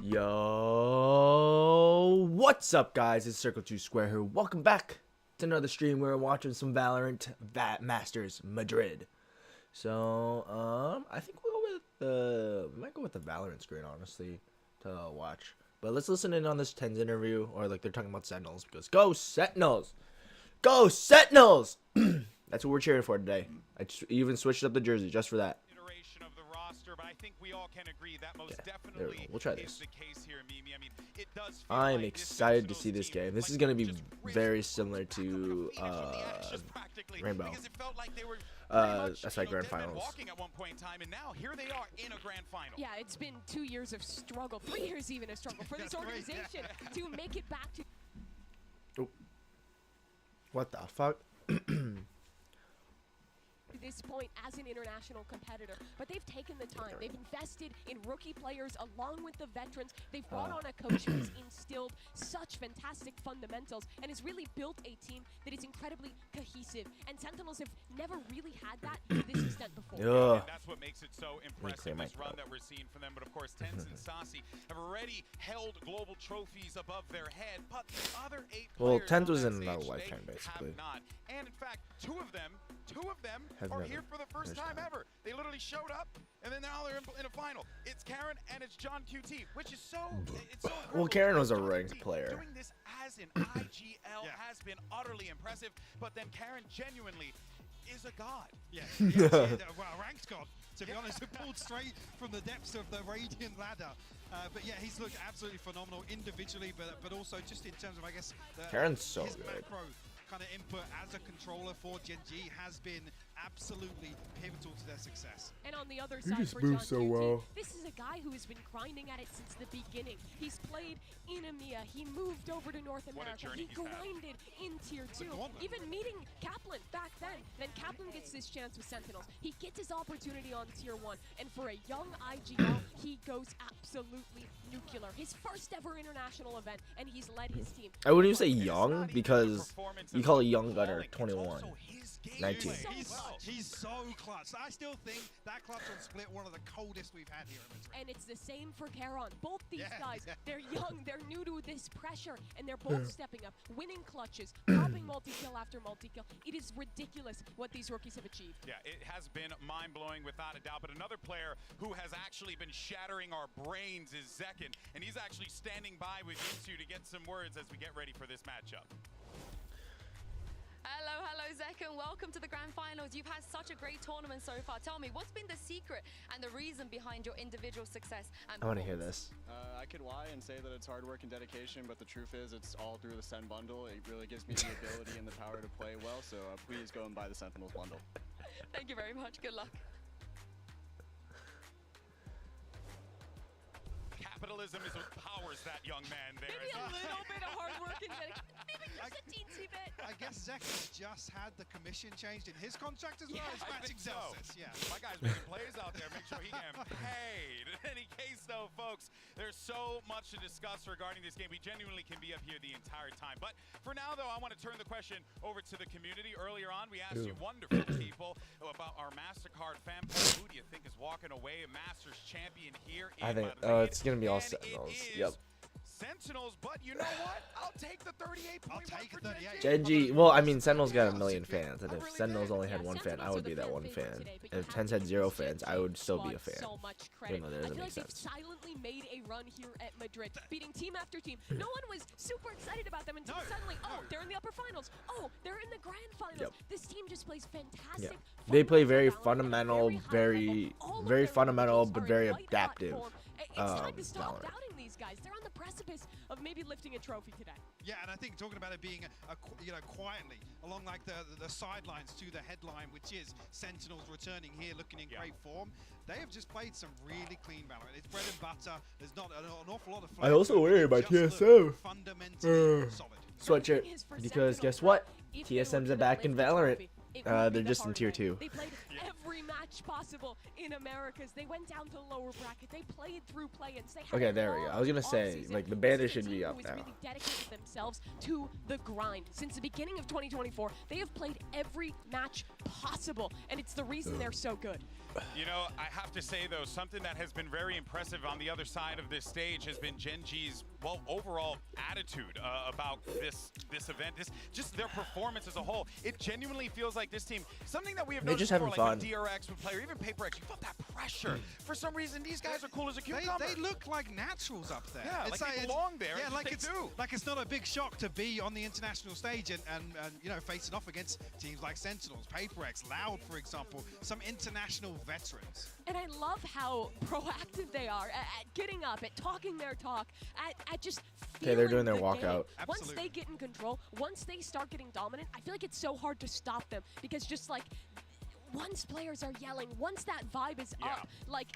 Yo, what's up, guys? It's Circle 2 Square here. Welcome back to another stream where we're watching some Valorant Masters Madrid. So, I think we'll go with we might go with the Valorant screen, honestly, to watch. But let's listen in on this Tens interview, or like they're talking about Sentinels, because go Sentinels! Go Sentinels! That's what we're cheering for today. I even switched up the jersey just for that. But I think we all can agree that most definitely we'll try this. is the case here, Mimi. I mean, it does I'm excited to see this game. This is going to be very similar to Rainbow. That's like grand finals. At one point in time, and now here they are in a grand final. Yeah, it's been 2 years of struggle, 3 years even of struggle for this organization to make it back to. Oh. What the fuck? This point as an international competitor, but they've taken the time. They've invested in rookie players along with the veterans. They've brought on a coach who's instilled such fantastic fundamentals and has really built a team that is incredibly cohesive. And Sentinels have never really had that to this extent before. Yeah. And that's what makes it so impressive, this run that we're seeing from them. But of course, Tens and Saucy have already held global trophies above their head, but the other 8 well, players Tens on was that in another stage, lifetime, basically. have not. And in fact, two of them are here for the first time ever. They literally showed up, and then now they're in a final. It's Karen and it's John QT, which is so. It's so well, Karen was a ranked player. Doing this as an IGL has been utterly impressive, but then Karen genuinely is a god. Yeah, well, a ranked god, to be honest, pulled straight from the depths of the Radiant ladder. But yeah, he's looked absolutely phenomenal individually, but also just in terms of, I guess, Karen's so his good. macro kind of input as a controller for GenG has been absolutely pivotal to their success. And on the other side for John this is a guy who has been grinding at it since the beginning. He's played in EMEA, he moved over to North America, he grinded in Tier 2, even meeting Kaplan back then. Then Kaplan gets this chance with Sentinels. He gets his opportunity on Tier 1, and for a young IGL, he goes absolutely nuclear. His first ever international event, and he's led his team. I wouldn't even say young, because you call a young gunner 21. 19. He's so clutch. I still think that clutch on split one of the coldest we've had here. And it's the same for Karon. Both these guys, they're young, they're new to this pressure, and they're both stepping up, winning clutches, popping multi-kill after multi-kill. It is ridiculous what these rookies have achieved. Yeah, it has been mind-blowing without a doubt, but another player who has actually been shattering our brains is Zekin, and he's actually standing by with you two to get some words as we get ready for this matchup. Hello, Zekin. Welcome to the Grand Finals. You've had such a great tournament so far. Tell me, what's been the secret and the reason behind your individual success? And I want to hear this. I could lie and say that it's hard work and dedication, but the truth is it's all through the Sen bundle. It really gives me the ability and the power to play well, so please go and buy the Sentinels bundle. Thank you very much. Good luck. Capitalism is what powers that young man there. Maybe a little bit of hard work and dedication. Maybe just a teensy bit. I guess Zekin's just had the commission changed in his contract as well as matching Celsius. Yeah. My guy's making plays out there. Make sure he gets paid. In any case, though, folks, there's so much to discuss regarding this game. We genuinely can be up here the entire time. But for now, though, I want to turn the question over to the community. Earlier on, we asked you wonderful people about our MasterCard fan poll. Who do you think is walking away a Masters champion here in I think it's going to be all Sentinels. Yep. Sentinels, but you know what? I'll take the 38.1 for GenG. Well, I mean, Sentinels got 1 million fans, and if Sentinels only had 1 fan, I would be that 1 fan. And if Tens had 0 fans, I would still be a fan. Even though that doesn't make sense. They've silently made a run here at Madrid, beating team after team. No one was super excited about them until suddenly, oh, they're in the upper finals. Oh, they're in the grand finals. This team just plays fantastic. They play very fundamental, very fundamental, but very adaptive. It's time to stop doubting these guys. They're on the precipice of maybe lifting a trophy today. Yeah, and I think talking about it being, quietly along like the sidelines to the headline, which is Sentinels returning here, looking in great form. They have just played some really clean Valorant. It's bread and butter. There's not an awful lot of. I also wear my TSM fundamentally solid sweatshirt because guess what? TSMs are back in Valorant. They're just in Tier 2. They played every every match possible in Americas. They went down to lower bracket. They played through play-ins. They had Okay, there we go. I was gonna say, like, the banner should be up now. Really dedicated themselves to the grind. Since the beginning of 2024, they have played every match possible, and it's the reason they're so good. You know, I have to say, though, something that has been very impressive on the other side of this stage has been GenG's, well, overall attitude about this event, just their performance as a whole. It genuinely feels like this team, something that we have noticed before, like when DRX would play, or even PaperX, you felt that pressure. For some reason, these guys are cool as a cucumber. They look like naturals up there. Yeah, it's like they belong there. Yeah, like it's not a big shock to be on the international stage and you know, facing off against teams like Sentinels, PaperX, Loud, for example, some international veterans. And I love how proactive they are at getting up, at talking their talk, at just feeling they're doing their the walkout. game. Once they get in control, once they start getting dominant, I feel like it's so hard to stop them because just like once players are yelling, once that vibe is up, like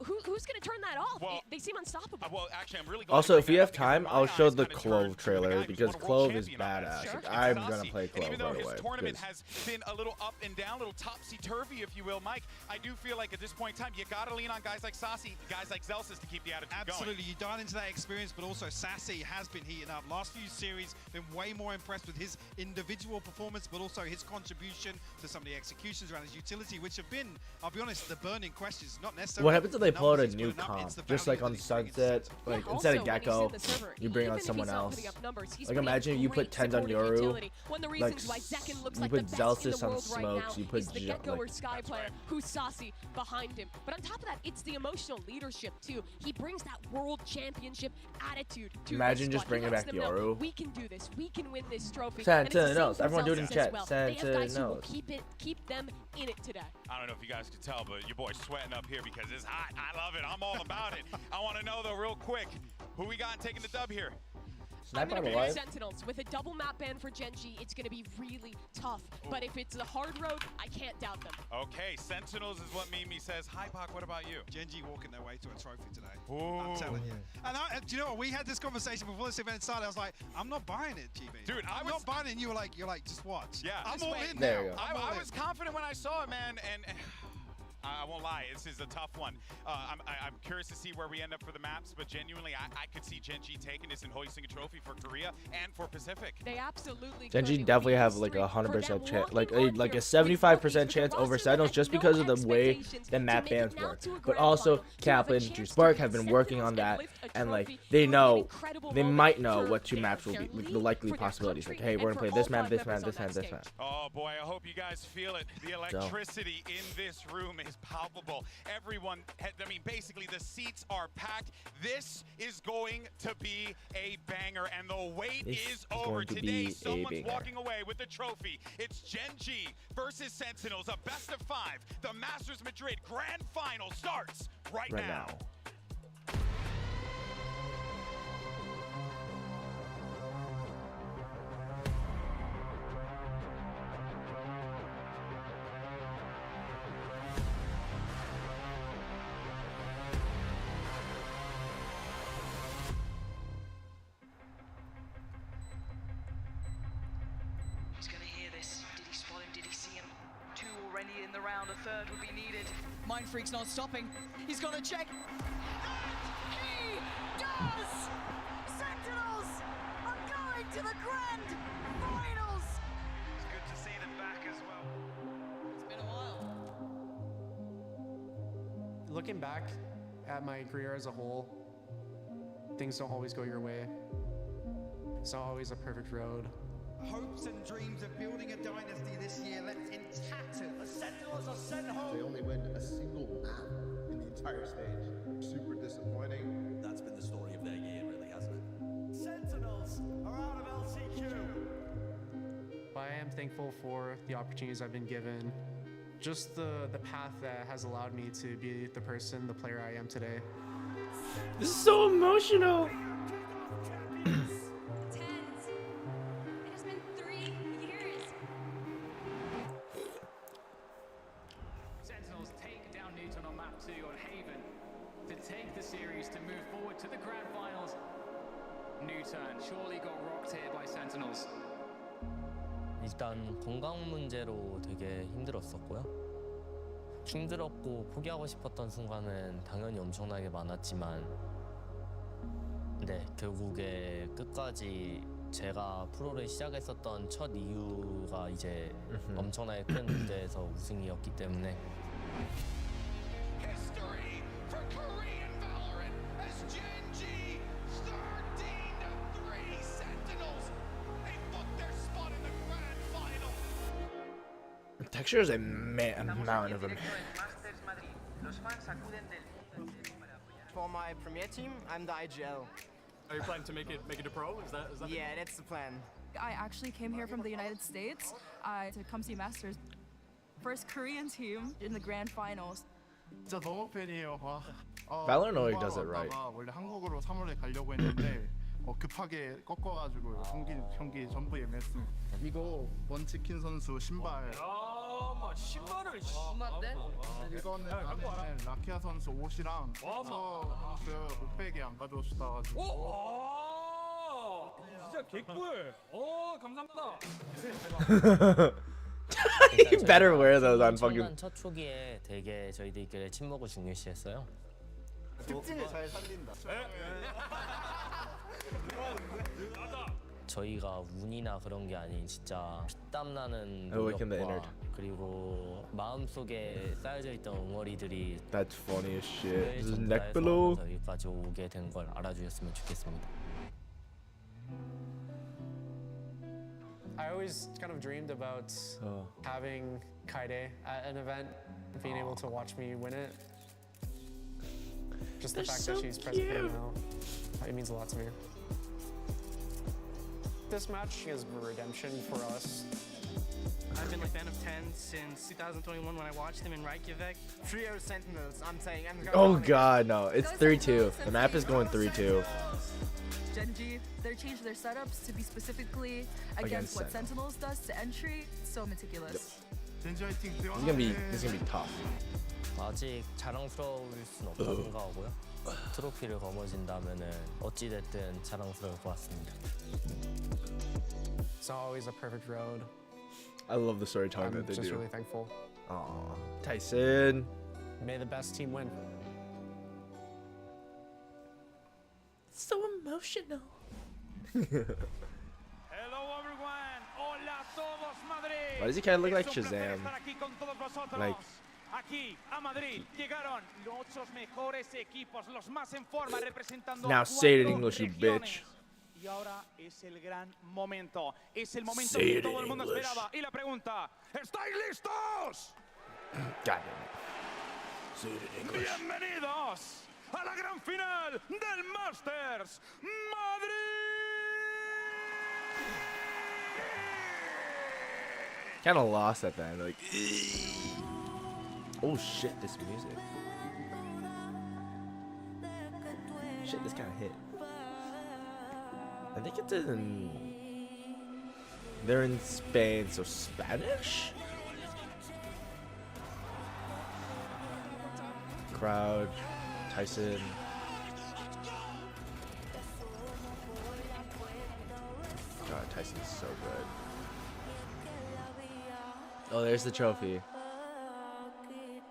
who's gonna turn that off? Well, they seem unstoppable. Well, actually, I'm really glad Also, if you have because time, my I'll show eyes the kinda Clove turned to the trailer guy who's because won a world Clove is champion on that. badass. Sure. Like, It's I'm Sassi. gonna play And Clove even though right his away. tournament has been a little up and down, a little topsy-turvy, if you will, Mike, I do feel like at this point in time, you gotta lean on guys like Sassi, guys like Zelsis to keep the attitude going. Absolutely, you dial into that experience, but also Sassi has been heating up. Last few series, been way more impressed with his individual performance, but also his contribution to some of the executions around his utility, which have been, I'll be honest, the burning questions, not necessarily. What happens if they pull out a numbers he's new putting up, comp? it's the Just value like on that he's bringing to Sunset, Sentinels. like Yeah, instead of also, when he's Gecko, in the server, you bring even on if someone he's not else. putting up numbers, he's Like putting imagine up you put great 10s on supportive Yoru, utility. One of the like reasons why Zekken looks you like put the best in Zelsis the on world right smokes, now you put is the Jet, Gecko or like- Sky player who's Saucy behind him. But on top of that, it's the emotional leadership too. He brings that world championship attitude to Imagine this just squad. bringing He lets back them know, Yoru. we can do this. We can win this trophy. And it's the same Sentinels. for Everyone do it in Zelsis as chat. well. They have guys who will Sentinels. keep them in it today. I don't know if you guys could tell, but your boy's sweating up here because it's hot. I love it. I'm all about it. I want to know, though, real quick, who we got taking the dub here? I'm Sniper going to alive. pick Sentinels. With a double map ban for GenG, it's going to be really tough. But if it's the hard road, I can't doubt them. Okay, Sentinels is what Mimi says. Hi, Pac, what about you? GenG walking their way to a trophy today. Ooh. I'm telling you. And do you know what? We had this conversation before this event started. I was like, I'm not buying it, GB. Dude, I'm not buying it. And you're like, just watch. Yeah. I'm Just all wait. in There now. you go. I'm all I in. was confident when I saw it, man, and I won't lie, this is a tough one. I'm curious to see where we end up for the maps, but genuinely, I could see GenG taking this and hoisting a trophy for Korea and for Pacific. They absolutely GenG could. definitely It would have be like history a for 100% them chance, walking like on a here with 75% rookies with a chance over roster Sentinels that just had because no of the way expectations the to map make it bans now work. to a But grand also final, to have a Kaplan, chance Juice to Bark beat have been working Sentinels on that, lift a and like trophy. they It would be an know incredible they moment might know for what two their maps will be, league, the likely for their possibilities. Like, country, hey, we're and gonna for play this all map, five this map, members this on map, that this map. stage. Oh boy, I hope you guys feel it. The electricity in this room is palpable. Everyone, I mean, basically the seats are packed. This is going to be a banger, and the wait is over. going to Today, be a someone's banger. walking away with the trophy. It's GenG versus Sentinels, a best of 5. The Masters Madrid Grand Final starts right now. He's gonna hear this. Did he spot him? Did he see him? 2 already in the round. A 3rd would be needed. Mind Freak's not stopping. He's gonna check. And he does! Sentinels are going to the grand finals! It's good to see them back as well. It's been a while. Looking back at my career as a whole, things don't always go your way. It's not always a perfect road. Hopes and dreams of building a dynasty this year left in tatters. The Sentinels are sent home. They only win a single map in the entire stage. Super disappointing. That's been the story of their year, really, hasn't it? Sentinels are out of LCQ. But I am thankful for the opportunities I've been given. Just the path that has allowed me to be the person, the player I am today. This is so emotional. It has been 3 years. Sentinels take down Newton on map 2 on Haven to take the series to move forward to the grand finals. Newton surely got rocked here by Sentinels. 일단 건강 문제로 되게 힘들었었고요. 힘들었고 포기하고 싶었던 순간은 당연히 엄청나게 많았지만 네, 결국에 끝까지 제가 프로를 시작했었던 첫 이유가 이제 엄청나게 큰 무대에서 우승이었기 때문에 History for Korean Valorant as GenG 13-3 Sentinels. They booked their spot in the grand final. The texture is a mountain of them. For my premier team, I'm the IGL. Are you planning to make it a pro? Is that Yeah, that's the plan. I actually came here from the United States to come see Masters. First Korean team in the grand finals. 진짜 너무 팬이에요. Valorant always does it right. 원래 한국으로 3월에 가려고 했는데 급하게 꺾어가지고 경기 전부 예매했습니다. 이거 먼치킨 선수 신발. 신발을 이거는 라키아 선수 옷이랑 저 선수 옷백이 안 가져오시다가지고. 진짜 개꿀. 감사합니다. You better wear those on fucking. 엄청난 첫 초기에 되게 저희들끼리 친목을 중요시했어요. 특징을 잘 살린다. 저희가 운이나 그런 게 아닌 진짜 피땀 나는 Oh, look in the 노력과 그리고 마음속에 쌓여져 있던 응어리들이 That's funny as shit. This is 전부 neck 다해서 below. 여기까지 오게 된 걸 알아주셨으면 좋겠습니다. I always kind of dreamed about having Kaide at an event, being able to watch me win it. Just the They're fact so that she's present here cute. now, it means a lot to me. This match is redemption for us. I've been a fan of 10 since 2021 when I watched them in Reykjavik. Trio Sentinels, I'm saying. Oh god, no. It's 3-2. The map is going 3-2. GenG, they're changing their setups to be specifically against what Sentinels does to entry. So meticulous. 젠지 화이팅. This is gonna be tough. 아직 자랑스러울 순 없다고 생각하고요. 트로피를 거머쥔다면은 어찌 됐든 자랑스러울 것 같습니다. It's not always a perfect road. I love the storytelling I'm that they just do. really thankful. Aw, Tyson. May the best team win. So emotional. Hello everyone. Hola todos Madrid. Why does he kind of look like Es un placer Shazam? estar aquí con todos vosotros. Like- Aquí a Madrid llegaron los mejores equipos, los más en forma representando Now say it in 4 English, you regiones. bitch. Y ahora es el gran momento. Es el momento Say que it todo in el mundo English. esperaba. Y la pregunta, ¿estáis listos? God damn it. Say it in English. Bienvenidos a la gran final del Masters Madrid. Kind of lost at the end. Like, oh shit, this music. Shit, this kind of hit. I think it's in. They're in Spain, so Spanish? Crowd, Tyson. God, Tyson's so good. Oh, there's the trophy.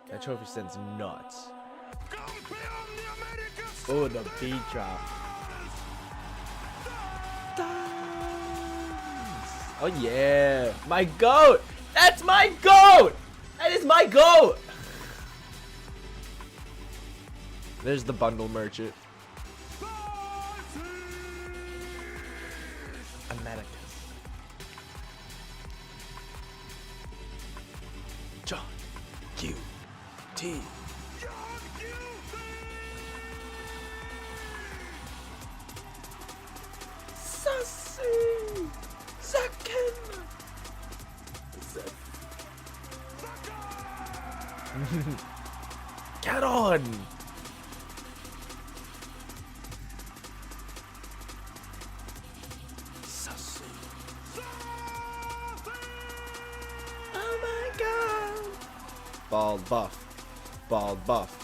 That trophy sends nuts. Oh, the beat drop. Oh yeah, my goat. That's my goat. That is my goat. There's the bundle merchant. Americas. John QT. Sassy. Zaken. Get on. Sassy. Oh my god. Bald buff. Bald buff.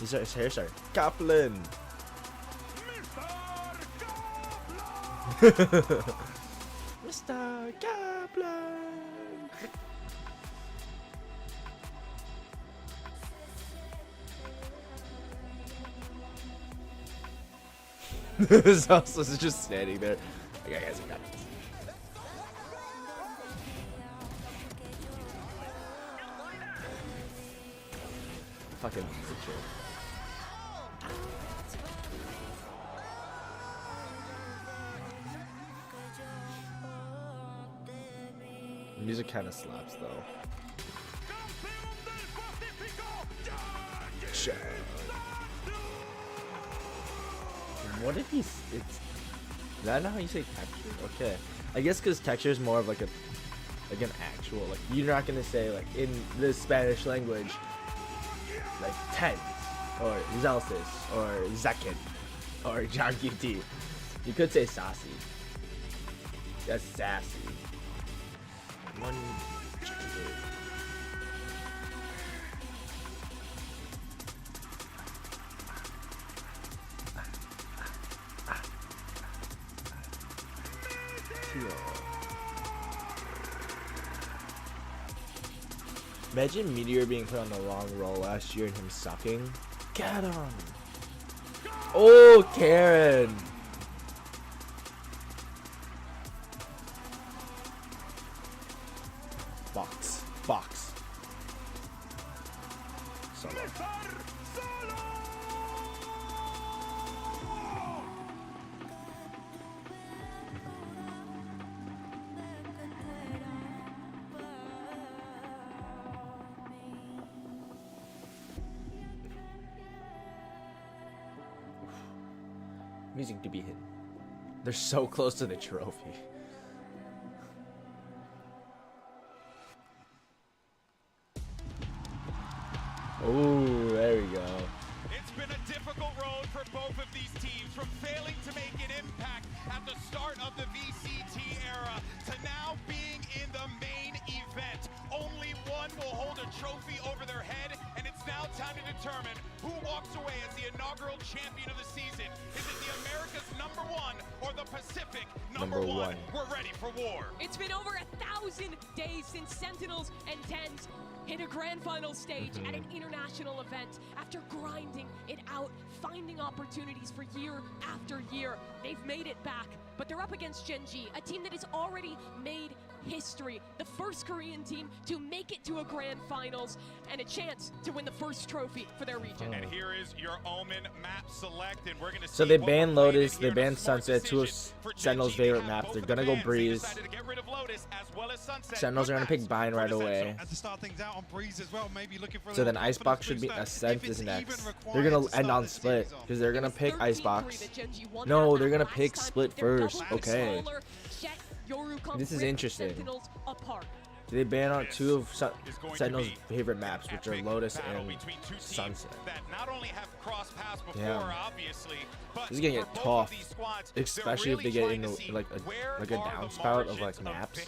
His hair started. Kaplan. Mr. Kaplan. Salsa's is just standing there. Okay, guys, I got this. Fucking picture. Music kind of slaps though. Sure. What if he's? Is that not how you say texture? Okay, I guess because texture is more of like an actual, like, you're not gonna say like in the Spanish language like tens or Zelsis or Zekin or John QT. You could say sassy. That's sassy. One, two. Imagine Meteor being put on the wrong role last year and him sucking. Get him! Oh, Karen! Box. Solo. Music to be hidden. They're so close to the trophy. Oh, there we go. It's been a difficult road for both of these teams, from failing to make an impact at the start of the VCT era to now being in the main event. Only one will hold a trophy over their head, and it's now time to determine who walks away as the inaugural champion of the season. Is it the America's #1 or the Pacific number one? We're ready for war. It's been over 1,000 days since Sentinels and Tens hit a grand final stage at an international event. After grinding it out, finding opportunities for year after year, they've made it back. But they're up against GenG, a team that has already made history. The first Korean team to make it to a grand finals and a chance to win the first trophy for their region. And here is your Omen map select, and we're going to see. So they banned Lotus, they banned Sunset, two of Sentinel's favorite maps. They're gonna go Breeze. Sentinels are gonna pick Bind right away. So then Icebox should be Ascent is next. They're gonna end on Split because they're gonna pick Icebox. No, they're gonna pick Split first. Okay. This is interesting. They ban on two of Sentinel's favorite maps, which are Lotus and Sunset. Damn. This is gonna get tough, especially if they get into like a downspout of like maps.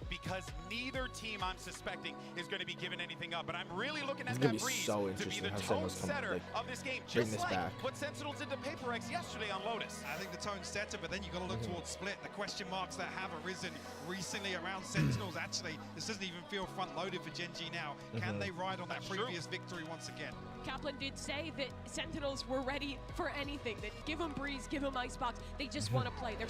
Because neither team, I'm suspecting, is going to be given anything up. But I'm really looking at that Breeze so interesting how Sentinels come of this game, bring this back. What Sentinels did to Paper X yesterday on Lotus. I think the tone setter, but then you got to look towards Split. The question marks that have arisen recently around Sentinels. Actually, this doesn't even feel front-loaded for GenG now. Can they ride on that previous victory once again? Kaplan did say that Sentinels were ready for anything. That give them Breeze, give them Icebox. They just want to play. They're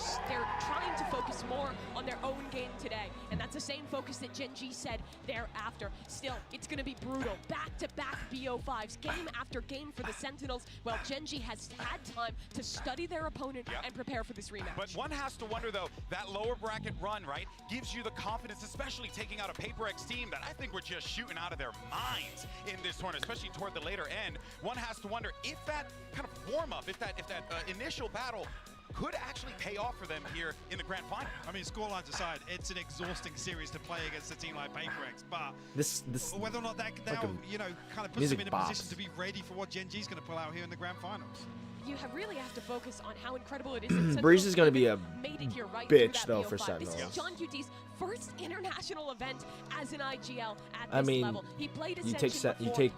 trying to focus more on their own game today, and that's the same focus that GenG said thereafter. Still, it's going to be brutal. Back-to-back BO5s, game after game for the Sentinels. Well, GenG has had time to study their opponent and prepare for this rematch. But one has to wonder, though, that lower bracket run, right, gives you the confidence, especially taking out a Paper X team that I think were just shooting out of their minds in this tournament, especially toward the later end. One has to wonder if that kind of warm-up, if that initial battle could actually pay off for them here in the grand final. I mean, scorelines aside, it's an exhausting series to play against a team like Paper X, but this whether or not that now, you know, kind of puts them in a position to be ready for what GenG's going to pull out here in the grand finals. You really have to focus on how incredible it is. Breeze is going to be a made it here right bitch though for Sentinels. This is John QT's first international event as an IGL at this I mean, level. He played you take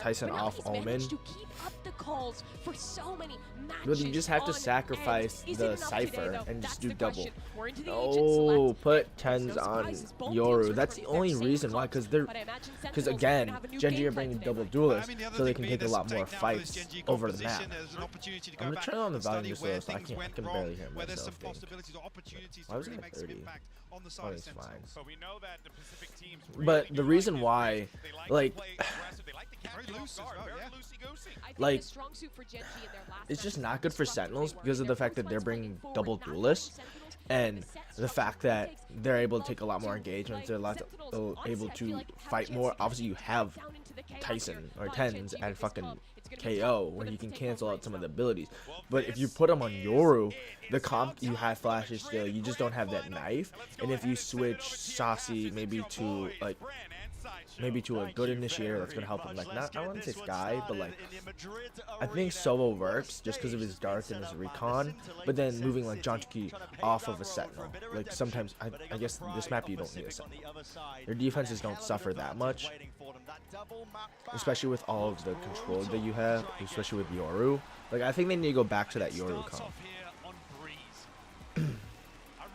Tyson off Omen. To keep up the calls for so many matches. But you just have to on sacrifice end. the Is it enough Cypher today, though? and just That's do the double. question. We're into the Oh, agent put select. tens No on surprises. Both teams Yoru. are That's the putting only their same reason why, focus, because but I imagine because Sentinels are again, gonna have a new GenG game are plan bringing today, double right? duelists, I mean, the other so they thing can being take a there's lot stake more now with fights this GenG over the map. composition, there's an opportunity to go I'm gonna back turn on the and study volume just where so I things can went barely wrong, hear where there's myself some think. possibilities or opportunities Why to was it really at make some 30? impact on the side Oh, of it's fine. Sentinels. But we know that the Pacific teams But the reason why, like, Very loose as well, yeah. like, it's just not good for Sentinels because of the fact that they're bringing double duelists, and the fact that they're able to take a lot more engagements, they're able to fight more. Obviously, you have Tyson or Tens and fucking KO where you can cancel out some of the abilities. But if you put them on Yoru, the comp you have flashes still, you just don't have that knife. And if you switch Saucy maybe to like a good initiator that's gonna help him, like, not, I wouldn't say Sky, but like I think Solo works just because of his darts and his recon, but then moving like Jantuki off of a Sentinel, like sometimes I guess this map you don't need a Sentinel. Your defenses don't suffer that much, especially with all of the control that you have, especially with Yoru. Like, I think they need to go back to that Yoru comp. A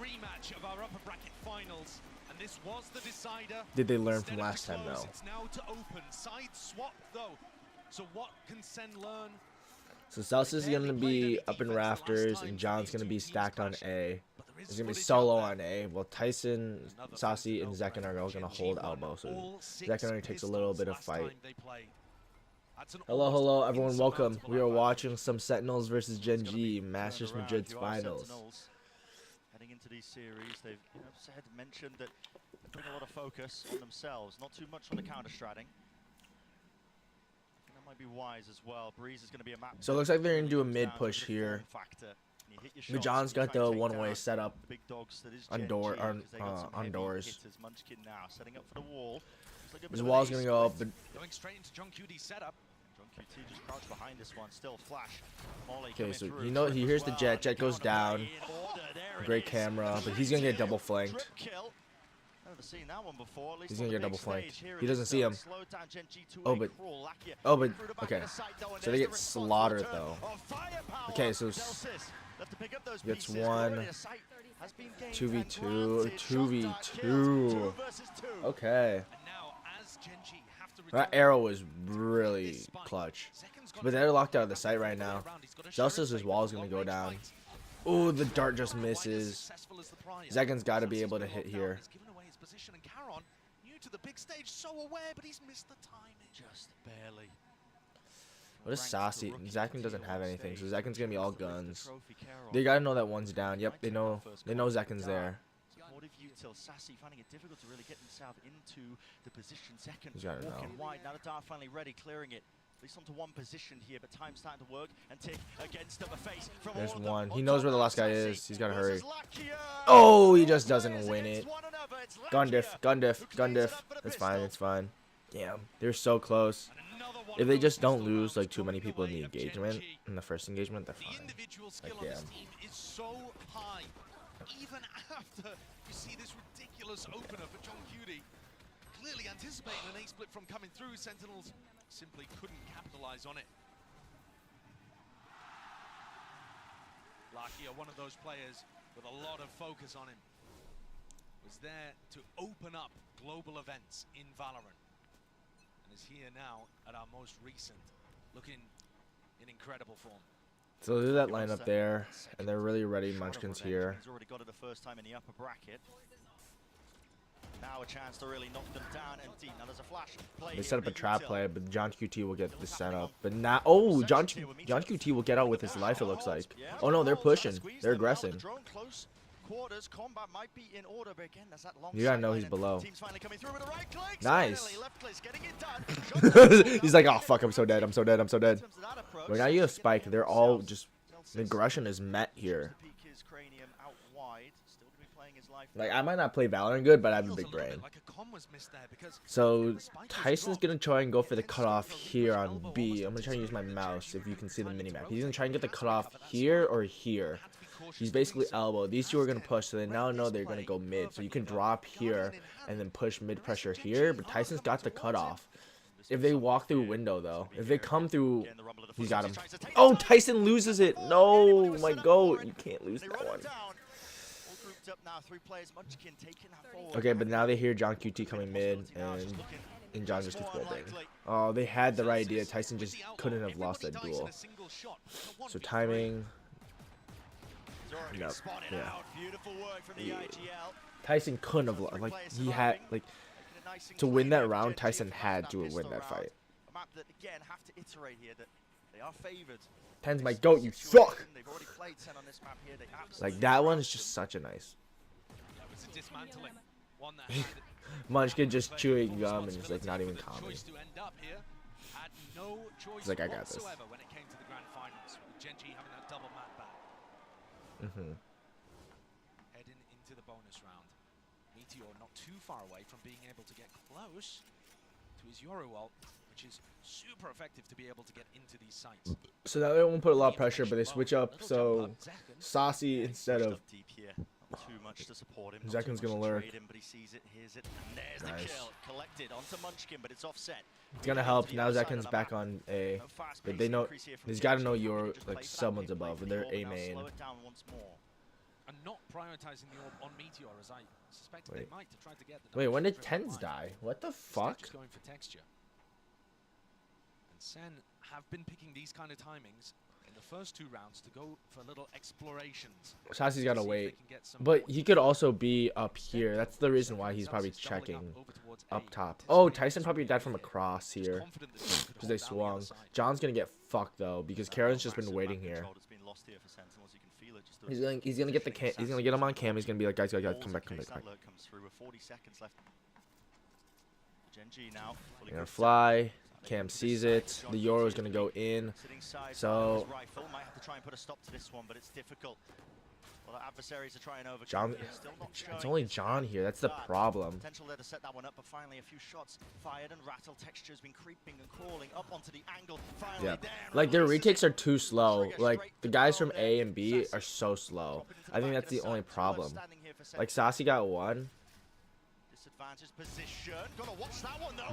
rematch of our upper bracket finals, and this was the decider. Did they learn from last time though? It's now to open. Side swap though. So what can Sen learn? So Celsius is gonna be up in rafters, and John's gonna be stacked on A. He's gonna be solo on A. Well, Tyson, Saucy, and Zekin are all gonna hold elbow, so Zekin only takes a little bit of fight. Hello, everyone, welcome. We are watching some Sentinels versus GenG Masters Madrid's finals. Heading into these series, they've mentioned that they're putting a lot of focus on themselves, not too much on the counter-stratting. That might be wise as well. Breeze is going to be a map. So it looks like they're gonna do a mid push here. The John's got the one-way setup on doors. His wall's gonna go up. Going straight into John QD's setup. John QT just crouched behind this one, still flash. Okay, so he hears the jet. Jet goes down. Great camera, but he's gonna get double flanked. He's gonna get double flanked. He doesn't see him. Oh, but okay. So they get slaughtered though. Okay, so gets one. 2v2. 2v2. Okay. That arrow was really clutch. But they're locked out of the site right now. Celsius' wall is gonna go down. Oh, the dart just misses. Zekin's got to be able to hit here. To the big stage, so aware, but he's missed the timing. Just barely. What is Saucy? Zekin doesn't have anything, so Zekin's gonna be all guns. They gotta know that one's down. Yep, they know Zekin's there. Sassy finding it difficult to really get himself into the position. Second, he's gotta know. Wide. Now the dart finally ready, clearing it. At least onto one position here, but time's starting to work and tick against him a face. There's one. He knows where the last guy is. He's gotta hurry. Oh, he just doesn't win it. Gun diff. It's fine. It's fine. Damn, they're so close. If they just don't lose like too many people in the engagement, in the first engagement, they're fine. Like, yeah. Even after you see this ridiculous opener for John QD, clearly anticipating an A split from coming through, Sentinels simply couldn't capitalize on it. Lakia, one of those players with a lot of focus on him, was there to open up global events in Valorant, and is here now at our most recent, looking in incredible form. So they'll do that lineup there, and they're really ready. Munchkin's here. He's already got it the first time in the upper bracket. Now a chance to really knock them down, and now there's a flash play. They set up a trap play, but John QT will get the setup. But not. Oh, John QT will get out with his life. It looks like. Oh no, they're pushing. They're aggressing. Quarters combat might be in order, but again, that's that long you gotta know he's below. Right nice. He's like, oh fuck, I'm so dead. But now you have Spike. They're all just, the aggression is met here. Like, I might not play Valorant good, but I have a big brain. So Tyson's gonna try and go for the cutoff here on B. I'm gonna try and use my mouse if you can see the minimap. He's gonna try and get the cutoff here or here. He's basically elbow. These two are going to push, so they now know they're going to go mid. So you can drop here and then push mid pressure here, but Tyson's got the cutoff. If they walk through window, though. If they come through, he's got him. Oh, Tyson loses it. No, my goat. You can't lose that one. Okay, but now they hear John QT coming mid, and John just gets golden. Oh, they had the right idea. Tyson just couldn't have lost that duel. So timing. Yep. Yeah. Tyson couldn't have lost. Like, he had, like, to win that round, Tyson had to win that fight. 10's my goat, you suck! Like, that one is just such a nice. Munchkin just chewing gum and just, like, not even calming. He's like, I got this. Heading into the bonus round. Meteor not too far away from being able to get close to his Yoru ult, which is super effective to be able to get into these sites. So now they won't put a lot of pressure, but they switch up. So Saucy instead of too much to support him. Zekin's gonna lurk. But he sees it, hears it, and there's nice. The kill collected onto Munchkin, but it's offset. It's gonna help. Now Zekin's back on A. But they know he's got to know you're like someone's above, and they're A main. And not prioritizing the orb on Meteor, as I suspect they might to try to get the. Wait, when did Tens die? What the fuck? Just going for texture. And Sen have been picking these kind of timings in the first 2 rounds to go for little explorations. Saucy's gotta wait, but he could also be up here. That's the reason why he's probably checking up top. Oh, Tyson probably died from across here because they swung. John's gonna get fucked though because Karen's just been waiting here. He's gonna get the cam. He's gonna get him on cam. He's gonna be like, guys, come back. They're gonna fly. Cam sees it. The Yoru's gonna go in. So John, it's only John here. That's the problem. Potential there to set that one up, but finally a few shots fired and Rattle Texture's been creeping and crawling up onto the angle. Yeah, like their retakes are too slow. Like the guys from A and B are so slow. I think that's the only problem. Like Saucy got one.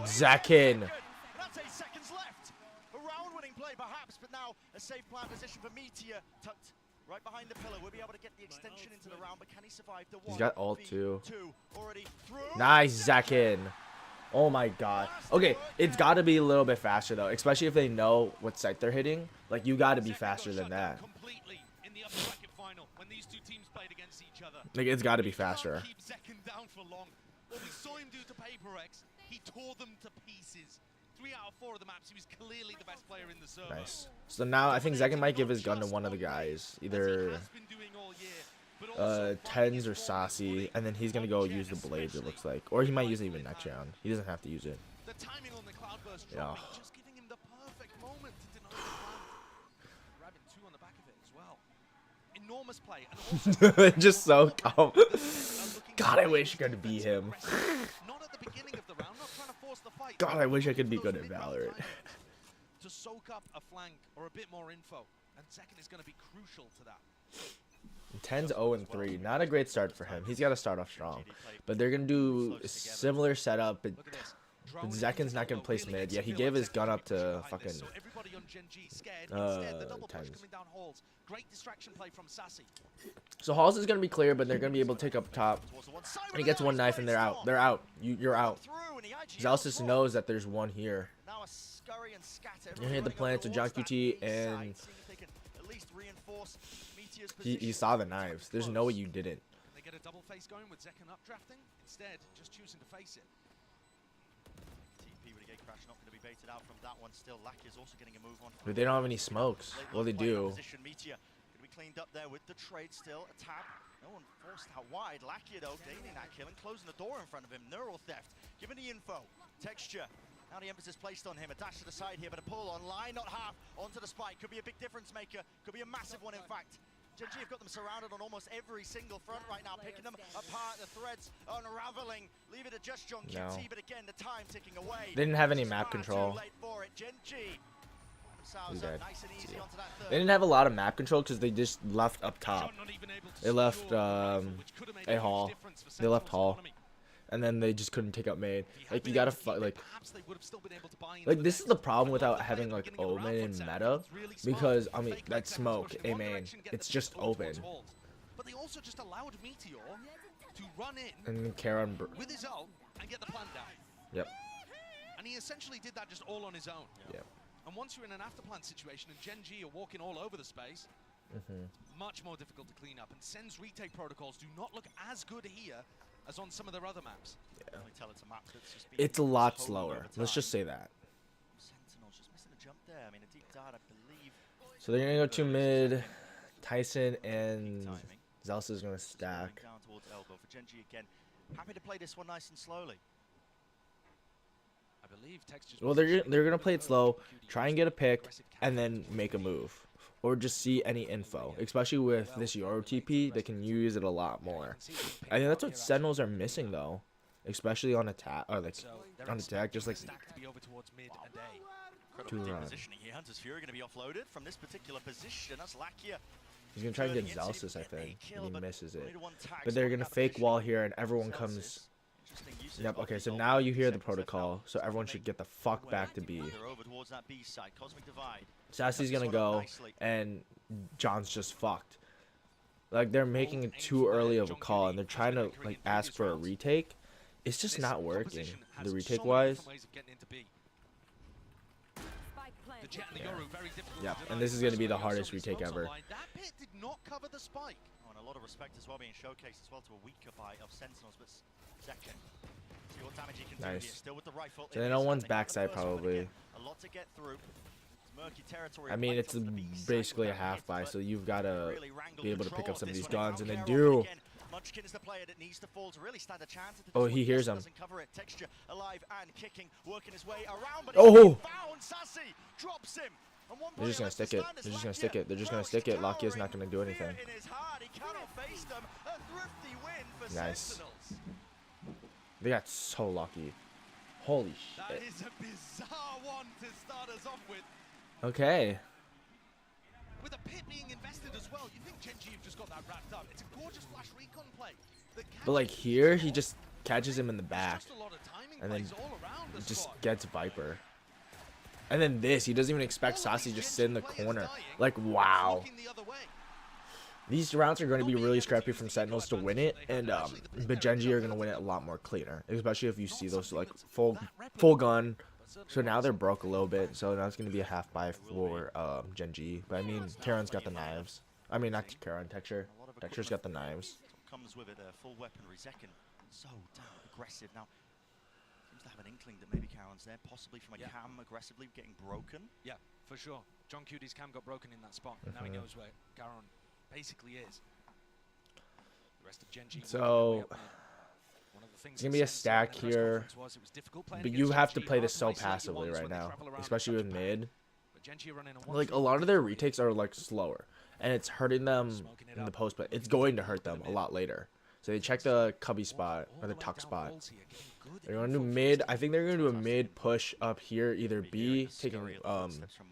Zekin. That's 8 seconds left. A round-winning play, perhaps, but now a safe plan position for Meteor, tucked right behind the pillar. We'll be able to get the extension into the round, but can he survive the one? He's got ult too. Nice, Zekin. Oh my god. Okay, it's got to be a little bit faster though, especially if they know what site they're hitting. Like you got to be faster than that. Like it's got to be faster. What we saw him do to PaperX, he tore them to pieces. 3 out of 4 of the maps, he was clearly the best player in the server. Nice. So now I think Zekin might give his gun to one of the guys, either Tens or Saucy, and then he's gonna go use the blades. It looks like, or he might use it even next round. He doesn't have to use it. The timing on the Cloudburst yeah. Just giving him the perfect moment to deny the plan. Grabbing 2 on the back of it as well. Enormous play. And also just so calm. God, I wish I could be him. Not at the beginning of the round, not trying to force the fight. God, I wish I could be good at Valorant. To soak up a flank or a bit more info, and Zekin is going to be crucial to that. 10's 0-3, not a great start for him. He's got to start off strong, but they're gonna do a similar setup. But Zekin's not gonna place mid. Yeah, he gave his gun up to fucking 10's. Great distraction play from Sassy. So Halls is gonna be clear, but they're gonna be able to take up top. And he gets one knife, and they're out. They're out. You're out. Zalsis knows that there's one here. You hit the plant to John QT, and he saw the knives. There's no way you didn't. They get a double face going with Zekin updrafting. Instead, just choosing to face it. Not going to be baited out from that one. Still, Lackey is also getting a move on. But they don't have any smokes. Well, they do. Meteor going to be cleaned up there with the trade still. A tap. No one forced out wide. Lackey, though, gaining that kill and closing the door in front of him. Neural theft. Giving the info. Texture. Now the emphasis placed on him. A dash to the side here, but a pull on line, not half. Onto the spike. Could be a big difference maker. Could be a massive one, in fact. GenG have got them surrounded on almost every single front right now, picking them apart, the threads unraveling. Leave it to just John QT, but again, the time ticking away. They didn't have any map control. Too late for it. GenG He's dead. They didn't have a lot of map control because they just left up top. They left a hall. They left hall. And then they just couldn't take out main. Like, you gotta fight, like this is the problem without having like Omen in meta, because I mean that smoke, a main, it's just open. But they also just allowed Meteor to run in And Karon with his ult and get the plant down. Yep. And he essentially did that just all on his own. Yep. And once you're in an afterplant situation and GenG are walking all over the space, it's much more difficult to clean up. And Sen's retake protocols do not look as good here as on some of their other maps. Yeah. It's a lot slower. Let's just say that. Sentinel's just missing a jump there. I mean, a deep dart, I believe. So they're gonna go to mid. Tyson and Zelsa is gonna stack. Down towards elbow for GenG again. Happy to play this one nice and slowly. I believe Texture's Well, they're gonna play it slow, try and get a pick, and then make a move, or just see any info. Especially with this Euro TP, they can use it a lot more. I think that's what Sentinels are missing though, especially on attack, or like on attack, just like Incredible positioning here. Hunter's Fury going to be offloaded from this particular position. That's Lakia. He's gonna try and get Zelsis, I think, and he misses it. But they're gonna fake wall here, and everyone comes. Yep. Okay. So now you hear the protocol, so everyone should get the fuck back to B. Sassy's gonna go, and John's just fucked. Like, they're making it too early of a call, and they're trying to like ask for a retake. It's just not working. The retake wise. Yeah, and this is going to be the hardest retake ever. That pit did not cover the spike. Oh, and a lot of respect as well being showcased as well to a weaker buy of Sentinels, but second. See what damage he can do here. Still with the rifle. So they know one's backside probably. A lot to get through. Murky territory. I mean, it's basically a half buy, so you've got to be able to pick up some of these guns, and they do. Munchkin is the player that needs to fall to really stand a chance. Oh, he hears him. Cover it. Texture alive and kicking, working his way around, but oh! Found Sassy drops him. They're just gonna stick it. They're just gonna stick it. They're just gonna stick it. Lakia's not gonna do anything. Nice. They got so lucky. Holy shit. That is a bizarre one to start us off with. Okay. With a pit being invested as well, you think GenG have just got that wrapped up. It's a gorgeous flash recon play. But like here, he just catches him in the back, and then he just gets Viper. And then this, he doesn't even expect Sassy to just sit in the corner. Like, wow. These rounds are going to be really scrappy from Sentinels to win it, and but GenG are going to win it a lot more cleaner, especially if you see those like full gun. So now they're broke a little bit, so now it's going to be a half buy for GenG. But I mean, Karen's got the knives. I mean, not Karen, Texture. Texture's got the knives. Comes with it, full weaponry. Zekken, so damn aggressive. Now, seems to have an inkling that maybe Karen's there, possibly from a cam aggressively getting broken. Yeah, for sure. John Cudy's cam got broken in that spot. Now he knows where Karen basically is. The rest of GenG. So it's gonna be a stack here, but you have to play this so passively right now, especially with mid. Like, a lot of their retakes are like slower, and it's hurting them in the post, but it's going to hurt them a lot later. So they check the cubby spot or the tuck spot. They're going to do mid. I think they're going to do a mid push up here, either B taking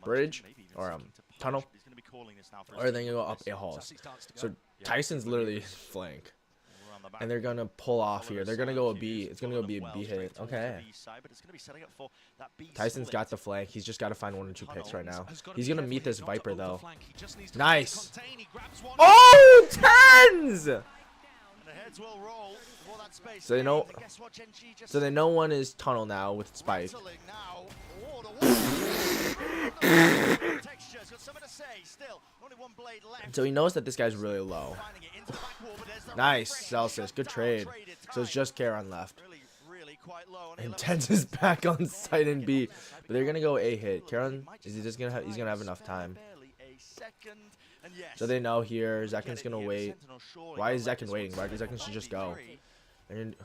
bridge or tunnel, or they're going to go up a hall. So Tyson's literally flank. And they're gonna pull off here. They're gonna go a B. It's gonna go be a B hit. Okay. Tyson's got the flank. He's just gotta find 1 or 2 picks right now. He's gonna meet this Viper though. Nice. Oh, tens! So they know. So they know one is tunnel now with Spike. So he knows that this guy's really low. Nice, Celsius. Good trade. So it's just Karon left. And Tens is back on site in B. But they're gonna go A hit. Karon is he just gonna have, he's gonna have enough time. So they know here Zekken's gonna wait. Why is Zekken waiting? Right? Zekken should just go. And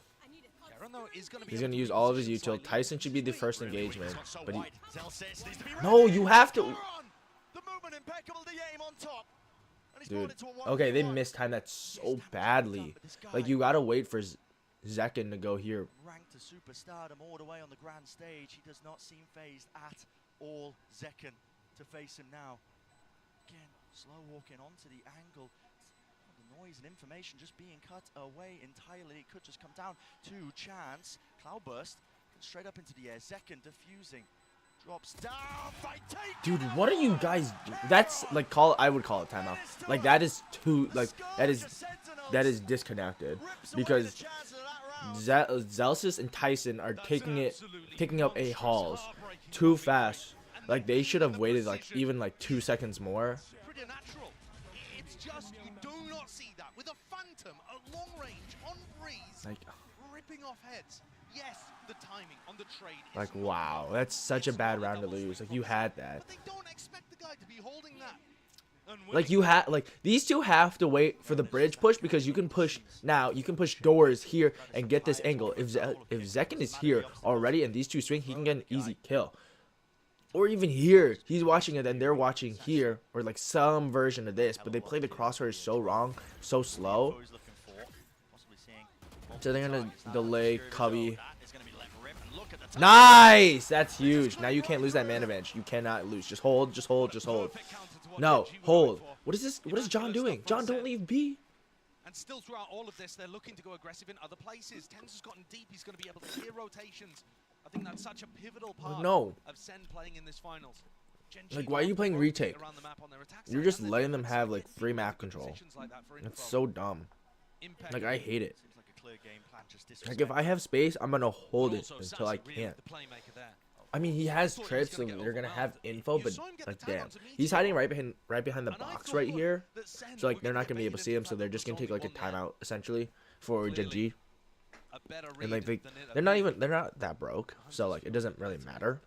he's gonna use all of his util. Tyson should be the first engagement, but he. No, you have to. Dude, okay, they mistimed that so badly. Like, you gotta wait for Zekken to go here. Ranked to superstardom all the way on the grand stage. He does not seem phased at all. Zekken to face him now. Again, slow walking onto the angle. The noise and information just being cut away entirely. It could just come down to chance. Cloudburst straight up into the air. Zekken diffusing. Drops down. Fight take. Dude, what are you guys doing? That's like I would call it timeout. Like that is too that is disconnected because Zelsis and Tyson are taking up A halls too fast. Like they should have waited like even like 2 seconds more. Pretty natural. It's just you do not see that with a Phantom at long range on breeze, Like ripping off heads. Yes, the timing on the trade. Like wow, that's such a bad round to lose. Like you had that. But they don't expect the guy to be holding that. Like you had these two have to wait for the bridge push because you can push now. You can push doors here and get this angle. If Zekken is here already and these two swing, he can get an easy kill. Or even here, he's watching it and they're watching here, or like some version of this, but they play the crosshairs so wrong, so slow. So they're gonna delay Cubby. Nice! That's huge. Now you can't lose that mana advantage. You cannot lose. Just hold, just hold, just hold. No, hold. What is this? What is John doing? John, don't leave B. And still throughout all of this, they're looking to go aggressive in other places. Tens has gotten deep. He's going to be able to hear rotations. I think that's such a pivotal part of Sen playing in this finals. Like, why are you playing retake? You're just letting them have like free map control. It's so dumb. Like I hate it. Like if I have space, I'm gonna hold it until I can't. I mean, he has trips, so they're gonna have info, but like, damn, he's hiding right behind the box right here. So like, they're not gonna be able to see him, so they're just gonna take like a timeout essentially for GenG. And like they're not that broke, so like it doesn't really matter.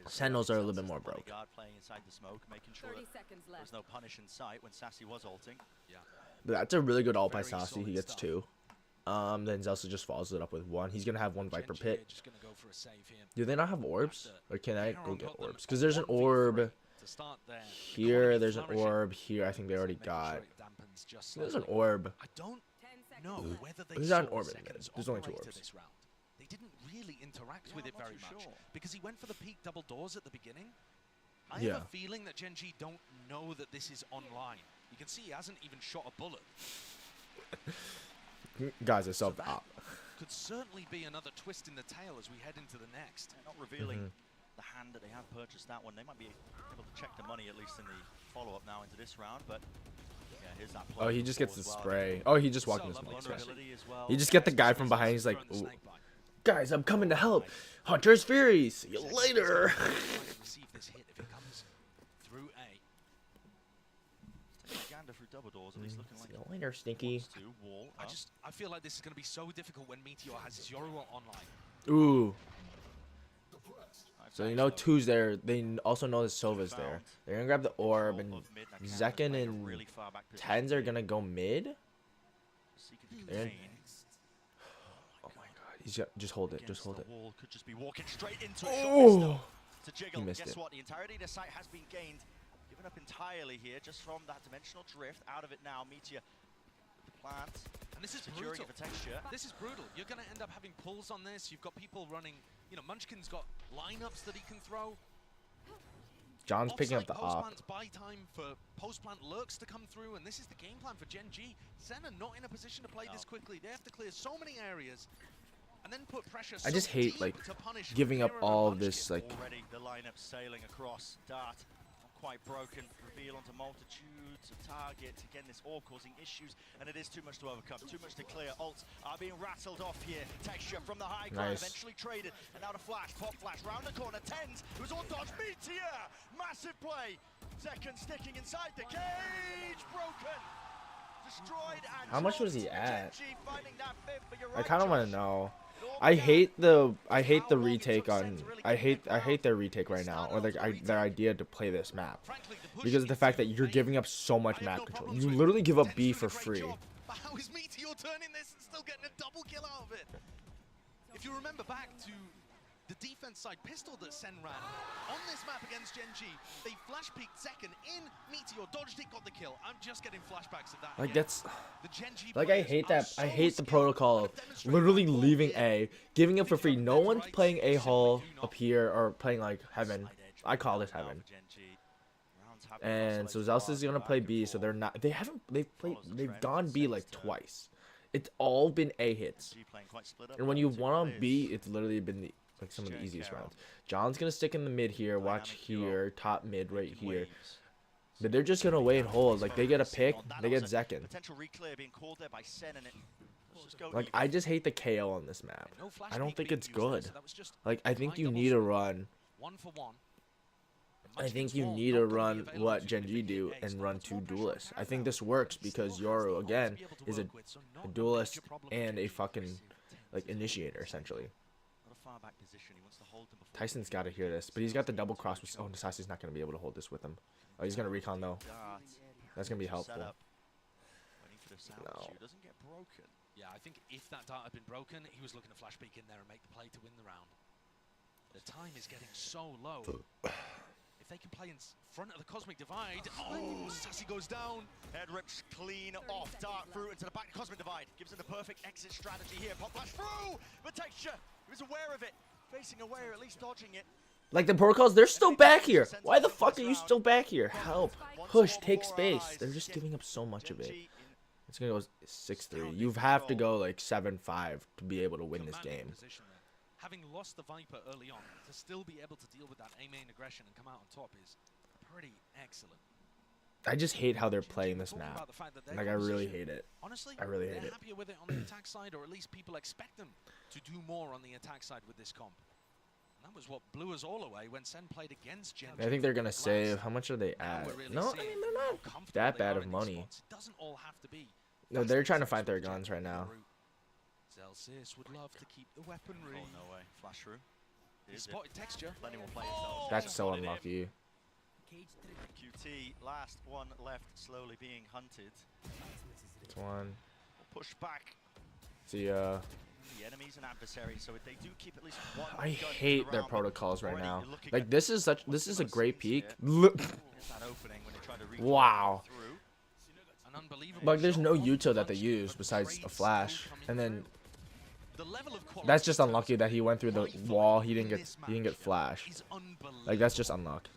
Sentinels are a little bit more broke. There's no punish in sight when Sassy was ulting. But that's a really good ult by Sassy. He gets 2. Then Zelsa just follows it up with 1. He's gonna have 1 Viper Pit. Do they not have orbs? Or can I go get orbs? Because there's an orb here. There's an orb here. I think they already got. There's an orb. I don't know whether they There's not an orb in there. There's only 2 orbs. They didn't really interact with it very much because he went for the peak double doors at the beginning. I have a feeling that GenG don't know that this is online. You can see he hasn't even shot a bullet. Guys, I solved the op. Could certainly be another twist in the tail as we head into the next. They're not revealing the hand that they have purchased that one. They might be able to check the money at least in the follow-up now into this round, but yeah, here's that. Oh, he just gets the spray. Oh, he just walked in the smoke. You just get the guy from behind. He's like, ooh. Guys, I'm coming to help. Hunter's Fury. See you later. Receive this hit if it comes through A. Through double doors, at least looking like see you later, Stinky. I feel like this is going to be so difficult when Meteor has his Yoruba online. Ooh. So you know 2's there. They also know that Sova's there. They're gonna grab the orb, and Zekken and Tens are gonna go mid. Oh my god, he's just hold it, just hold it. Could just be walking straight into Oh, he missed it. Guess what? The entirety of the site has been gained. Given up entirely here, just from that dimensional drift. Out of it now, Meteor. Plant. And this is brutal. This is brutal. You're going to end up having pulls on this. You've got people running. You know, Munchkin's got lineups that he can throw. John's picking up the op. Buy time for post-plant lurks to come through, and this is the game plan for GenG. Sen are not in a position to play this quickly. They have to clear so many areas and then put pressure. I just hate like giving up all of this like. Already the lineup sailing across. Dart quite broken. Reveal onto multitudes of targets. Again, this all causing issues, and it is too much to overcome. Too much to clear. Ults are being rattled off here. Texture from the high ground, eventually traded, and now the flash, pop flash, round the corner. Tens, it was on dodge. Meteor, massive play. Zekken sticking inside the cage, broken. Destroyed. And how much was he at? I kind of want to know. I hate the retake on. I hate their retake right now, or their idea to play this map, because of the fact that you're giving up so much map control. You literally give up B for free. How is Meteor turning this and still getting a double kill out of it? If you remember back to the defense side pistol that Sen ran on this map against GenG, they flash peeked Zekken in. Meteor dodged it, got the kill. I'm just getting flashbacks of that. Like that's like I hate that. I hate the protocol of literally leaving A, giving up for free. No one's playing A hall up here or playing like heaven. I call this heaven. And so Zeus is gonna play B, so they've gone B like twice. It's all been A hits. And when you won on B, it's literally been like some of the easiest rounds. John's gonna stick in the mid here, watch here, top mid right here. But they're just gonna wait and hold. Like they get a pick, they get Zekin. Like I just hate the KO on this map. I don't think it's good. Like I think you need to run. I think you need to run what GenG do and run 2 duelists. I think this works because Yoru again is a duelist and a fucking like initiator essentially. Tyson's got to hear this, but he's got the double cross. Oh, Nasasi's not going to be able to hold this with him. Oh, he's going to recon though. That's going to be helpful. No. Yeah, I think if that dart had been broken, he was looking to flash peek in there and make the play to win the round. The time is getting so low. If they can play in front of the Cosmic Divide, oh, Sassy goes down. Head rips clean off, dart through into the back of Cosmic Divide. Gives him the perfect exit strategy here. Pop flash through, but Texture, he was aware of it. Facing away or at least dodging it. Like the protocols, they're still back here. Why the fuck are you still back here? Help. Push, take space. They're just giving up so much of it. It's going to go 6-3. You have to go like 7-5 to be able to win this game. Having lost the Viper early on, to still be able to deal with that A-main aggression and come out on top is pretty excellent. I just hate how they're playing this map. Like, I really hate it. Honestly, I really hate they're it. happier with it on the attack side, or at least people expect them to do more on the attack side with this comp. And that was what blew us all away when Sen played against GenG. I think they're going to save. How much are they at? No, I mean, they're not that bad of money. No, they're trying to find their guns right now. Celsius would love to keep the weaponry. Oh, no way. Flash through. He spotted Texture. Plenty will play himself. That's so unlucky. QT, last one left, slowly being hunted. It's one. Push back. See ya. The enemy's an adversary, so if they do keep at least one I gun hate in the their round, protocols right already now. you're looking Like at this is a great peak. Look. Wow. Like there's no util that they use besides a flash, and then that's just unlucky that he went through the wall. He didn't get flash. Like that's just unlucky.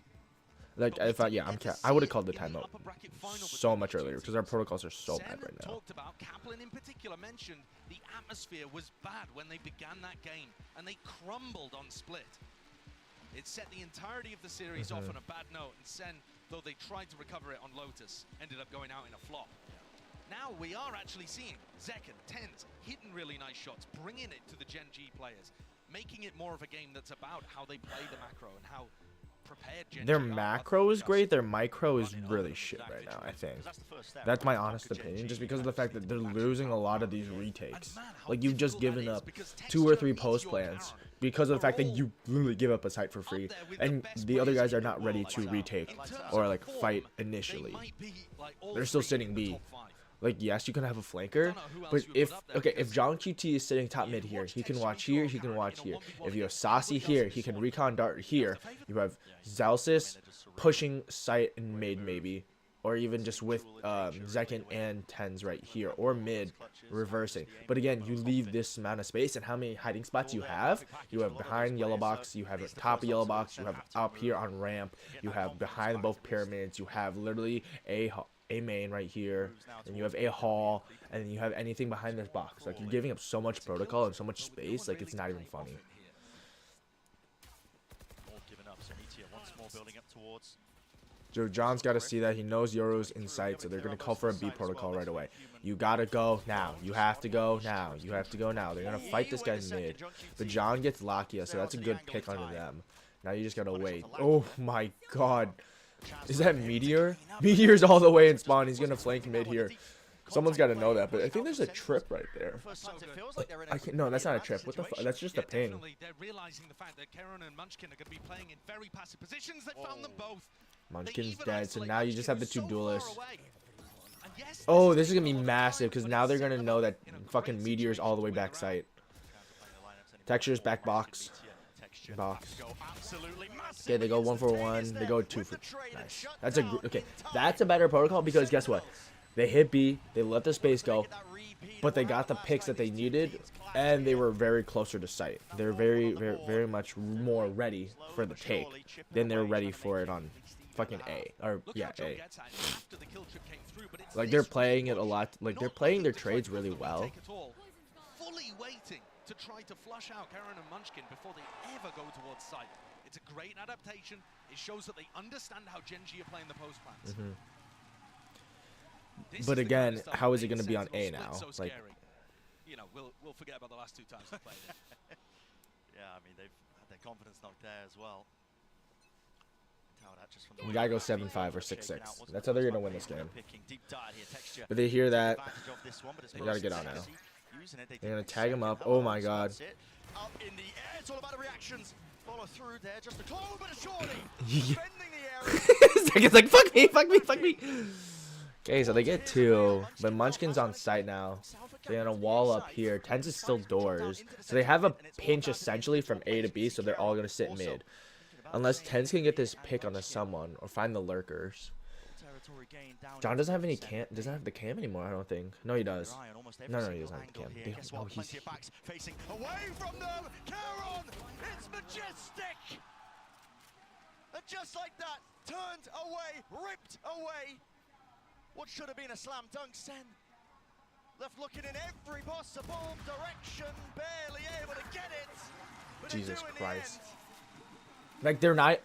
Like if I would have called the timeout so much earlier because our protocols are so bad right now. Talked about Kaplan in particular mentioned the atmosphere was bad when they began that game and they crumbled on split. It set the entirety of the series off on a bad note, and Sen, though they tried to recover it on Lotus, ended up going out in a flop. Now we are actually seeing Zekin, Tens, hitting really nice shots, bringing it to the GenG players, making it more of a game that's about how they play the macro and how prepared GenG Their macro is great. Their micro is really shit right now, I think. That's my honest opinion, just because of the fact that they're losing a lot of these retakes. Like, you've just given up 2 or 3 post plans because of the fact that you literally give up a site for free, and the other guys are not ready to retake or, like, fight initially. They're still sitting B. Like, yes, you can have a flanker, but if John QT is sitting top mid here, he can watch here, he can watch here. If you have Saucy here, he can recon dart here. You have Zalsis pushing site and mid maybe, or even just with Zekin and Tens right here, or mid reversing. But again, you leave this amount of space, and how many hiding spots you have? You have behind yellow box, you have at top of yellow box, you have up here on ramp, you have behind both pyramids, you have literally a main right here, and you have a hall, and then you have anything behind this box. Like, you're giving up so much protocol and so much space, like, it's not even funny. So John's got to see that. He knows Yoru's in sight, so they're going to call for a B protocol right away. You got to go now. You have to go now. You have to go now. They're going to fight this guy mid. But John gets Lakia, so that's a good pick under them. Now you just got to wait. Oh, my God. Is that Meteor? Meteor's all the way in spawn. He's going to flank mid here. Someone's got to know that, but I think there's a trip right there. No, that's not a trip. What the fuck? That's just a ping. They're realizing the fact that Karen and Munchkin are going to be playing in very passive positions. They found them both. Munchkin's dead, so now you just have the 2 duelists. Oh, this is going to be massive, because now they're going to know that fucking Meteor's all the way back site. Texture's back box. Okay, they go 1 for 1. They go 2 for. Nice. That's that's a better protocol, because guess what? They hit B. They let the space go, but they got the picks that they needed, and they were very closer to site. They're very much more ready for the take than they're ready for it on fucking A. Or, yeah, A. Gets out after the kill trip came through, but it's Like, they're playing it a lot. Like, they're playing their trades really well. Fully waiting to try to flush out Karen and Munchkin before they ever go towards site. It's a great adaptation. It shows that they understand how GenG are playing the post plans. But again, how is it going to be on A now? So Like, you know, we'll forget about the last 2 times they played it. Yeah, I mean, they've had their confidence knocked there as well. we gotta go 7-5 or 6-6. That's how they're gonna win this game. But they hear that, they gotta get on now. They're gonna tag him up. Oh my god. Up in the air, it's all about the reactions. Follow through there, just a Clove, but a shorty. It's like, fuck me, fuck me, fuck me. Okay, so they get 2, but Munchkin's on site now. They're gonna wall up here. Tens is still doors. So they have a pinch essentially from A to B, so they're all gonna sit mid. Unless Tens can get this pick onto someone or find the lurkers. John doesn't have any doesn't have the cam anymore, I don't think. No, he does. No, he doesn't have the cam. No, he's facing away from them. Caron, it's majestic. And just like that, turned away, ripped away. What should have been a slam dunk, Sen. Left looking in every possible direction, barely able to get it. But Jesus Christ. Like, they're not.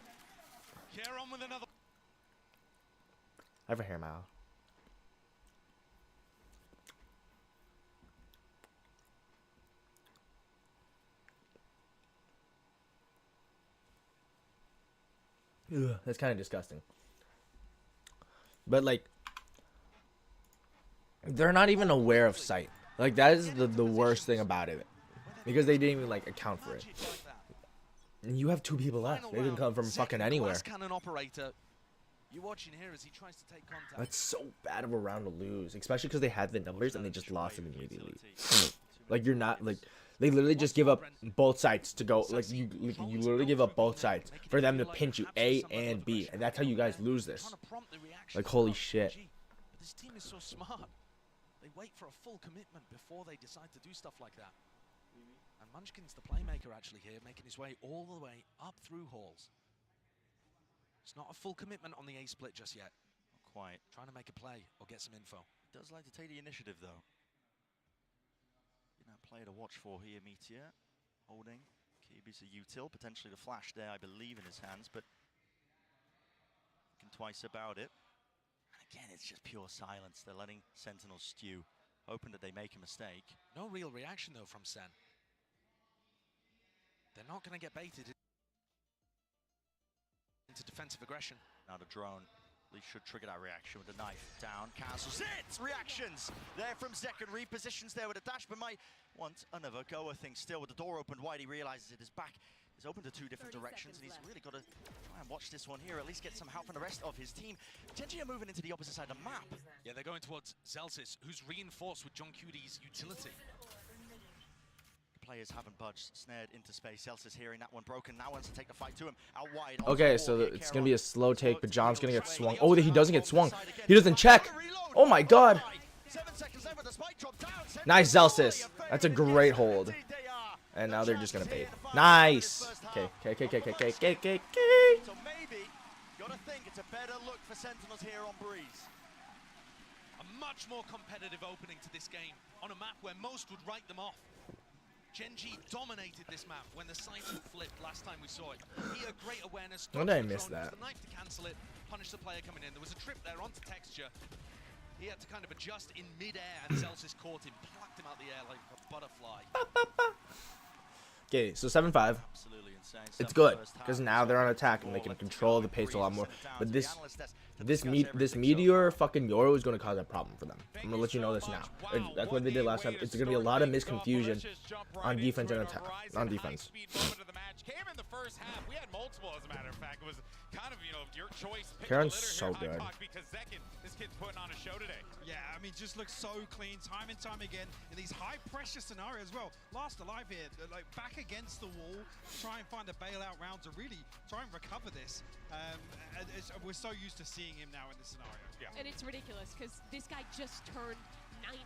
I have a hair mouth. Ugh, that's kind of disgusting. But, like, they're not even aware of sight. Like, that is the worst thing about it. Because they didn't even, like, account for it. And you have 2 people left. They can come from fucking anywhere. You're watching here as he tries to take contact. That's so bad of a round to lose, especially because they had the numbers and they just lost it immediately. Like, you're not, like, they literally just give up both sides to go. Like, you literally give up both sides for them to pinch you A and B, and that's how you guys lose this. Like, holy shit. This team is so smart. They wait for a full commitment before they decide to do stuff like that. And Munchkin's the playmaker actually here, making his way all the way up through halls. It's not a full commitment on the A split just yet. Not quite. Trying to make a play or get some info. Does like to take the initiative though. That player to watch for here, Meteor. Holding. Kibi's a util, potentially the flash there, I believe, in his hands, but thinking twice about it. And again, it's just pure silence. They're letting Sentinels stew, hoping that they make a mistake. No real reaction though from Sen. They're not going to get baited into defensive aggression. Now the drone at least should trigger that reaction with the knife down. Cancels it! Reactions there from Zek, and repositions there with a dash, but might want another go. I think still with the door opened wide, he realizes it is back. He's open to 2 different directions, and he's really got to try and watch this one here, at least get some help from the rest of his team. GenG are moving into the opposite side of the map. Yeah, they're going towards Zelsis, who's reinforced with John Cudy's utility. Players haven't budged, snared into space. Celsius hearing that one broken, now wants to take the fight to him. Out wide. Okay, so it's going to be a slow take, but John's going to get swung. Oh, he doesn't get swung. He doesn't check. Oh my god. Nice, Zelsis. That's a great hold. And now they're just going to bait. Nice. Okay. So maybe, gotta think it's a better look for Sentinels here on Breeze. A much more competitive opening to this game on a map where most would write them off. GenG dominated this map when the sight flipped last time we saw it. Here, great awareness. When did I miss that? The knife to cancel it, punish the player coming in. There was a trip there onto texture. He had to kind of adjust in mid-air, and Celsius caught him, plucked him out the air like a butterfly. Okay, so 7-5. It's good because now they're on attack and they can control the pace a lot more. But this Meteor fucking Yoro is going to cause a problem for them. I'm going to let you know this now. That's what they did last time. It's going to be a lot of misconfusion on defense and attack. On defense. Came in the first half. We had multiple, as a matter of fact. It was kind of, you know, your choice. Karen's so good. Because this kid's putting on a show today. Yeah, I mean, just looks so clean time and time again in these high-pressure scenarios. Well, last alive here, like back against the wall, try and find a bailout round to really try and recover this. We're so used to seeing him now in this scenario. Yeah. And it's ridiculous because this guy just turned 19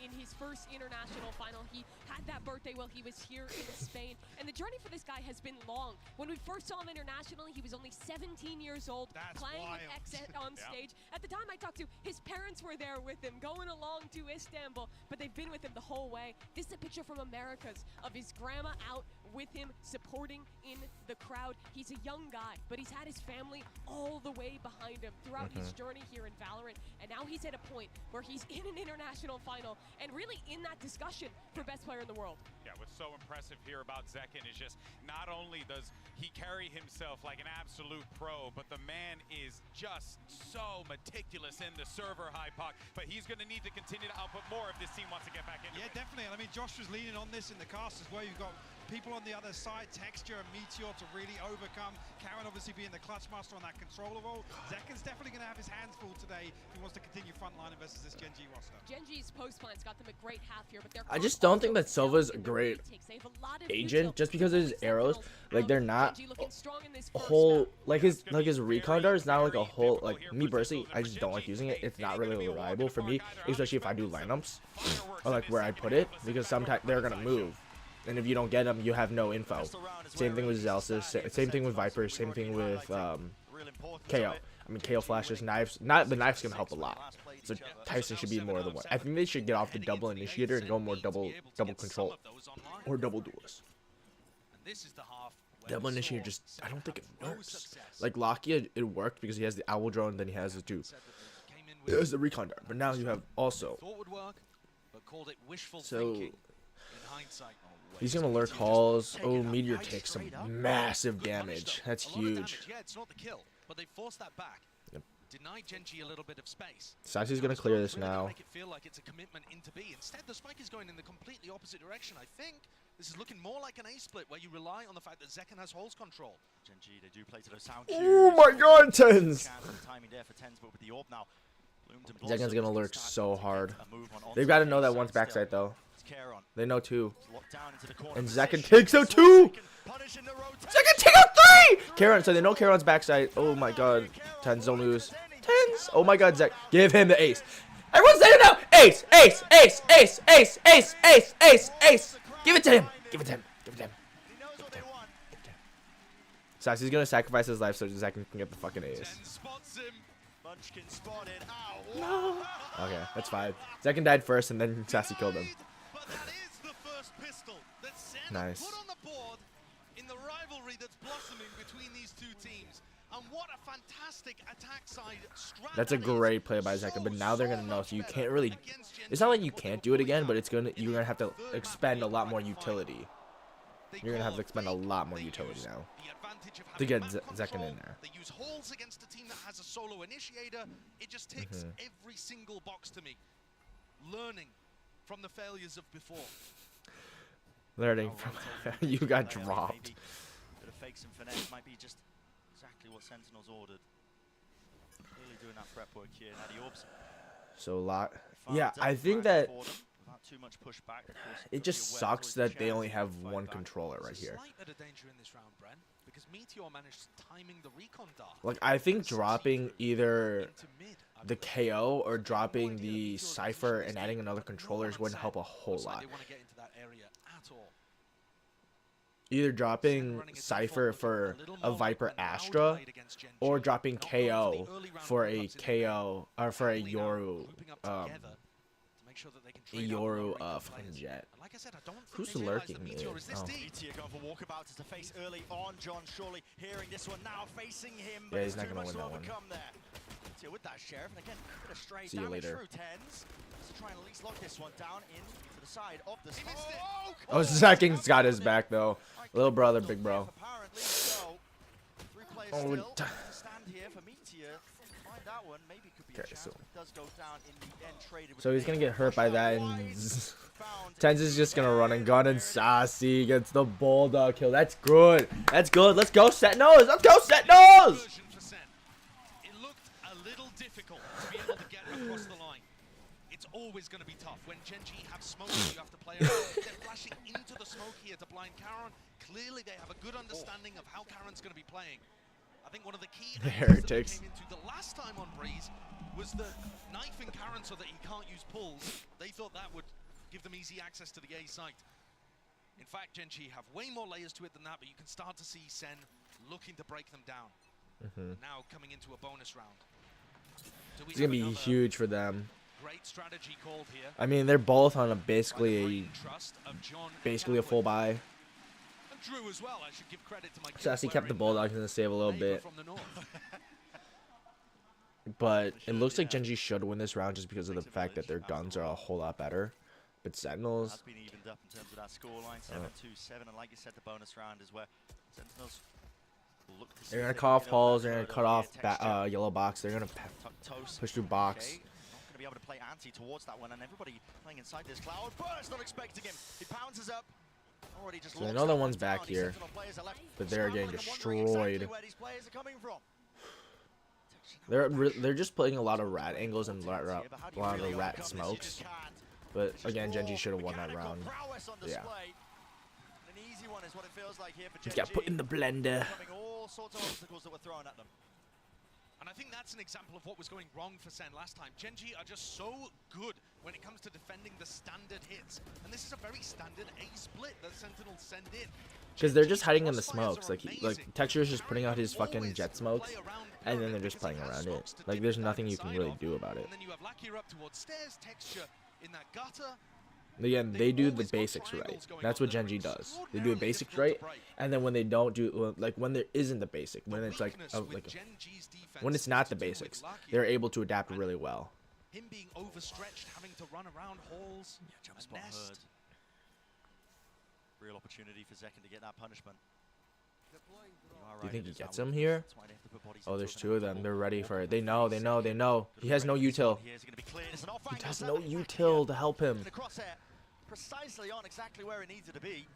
in his first international final. He had that birthday while he was here in Spain. And the journey for this guy has been long. When we first saw him internationally, he was only 17 years old, playing with X on stage. At the time I talked to, his parents were there with him, going along to Istanbul, but they've been with him the whole way. This is a picture from Americas of his grandma out with him, supporting in the crowd. He's a young guy, but he's had his family all the way behind him throughout his journey here in Valorant. And now he's at a point where he's in an international final and really in that discussion for best player in the world. Yeah, what's so impressive here about Zekken is just not only does he carry himself like an absolute pro, but the man is just so meticulous in the server high puck. But he's going to need to continue to output more if this team wants to get back into it. Yeah, definitely. I mean, Josh was leaning on this in the cast as well. You've got people on the other side, Texture and Meteor to really overcome. Karen obviously being the clutch master on that controller role. Zekken's definitely going to have his hands full today if he wants to continue frontline versus this GenG roster. GenG's post plans got them a great half here, but they're I just don't think that Silva's a great agent just because of his arrows. Like, they're not a whole, like his recon dart is not like a whole, like, me personally, I just don't like using it. It's not really reliable for me, especially if I do lineups or like where I put it, because sometimes they're gonna move. And if you don't get them, you have no info. Same thing with Zelsis, same thing with Viper, same thing with KO. I mean, KO flashes, knives. Not the knives can help a lot. So Tyson should be more than one. I think they should get off the double initiator and go more double control or double duelist. Double initiator just, I don't think it works. Like Lakia, it worked because he has the owl drone, then he has the two. There's the recon dart, but now you have also. So he's gonna lurk halls. Oh, Meteor takes some massive damage. That's huge. Yeah, it's not the kill, but they forced that back. Yep. Deny GenG a little bit of space. Sassy's gonna clear this now. Make it feel like it's a commitment into B. Instead, the spike is going in the completely opposite direction. I think this is looking more like an A split where you rely on the fact that Zekken has holes control. GenG, they do play to those sound Oh my God, Tens! Timing there for Tens, but with the orb now. Zekken's gonna lurk so hard. They've got to know that one's backside though. They know two. And Zekken takes out two! Zekken takes out three! Karen, so they know Karen's backside. Oh my God. Tens don't lose. Tens! Oh my God, Zek. Give him the ace. Everyone's saying it now! Ace! Ace! Ace! Ace! Ace! Ace! Ace! Ace! Ace! Give it to him! Give it to him! Give it to him! Sassy's gonna sacrifice his life so Zekken can get the fucking ace. No. Okay, that's fine. Zekken died first and then Sassy killed him. Nice. In the rivalry that's blossoming between these two teams. And what a fantastic attack side strategy. That's a great play by Zekken, but now they're gonna know, so you can't really. It's not like you can't do it again, but you're gonna have to expend a lot more utility. You're gonna have to expend a lot more utility now to get Zekken in there. They use holes against a team that has a solo initiator. It just ticks every single box to me. Learning from the failures of before. Learning from you got dropped. Bit of fakes and finesse might be just exactly what Sentinels ordered. Clearly doing that prep work here. Now the orbs. So a lot. Yeah, I think that too much pushback. it just sucks that they only have one controller right here. Like, I think dropping either the KO or dropping the Cypher and adding another controller wouldn't help a whole lot. Either dropping Cypher for a Viper Astra or dropping KO for a KO or for a Yoru fucking Jet. Who's lurking me? Oh. Yeah, he's not gonna win that one. See you later. Oh, Zekken's got his back though. Little brother, big bro. Oh, okay, so he's gonna get hurt by that, and Tens is just gonna run and gun, and Sassy gets the bulldog kill. That's good. That's good. Let's go, set nose. Let's go, set nose. It looked a little difficult to be able to get across the line. It's always going to be tough. When GenG have smoke, you have to play around. They're flashing into the smoke here to blind Karen. Clearly, they have a good understanding of how Karen's going to be playing. I think one of the key heretics. came into the last time on Breeze was the knifing Karen so that he can't use pulls. They thought that would give them easy access to the A site. In fact, GenG have way more layers to it than that, but you can start to see Sen looking to break them down. Now coming into a bonus round. It's gonna be huge for them. Great strategy called here. I mean, they're both on a basically a full buy. And Drew as well. I should give credit to my Sassy kept the Bulldogs in the save a little bit. But it looks like GenG should win this round just because of the fact that their guns are a whole lot better. But Sentinels... Has been evened up in terms of that scoreline, 7-2-7, and like you said, the bonus round is where Sentinels will look to see. They're going to cut off halls, they're going to cut off yellow box, they're going to push through box. Okay. Not going to be able to play anti towards that one, and everybody playing inside this cloud burst, not expecting him. He pounces up. Already just so another one's back here, but they're getting destroyed. They're just playing a lot of rat angles and a lot of rat smokes. But again, GenG should have won that round. Yeah. Just got put in the blender. All sorts of obstacles that were thrown at them. And I think that's an example of what was going wrong for Sen last time. GenG are just so good when it comes to defending the standard hits. And this is a very standard A split that Sentinels send in. Because they're just hiding in the smokes. Like Texture's just putting out his fucking jet smokes, and then they're just playing around it. Like there's nothing you can really do about it. And then you have Lakia up towards stairs, Texture in that gutter. Again, they do the basics right. That's what GenG does. They do the basics right, and then when they don't do, like when there isn't the basic, when it's when it's not the basics, they're able to adapt really well. Him being overstretched, having to run around halls, a nest. Real opportunity for Zekken to get that punishment. Do you think he gets him here? Oh, there's two of them. They're ready for it. They know. He has no util. He has no util to help him. Precisely on exactly where it needed to be.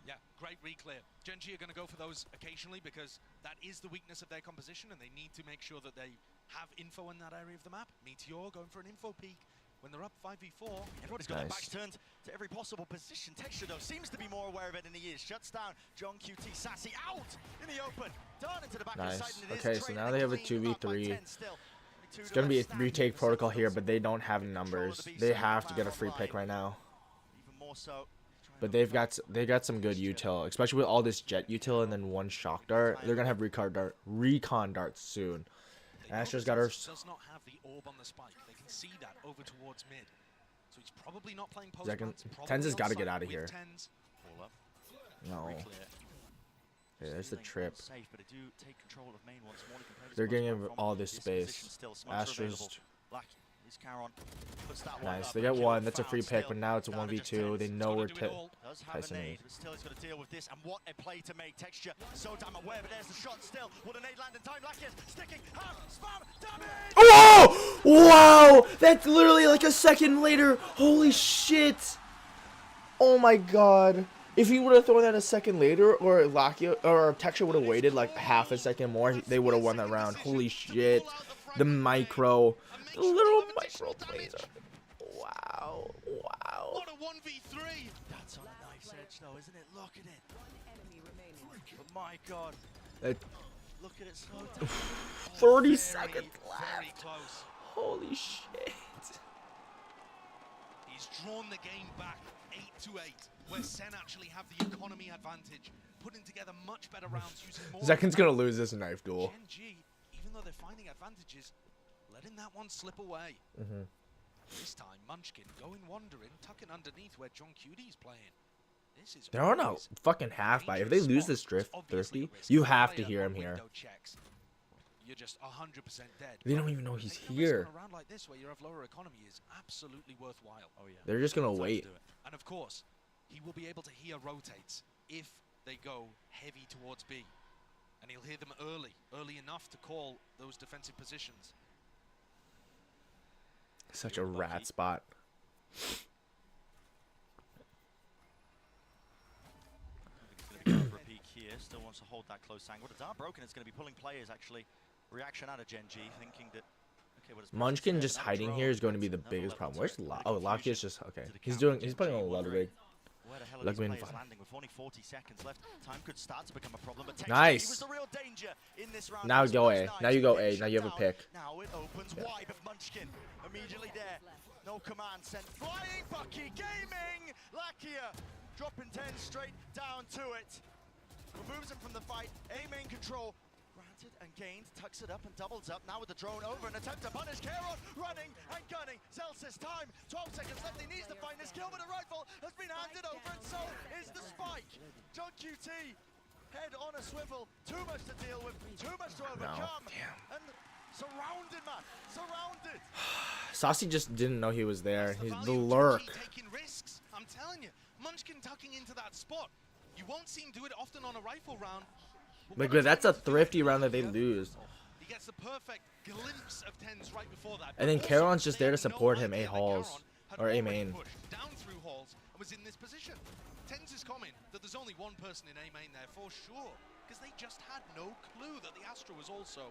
Yeah, great reclear. GenG are going to go for those occasionally because that is the weakness of their composition, and they need to make sure that they have info in that area of the map. Meteor going for an info peek when they're up 5v4. Everybody's got their backs turned to every possible position. Texture, though, seems to be more aware of it than he is. Shuts down John QT. Sassy out in the open. Done into the back of the side. Okay, so now they have a 2v3. It's going to be a retake protocol here, but they don't have numbers. They have to get a free pick right now. Even more so. But they got some good util, especially with all this jet util and then one shock dart. They're gonna have recon darts soon. Astra's got her. Does not have the orb on the spike. They can see that over towards mid. So he's probably not playing post. Tens has got to get out of here. No. Okay, there's the trip. They're getting all this space. Astra's. Nice, they get one. That's a free pick, but now it's a 1v2. They know where Tyson is. Still, he's got to deal with this, and what a play to make. Texture so damn aware, but there's the shot still. Will the nade land in time? Lakia's sticking. Spam, damage! Oh! Wow! That's literally like a second later. Holy shit! Oh my god. If he would have thrown that a second later, or Lakia or Texture would have waited like half a second more, they would have won that round. Holy shit. The micro. The little micro plays. Wow. Wow. What a 1v3. That's on a knife's edge, though, isn't it? Look at it. But my god. Look at it slow down. 30 seconds left. Very close. Holy shit. He's drawn the game back 8-8, where Sen actually have the economy advantage, putting together much better rounds using more. Zekken's gonna lose this knife duel. GenG, even though they're finding advantages, letting that one slip away. This time, Munchkin going wandering, tucking underneath where John Cuty's playing. This is they're on a fucking half by. If they lose this drift, Thirsty, you have to hear him here. You're just 100% dead. They don't even know he's here. Around like this where you have lower economy is absolutely worthwhile. Oh yeah. They're just gonna wait. And of course, he will be able to hear rotates if they go heavy towards B, and he'll hear them early enough to call those defensive positions. Such a rat spot. Still wants to hold that close angle. The dart broken. It's going to be pulling players actually. Reaction out of GenG, thinking that. Okay, what is Munchkin just hiding here is going to be the biggest problem. Where's Lakia's just okay. He's playing on a Ludwig. Look, these players landing with only 40 seconds left. Time could start to become a problem. But nice. He was the real danger in this round. Now go A. Now you go A. Now you have a pick. Now it opens wide, but Munchkin immediately there. No command sent. Flying Bucky Gaming. Lakia dropping 10 straight down to it. Removes him from the fight. A main control. Granted and gained. Tucks it up and doubles up. Now with the drone over. An attempt to punish Keron. Running and gunning. Zelsis time. 12 seconds left. He needs to find this kill, but a rifle has been handed over, and so is the spike. John QT. Head on a swivel. Too much to deal with. Too much to overcome. And surrounded, man. Surrounded. Saucy just didn't know he was there. He's the lurk. Taking risks. I'm telling you. Munchkin tucking into that spot. You won't see him do it often on a rifle round. Like, but that's a thrifty round that they lose. He gets the perfect glimpse of Tens right before that. And then Caron's just there to support him, A halls or A main. Down through halls and was in this position. Tens is comment that there's only one person in A main there for sure, because they just had no clue that the Astra was also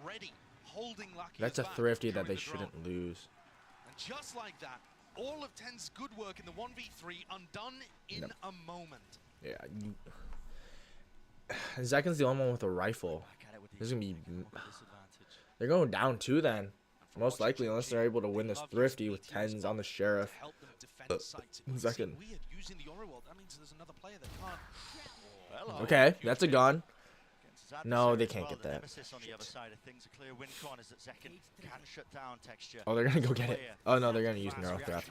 ready, holding Lucky. That's a thrifty that they shouldn't lose. And just like that, all of Tens' good work in the 1v3 undone in a moment. Yeah, Zekin's the only one with a rifle. This is gonna be. They're going down 2 then, most likely, unless they're able to win this thrifty with 10s on the sheriff. Zekin. Okay, that's a gun. No, they can't get that. Oh, they're gonna go get it. Oh no, they're gonna use neural theft.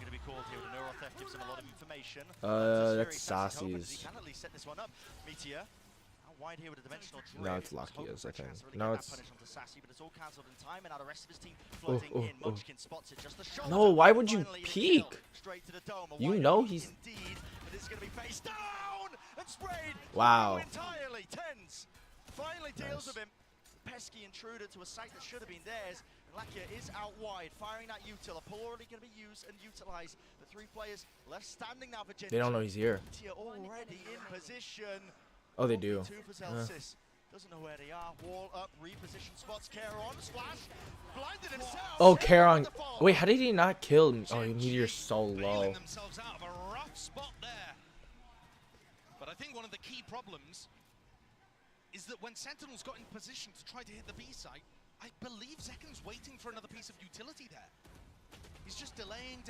That's Saucy's. No, it's Lakia's, I think. No, it's. No, why would you peek? You know he's. Wow. Finally deals with him. Pesky intruder to a site that should have been theirs. Lakia is out wide, firing that util. A pull already going to be used and utilized. The 3 players left standing now for GenG. They don't know he's here. Already in position. Oh, they do. Doesn't know where they are. Wall up, reposition spots. Keron, splash, blinded himself. Oh, Keron. Wait, how did he not kill him? Oh, Meteor's so low. Themselves out of a rough spot there. But I think one of the key problems is that when Sentinels got in position to try to hit the B site, I believe Zekin's waiting for another piece of utility there. He's just delaying,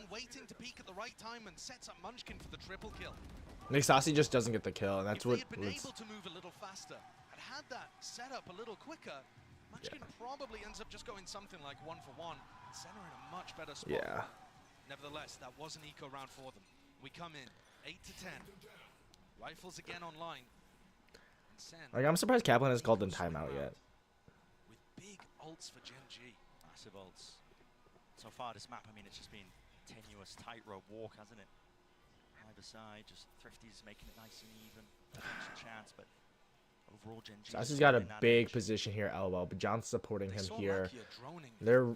waiting to peek at the right time, and sets up Munchkin for the triple kill. Nick Saucy just doesn't get the kill, and that's if what. If they had been able to move a little faster and had that set up a little quicker, Munchkin probably ends up just going something like 1-for-1. Center in a much better spot. Yeah. Nevertheless, that was an eco round for them. We come in 8-10. Rifles again online. Like, I'm surprised Kaplan has called them timeout yet. With big ults for GenG. Massive ults. So far this map, I mean, it's just been tenuous tightrope walk, hasn't it? Either side, just thrifties making it nice and even. Potential chance, but overall GenG. Saucy's got a big position here, elbow, but John's supporting him here.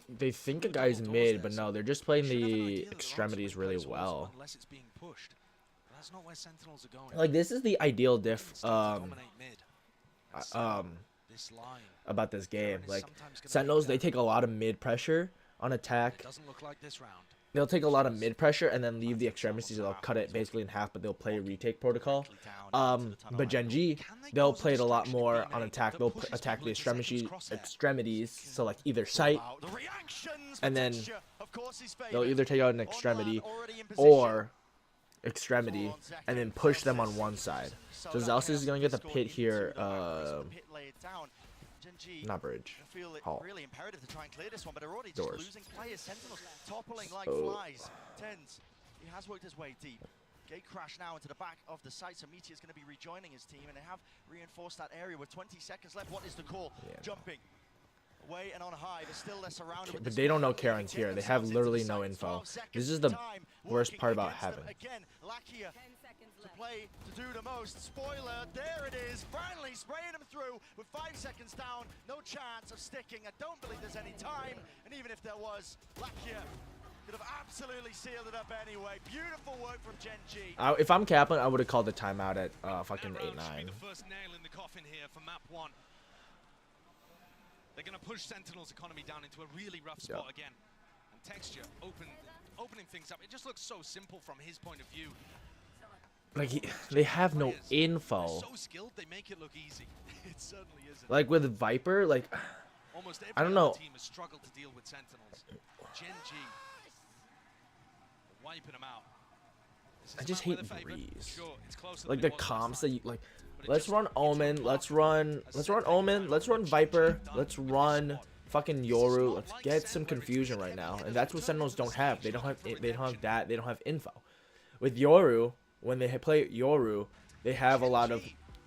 They think a guy's mid, but no, they're just playing the extremities really well. Unless it's being pushed. That's not where Sentinels are going. Like, this is the ideal diff about this game. Like, Sentinels, they take a lot of mid pressure on attack. It doesn't look like this round. They'll take a lot of mid pressure and then leave the extremities. They'll cut it basically in half, but they'll play a retake protocol. But GenG, they'll play it a lot more on attack. They'll attack the extremities, so like either site, and then they'll either take out an extremity or extremity and then push them on one side. So Zelsis is going to get the pit here. Not bridge. Hall. Really imperative to try and clear this one, but they're already just losing players. Sentinels toppling like flies. Tens, he has worked his way deep. Gate crash now into the back of the site, so Meteor's going to be rejoining his team, and they have reinforced that area with 20 seconds left. What is the call? Jumping away and on high, but still they're surrounded with. But they don't know Karen's here. They have literally no info. This is the worst part about having. Again, Lakia to play to do the most. Spoiler, there it is. Branley spraying him through with 5 seconds down. No chance of sticking. I don't believe there's any time. And even if there was, Lakia could have absolutely sealed it up anyway. Beautiful work from GenG. If I'm Kaplan, I would have called the timeout at fucking 8-9. The first nail in the coffin here for map 1. They're going to push Sentinel's economy down into a really rough spot again. And Texture opening things up. It just looks so simple from his point of view. they have no info. So skilled, they make it look easy. It certainly isn't. Like with Viper, like Almost every I don't know. team has struggled to deal with Sentinels. GenG wiping them out. I just hate Breeze. Like the comps that you like. Let's run Omen. Let's run Omen. Let's run Viper. Let's run fucking Yoru. Let's get some confusion right now. And that's what Sentinels don't have. They don't have that. They don't have info. With Yoru, when they play Yoru, they have a lot of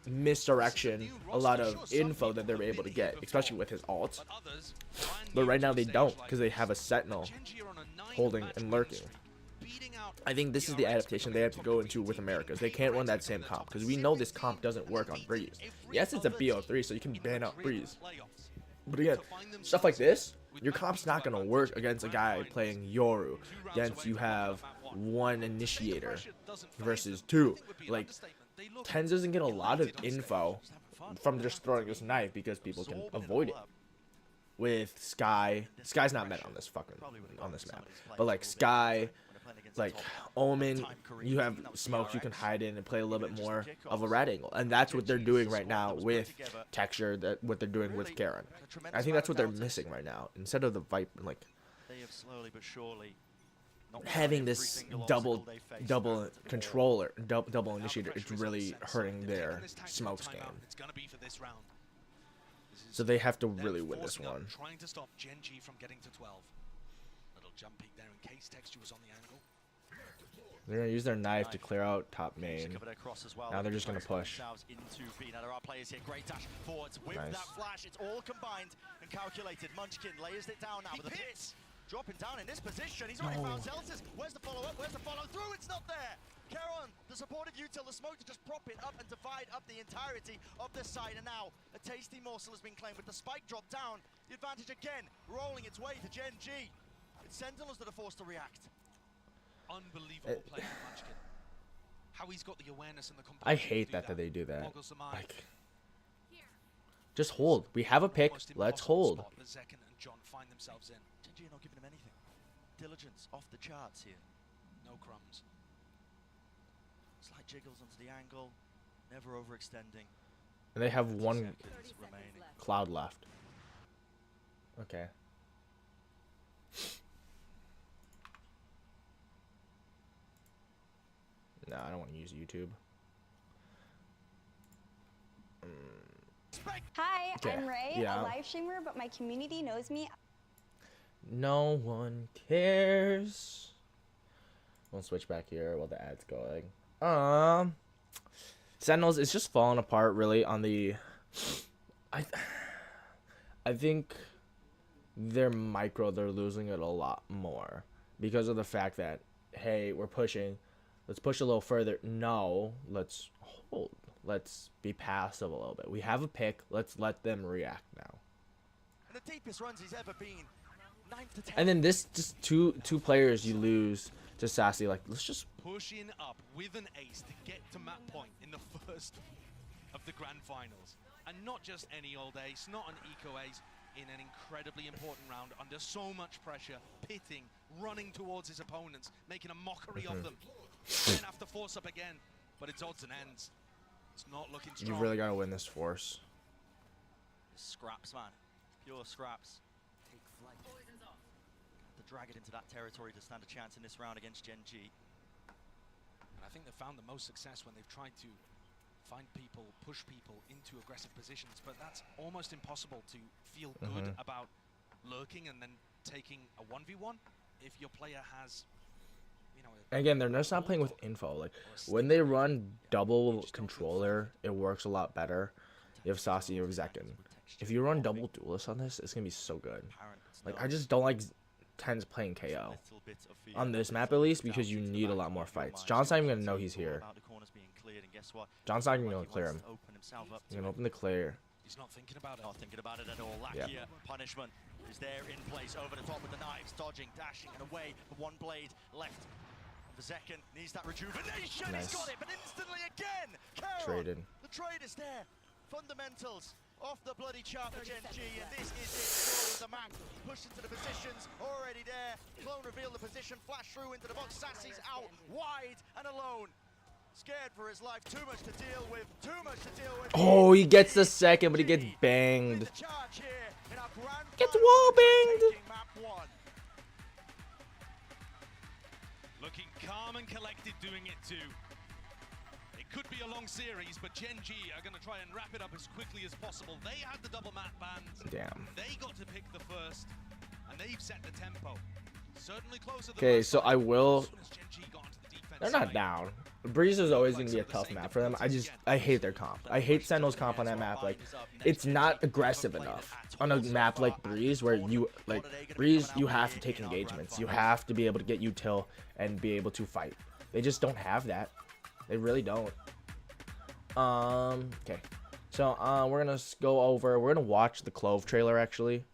misdirection, a lot of info that they're able to get, especially with his ults. But right now they don't, because they have a Sentinel holding and lurking. I think this is the adaptation they have to go into with Americas. They can't run that same comp, because we know this comp doesn't work on Breeze. Yes, it's a BO3, so you can ban out Breeze. But again, stuff like this, your comp's not going to work against a guy playing Yoru. Against you have one initiator versus two. Like, Tens doesn't get a lot of info from just throwing this knife because people can avoid it. With Sky's not meant on this map. But like Sky, like Omen, you have smokes you can hide in and play a little bit more of a rat angle, and that's what they're doing right now with Texture. That what they're doing with Garen. I think that's what they're missing right now. Instead of the Viper, like having this double controller, double initiator, it's really hurting their smokes game. So they have to really win this one. Trying to stop GenG from getting to 12. Little jump peek there in case Texture was on the angle. They're going to use their knife to clear out top main. Now they're just going to push. Nice. That flash, it's all combined and calculated. Munchkin layers it down now with the hits. Dropping down in this position. He's already found Celsius. Where's the follow-up? Where's the follow-through? It's not there. Caron, the supportive util, the smoke to just prop it up and divide up the entirety of the site. And now a tasty morsel has been claimed with the spike drop down. The advantage again, rolling its way to GenG. It's Sentinels that are forced to react. Unbelievable play from Munchkin. How he's got the awareness and the I hate that they do that. Like, just hold. We have a pick. Let's hold. Zekken and John find themselves in. GenG not giving them anything. Diligence off the charts here. No crumbs. Slight jiggles onto the angle. Never overextending. And they have one cloud left. Okay. No, I don't want to use YouTube. Hi, Okay, I'm Ray, yeah. a live streamer, but my community knows me. No one cares. We'll switch back here while the ad's going. Sentinels is just falling apart really on the. I think they're losing it a lot more because of the fact that, hey, we're pushing. Let's push a little further. No, let's hold. Let's be passive a little bit. We have a pick. Let's let them react now. And the deepest runs he's ever been. 9th to 10th. And then this just two players you lose to Sassy. Like, let's just Pushing up with an ace to get to map point in the first of the grand finals. And not just any old ace, not an eco ace, in an incredibly important round under so much pressure, pitting, running towards his opponents, making a mockery of them. Then have to force up again, but it's odds and ends. It's not looking strong. You really gotta win this force. Scraps, man. Pure scraps. Take flight. To drag it into that territory to stand a chance in this round against GenG. And I think they've found the most success when they've tried to find people, push people into aggressive positions, but that's almost impossible to feel good about lurking and then taking a 1v1 if your player has, you know, Again, they're just not playing with info. Like, when they run double controller, it works a lot better. You have Sassy, you have Zekken. If you run double duelist on this, it's gonna be so good. Like, I just don't like Tens playing KO on this map, at least, because you need a lot more fights. John's not even gonna know he's here. John's not even gonna clear him. He's gonna open the clear. He's not thinking about it. Not thinking about it at all. Lakia, punishment is there in place over the top with the knives, dodging, dashing, and away. The one blade left. For Zekken needs that rejuvenation. Nice. He's got it, but instantly again. Caron, Traded. the trade is there. Fundamentals off the bloody chart for GenG, and this is it. Surely the map pushed into the positions already there. Clone revealed the position, flash through into the box. Sassy's out wide and alone. Scared for his life, too much to deal with, Oh, he gets the second, but he gets banged. Gets wall banged. Looking calm and collected doing it too. It could be a long series, but GenG are going to try and wrap it up as quickly as possible. They had the double map bans. Damn. They got to pick the first, and they've set the tempo. Certainly closer than Okay, so I will. They're not down. Breeze is always going to be a tough map for them. I hate their comp. I hate Sentinel's comp on that map. Like, it's not aggressive enough on a map like Breeze, where you, like, Breeze, you have to take engagements. You have to be able to get util and be able to fight. They just don't have that. They really don't. Okay. So, we're going to go over, we're going to watch the Clove trailer, actually.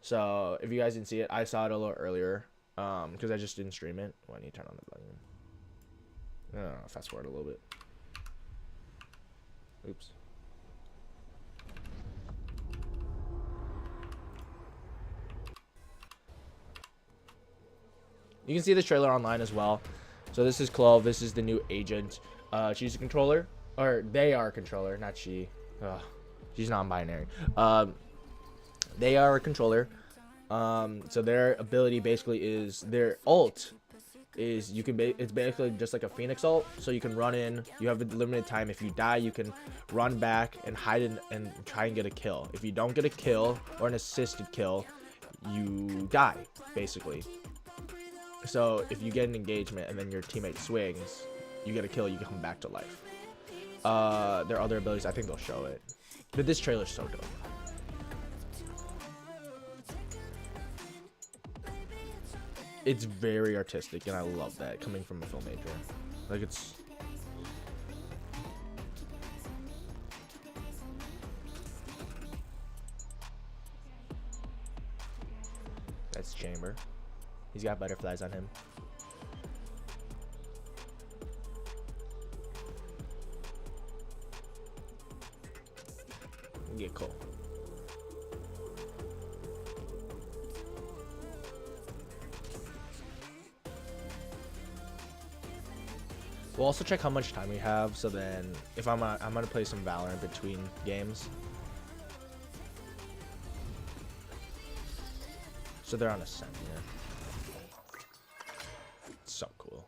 So, if you guys didn't see it, I saw it a little earlier, because I just didn't stream it. Oh, I need to turn on the volume. Fast forward a little bit. Oops. You can see the trailer online as well. So this is Clove. This is the new agent. She's a controller, or they are a controller, not she. Ugh. She's non-binary. They are a controller. So their ability basically is their ult. Is you can it's basically just like a Phoenix ult, so you can run in, you have a limited time. If you die, you can run back and hide in and try and get a kill. If you don't get a kill or an assisted kill, you die basically. So if you get an engagement and then your teammate swings, you get a kill, you can come back to life. Their other abilities, I think they'll show it, but this trailer's so dope. It's very artistic, and I love that coming from a film major. Like, it's... That's Chamber. He's got butterflies on him. Get Cole. We'll also check how much time we have, so then if I'm gonna play some Valorant between games. So they're on Ascent, yeah. It's so cool.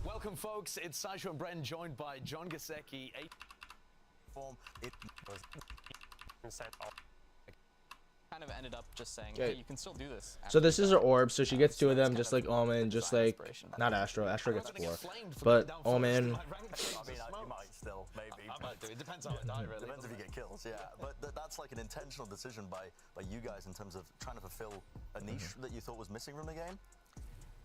Welcome, folks. It's Saisho and Bren, joined by John Gasecki. It was kind of ended up just saying, hey, you can still do this. So this is her orb, so she gets two of them, just like Omen, just like, not Astro. Astro gets 4. But Omen... I mean, you might still, maybe. I might do. It depends how I die, really. Depends if you get kills, yeah. But that's like an intentional decision by you guys in terms of trying to fulfill a niche that you thought was missing from the game?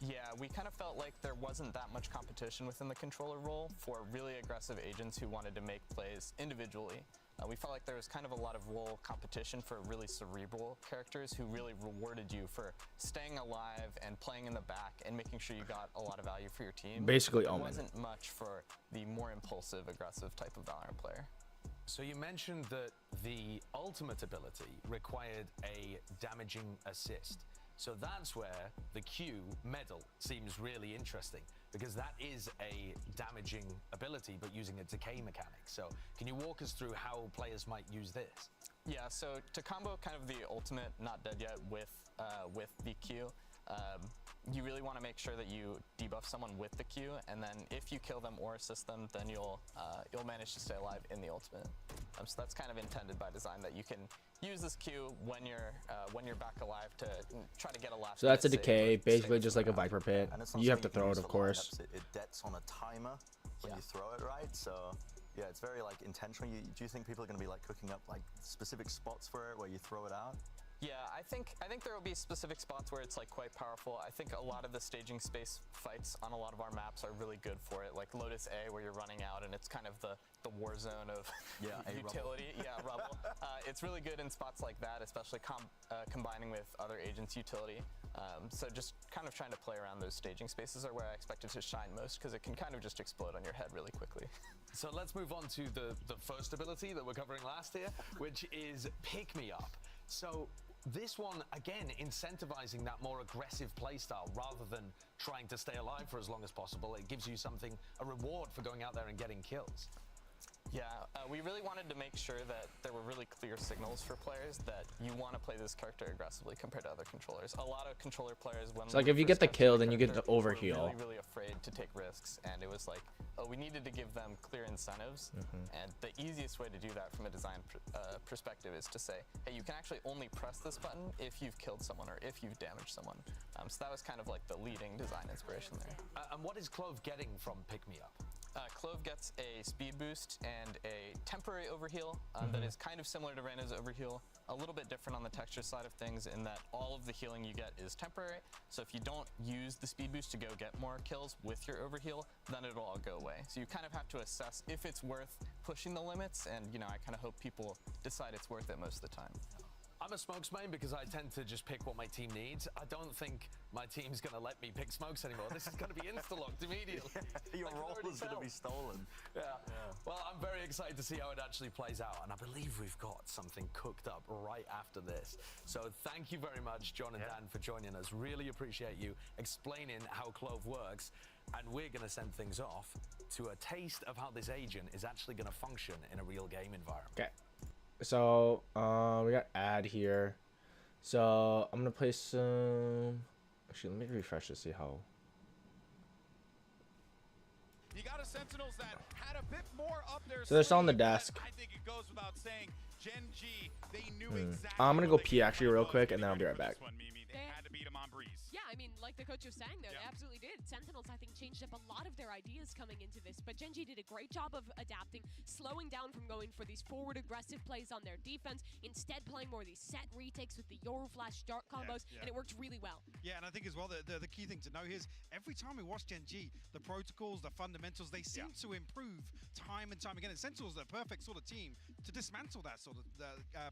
Yeah, we kind of felt like there wasn't that much competition within the controller role for really aggressive agents who wanted to make plays individually. We felt like there was kind of a lot of role competition for really cerebral characters who really rewarded you for staying alive and playing in the back and making sure you got a lot of value for your team. Basically, Omen. There wasn't much for the more impulsive, aggressive type of Valorant player. So you mentioned that the ultimate ability required a damaging assist. So that's where the Q medal seems really interesting, because that is a damaging ability, but using a decay mechanic. So can you walk us through how players might use this? Yeah, so to combo kind of the ultimate not dead yet with the Q, you really want to make sure that you debuff someone with the Q, and then if you kill them or assist them, then you'll manage to stay alive in the ultimate. So that's kind of intended by design, that you can use this Q when you're back alive to try to get a last. So that's a decay, basically just like a Viper Pit. You have to throw it, of course. It debts on a timer when you throw it, right? So yeah, it's very like intentional. Do you think people are going to be like cooking up like specific spots for it where you throw it out? Yeah, I think there will be specific spots where it's like quite powerful. I think a lot of the staging space fights on a lot of our maps are really good for it, like Lotus A, where you're running out and it's kind of the war zone of utility. Yeah, rubble. It's really good in spots like that, especially combining with other agents' utility. So just kind of trying to play around those staging spaces are where I expect it to shine most, because it can kind of just explode on your head really quickly. So let's move on to the first ability that we're covering last here, which is Pick Me Up. So this one, again, incentivizing that more aggressive playstyle rather than trying to stay alive for as long as possible. It gives you something, a reward for going out there and getting kills. Yeah, we really wanted to make sure that there were really clear signals for players that you want to play this character aggressively compared to other controllers. A lot of controller players, when so like if you get the kill, then you get the overheal. Were really afraid to take risks, and it was like, oh, we needed to give them clear incentives. And the easiest way to do that from a design perspective is to say, hey, you can actually only press this button if you've killed someone or if you've damaged someone. So that was kind of like the leading design inspiration there. And what is Clove getting from Pick Me Up? Clove gets a speed boost and a temporary overheal that is kind of similar to Reyna's overheal, a little bit different on the texture side of things in that all of the healing you get is temporary. So if you don't use the speed boost to go get more kills with your overheal, then it'll all go away. So you kind of have to assess if it's worth pushing the limits, and you know, I kind of hope people decide it's worth it most of the time. I'm a smokes main because I tend to just pick what my team needs. I don't think my team's going to let me pick smokes anymore. This is going to be insta-locked immediately. Your role is going to be stolen. Yeah. Well, I'm very excited to see how it actually plays out, and I believe we've got something cooked up right after this. So thank you very much, John and Dan, for joining us. Really appreciate you explaining how Clove works, and we're going to send things off to a taste of how this agent is actually going to function in a real game environment. Okay. So we got ad here. So I'm gonna play some. Actually, let me refresh to see how. You got a Sentinels that had a bit more up there. So they're still on the desk. I think it goes without saying, GenG, they knew exactly. I'm gonna go pee actually real quick, and then I'll be right back. They had to beat him on Breeze. Yeah, I mean, like the coach was saying there, they absolutely did. Sentinels, I think, changed up a lot of their ideas coming into this, but GenG did a great job of adapting, slowing down from going for these forward aggressive plays on their defense, instead playing more of these set retakes with the Yoru Flash dart combos, and it worked really well. Yeah, and I think as well, the key thing to know here is every time we watch GenG, the protocols, the fundamentals, they seem to improve time and time again. And Sentinels are the perfect sort of team to dismantle that sort of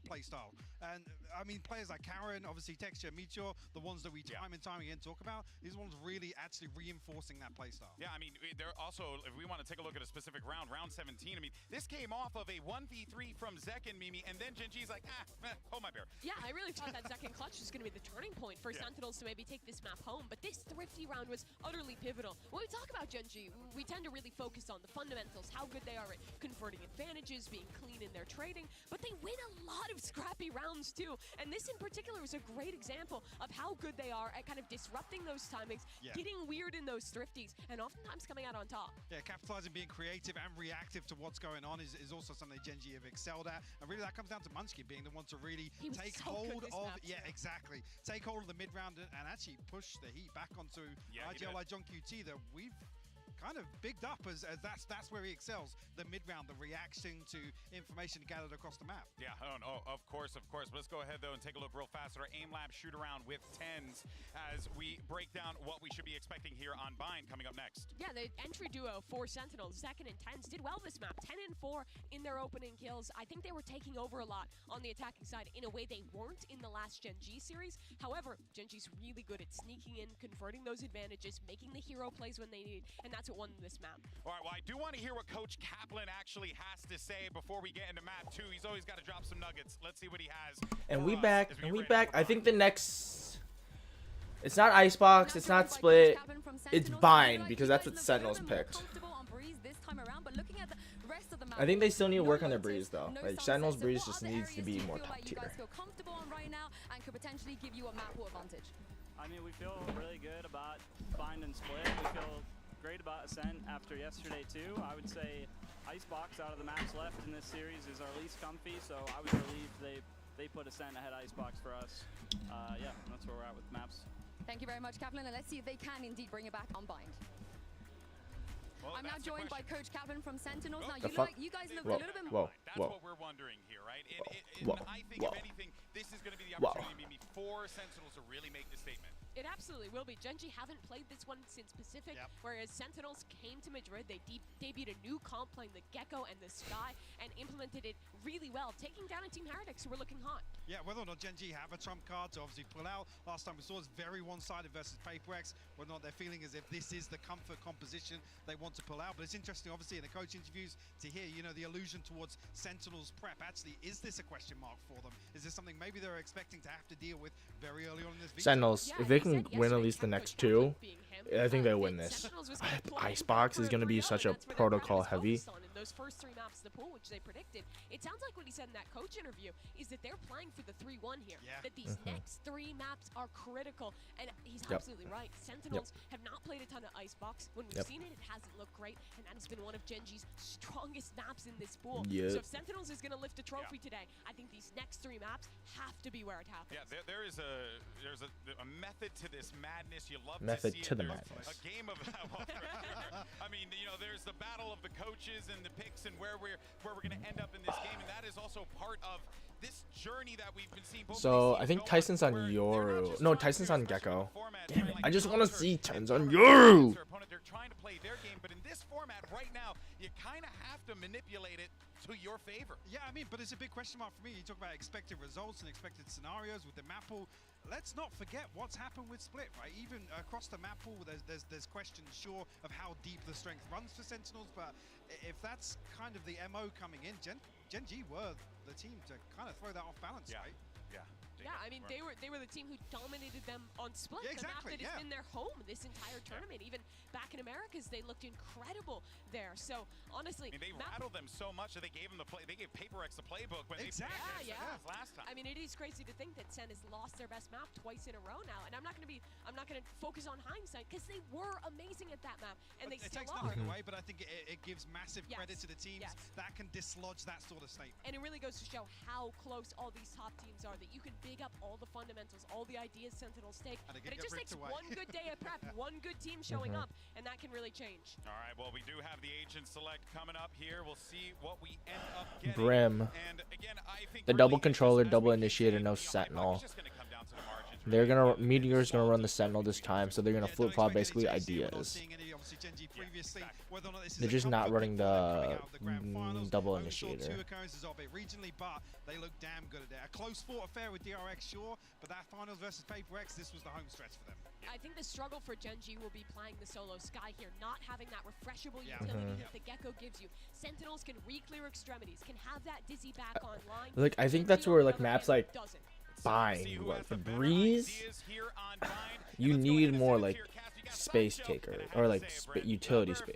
play style. And I mean, players like Karen, obviously Texture, Meteor, the ones that we time and time again talk about, these ones really actually reinforcing that play style. Yeah, I mean, they're also, if we want to take a look at a specific round 17, I mean, this came off of a 1v3 from Zek and Mimi, and then GenG's like, hold my beer. Yeah, I really thought that second clutch was going to be the turning point for Sentinels to maybe take this map home, but this Thrifty round was utterly pivotal. When we talk about GenG, we tend to really focus on the fundamentals, how good they are at converting advantages, being clean in their trading, but they win a lot of scrappy rounds too, and this in particular was a great example of how good they are at kind of disrupting those timings, getting weird in those Thrifties, and oftentimes coming out on top. Yeah, capitalizing, being creative and reactive to what's going on is also something GenG have excelled at, and really that comes down to Munchkin being the one to really take hold of, exactly, take hold of the mid-round and actually push the heat back onto IGL John QT that we've kind of bigged up as that's where he excels, the mid-round, the reaction to information gathered across the map. Yeah, of course. But let's go ahead, though, and take a look real fast at our aim lab shoot-around with 10s as we break down what we should be expecting here on Bind coming up next. Yeah, the entry duo for Sentinels, Second and 10s, did well this map. 10 and 4 in their opening kills. I think they were taking over a lot on the attacking side in a way they weren't in the last GenG series. However, GenG's really good at sneaking in, converting those advantages, making the hero plays when they need, and that's what won this map. All right, well, I do want to hear what Coach Kaplan actually has to say before we get into map 2. He's always got to drop some nuggets. Let's see what he has. And we back. I think the next... It's not Icebox, it's not Split, it's Bind, because that's what Sentinels picked. I think they still need to work on their Breeze, though. Like, Sentinels Breeze just needs to be more top tier. I mean, we feel really good about Bind and Split. We feel great about Ascent after yesterday too. I would say Icebox out of the maps left in this series is our least comfy, so I was relieved they put Ascent ahead of Icebox for us. Yeah, that's where we're at with maps. Thank you very much, Kaplan, and let's see if they can indeed bring it back on Bind. Well, I'm now joined by Coach Kaplan from Sentinels. Now, you guys look a little bit more. That's what we're wondering here, right? And I think, if anything, this is going to be the Wow. opportunity maybe for Sentinels to really make the statement. It absolutely will be. GenG haven't played this one since Pacific, whereas Sentinels came to Madrid. They debuted a new comp playing the Gecko and the Sky and implemented it really well, taking down a Team Heretics who were looking hot. Yeah, whether or not GenG have a trump card to obviously pull out. Last time we saw was very one-sided versus PaperX. Whether or not they're feeling as if this is the comfort composition they want to pull out. But it's interesting, obviously, in the coach interviews to hear, you know, the allusion towards Sentinels prep. Actually, is this a question mark for them? Is this something maybe they're expecting to have to deal with very early on in this video? Sentinels, if they can win at least the next two, I think they win this. Icebox is going to be such a protocol heavy. In those first 3 maps of the pool, which they predicted, it sounds like what he said in that coach interview is that they're playing for the 3-1 here. That these next 3 maps are critical, and he's absolutely right. Sentinels have not played a ton of Icebox. When we've seen it, it hasn't looked great, and that has been one of GenG's strongest maps in this pool. So if Sentinels is going to lift a trophy today, I think these next 3 maps have to be where it happens. Yeah, there's a method to this madness. You love Method to see to the There's madness. a game of I mean, you know, there's the battle of the coaches and the picks and where we're going to end up in this game, and that is also part of this journey that we've been seeing. So I think Tyson's on Yoru. No, Tyson's on Gecko. Damn it! I just want to see Tens on Yoru. They're trying to play their game, but in this format right now, you kind of have to manipulate it to your favor. Yeah, I mean, but it's a big question mark for me. You talk about expected results and expected scenarios with the map pool. Let's not forget what's happened with Split, right? Even across the map pool, there's questions, sure, of how deep the strength runs for Sentinels, but if that's kind of the MO coming in, GenG were the team to kind of throw that off balance, right? Yeah, I mean, they were the team who dominated them on Split, the map that has been their home this entire tournament. Even back in Americas, they looked incredible there. So honestly, I mean, they rattled them so much that they gave them they gave PaperX the playbook when they played last time. I mean, it is crazy to think that Sen has lost their best map twice in a row now, and I'm not gonna focus on hindsight because they were amazing at that map, and they still are. It takes nothing away, but I think it gives massive credit to the teams that can dislodge that sort of statement. And it really goes to show how close all these top teams are, that you can big up all the fundamentals, all the ideas Sentinels take, but it just takes one good day of prep, one good team showing up, and that can really change. All right, well, we do have the agent select coming up here. We'll see what we end up getting. Brim. And again, I think The double controller, double initiator, no Sentinel. They're gonna Meteor's gonna run the Sentinel this time, so they're gonna flip flop basically ideas. They're just not running the double initiator. Two occurrences of it regionally, but they look damn good at it. A close fought affair with DRX, sure, but that finals versus PaperX, this was the home stretch for them. I think the struggle for GenG will be playing the solo Sky here, not having that refreshable utility that the Gecko gives you. Sentinels can re-clear extremities, can have that dizzy back online. Like I think that's where like maps like Bind, what the Breeze, you need more like space taker or like utility space.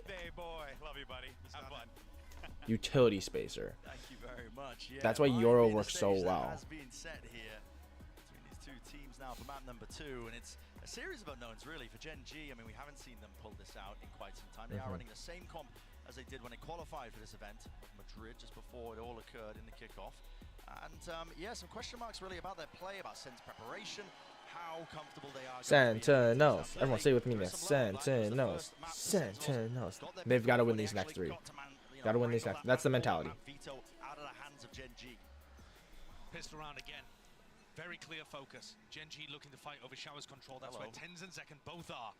Utility spacer. Thank you very much. Yeah, That's why Yoru works so well. Has been set here between these two teams now for map number 2, and it's a series of unknowns really for GenG. I mean, we haven't seen them pull this out in quite some time. They are running the same comp as they did when they qualified for this event of Madrid just before it all occurred in the kickoff. And yeah, some question marks really about their play, about Sen's preparation, how comfortable they are. Sentinels. Everyone say it with me now. Sentinels. Sentinels. They've got to win these next 3. Got to win these next. That's the mentality. Veto out of the hands of GenG. Pissed around again. Very clear focus. GenG looking to fight over Shower's control. That's where Tens and Zekken both are.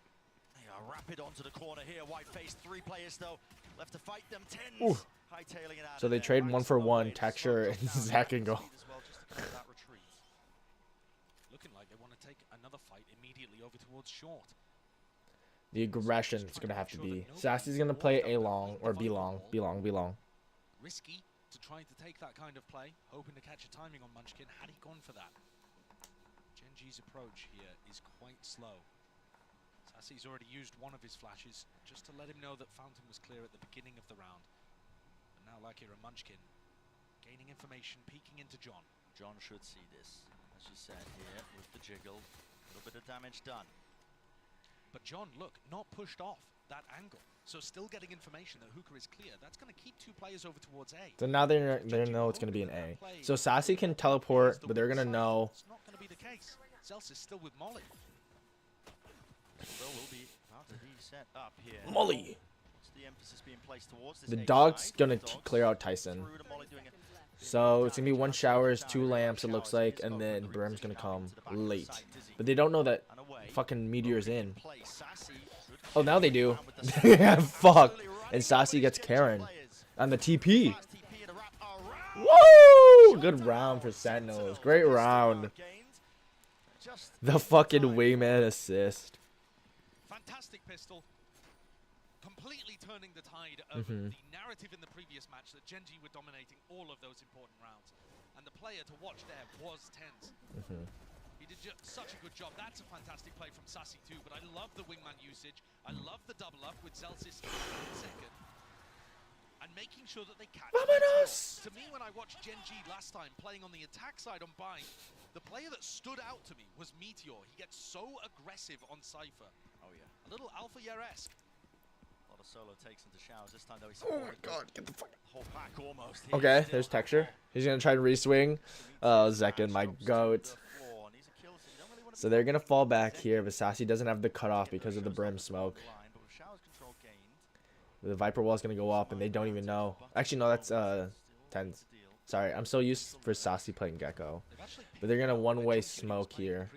They are rapid onto the corner here. White face, 3 players though left to fight them. Tens hightailing it out. So they trade 1 for 1. Texture and Zekken go. Looking like they want to take another fight immediately over towards short. The aggression is going to have to be. Sassy's going to play A long or B long. B long, B long. Risky to try to take that kind of play, hoping to catch a timing on Munchkin. Had he gone for that? GenG's approach here is quite slow. Sassy's already used one of his flashes just to let him know that Fountain was clear at the beginning of the round. But now Lucky and Munchkin gaining information, peeking into John. John should see this, as you said here, with the jiggle. A little bit of damage done. But John, look, not pushed off that angle. So still getting information that Hookah is clear. That's going to keep 2 players over towards A. So now they know it's going to be an A. So Sassy can teleport, but they're going to know. It's not going to be the case. Zels is still with Molly. Will be about to be set up here. Molly. What's the emphasis being placed towards this? The dog's going to clear out Tyson. So it's gonna be 1 showers, 2 lamps, it looks like, and then Brim's gonna come late. But they don't know that fucking Meteor's in. Oh, now they do. Fuck. And Sassy gets Karen on the TP. Woo! Good round for Sentinels. Great round. The fucking wingman assist. Fantastic pistol. Completely turning the tide of the narrative in the previous match that GenG were dominating all of those important rounds. And the player to watch there was TenZ. He did such a good job. That's a fantastic play from Sassy too, but I love the wingman usage. I love the double up with Zelsis in second. And making sure that they catch it. To me, when I watched GenG last time playing on the attack side on Bind, the player that stood out to me was Meteor. He gets so aggressive on Cypher. Oh yeah. A little Alpha Year-esque. A lot of solo takes into showers this time though. He's Oh my god, get the fuck. Whole pack almost. Okay, there's texture. He's gonna try to reswing. Oh, Zekin, my goat. So they're gonna fall back here, but Sassy doesn't have the cutoff because of the Brim smoke. The Viper wall's gonna go up, and they don't even know. Actually, no, that's TenZ. Sorry, I'm so used for Sassy playing Gecko. But they're gonna one-way smoke here.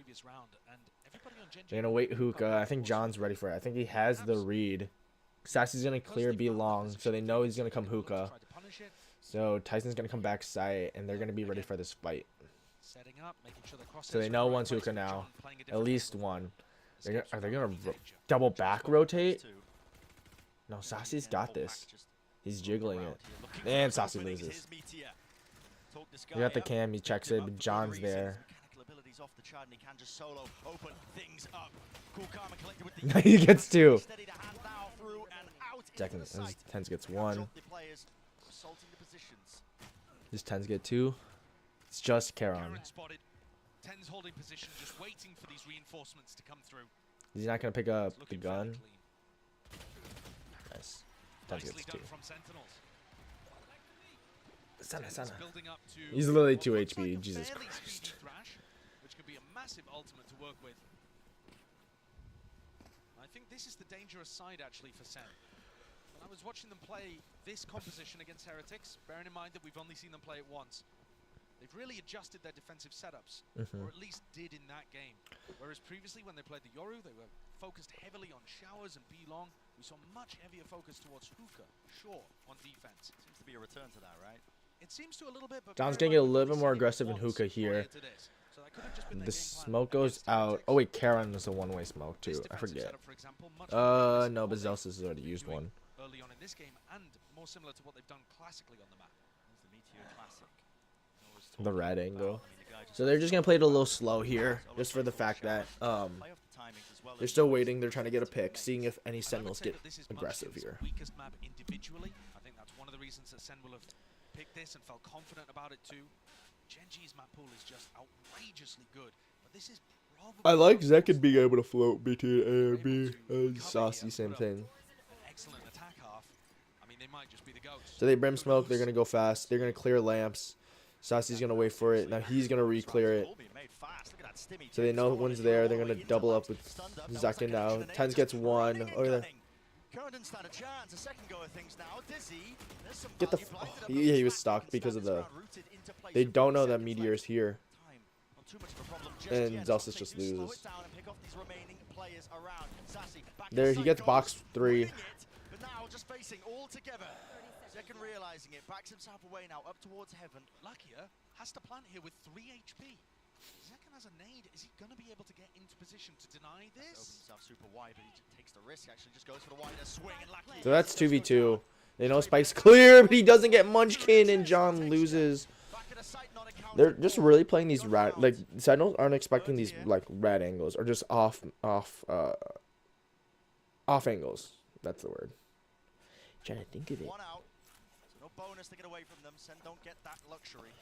They're gonna wait hookah. I think John's ready for it. I think he has the read. Sassy's gonna clear B long, so they know he's gonna come hookah. So Tyson's gonna come back site, and they're gonna be ready for this fight. So they know one's hookah now. At least one. Are they gonna double back rotate? No, Sassy's got this. He's jiggling it. And Sassy loses. We got the cam, he checks it, but John's there. He gets 2. TenZ gets 1. Does TenZ get 2? It's just Karon. TenZ holding position, just waiting for these reinforcements to come through. He's not gonna pick up the gun. Nice. TenZ gets 2. Sana. He's literally 2 HP. Jesus Christ. Which could be a massive ultimate to work with. I think this is the dangerous side actually for Sen. When I was watching them play this composition against Heretics, bearing in mind that we've only seen them play it once, they've really adjusted their defensive setups, or at least did in that game. Whereas previously when they played the Yoru, they were focused heavily on showers and B-long. We saw much heavier focus towards hookah, short on defense. Seems to be a return to that, right? It seems to a little bit, but John's gonna get a little bit more aggressive in hookah here. The smoke goes out. Oh wait, Karon is a one-way smoke too. I forget. No, but Zelsis has already used one. Early on in this game, and more similar to what they've done classically on the map. The Meteor Classic. The red angle. So they're just gonna play it a little slow here, just for the fact that they're still waiting. They're trying to get a pick, seeing if any Sentinels get aggressive here. Weakest map individually. I think that's one of the reasons that Sen will have picked this and felt confident about it too. GenG's map pool is just outrageously good, but this is probably I like Zekin being able to float between A and B, and Saucy, same thing. Excellent attack half. I mean, they might just be the ghosts. So they Brim smoke. They're gonna go fast. They're gonna clear lamps. Saucy's gonna wait for it. Now he's gonna re-clear it. So they know one's there. They're gonna double up with Zekin now. TenZ gets 1. Oh, yeah. Get the. Yeah, he was stocked because of the. They don't know that Meteor's here. And Zelsis just loses. There, he gets box 3. But now just facing all together. Zekin realizing it, backs himself away now, up towards heaven. Luckier has to plant here with 3 HP. Zekin has a nade. Is he going to be able to get into position to deny this? Opens himself super wide, but he takes the risk, actually just goes for the wider swing. And Luckier. So that's 2v2. They know Spike's clear, but he doesn't get Munchkin, and John loses. They're just really playing these rat, like, Sentinels aren't expecting these, like, rat angles, or just off angles. That's the word. I'm trying to think of it. One out. So no bonus to get away from them. Sen don't get that luxury.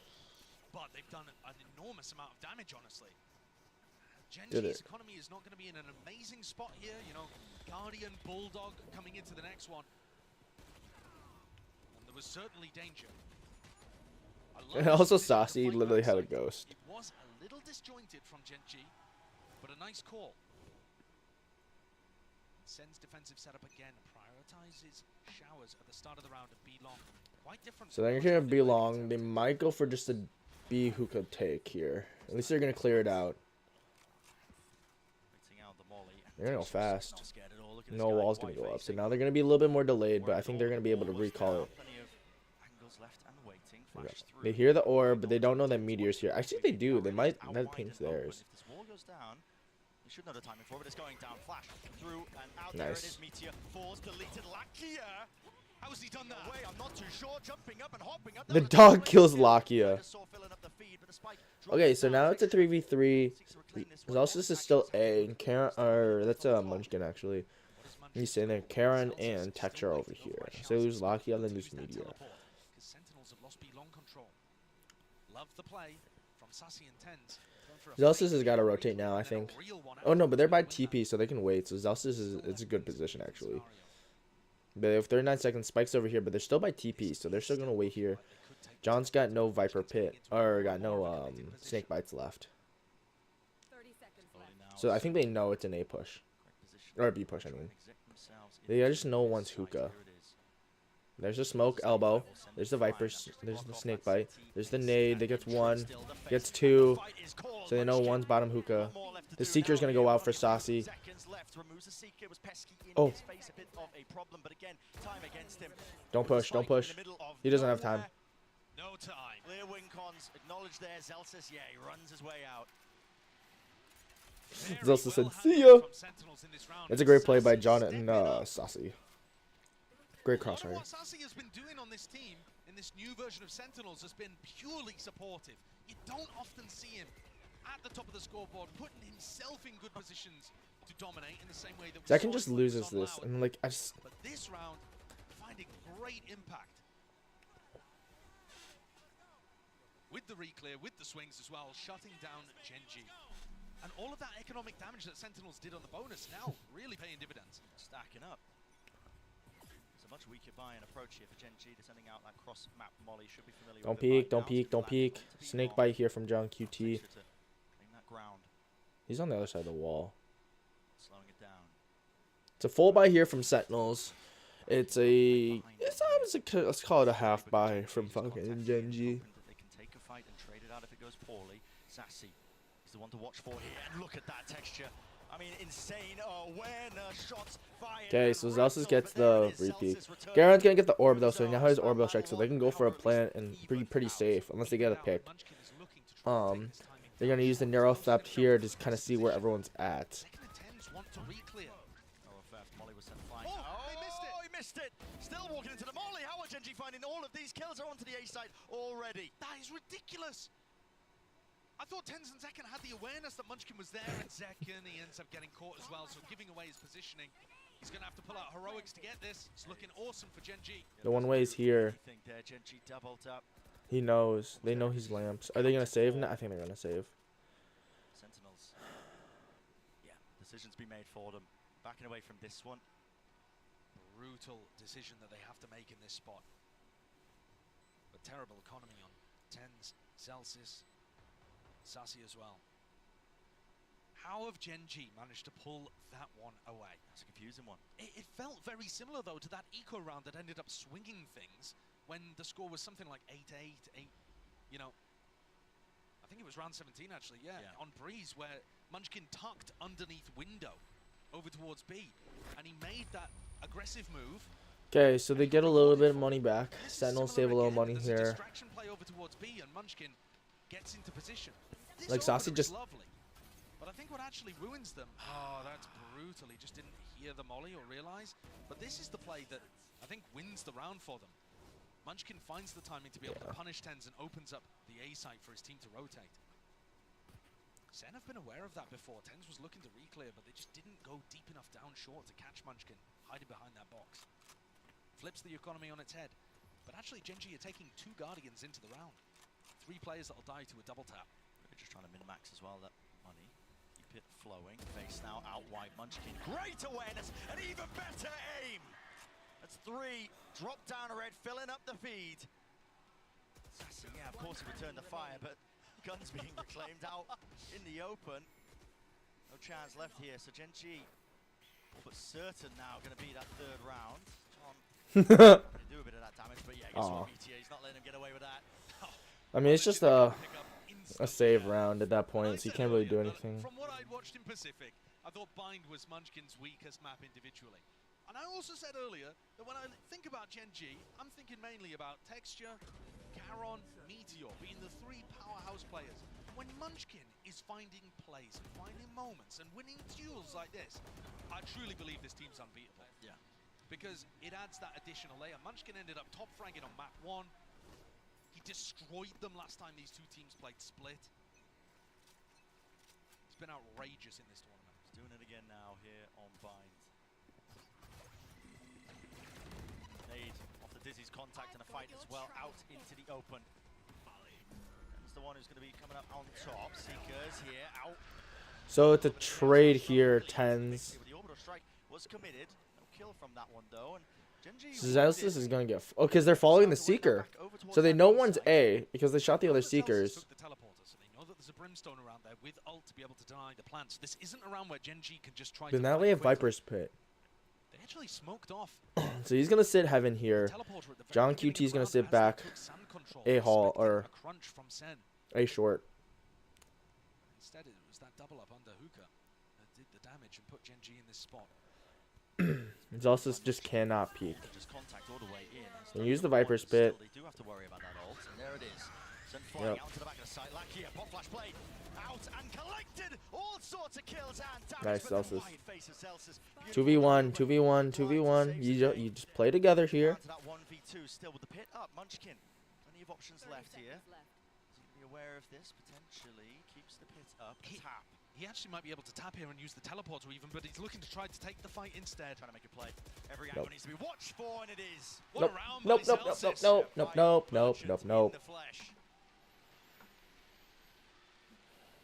But they've done an enormous amount of damage, honestly. GenG's economy is not going to be in an amazing spot here. You know, Guardian, Bulldog coming into the next one. And there was certainly danger. And also Saucy literally had a ghost. It was a little disjointed from GenG, but a nice call. Sen's defensive setup again prioritizes showers at the start of the round and B long. Quite different. So they're gonna be long. They might go for just a B hookah take here. At least they're gonna clear it out. They're gonna go fast. No wall's gonna go up. So now they're gonna be a little bit more delayed, but I think they're gonna be able to recall it. They hear the orb, but they don't know that meteor's here. Actually, they do. They might. That ping's theirs. Should know the timing for it, but it's going down. Flash through and out. Nice. There it is. Meteor falls, deleted. Lakia. How has he done that? Away, I'm not too sure. Jumping up and hopping up. The dog kills Lakia. Okay, so now it's a 3v3. Zelsis is still A, and Karen, or that's Munchkin actually. He's sitting there. Karen and Texture over here. So lose Lakia, then lose Meteor. Sentinels have lost B long control. Love the play from Sassy and Tens. Zelsis has got to rotate now, I think. Oh no, but they're by TP, so they can wait. So Zelsis is a good position actually. But if 39 seconds, Spike's over here, but they're still by TP, so they're still gonna wait here. John's got no Viper Pit, or got no Snake Bites left. So I think they know it's an A push, or a B push. I mean, they just know one's hookah. There's the smoke elbow. There's the Vipers. There's the snake bite. There's the nade. They gets one. Gets two. So they know one's bottom hookah. The Seeker's going to go out for Saucy. Oh. Don't push. Don't push. He doesn't have time. No time. Clear wing cons. Acknowledge there. Zelsis, yeah, he runs his way out. Zelsis said, see ya. That's a great play by John and Saucy. Great crossfire. What Sassy has been doing on this team in this new version of Sentinels has been purely supportive. You don't often see him at the top of the scoreboard, putting himself in good positions to dominate in the same way that Zekken just loses this, and like I just. But this round, finding great impact with the reclear, with the swings as well, shutting down GenG. And all of that economic damage that Sentinels did on the bonus now really paying dividends. Stacking up. Much weaker buy-in approach here for GenG, sending out that cross map molly. Should be familiar Don't with peek, don't peek, don't peek. Snake bite here from John QT. He's on the other side of the wall. Slowing it down. It's a full buy here from Sentinels. It's let's call it a half buy from fucking GenG. They can take a fight and trade it out if it goes poorly. Sassy is the one to watch for here. And look at that texture. I mean, insane awareness, shots fired. Okay, so Zelsis gets the repeat. Garen's gonna get the orb though, so now has orbital strike, so they can go for a plant and be pretty safe unless they get a pick. They're gonna use the narrow theft here to kind of see where everyone's at. He missed it. Still walking into the molly. How are GenG finding all of these kills are onto the A side already? That is ridiculous. I thought Tens and Zekken had the awareness that Munchkin was there, and Zekken, he ends up getting caught as well, so giving away his positioning. He's going to have to pull out heroics to get this. It's looking awesome for GenG. The one way is here. GenG doubled up. He knows. They know he's lamps. Are they going to save? No, I think they're going to save. Sentinels. Yeah, decisions be made for them. Backing away from this one. Brutal decision that they have to make in this spot. But terrible economy on Tens, Zelsis, Sassy as well. How have GenG managed to pull that one away? That's a confusing one. It felt very similar, though, to that eco round that ended up swinging things when the score was something like 8-8, 8, you know. I think it was round 17, actually, yeah. On Breeze, where Munchkin tucked underneath window over towards B, and he made that aggressive move. Okay, so they get a little bit of money back. Sentinels save a little money here. Distraction play over towards B, and Munchkin gets into position. Like Saucy just. Lovely. But I think what actually ruins them, that's brutal. He just didn't hear the molly or realize. But this is the play that I think wins the round for them. Munchkin finds the timing to be able to punish Tens and opens up the A site for his team to rotate. Sen have been aware of that before. Tens was looking to reclear, but they just didn't go deep enough down short to catch Munchkin hiding behind that box. Flips the economy on its head. But actually, GenG are taking 2 Guardians into the round. 3 players that'll die to a double tap. They're just trying to min-max as well, that money. Keep it flowing. Face now out wide. Munchkin. Great awareness and even better aim. That's 3. Drop down red, filling up the feed. Sassy, yeah, of course he returned the fire, but guns being reclaimed out in the open. No chance left here, so GenG, but certain now going to be that 3rd round. John, do a bit of that damage, but yeah, I guess what I mean, it's just a save round at that point, so you can't really do anything. From what I'd watched in Pacific, I thought Bind was Munchkin's weakest map individually. And I also said earlier that when I think about GenG, I'm thinking mainly about Texture, Charon, Meteor being the three powerhouse players. When Munchkin is finding plays and finding moments and winning duels like this, I truly believe this team's unbeatable. Yeah. Because it adds that additional layer. Munchkin ended up top fragging on map 1. He destroyed them last time these two teams played Split. It's been outrageous in this tournament. He's doing it again now here on Bind. Nade off the Dizzy's contact and a fight as well out into the open. That's the one who's going to be coming up on top. Seekers here out. So it's a trade here, tens. The orbital strike was committed. No kill from that one though. And Zealous is gonna get because they're following the Seeker, so they know one's A because they shot the other Seekers. The teleporter, so they know that there's a Brimstone around there with ult to be able to deny the plants. This isn't around where GenG can just try Then to that fight way have quickly. Viper's Pit. They actually smoked off. So he's gonna sit Heaven here. John QT is gonna sit back. A Hall or A short. Instead, it was that double up under Hookah that did the damage and put GenG in this spot. Zealous just cannot peek. Just contact all the way in. And use the Viper's Pit. They do have to worry about that ult, and there it is. Sent flying out to the back of the site. Lakia, pop flash blade out and collected. All sorts of kills and damage. Nice, but the Celsius. wide face of Celsius. 2v1, 2v1, 2v1. You just play together here. To that 1v2 still with the pit up. Munchkin, plenty of options left here. Be aware of this potentially. Keeps the pit up. Tap. He actually might be able to tap here and use the teleporter even, but he's looking to try to take the fight instead. Trying to make a play. Every angle needs to be watched for, and it is. Nope, nope, nope, nope, nope, nope, nope, nope, nope.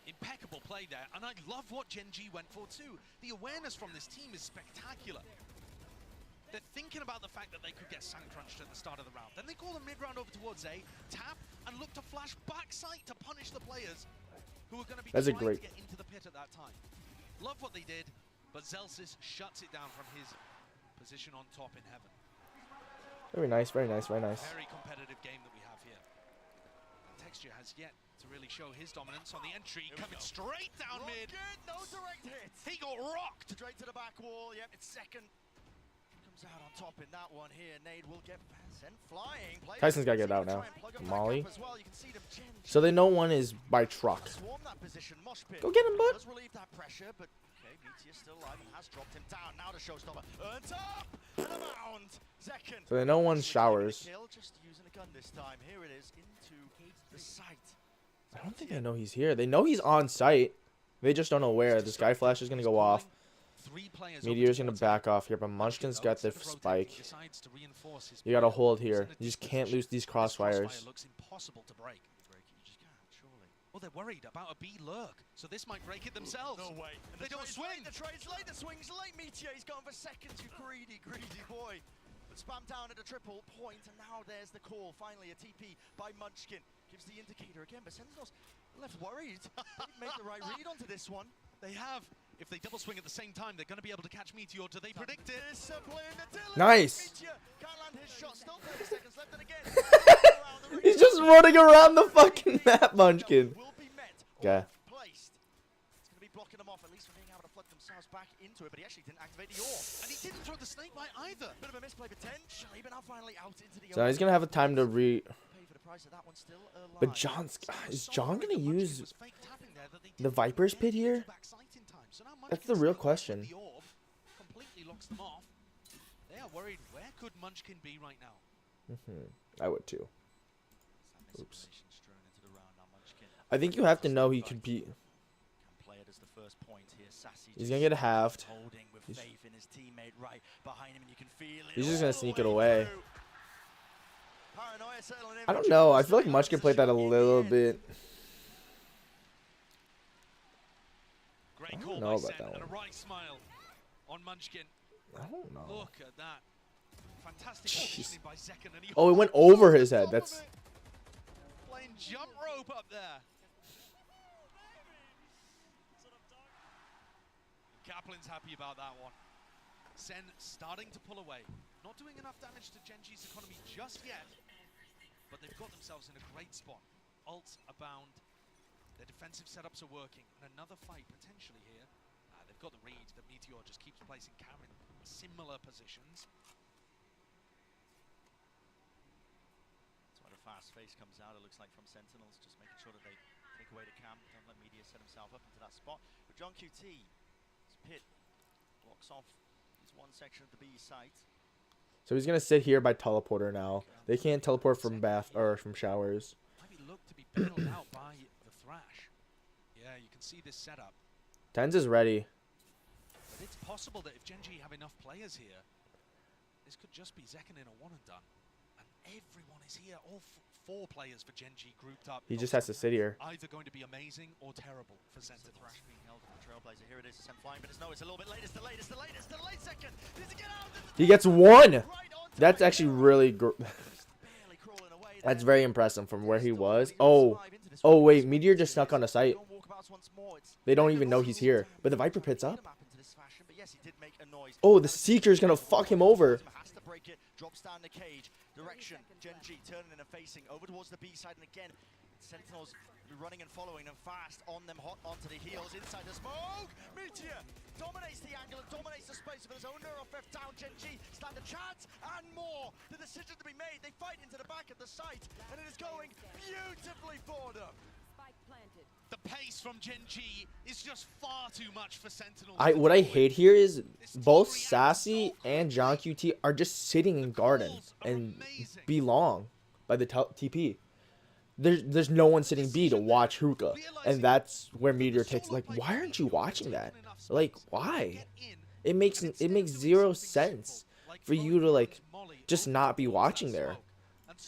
Impeccable play there, and I love what GenG went for too. The awareness from this team is spectacular. They're thinking about the fact that they could get sand crunched at the start of the round. Then they call the mid-round over towards A, tap, and look to flash backside to punish the players who are going to be That's a trying great. to get into the pit at that time. Love what they did, but Zelsis shuts it down from his position on top in Heaven. Very nice, very nice, very nice. Very competitive game that we have here. Texture has yet to really show his dominance on the entry, coming straight down mid. No direct hit. He got rocked. Straight to the back wall. Yep, it's second. Comes out on top in that one here. Nade will get sent flying. Tyson's got to get out now. Molly. So they know one is by truck. Go get him, bud. Does relieve that pressure, but okay, Meteor's still alive and has dropped him down. Now the showstopper. Earns up and a mound. Second. So they know one showers. Just using a gun this time. Here it is into the site. I don't think they know he's here. They know he's on site. They just don't know where. The Sky Flash is going to go off. Meteor's going to back off here, but Munchkin's got the spike. You got to hold here. You just can't lose these crossfires. Looks impossible to break. Well, they're worried about a B lurk, so this might break it themselves. No way. They don't swing. The trade's late, the swing's late. Meteor, he's going for seconds, you greedy, greedy boy. But spam down at a triple point, and now there's the call. Finally, a TP by Munchkin. Gives the indicator again, but Sentinels left worried. They've made the right read onto this one. They have. If they double swing at the same time, they're going to be able to catch Meteor. Do they predict it? Nice. Meteor can't land his shot. Still 30 seconds left, and again. He's just running around the fucking map, Munchkin. Okay. Placed. It's going to be blocking them off, at least from being able to flood themselves back into it, but he actually didn't activate the orb. And he didn't throw the snake bite either. Bit of a misplay potentially, but now finally out into the So he's going to have a time to pay for the price of that one still alive. But is John going to use the Viper's Pit here? That's the real question. The orb completely locks them off. They are worried. Where could Munchkin be right now? I would too. Oops. I think you have to know he could be. He's gonna get halved. He's just gonna sneak it away. I don't know. I feel like Munchkin played that a little bit. I don't know about that one. And a right smile on Munchkin. I don't know. Look at that. Fantastic positioning by Zekken, and he Oh, it went over his head. That's. Playing jump rope up there. Kaplan's happy about that one. Sen starting to pull away. Not doing enough damage to GenG's economy just yet, but they've got themselves in a great spot. ults abound. Their defensive setups are working, and another fight potentially here. They've got the read that Meteor just keeps placing Cam in similar positions. That's why the fast face comes out, it looks like, from Sentinels, just making sure that they take away the Cam, don't let Meteor set himself up into that spot. But John QT, his pit blocks off his one section of the B site. So he's gonna sit here by teleporter now. They can't teleport from bath or from showers. Might be looked to be bailed out by the Thrash. Yeah, you can see this setup. Tens is ready. But it's possible that if GenG have enough players here, this could just be Zekken in a one and done. And everyone is here, all four players for GenG grouped up. He just has to sit here. Either going to be amazing or terrible for Sentinels. Thrash being held for the Trailblazer. Here it is, sent flying, but it's a little bit late. It's delayed, Zekken. Needs to get out. He gets one. That's actually really that's very impressive from where he was. Oh wait, Meteor just snuck on the site. They don't even know he's here. But the Viper pits up. Oh, the Seeker's gonna fuck him over. Has to break it, drops down the cage. Direction, GenG turning and facing over towards the B side, and again, Sentinels running and following them fast on them, hot onto the heels, inside the smoke. Meteor dominates the angle and dominates the space of his own neural theft down. GenG stand a chance and more. The decision to be made. They fight into the back of the site, and it is going beautifully for them. The pace from GenG is just far too much for Sentinels. What I hate here is both Sassy and John QT are just sitting in garden and belong by the TP. There's no one sitting B to watch Hookah, and that's where Meteor takes. Like, why aren't you watching that? Like, why? It makes zero sense for you to like just not be watching there.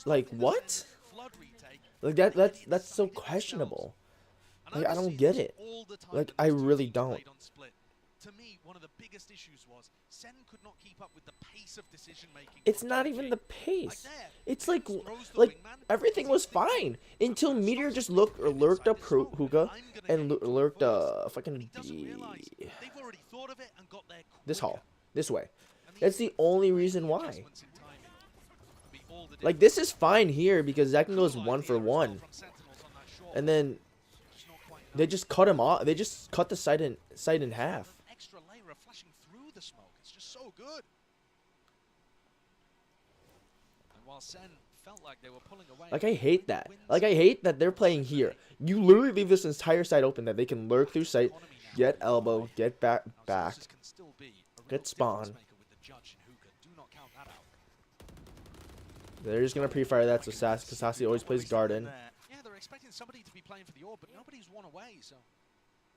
Like, what? Like that's so questionable. Like, I don't get it. Like, I really don't. To me, one of the biggest issues was Sen could not keep up with the pace of decision making. It's not even the pace. It's like everything was fine until Meteor just lurked up Hookah and lurked fucking B. This hall, this way. That's the only reason why. Like, this is fine here because Zekken goes 1 for 1, and then they just cut him off. They just cut the site in half. Extra layer of flashing through the smoke. It's just so good. And while Sen felt like they were pulling away, like, I hate that. Like, I hate that they're playing here. You literally leave this entire side open that they can lurk through site, get elbow, get back, get spawn. They're just gonna pre-fire that, so Sassy always plays garden. Yeah, they're expecting somebody to be playing for the orb, but nobody's won away, so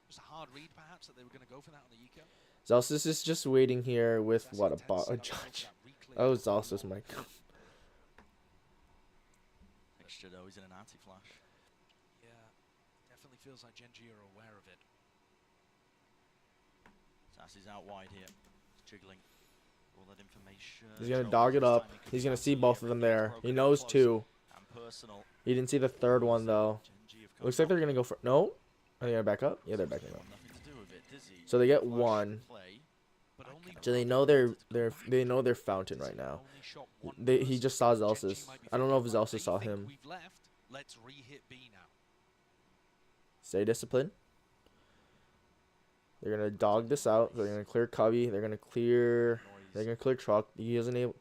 just a hard read perhaps that they were going to go for that on the eco. Zelsus is just waiting here with what, a judge. Oh, Zelsus, my god. Extra though, he's in an anti-flash. Yeah, definitely feels like GenG are aware of it. Sassy's out wide here, jiggling. All that information. He's gonna dog it up. He's gonna see both of them there. He knows 2. He didn't see the third one though. Looks like they're gonna go for no. Are they gonna back up? Yeah, they're backing up. So they get 1. So they know their fountain right now. He just saw Zelsus. I don't know if Zelsus saw him. Let's re-hit B now. Stay disciplined. They're gonna dog this out. They're gonna clear Cubby. They're gonna clear truck. He doesn't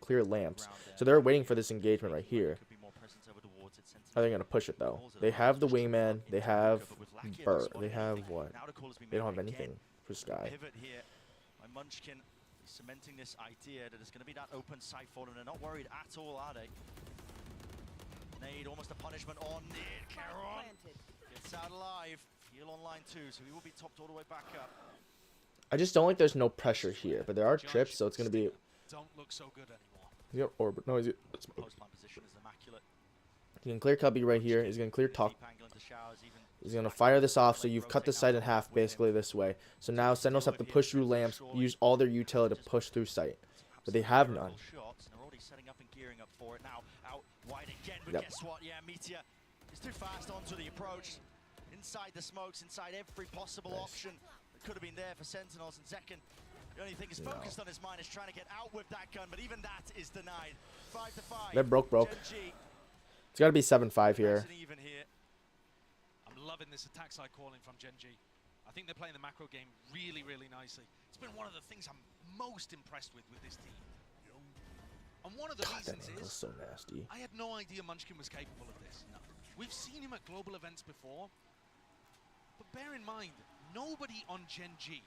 clear lamps. So they're waiting for this engagement right here. Are they gonna push it though? They have the wingman. They have Burt. They have what? They don't have anything for Sky. Pivot here by Munchkin, cementing this idea that it's going to be that open sight for them. They're not worried at all, are they? Nade, almost a punishment on it. Caron gets out alive. Heal on line 2, so he will be topped all the way back up. I just don't like there's no pressure here, but there are trips, so it's gonna be. Don't look so good anymore. Yep, orbit. No, he's. Post-line position is immaculate. He can clear Cubby right here. He's gonna clear Talk. He's gonna fire this off, so you've cut the site in half basically this way. So now Sentinels have to push through lamps, use all their utility to push through site, but they have none. They're already setting up and gearing up for it now. Out wide again, but guess what? Yeah, Meteor is too fast onto the approach. Inside the smokes, inside every possible option that could have been there for Sentinels, and Zekken, the only thing he's focused on his mind is trying to get out with that gun, but even that is denied. 5 to 5. They're broke. GenG It's got to be 7-5 here. Even here. I'm loving this attack side calling from GenG. I think they're playing the macro game really, really nicely. It's been one of the things I'm most impressed with this team. And one of the reasons is so nasty. I had no idea Munchkin was capable of this. No. We've seen him at global events before, but bear in mind, nobody on GenG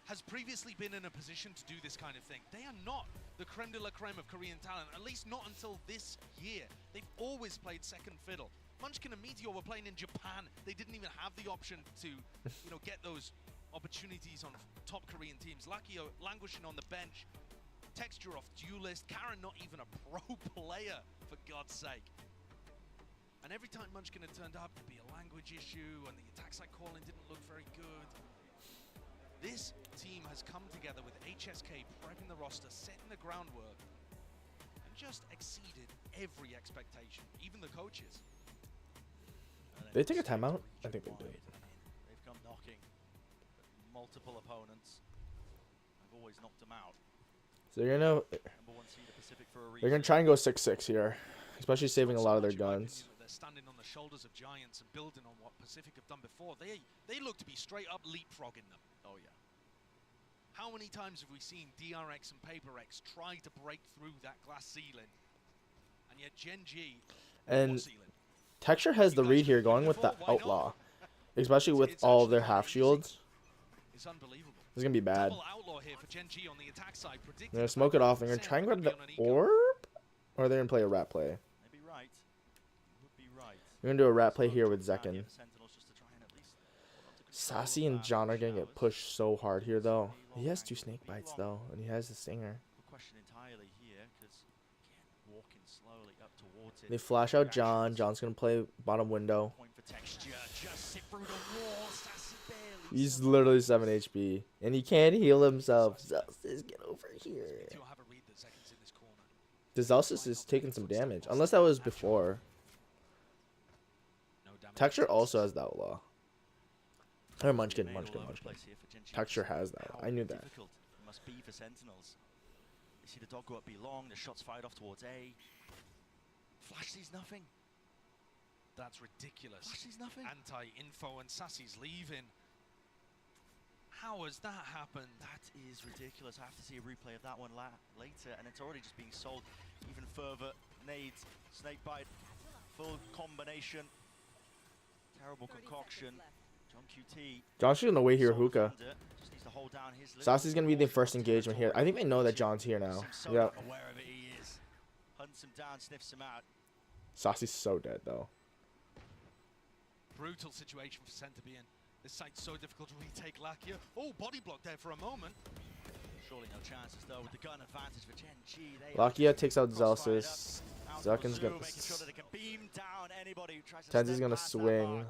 has previously been in a position to do this kind of thing. They are not the creme de la creme of Korean talent, at least not until this year. They've always played second fiddle. Munchkin and Meteor were playing in Japan. They didn't even have the option to, get those opportunities on top Korean teams. Lakio languishing on the bench. Texture off duelist. Karen not even a pro player, for God's sake. And every time Munchkin had turned up, there'd be a language issue, and the attack side calling didn't look very good. This team has come together with HSK prepping the roster, setting the groundwork, and just exceeded every expectation, even the coaches. Did they take a timeout? I think they did. They've come knocking. Multiple opponents. I've always knocked them out. So they're gonna try and go 6-6 here, especially saving a lot of their guns. They're standing on the shoulders of giants and building on what Pacific have done before. They look to be straight up leapfrogging them. Oh yeah. How many times have we seen DRX and PaperX try to break through that glass ceiling? And yet GenG And Texture has the read here, going with the Outlaw, especially with all of their half shields. It's unbelievable. This is gonna be bad. Outlaw here for GenG on the attack side. They're gonna smoke it off. They're gonna try and grab the orb, or they're gonna play a rat play. Maybe right. Would be right. We're gonna do a rat play here with Zekken. Sassy and John are gonna get pushed so hard here, though. He has 2 snake bites, though, and he has the stinger. Question entirely here, because again, walking slowly up towards it. They flash out John. John's gonna play bottom window. Point for texture. Just sit through the wall. Sassy barely. He's literally 7 HP, and he can't heal himself. Zelsis, get over here. The Zelsis is taking some damage, unless that was before. Texture also has the Outlaw. Or Munchkin. Texture has that. I knew that. Difficult it must be for Sentinels. You see the dog go up B long. The shots fired off towards A. Flash sees nothing. That's ridiculous. Flash sees nothing. Anti-info and Sassy's leaving. How has that happened? That is ridiculous. I have to see a replay of that one later, and it's already just being sold even further. Nades, snakebite, full combination. Terrible concoction. John QT. John's gonna wait here, Hookah. Just needs to hold down his Sassy's gonna be the first engagement here. I think they know that John's here now. Yep. Wherever he is. Hunts him down, sniffs him out. Sassy's so dead, though. Brutal situation for Sen to be in. This site's so difficult to retake Lakia. Oh, body block there for a moment. Surely no chances though with the gun advantage for GenG. Lakia takes out Zelsis. Zekken's gonna. Tenzi's gonna swing.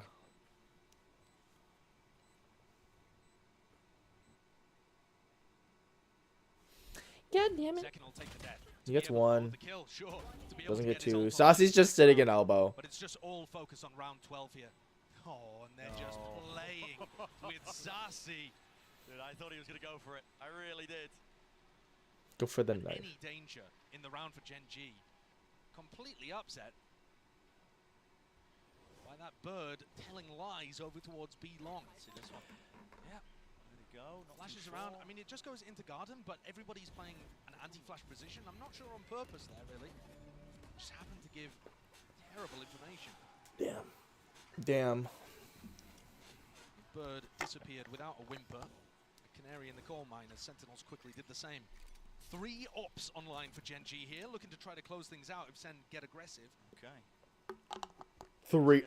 God damn it. He gets 1. Doesn't get 2. Sassy's just sitting in elbow. But it's just all focus on round 12 here. Oh, and they're just playing with Sassy. Dude, I thought he was going to go for it. I really did. Go for the knife. Any danger in the round for GenG. Completely upset by that bird telling lies over towards B long. See this one. Yeah. There we go. Flashes around. I mean, it just goes into garden, but everybody's playing an anti-flash position. I'm not sure on purpose there, really. Just happened to give terrible information. Damn. Damn. The bird disappeared without a whimper. A canary in the coal mine as Sentinels quickly did the same. 3 ops online for GenG here, looking to try to close things out if Sen get aggressive. Okay. 3.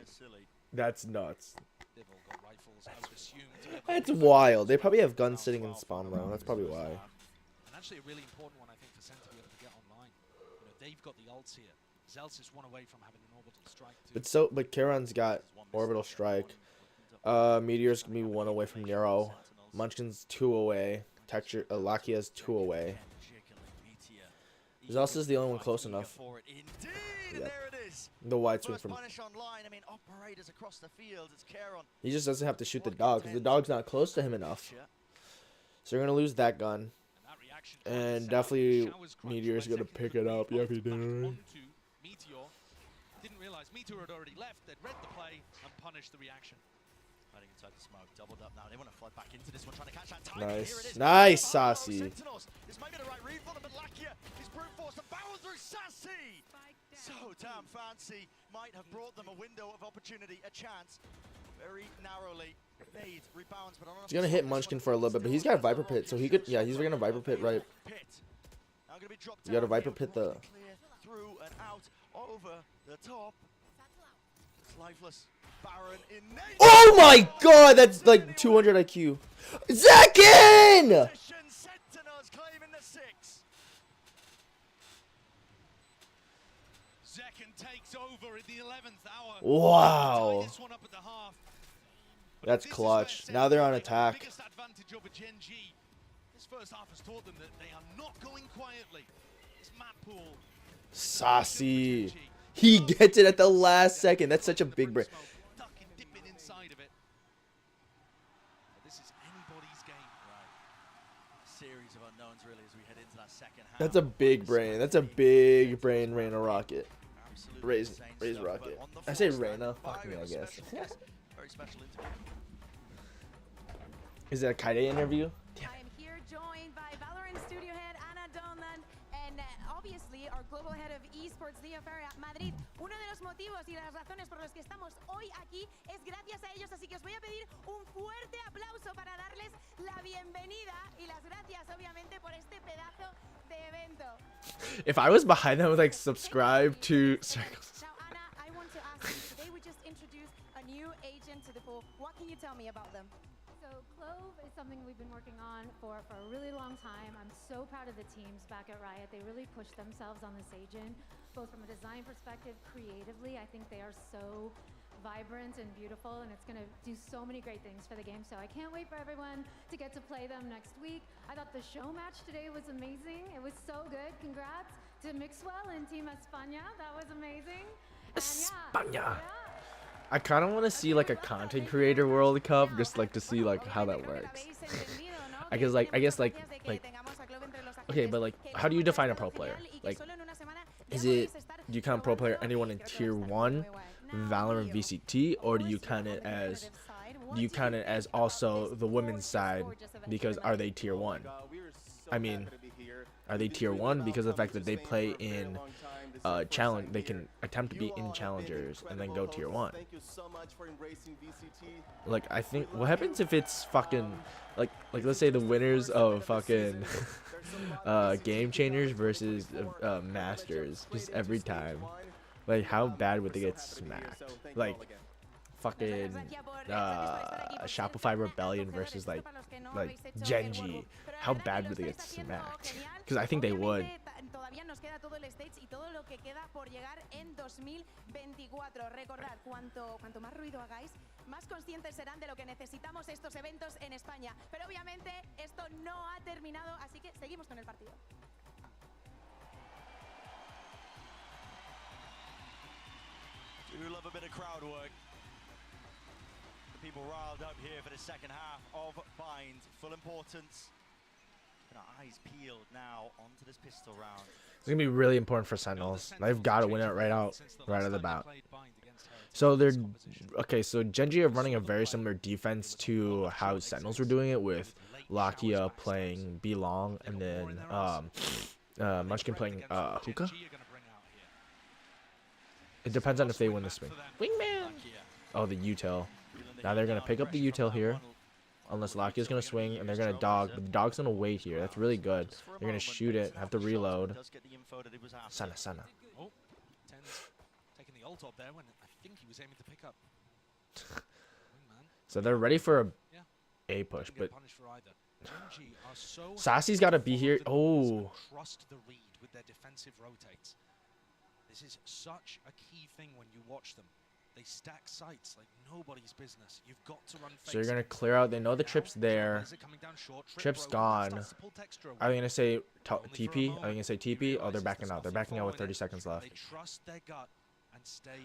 That's nuts. They've all got rifles, I would assume. That's wild. They probably have guns sitting in spawn row. That's probably why. And actually a really important one, I think, for Sen to be able to get online. You know, they've got the ults here. Zels is 1 away from having an orbital strike too. But Karon's got orbital strike. Meteor's gonna be 1 away from Nero. Munchkin's 2 away. Texture Lakia's 2 away. Zels is the only one close enough. Yep. The wide swing from. Online. I mean, operators across the field. It's Karon. He just doesn't have to shoot the dog because the dog's not close to him enough. So you're gonna lose that gun. And definitely Meteor's gonna pick it up. Yeah, he did. didn't realize Meteor had already left. They'd read the play and punished the reaction. Hiding inside the smoke, doubled up now. They want to flood back into this one, trying to catch that timing. Nice. Here it is. Nice, Sassy. This might be the right read for them, but Lakia is brute force and barrel through Sassy. So damn fancy. Might have brought them a window of opportunity, a chance. Very narrowly made rebounds, but he's gonna hit Munchkin for a little bit, but he's got a Viper Pit, so he could. Yeah, he's gonna Viper Pit right. You got a Viper Pit the. Through and out over the top. It's lifeless. Baron in Oh my god, that's like 200 IQ. Zekin! Sentinels claiming the 6. Zekin takes over in the 11th hour. Wow. This one up at the half. That's clutch. Now they're on attack. Biggest advantage over GenG. This first half has taught them that they are not going quietly. This map pool. Saucy. He gets it at the last second. That's such a big break. Dipping inside of it. But this is anybody's game. Right. Series of unknowns really as we head into that second half. That's a big brain. That's a big brain, Reyna Rocket. Raise Rocket. I say Reyna. Fuck me, I guess. Very special interview. Is that a Kaide interview? I am here joined by Valorant studio head Ana Donlan and obviously our global head of esports Leo Ferreira Madrid. Uno de los motivos y las razones por los que estamos hoy aquí es gracias a ellos, así que os voy a pedir un fuerte aplauso para darles la bienvenida y las gracias obviamente por este pedazo de evento. If I was behind them, I would like subscribe to Circles. Now Ana, I want to ask you, today we just introduced a new agent to the pool. What can you tell me about them? So Clove is something we've been working on for a really long time. I'm so proud of the teams back at Riot. They really pushed themselves on this agent, both from a design perspective, creatively. I think they are so vibrant and beautiful, and it's going to do so many great things for the game. So I can't wait for everyone to get to play them next week. I thought the show match today was amazing. It was so good. Congrats to Mixwell and Team España. That was amazing. And España. I kind of want to see like a content creator World Cup, just like to see like how that works. I guess like okay, but like how do you define a pro player? Like, is it, do you count pro player anyone in tier 1 Valorant VCT, or do you count it as also the women's side, because are they tier 1? I mean, are they tier 1 because of the fact that they play in challenge, they can attempt to be in challengers and then go tier 1. Like, I think what happens if it's fucking like let's say the winners of fucking game changers versus masters, just every time, like how bad would they get smacked? Like fucking Shopify Rebellion versus like GenG, how bad would they get smacked? Because I think they would. Todavía nos queda todo el stage y todo lo que queda por llegar en 2024. Recordad, cuanto más ruido hagáis, más conscientes serán de lo que necesitamos estos eventos en España. Pero obviamente esto no ha terminado, así que seguimos con el partido. Do love a bit of crowd work. The people riled up here for the second half of Bind. Full importance. Our eyes peeled now onto this pistol round. It's gonna be really important for Sentinels. They've got to win it right out of the bat. So they're okay. So GenG are running a very similar defense to how Sentinels were doing it, with Lakia playing B long and then Munchkin playing Hookah. It depends on if they win the swing. Wingman. Oh, the util. Now they're gonna pick up the util here. Unless Lakia's going to swing, and they're going to dog. But the dog's going to wait here. That's really good. They're going to shoot it. Have to reload. Sana. Oh, Ten's taking the ult up there when I think he was aiming to pick up. So they're ready for a push, but Sassy's got to be here. Oh. Trust the read with their defensive rotates. This is such a key thing when you watch them. They stack sites like nobody's business. You've got to run. So you're gonna clear out. They know the trip's there. Trip's gone. Are they gonna say TP? Are they gonna say TP? Oh, they're backing out. They're backing out with 30 seconds left.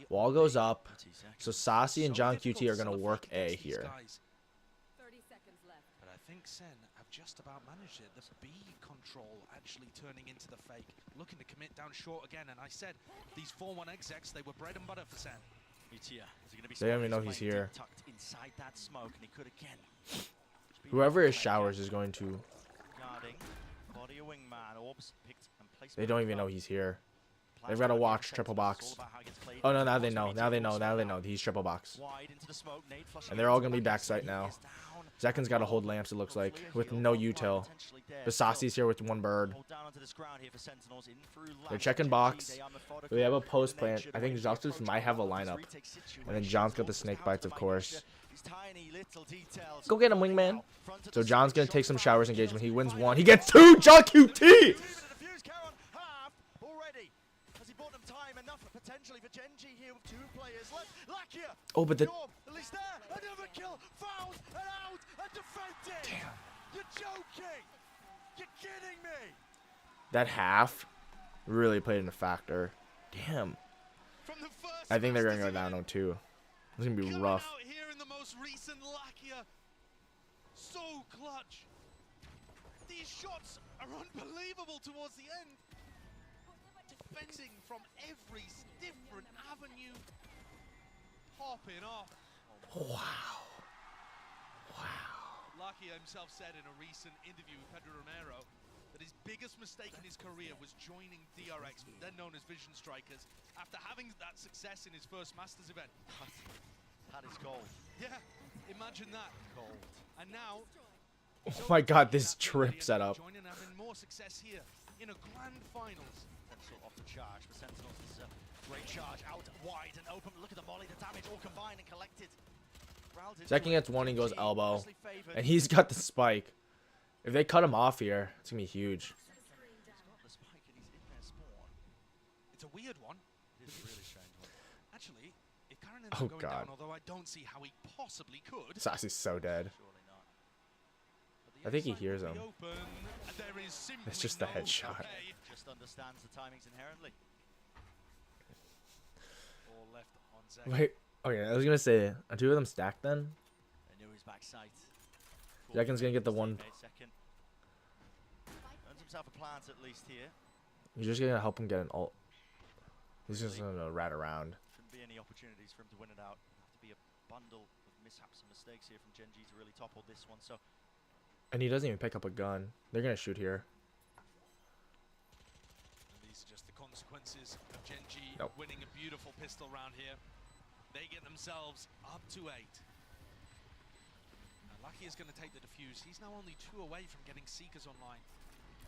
Wall goes up. So Sassy and John QT are gonna work A here. But I think Sen have just about managed it. The B control actually turning into the fake. Looking to commit down short again. And I said, these 4-1 execs, they were bread and butter for Sen. They don't even know he's here. Tucked inside that smoke, and he could again. Whoever is showers is going to. Guarding. Body a wingman. Orbs picked and placed. They don't even know he's here. They've got to watch triple box. Oh no, now they know. Now they know. Now they know. He's triple box. And they're all gonna be backside now. Zekken's got to hold lamps, it looks like, with no util. Basasi's here with one bird. They're checking box. They have a post plant. I think Justice might have a lineup. And then John's got the snake bites, of course. Go get him, wingman. So John's going to take some showers engagement. He wins one. He gets two. John QT. Oh, but the... Damn. You're joking. You're kidding me. That half really played in a factor. Damn. I think they're going to go down 0-2. It's going to be rough. Out here in the most recent Lakia. So clutch. These shots are unbelievable towards the end. Defending from every different avenue. Popping off. Wow. Lakia himself said in a recent interview with Pedro Romero that his biggest mistake in his career was joining DRX, then known as Vision Strikers, after having that success in his first Masters event. That is gold. Yeah, imagine that. Gold. And now, Oh my god, this trip setup. joining and having more success here in a grand finals. Potential off the charge for Sentinels. This is a great charge out wide and open. Look at the molly, the damage all combined and collected. Second gets one, he goes elbow. And he's got the spike. If they cut him off here, it's going to be huge. It's a weird one. It is a really strange one. Actually, if Karen ends up going down, although I don't see how he possibly could. Sassy's so dead. I think he hears him. It's just the headshot. Just understands the timings inherently. All left on Zek. Wait. Okay, I was going to say, are two of them stacked then? They knew his backside. Zekken's going to get the one. Earns himself a plant at least here. You're just going to help him get an ult. He's just going to rat around. Shouldn't be any opportunities for him to win it out. Have to be a bundle of mishaps and mistakes here from GenG to really topple this one. So, and he doesn't even pick up a gun. They're going to shoot here. And these are just the consequences of GenG winning a beautiful pistol round here. They get themselves up to 8. Now, Lucky is going to take the defuse. He's now only 2 away from getting Seekers online.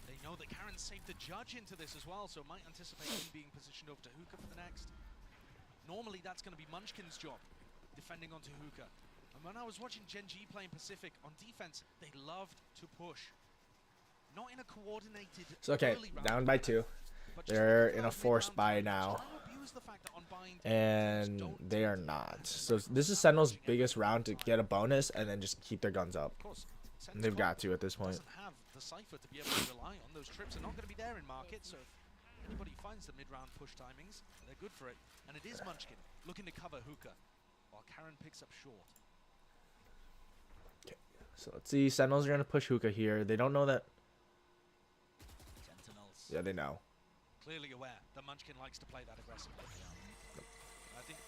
They know that Karen's saved the judge into this as well, so might anticipate him being positioned over to Hookah for the next. Normally, that's going to be Munchkin's job, defending onto Hookah. And when I was watching GenG playing Pacific on defense, they loved to push. Not in a coordinated. So, okay, down by 2. They're in a forced buy now. And they are not. So this is Sentinel's biggest round to get a bonus and then just keep their guns up. And they've got to at this point. Have the cipher to be able to rely on. Those trips are not going to be there in market, so if anybody finds the mid-round push timings, they're good for it. And it is Munchkin looking to cover Hookah while Karen picks up short. Okay, so let's see. Sentinels are going to push Hookah here. They don't know that. Sentinels. Yeah, they know. Clearly aware that Munchkin likes to play that aggressively. I think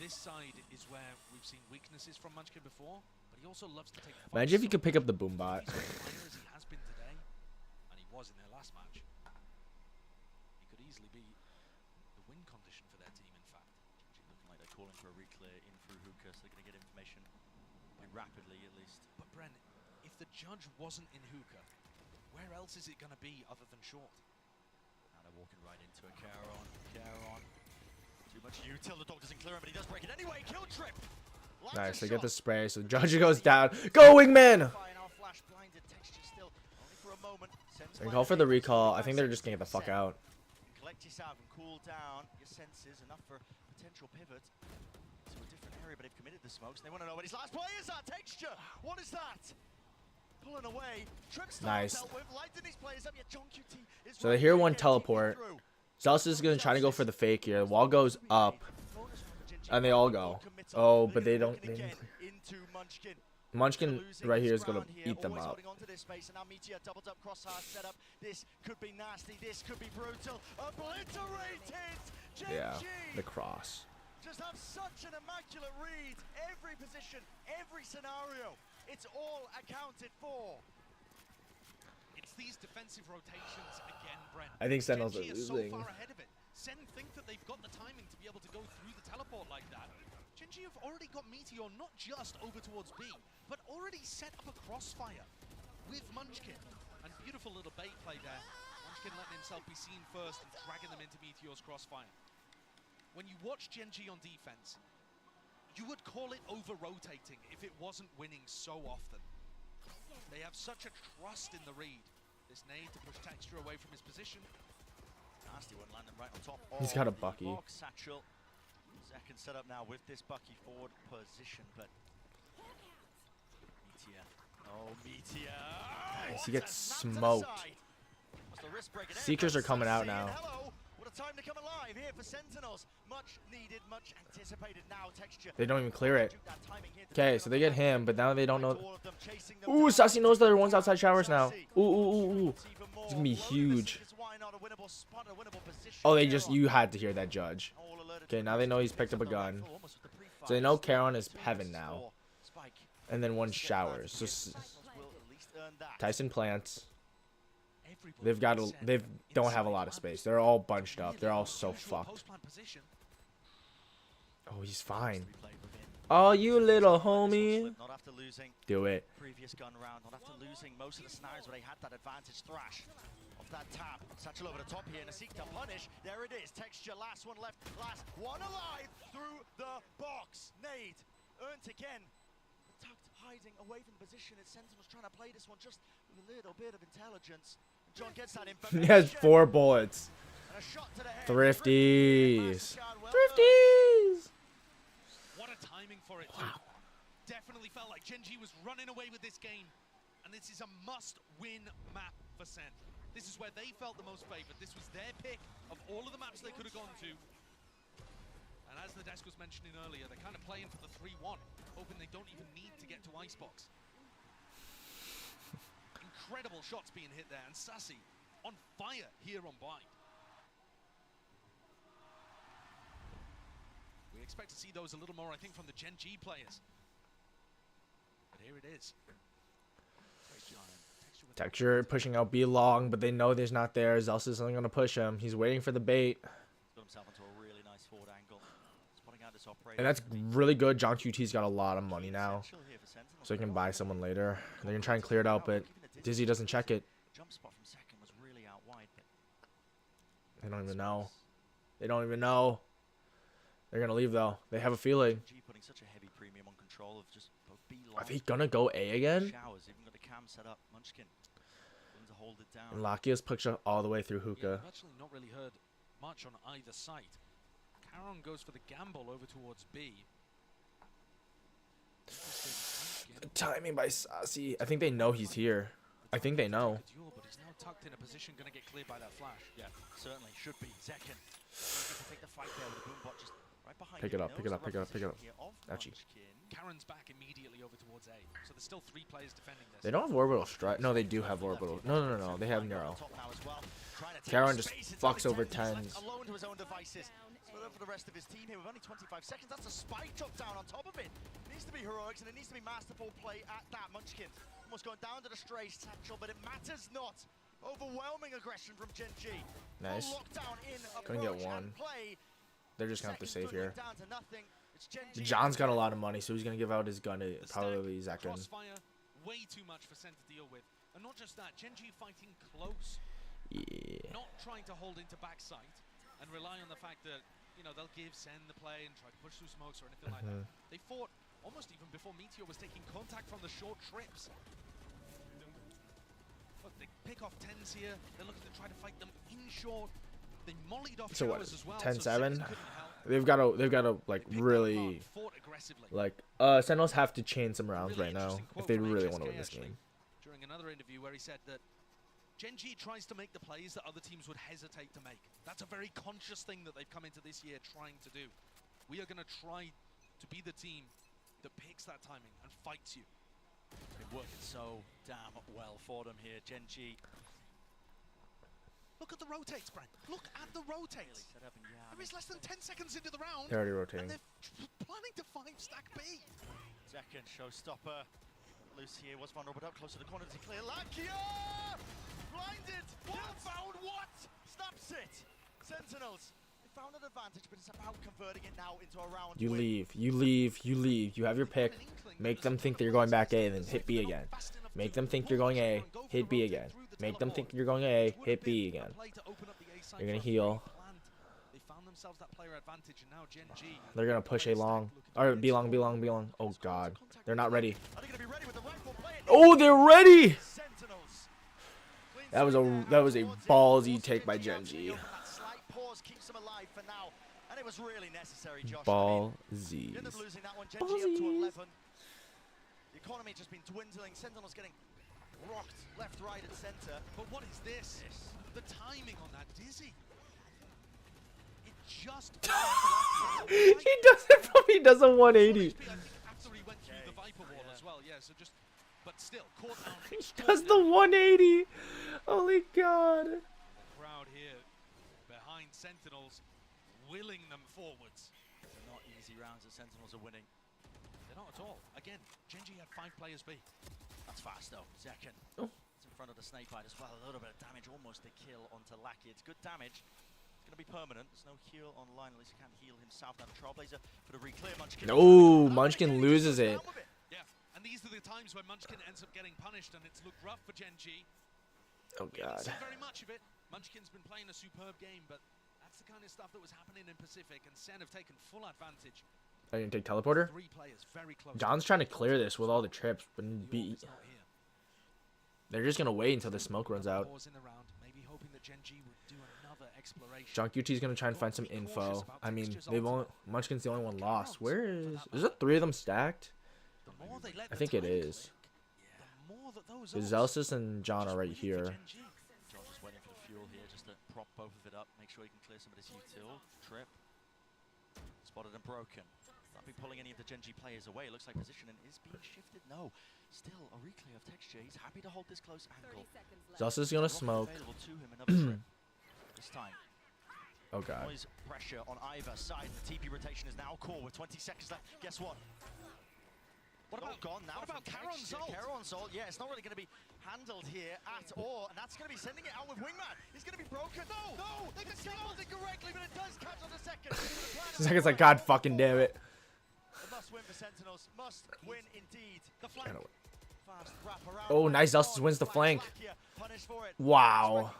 this side is where we've seen weaknesses from Munchkin before, but he also loves to take. Imagine if you could pick up the boom bot. As he has been today, and he was in their last match. He could easily be the win condition for their team. In fact, looking like they're calling for a reclear in through Hookah, so they're going to get information pretty rapidly at least. But Bren, if the judge wasn't in Hookah, where else is it going to be other than short? Walking right into a Charon. Too much util. The dog doesn't clear him, but he does break it anyway. Kill trip. Nice, they get the spray. So Judge goes down. Go, wingman! They call for the recall. I think they're just gonna get the fuck out. Collect yourself and cool down your senses. Enough for potential pivot to a different area, but they've committed the smokes. And they want to know what his last play is. That texture. What is that? Pulling away. Nice. These players up. John QT is So they hear one teleport. Zealous is going to try to go for the fake here. The wall goes up. And they all go. Oh, but they don't. Into Munchkin. Munchkin right here is gonna eat them Always up. holding onto this space, and now Meteor doubled up crosshair setup. This could be nasty. This could be brutal. Obliterated. Yeah, GenG the cross. just have such an immaculate read. Every position, every scenario, it's all accounted for. It's these defensive rotations again, Brent. I think Sentinels are GenG is so losing. far ahead of it. Sen think that they've got the timing to be able to go through the teleport like that. GenG have already got Meteor not just over towards B, but already set up a crossfire with Munchkin. And beautiful little bait play there. Munchkin letting himself be seen first and dragging them into Meteor's crossfire. When you watch GenG on defense, you would call it over-rotating if it wasn't winning so often. They have such a trust in the read. This nade to push Texture away from his position. Nasty one landing right on top. He's got a of the Bucky. box satchel. Second setup now with this Bucky forward position, but Meteor. Oh, Meteor. Nice, he gets smoked. Seekers are coming out now. Hello. What a time to come alive here for Sentinels. Much needed, much anticipated now. Texture. They don't even clear it. Okay, so they get him, but now they don't know. Ooh, Sassy knows that everyone's outside showers now. Ooh, ooh, ooh, ooh. It's gonna be huge. Oh, you had to hear that, Judge. Okay, now they know he's picked up a gun. So they know Charon is heaven now. And then one showers. So Tyson plants. They don't have a lot of space. They're all bunched up. They're all so fucked. Oh, he's fine. Oh, you little homie. Not after losing Do it. previous gun round, not after losing most of the scenarios where they had that advantage. Thrash off that tap. Satchel over the top here and a seek to punish. There it is. Texture, last one left. Last one alive through the box. Nade earned again. Tucked, hiding away from the position. It's Sentinels trying to play this one just with a little bit of intelligence. John gets that information. He has 4 bullets. And a shot to the head. Thrifties. Thrifties. What a timing for it, too. Definitely felt like GenG was running away with this game. And this is a must-win map for Sen. This is where they felt the most favored. This was their pick of all of the maps they could have gone to. And as the desk was mentioning earlier, they're kind of playing for the 3-1, hoping they don't even need to get to Icebox. Incredible shots being hit there, and Sassy on fire here on Bind. We expect to see those a little more, I think, from the GenG players. But here it is. Texture pushing out B long, but they know there's not there. Zelsis isn't going to push him. He's waiting for the bait. He's got himself into a really nice forward angle. Spotting out this operator. And that's really good. John QT's got a lot of money now, so he can buy someone later. They're going to try and clear it out, but Dizzy doesn't check it. Jump spot from second was really out wide. They don't even know. They don't even know. They're going to leave, though. They have a feeling. Putting such a heavy premium on control of just B Are they going to go A again? Showers, even got the cam set up. Munchkin willing to hold it down. And Lakia's pushed up all the way through hookah. I've actually not really heard much on either site. Caron goes for the gamble over towards B. The timing by Sassy. I think they know he's here. I think they know. But he's now tucked in a position, going to get cleared by that flash. Yeah, certainly should be. Zekin to take the fight there with the boombot just right behind Pick it up, pick it up, pick it up, pick it up. Ouchie. Karen's back immediately over towards A. So there's still 3 players defending this. They don't have orbital strike. No, they do have orbital. No. They have Neuro. Karen just fucks over 10s. Alone to his own devices. Split up for the rest of his team here with only 25 seconds. That's a spike drop down on top of it. It needs to be heroics and it needs to be masterful play at that. Munchkin almost going down to the stray satchel, but it matters not. Overwhelming aggression from GenG. Nice. Gonna get one. They're just gonna have to save here. John's got a lot of money, so he's gonna give out his gun to probably Zekin. Crossfire, way too much for Sen to deal with. And not just that, GenG fighting close. Yeah. Not trying to hold into backside and rely on the fact that, you know, they'll give Sen the play and try to push through smokes or anything like that. They fought almost even before Meteor was taking contact from the short trips. Look, they pick off 10s here. They're looking to try to fight them in short. They mollied off So what? showers as well. 10-7. They've got to like really like Sentinels have to chain some rounds right now if they really want to win this game. During another interview where he said that GenG tries to make the plays that other teams would hesitate to make. That's a very conscious thing that they've come into this year trying to do. We are going to try to be the team that picks that timing and fights you. Been working so damn well for them here. GenG. Look at the rotates, Brent. Look at the rotates. Set up and There is less than 10 seconds into the round. They're already rotating. And they're planning to 5-stack B. Second showstopper. Loose here was vulnerable, but up close to the corner to clear. Lakia! Blinded! What? Found what? Snaps it! Sentinels. They found an advantage, but it's about converting it now into a round You win. leave. You leave. You leave. You have your pick. Make them think that you're going back A, then hit B again. Make them think you're going A, hit B again. Make them think you're going A, hit B again. You're gonna heal. They found themselves that player advantage, and now GenG. They're gonna push A long. Or B long, B long, B long. Oh god. They're not ready. Oh, they're ready! That was a ballsy take by GenG. And it was really necessary, Josh. Ballsies. End up losing that one. GenG up to 11. The economy just been dwindling. Sentinels getting rocked left, right, and center. But what is this? The timing on that Dizzy. It just. He does a 180. After he went through the Viper wall as well, yeah. So just, but still, caught down. He does the 180. Holy god. The crowd here behind Sentinels, willing them forwards. They're not easy rounds that Sentinels are winning. They're not at all. Again, GenG had 5 players B. That's fast though. Zekken. It's in front of the snake bite as well. A little bit of damage, almost a kill onto Lackey. It's good damage. It's going to be permanent. There's no heal online. At least he can't heal himself. Now the Trailblazer for the re-clear. Munchkin. No, Munchkin loses it. Yeah, and these are the times when Munchkin ends up getting punished, and it's looked rough for GenG. Oh We haven't god. seen very much of it. Munchkin's been playing a superb game, but that's the kind of stuff that was happening in Pacific, and Sen have taken full advantage. I didn't take teleporter. 3 players very close. John's trying to clear this with all the trips, but they're just gonna wait until the smoke runs out. Pause in the round, maybe hoping that GenG would do another exploration. John QT's gonna try and find some info. I mean, they've only Munchkin's the only one lost. Where is there 3 of them stacked? I think it is. Because Zelsis and John are right here. John just waiting for the fuel here, just to prop both of it up, make sure he can clear some of this util. Trip. Spotted and broken. Not be pulling any of the GenG players away. It looks like positioning is being shifted. No. Still a reclear of Texture. He's happy to hold this close angle. Zelsis is gonna smoke. Available to him another trip this time. Oh god. Noise pressure on either side. The TP rotation is now core with 20 seconds left. Guess what? What about Charon's ult? Charon's ult, yeah, it's not really going to be handled here at all, and that's going to be sending it out with Wingman. He's going to be broken. No, they disabled it correctly, but it does catch on the second. Second's like, god fucking damn it. A must win for Sentinels. Must win indeed. The flank. Fast wrap around. Oh, nice. Zelsis wins the flank. Wow.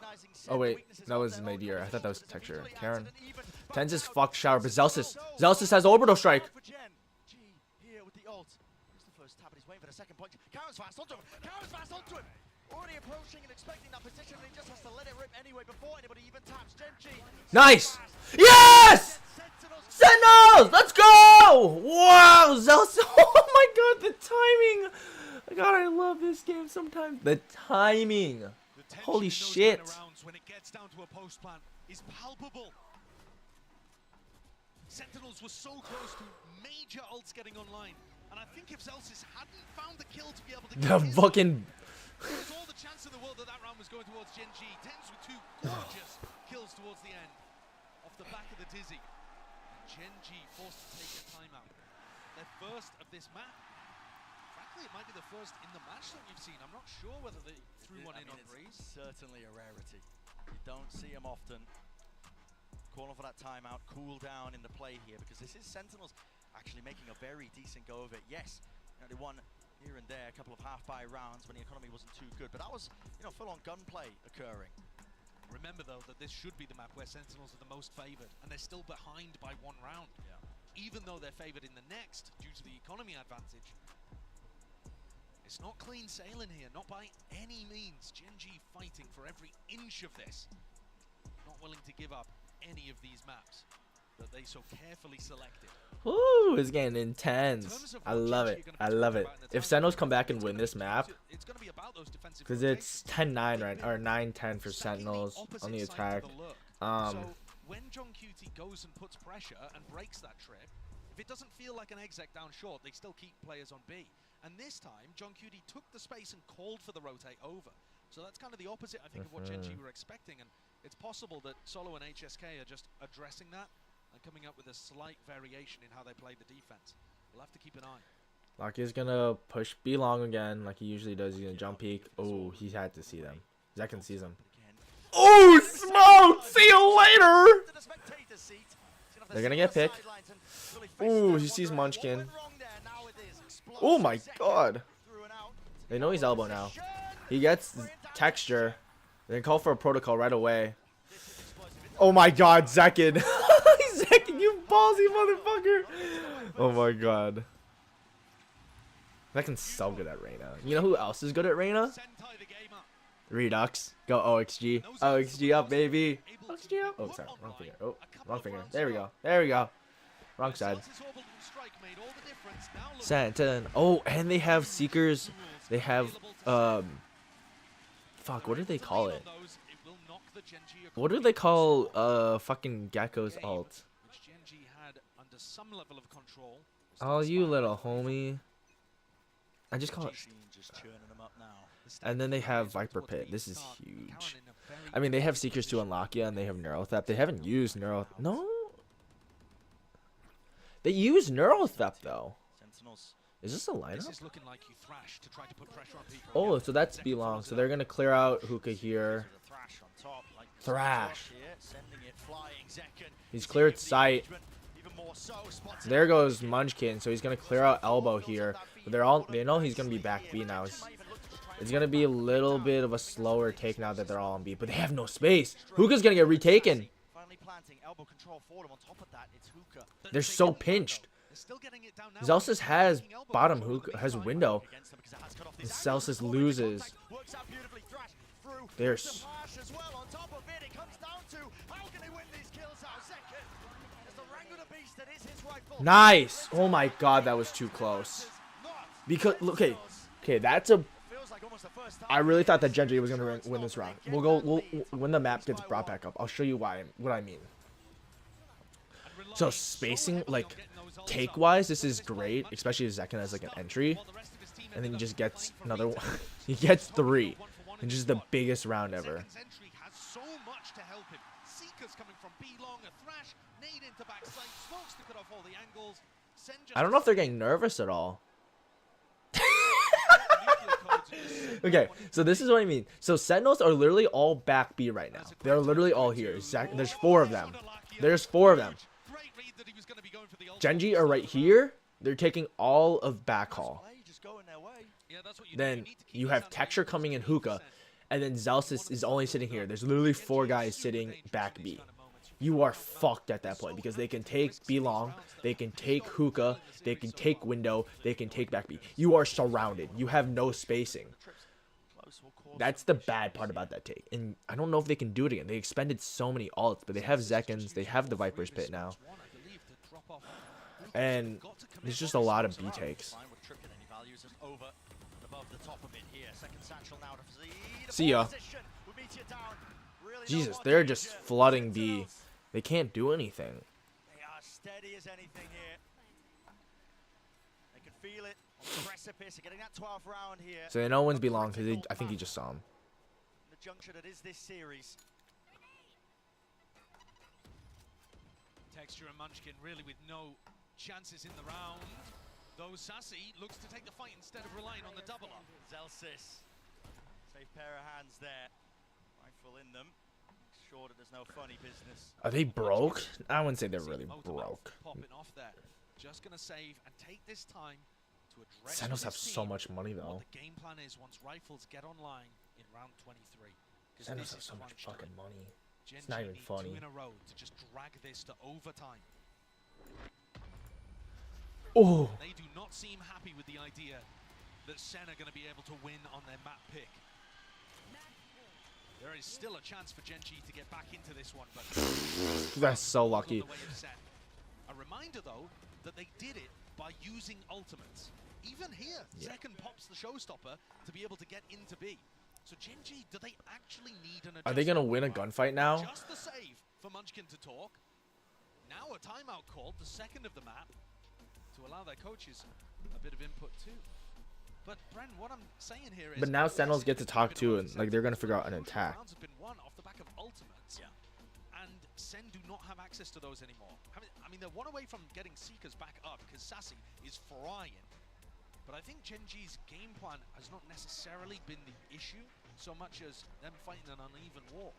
Oh wait, that was Nadir. I thought that was Texture. Karen. Tens is fucked shower, but Zelsis has orbital strike. Here with the ult. First tap, and he's waiting for the second point. Karen's fast onto him. Already approaching and expecting that position, and he just has to let it rip anyway before anybody even taps. GenG. Nice. Yes! Sentinels! Let's go! Wow, Zelsis. Oh my god, the timing. God, I love this game sometimes. The timing. Holy shit. When it gets down to a post plant is palpable. Sentinels were so close to major ults getting online. And I think if Zelsis hadn't found the kill to be able to The fucking... There was all the chance in the world that that round was going towards GenG. Tens with 2 gorgeous kills towards the end. Off the back of the Dizzy. GenG forced to take a timeout. Their first of this map. Frankly, it might be the first in the match that we've seen. I'm not sure whether they threw one in on Breeze. Certainly a rarity. You don't see them often. Calling for that timeout, cool down in the play here, because this is Sentinels actually making a very decent go of it. Yes, they won here and there, a couple of half-buy rounds when the economy wasn't too good, but that was, full-on gunplay occurring. Remember, though, that this should be the map where Sentinels are the most favored, and they're still behind by 1 round. Yeah. Even though they're favored in the next, due to the economy advantage. It's not clean sailing here, not by any means. GenG fighting for every inch of this. Not willing to give up any of these maps that they so carefully selected. Ooh, it's getting intense. I love it. I love it. If Sentinels come back and win this map, because it's 10-9 right, or 9-10 for Sentinels on the attack. So when John QT goes and puts pressure and breaks that trip, if it doesn't feel like an exec down short, they still keep players on B. And this time, John Cutie took the space and called for the rotate over. So that's kind of the opposite, I think, of what GenG were expecting. And it's possible that Solo and HSK are just addressing that and coming up with a slight variation in how they play the defense. We'll have to keep an eye. Lucky's gonna push B long again like he usually does. He's gonna jump peek. Oh, he had to see them. Zekken sees him. Oh, smoke! See you later! They're gonna get picked. Ooh, he sees Munchkin. Oh my god. They know he's elbow now. He gets texture. They call for a protocol right away. Oh my god, Zekken. Zekken, you ballsy motherfucker. Oh my god. Zekken's so good at Reyna. You know who else is good at Reyna? Redux. Go OXG. OXG up, baby. OXG up. Oh, sorry. Wrong finger. Oh, wrong finger. There we go. There we go. Wrong side. Sentin. Oh, and they have Seekers. They have, fuck, what do they call it? What do they call, fucking Gecko's ult? Oh, you little homie. I just call it. And then they have Viper Pit. This is huge. I mean, they have Seekers to unlock you, and they have Neural Theft. They haven't used Neural. No. They use Neural Theft though. Is this a lineup? Oh, so that's belong. So they're gonna clear out Hookah here. Thrash. He's cleared sight. There goes Munchkin. So he's gonna clear out elbow here. But they know he's gonna be back B now. It's gonna be a little bit of a slower take now that they're all on B, but they have no space. Hookah's gonna get retaken. They're so pinched. Zelsis has bottom hookah, has window. And Celsius loses. There's. Nice. Oh my god, that was too close. Because okay, that's a. I really thought that GenG was gonna win this round. We'll when the map gets brought back up. I'll show you what I mean. So spacing, like take wise, this is great, especially if Zekken has like an entry, and then he just gets another one. He gets 3, and just the biggest round ever. I don't know if they're getting nervous at all. Okay, so this is what I mean. So Sentinels are literally all back B right now. They're literally all here. There's 4 of them. There's 4 of them. GenG are right here. They're taking all of back hall. Then you have Texture coming in Hookah, and then Zelsis is only sitting here. There's literally 4 guys sitting back B. You are fucked at that point because they can take B long, they can take Hookah, they can take window, they can take back B. You are surrounded. You have no spacing. That's the bad part about that take. And I don't know if they can do it again. They expended so many ults, but they have Zekkens, they have the Viper's Pit now. And there's just a lot of B takes. See ya. Jesus, they're just flooding B. They can't do anything. They are steady as anything here. They can feel it on the precipice. Getting that 12th round here. So they know wins belong because I think he just saw him. The juncture that is this series. Texture and Munchkin really with no chances in the round. Though Sassy looks to take the fight instead of relying on the double up. Zelsis. Safe pair of hands there. Rifle in them. Sure that there's no funny business. Are they broke? I wouldn't say they're really broke. Popping off there. Just gonna save and take this time to address. Sentinels have so much money though. What the game plan is once rifles get online in round 23. Sentinels have so much fucking money. It's not even funny. 2 in a row to just drag this to overtime. Oh. They do not seem happy with the idea that Sen are going to be able to win on their map pick. There is still a chance for GenG to get back into this one, but that's so lucky. A reminder though that they did it by using ultimates. Even here, Zekken pops the showstopper to be able to get into B. So GenG, do they actually need an adjustment? Are they gonna win a gunfight now? Just the save for Munchkin to talk. Now a timeout called, the second of the map, to allow their coaches a bit of input too. But Bren, what I'm saying here is, But now Sentinels get to talk too, and like they're gonna figure out an attack. rounds have been won off the back of ultimates. Yeah. And Sen do not have access to those anymore. I mean, they're one away from getting Seekers back up because Sassy is frying. But I think GenG's game plan has not necessarily been the issue so much as them fighting an uneven war.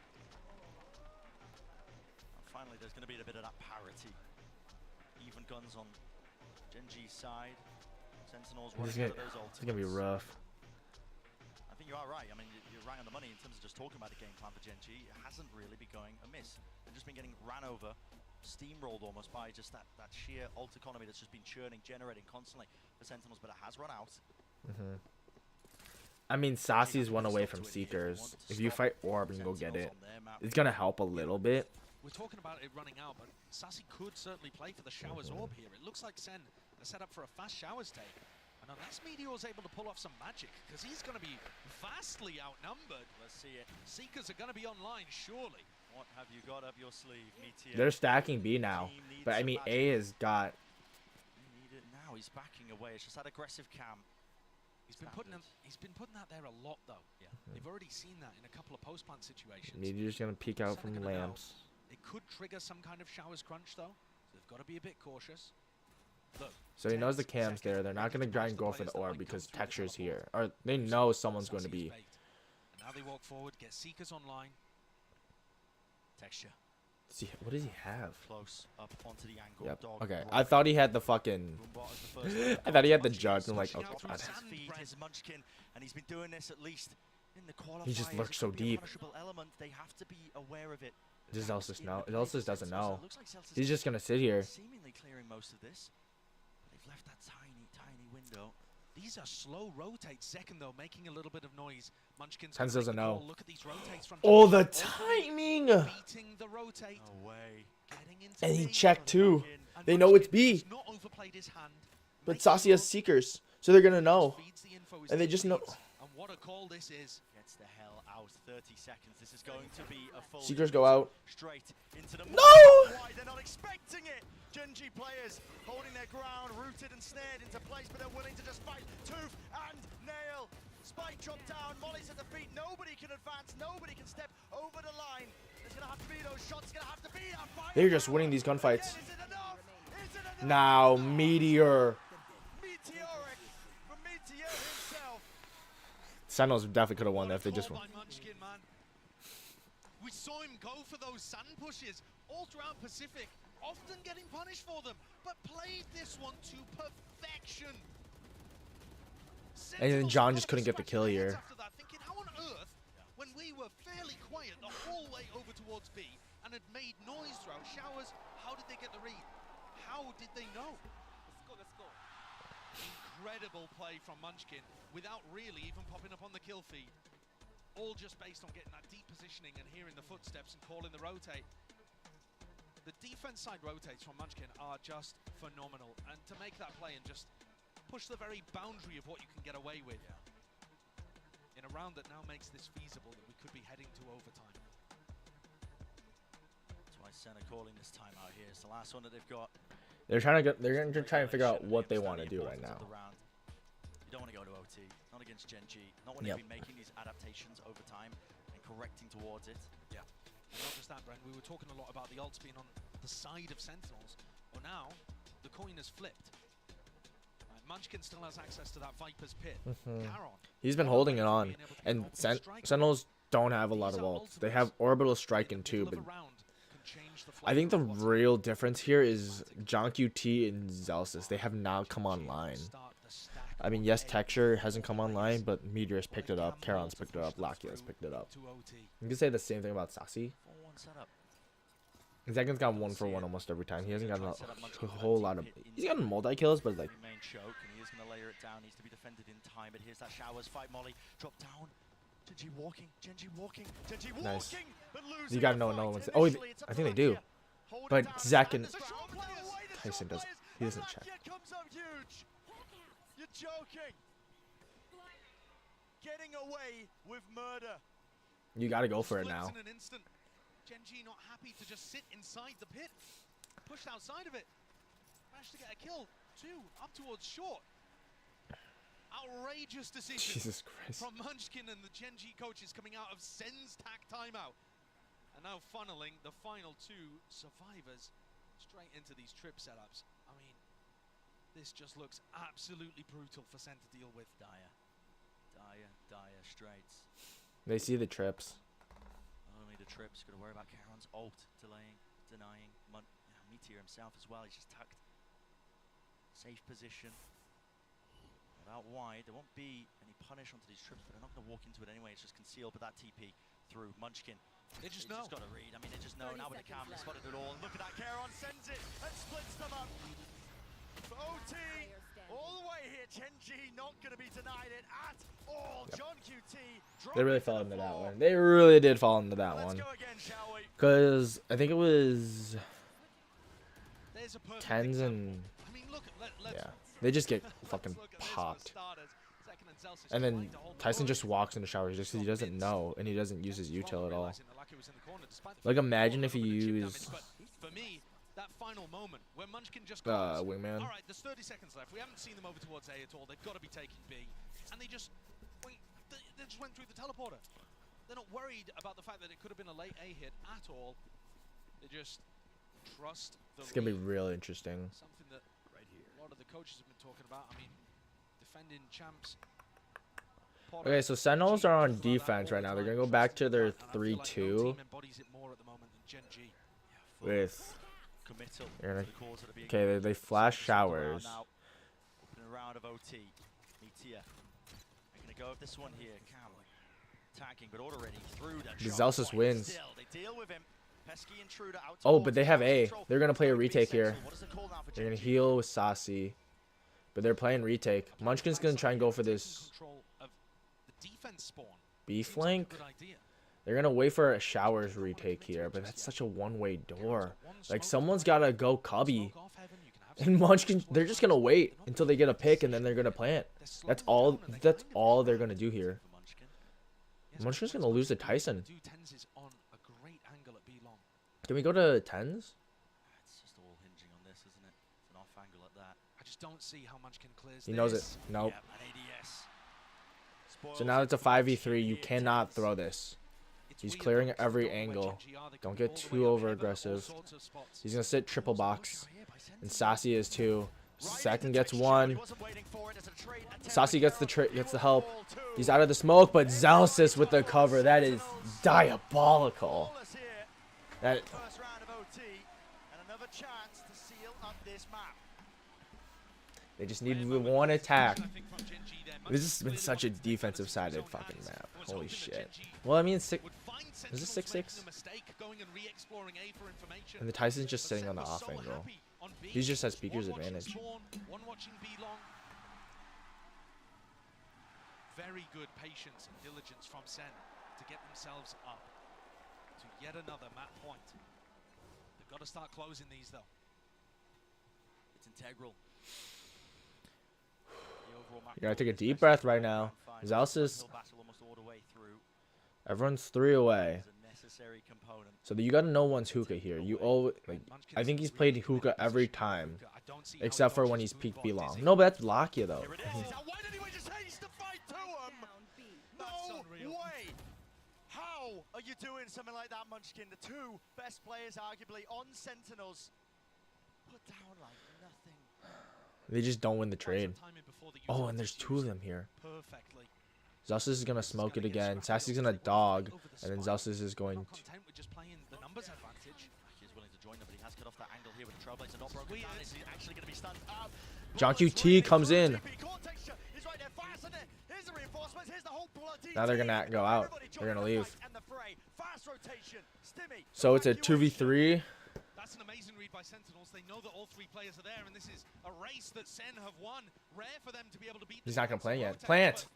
And finally, there's going to be a bit of that parity. Even guns on GenG's side. Sentinels running out of those ultimates. It's gonna be rough. I think you are right. I mean, you're right on the money in terms of just talking about the game plan for GenG. It hasn't really been going amiss. They've just been getting ran over, steamrolled almost by just that sheer ult economy that's just been churning, generating constantly for Sentinels, but it has run out. I mean, Sassy's one away from Seekers. If you fight Orb and go get it, it's gonna help a little bit. We're talking about it running out, but Sassy could certainly play for the Showers Orb here. It looks like Sen are set up for a fast Showers take. And unless Meteor's able to pull off some magic, because he's going to be vastly outnumbered. Let's see it. Seekers are going to be online, surely. What have you got up your sleeve, Meteor? They're stacking B now, but I mean A has got. They need it now. He's backing away. It's just that aggressive cam. He's been putting that there a lot though. Yeah. They've already seen that in a couple of post plant situations. Meteor's gonna peek out from lamps. It could trigger some kind of Showers crunch though, so they've got to be a bit cautious. Look, So he knows the cam's there. They're not gonna try and go for the orb because Texture's here, or they know someone's going to be. And now they walk forward, get Seekers online. Texture. See, what does he have? Close up onto the angle. Yep. Dog Okay. right. I thought he had the fucking. I thought he had the judge. I'm like, oh god. His Munchkin, and he's been doing this at least in the qualifiers. He just lurks so deep. Element. They have to be aware of it. Does Zelsis know? Zelsis doesn't know. He's just gonna sit here. Seemingly clearing most of this. They've left that tiny window. These are slow rotates. Second though, making a little bit of noise. Munchkin's Pens doesn't know. Look at these rotates from Oh, the timing! beating the rotate. Away. And he checked too. They know it's B. Not overplayed his hand. But Sassy has Seekers, so they're gonna know. And they just know. And what a call this is. Gets the hell out. 30 seconds. This is going to be a full. Seekers go out. Straight into the. No! Why they're not expecting it. GenG players holding their ground, rooted and snared into place, but they're willing to just fight tooth and nail. Spike dropped down. Molly's at the feet. Nobody can advance. Nobody can step over the line. There's gonna have to be those shots. Gonna have to be a fight. They're just winning these gunfights. Is it enough? Is it enough? Now, Meteor. Meteoric from Meteor himself. Sentinels definitely could have won that if they just won. Munchkin, man. We saw him go for those sun pushes all throughout Pacific, often getting punished for them, but played this one to perfection. And then John just couldn't get the kill here. After that, thinking, how on earth, when we were fairly quiet the whole way over towards B and had made noise throughout Showers, how did they get the read? How did they know? Let's go. Incredible play from Munchkin without really even popping up on the kill feed. All just based on getting that deep positioning and hearing the footsteps and calling the rotate. The defense side rotates from Munchkin are just phenomenal. And to make that play and just push the very boundary of what you can get away with in a round that now makes this feasible, that we could be heading to overtime. That's why Senna calling this time out here. It's the last one that they've got. They're trying to try and figure out what they want to do right now. You don't want to go to OT, not against GenG, not when Yep. they've been making these adaptations over time and correcting towards it. Yeah. And not just that, Brent, we were talking a lot about the ults being on the side of Sentinels. Well, now the coin has flipped. Munchkin still has access to that Viper's Pit. Caron, He's been holding it on, and Sentinels don't have a lot of ults. They have Orbital Strike in two, but I think the real difference here is John QT and Zelsis. They have now come online. I mean, yes, Texture hasn't come online, but Meteor has picked it up, Caron's picked it up, Lakia has picked it up. You can say the same thing about Sassy. Zekken's got 1-for-1 almost every time. He hasn't got a whole lot of. He's gotten multi-kills, but like. Main choke, and he is going to layer it down. Needs to be defended in time, but here's that Showers fight. Molly drop down. GenG walking. GenG walking. GenG walking. Nice. But losing You gotta know the no fight. one's. Oh, Initially, it's up I to think they do. Lakia. Hold it But down. Zach and The shot player away, the Tyson shot doesn't. players, He doesn't and check. Lakia comes up huge. You're joking. Getting away with murder. You gotta go for it now. in an instant. GenG not happy to just sit inside the pit. Pushed outside of it. Managed to get a kill. Two up towards short. Outrageous decision Jesus Christ. from Munchkin and the GenG coaches coming out of Sen's tack timeout. And now funneling the final 2 survivors straight into these trip setups. I mean, this just looks absolutely brutal for Sen to deal with. Dire straights. They see the trips. Only the trips. Got to worry about Karon's ult denying. Meteor himself as well. He's just tucked. Safe position. Out wide. There won't be any punish onto these trips, but they're not going to walk into it anyway. It's just concealed. But that TP through Munchkin. They just know. He's got to read. I mean, they just know. Now with the cam, they spotted it all. And look at that. Karon sends it and splits them up. For OT. All the way here. GenG not going to be denied it at all. John QT. They really fell into that one. They really did fall into that one. Because I think it was tens and yeah, they just get fucking popped. And then Tyson just walks in the shower just because he doesn't know and he doesn't use his util at all. Like imagine if he used that final moment where Munchkin just wingman. All right, there's 30 seconds left. We haven't seen them over towards A at all. They've got to be taking B, and they just went through the teleporter. They're not worried about the fact that it could have been a late A hit at all. They just trust the It's gonna be real interesting. Something that a lot of the coaches have been talking about. I mean, defending champs. Okay, so Sentinels are on defense right now. They're gonna go back to their 3-2 with. Okay, they flash showers. Opening round of OT. Meteor. They're gonna go with this one here. Cam attacking, but already through that. Zelsis wins. They deal with him. Pesky intruder out. Oh, but they have A. They're gonna play a retake here. They're gonna heal with Saucy, but they're playing retake. Munchkin's gonna try and go for this B flank. They're gonna wait for a showers retake here, but that's such a one-way door. Like someone's gotta go cubby. And Munchkin, they're just gonna wait until they get a pick and then they're gonna plant. That's all they're gonna do here. Munchkin's gonna lose to Tyson. Can we go to 10s? It's just all hinging on this, isn't it? It's an off angle at that. I just don't see how Munchkin clears. He knows it. Nope. Yeah, So now it's a 5v3. You cannot throw this. He's clearing every angle. Don't get too over aggressive. He's gonna sit triple box, and Saucy is too. Second gets one. Saucy gets the help. He's out of the smoke, but Zelsis with the cover. That is diabolical. That. First round of OT and another chance to seal up this map. They just need one attack. This has been such a defensive-sided fucking map. Holy shit. Well, I mean, is it 6-6? And the Tyson's just sitting on the off angle. He just has Speaker's advantage. Very good patience and diligence from Sen to get themselves up to yet another map point. They've got to start closing these though. It's integral. You gotta take a deep breath right now. Zelsis. Everyone's 3 away. So you gotta know one's hookah here. You always like. I think he's played hookah every time, except for when he's peaked B long. No, but that's Lakia though. Why did he just haste to fight to him? No way! How are you doing something like that, Munchkin? The 2 best players, arguably, on Sentinels, put down like nothing. They just don't win the trade. Oh, and there's 2 of them here. Zelsis is gonna smoke it again. Sassy's gonna dog, and then Zelsis is going to. John QT comes in. Now they're gonna go out. They're gonna leave. So it's a 2v3. That's an amazing read by Sentinels. They know that all 3 players are there, and this is a race that Sen have won. Rare for them to be able to beat. He's not gonna play yet. Plant.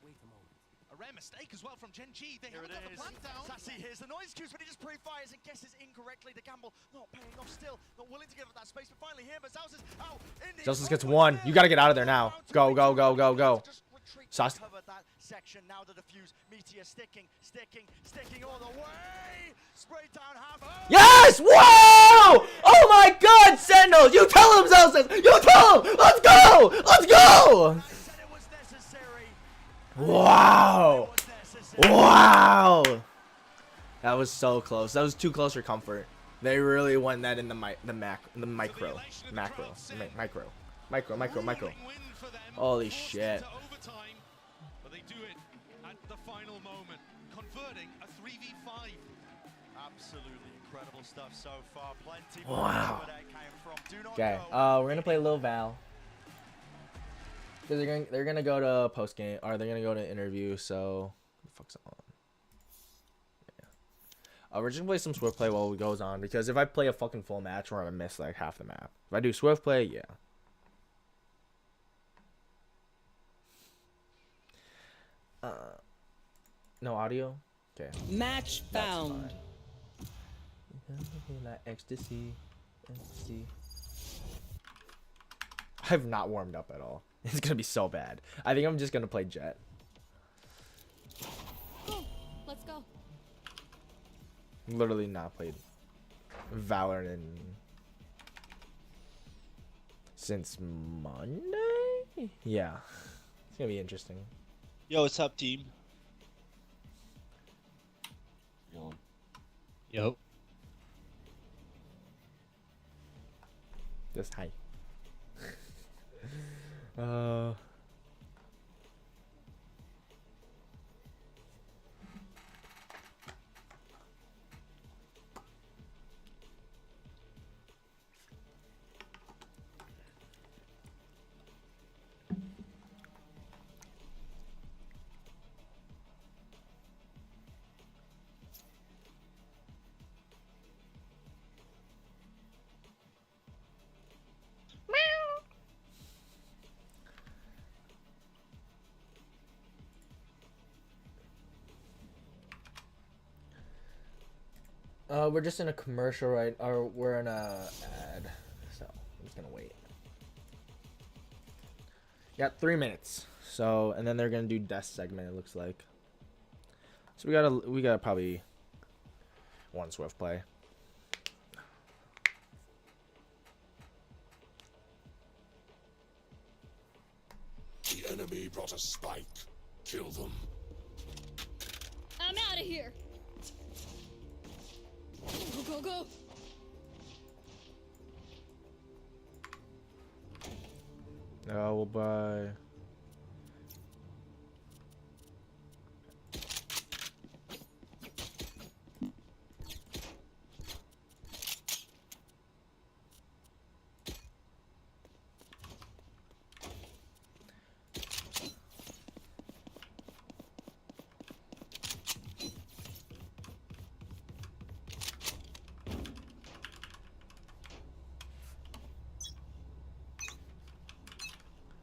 A rare mistake as well from GenG. They haven't got the plant down. Sassy hears the noise cues, but he just pre-fires and guesses incorrectly. The gamble not paying off still. Not willing to give up that space, but finally here, but Zelsis out. Zelsis gets 1. You gotta get out of there now. Go, go, go, go, go. Sauce. Covered that section. Now the defuse. Meteor sticking all the way. Spray down hammer. Yes! Whoa! Oh my God, Sentinels! You tell him, Zelsis! You tell him! Let's go! Let's go! Said it was necessary. Wow! Wow! That was so close. That was too close for comfort. They really won that in the micro. Holy shit. But they do it at the final moment, converting a 3v5. Absolutely incredible stuff so far. Plenty Wow. where that came from. Do not Okay, go. we're gonna play Lil Val. Cause they're gonna go to post game, or they're gonna go to interview. So, what the fuck's on? Yeah. We're just gonna play some Swift play while it goes on, because if I play a fucking full match, we're gonna miss like half the map. If I do Swift play, yeah. No audio. Okay. Match found. Ecstasy. I've not warmed up at all. It's gonna be so bad. I think I'm just gonna play Jet. Oh, let's go. Literally not played Valorant since Monday. Yeah, it's gonna be interesting. Yo, what's up, team? Yo. Just hi. We're just in a commercial, right? Or we're in a ad, so I'm just gonna wait. Got 3 minutes. So, and then they're gonna do death segment. It looks like. So we gotta probably one Swift play. The enemy brought a spike. Kill them. I'm out of here. Go, go, go. We'll buy.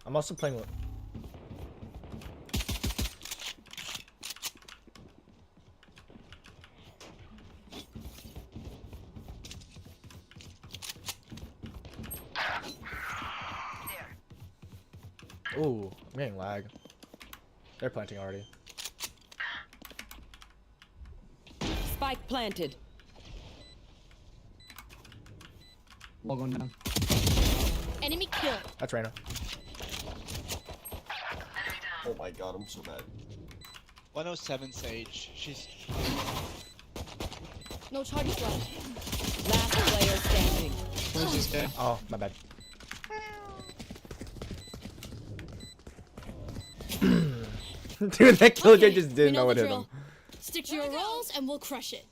I'm also playing with. Ooh, I'm getting lag. They're planting already. Spike planted. Log on down. Enemy kill. That's Reyna. Oh my god, I'm so mad. 107 Sage. She's. No charges left. Last player standing. Where's this guy? Oh, my bad. Dude, that killjoy just didn't know what hit him. Stick to your roles and we'll crush it.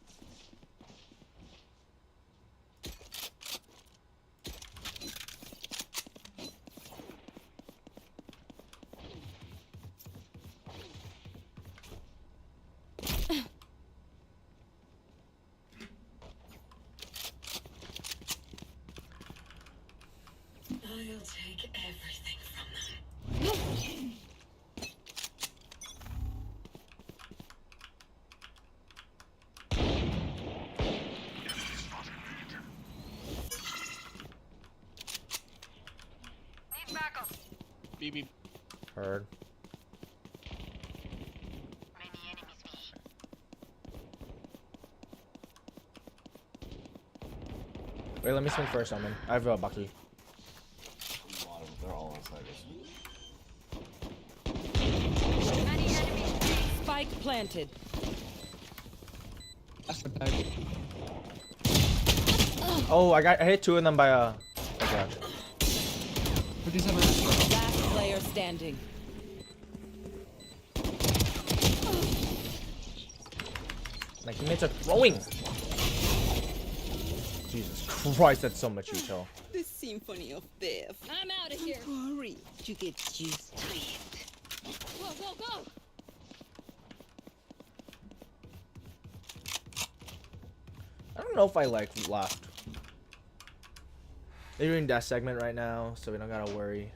I'll take everything from them. BB. Heard. Wait, let me swing first, Omen. I have a Bucky. They're all inside us. Spike planted. Oh, I hit 2 of them by oh god. 57 Last player standing. My teammates are throwing. Jesus Christ, that's so much util. The symphony of death. I'm out of here. Hurry, you get used to it. Go, go, go. I don't know if I like left. They're doing death segment right now, so we don't gotta worry.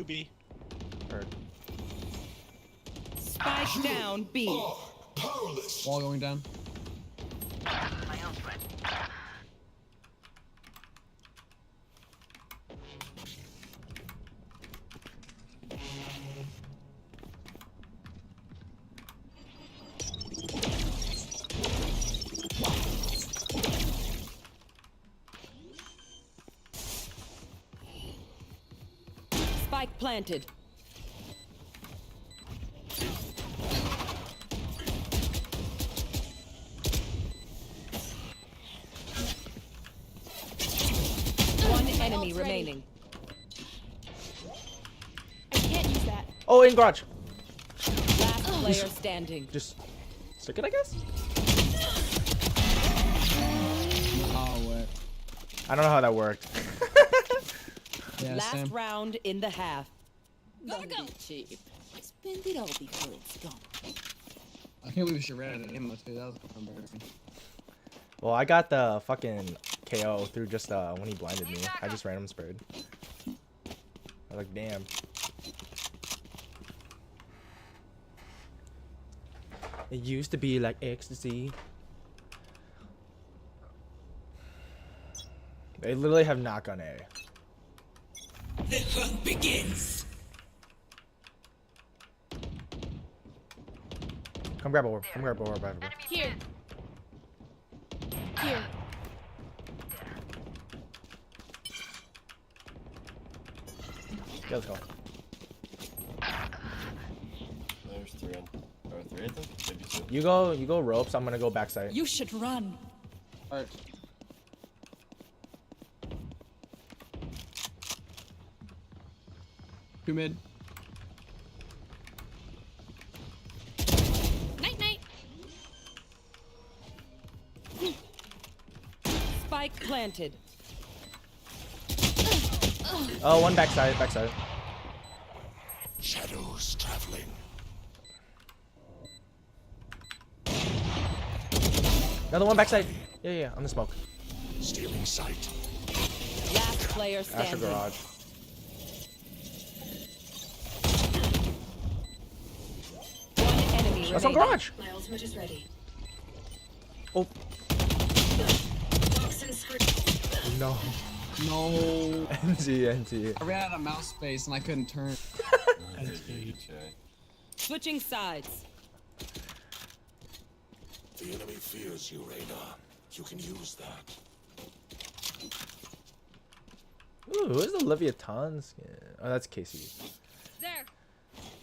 B. Heard. Spike down B. Wall going down. Spike planted. One enemy remaining. I can't use that. Oh, in garage. Last player standing. Just stick it, I guess. Oh, wait. I don't know how that worked. Yeah, Last same. round in the half. Gotta go. Cheap. Spend it all before it's gone. I can't believe she ran out of ammo too. That was embarrassing. Well, I got the fucking KO through just when he blinded me. I just random sprayed. I was like, damn. It used to be like ecstasy. They literally have knock on A. The hunt begins. Come grab a orb. Come grab a orb. Here. Here. Yeah, let's go. There's 3 in. Or 3 of them? Maybe 2. You go ropes. I'm gonna go backside. You should run. Alright. Two mid. Night, night. Spike planted. Oh, one backside. Backside. Shadows traveling. Another one backside. Yeah, on the smoke. Stealing sight. Last player Asher standing. garage. One enemy That's on remaining. garage. My ultimate is ready. Oh. No. No. NT. I ran out of mouse space and I couldn't turn. Switching sides. The enemy fears you, Reyna. You can use that. Ooh, who's Olivia Ton skin? Oh, that's Casey. There.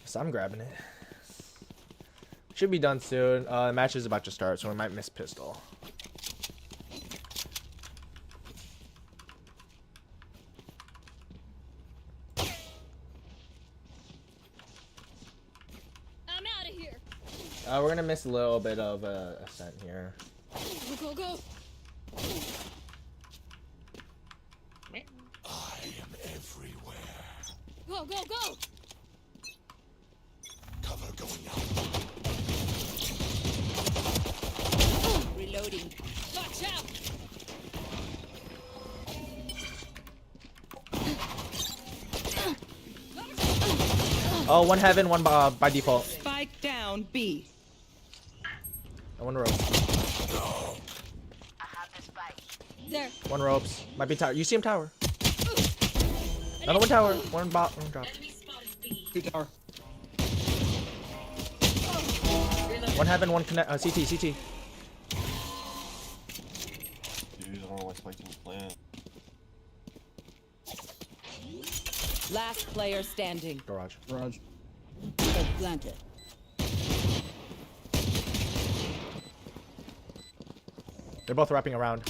So I'm grabbing it. Should be done soon. The match is about to start, so we might miss pistol. I'm out of here. We're gonna miss a little bit of ascent here. Go, go, go. I am everywhere. Go, go, go. Cover going out. Reloading. Watch out. Oh, one heaven, one by default. Spike down B. One ropes. There. One ropes. Might be tower. You see him tower. Another one tower. One bot. One drop. 2 tower. One heaven. One connect. CT. CT. Dude, I don't know why Spike didn't plan. Last player standing. Garage. Garage. Planted. They're both wrapping around.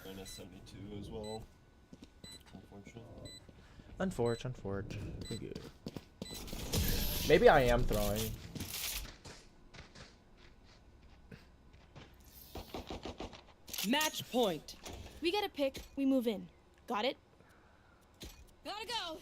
Minus 72 as well. Unfortunate. Unfortunate. Good. Maybe I am throwing. Match point. We get a pick, we move in. Got it? Gotta go!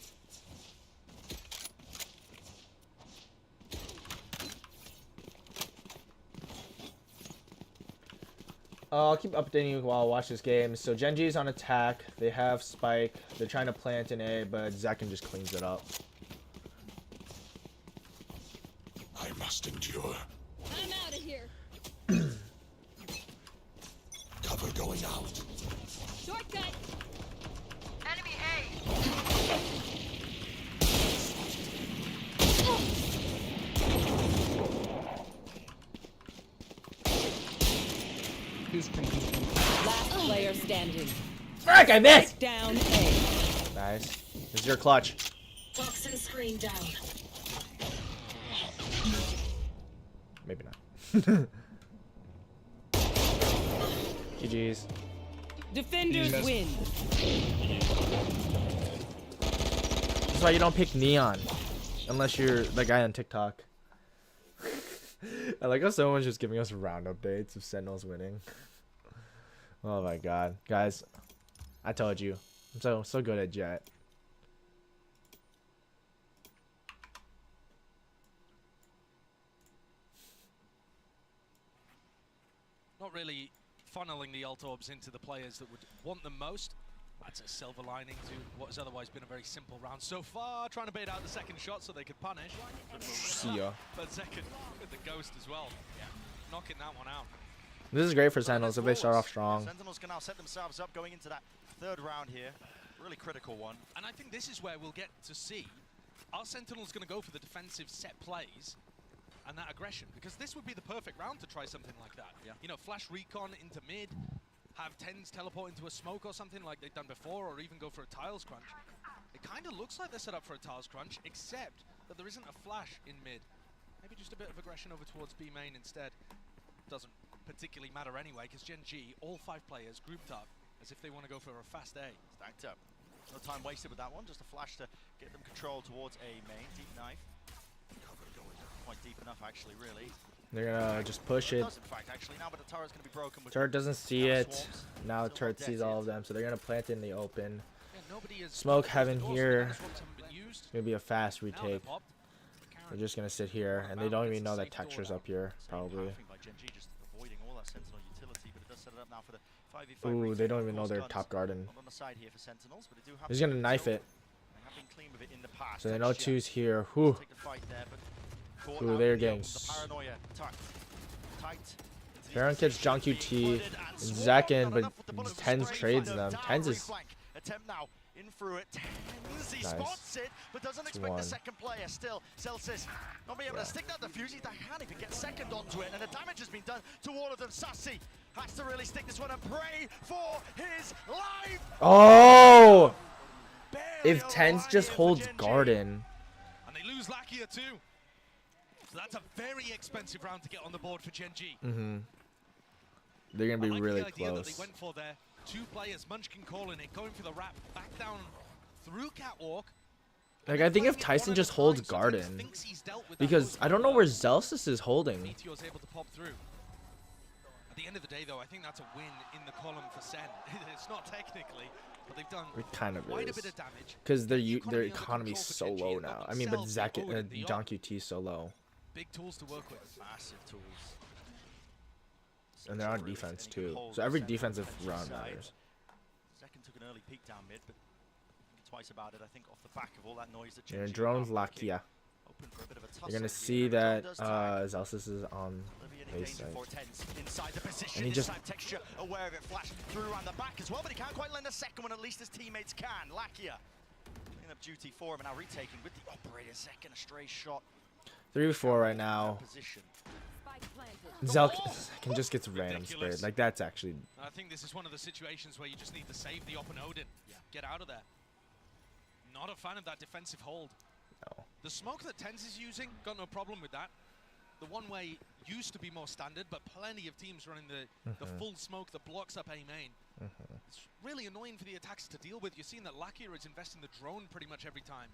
I'll keep updating you while I watch this game. So GenG's on attack. They have Spike. They're trying to plant an A, but Zekin just cleans it up. I must endure. I'm out of here. Cover going out. Shortcut! Enemy Last player standing. Frick, I missed! Down A. Nice. This is your clutch. Toxin screen down. Maybe not. GG's. Defenders win. That's why you don't pick Neon. Unless you're the guy on TikTok. I like how someone's just giving us round updates of Sentinels winning. Oh my god. Guys, I told you. I'm so good at Jet. Not really funneling the ult orbs into the players that would want them most. That's a silver lining to what has otherwise been a very simple round so far. Trying to bait out the second shot so they could punish. See ya. But second with the ghost as well. Yeah, knocking that one out. This is great for Sentinels if they start off strong. Sentinels can now set themselves up going into that third round here. Really critical one. And I think this is where we'll get to see, are Sentinels going to go for the defensive set plays and that aggression? Because this would be the perfect round to try something like that. Yeah. You know, flash recon into mid, have 10s teleport into a smoke or something like they've done before, or even go for a tiles crunch. It kind of looks like they're set up for a tiles crunch, except that there isn't a flash in mid. Maybe just a bit of aggression over towards B main instead. Doesn't particularly matter anyway, because GenG, all 5 players grouped up as if they want to go for a fast A. Stacked up. No time wasted with that one, just a flash to get them control towards A main. Deep knife. Quite deep enough actually, really. They're gonna just push it. Does, in fact, actually, now, but the turret's gonna be broken with Turret doesn't see it. swarms. Now Still Turret not sees dead all yet. of them, so they're gonna plant it in the open. Yeah, Smoke heaven here. It's gonna be a fast retake. They're just gonna sit here, and they don't even know that texture's up here, probably. By GenG, just avoiding all that Sentinel utility, but it does set it up now for the 5v5 Ooh, they retake. don't even know Of they're course, top garden. not on the side here for Sentinels, but they do have He's gonna some knife control. it. They have been clean with it in the past. So they know Texture two's here. Whew. take the fight there, but caught Ooh, out they're in the getting open. The paranoia tight into the Baron gets John QT, Zekin, but Tens trades them. Tens is attempt now in through it. Tens, he Nice. spots it, but doesn't It's expect one. the second player. Still, Celsius not being able to stick that defuse. He can't even get second onto it, and the damage has been done to all of them. Sassy has to really stick this one and pray for his life. Oh! If Tens just holds garden. And they lose Lakia too. So that's a very expensive round to get on the board for GenG. They're gonna be I like really the idea that close. they went for there. 2 players, Munchkin calling it, going for the wrap, back down through catwalk. Like, I think if Tyson just holds garden, because I don't know where Zelsis is holding. Meteor's able to pop through. At the end of the day, though, I think that's a win in the column for Sen. It's not technically, but they've done It kind of quite is. a bit of damage. Because their economy's so low now. I mean, but John QT's so low. Big tools to work with. Massive tools. And they're on defense too. So every defensive round matters. Second took an early peek down mid, but thinking twice about it, I think, off the back of all that noise that Your GenG drone's are making. Lakia. Open for a bit of a You're gonna tussle see here. that Drone does tag. Zelsis is on Oblivion Base danger side. for Tens inside the position. And he This just- time Texture aware of it, flash through around the back as well, but he can't quite land a second one, at least his teammates can. Lakia cleaning up duty for him and now retaking with the operator. Second, a stray shot. 3v4 right now. Position. Zelk can just get random sprayed. Like, that's actually... I think this is one of the situations where you just need to save the op and Odin. Get out of there. Not a fan of that defensive hold. No. The smoke that Tens is using, got no problem with that. The one way used to be more standard, but plenty of teams running the full smoke that blocks up A main. It's really annoying for the attackers to deal with. You're seeing that Lakia is investing the drone pretty much every time.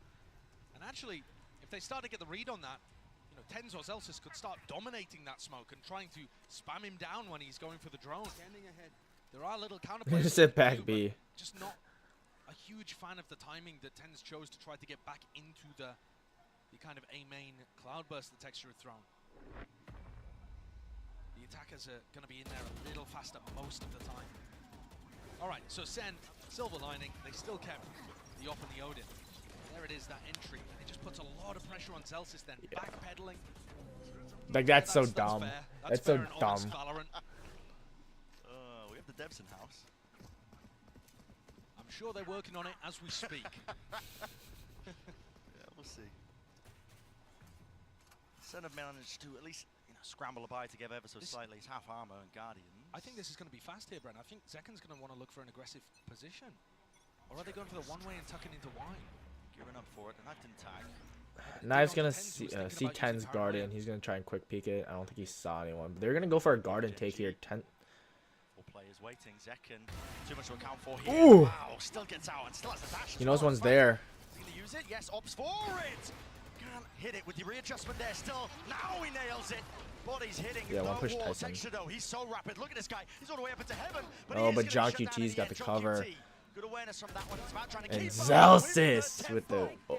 And actually, if they start to get the read on that, you know, Tens or Zelsis could start dominating that smoke and trying to spam him down when he's going for the drone. There are little counterplays. Sit back, B. Just not a huge fan of the timing that Tens chose to try to get back into the kind of A main cloudburst the Texture had thrown. The attackers are going to be in there a little faster most of the time. All right, so Sen, silver lining, they still kept the op and the Odin. There it is, that entry. And it just puts a lot of pressure on Zelsis then, backpedaling. Like, that's so dumb. Fair. That's so fair and dumb. honest Valorant. We have the devs in house. I'm sure they're working on it as we speak. Yeah, we'll see. Sen have managed to at least scramble a buy together ever so slightly. It's half armor and Guardian. I think this is going to be fast here, Brent. I think Zeken's going to want to look for an aggressive position. Or are they going for the one-way and tucking into wine? Gearing up for it. The knife didn't tag. Knife's gonna see 10's Guardian. He's gonna try and quick peek it. I don't think he saw anyone. But they're gonna go for a Guardian take here. 10. Four players waiting. Zekken, too much to account for here. Ooh. Wow, still gets out and still has the dash. He knows one's there. Is he gonna use it? Yes, opts for it. Can't hit it with the readjustment there. Still, now he nails it. Body's hitting. Yeah, one push wall. Tyson. Texture though, he's so rapid. Look at this guy. He's all the way up into heaven. Oh, but he is John gonna be shut QT's down got in the end. cover. QT, good awareness from that one. It's about trying to And keep Zelsis with the... Oh.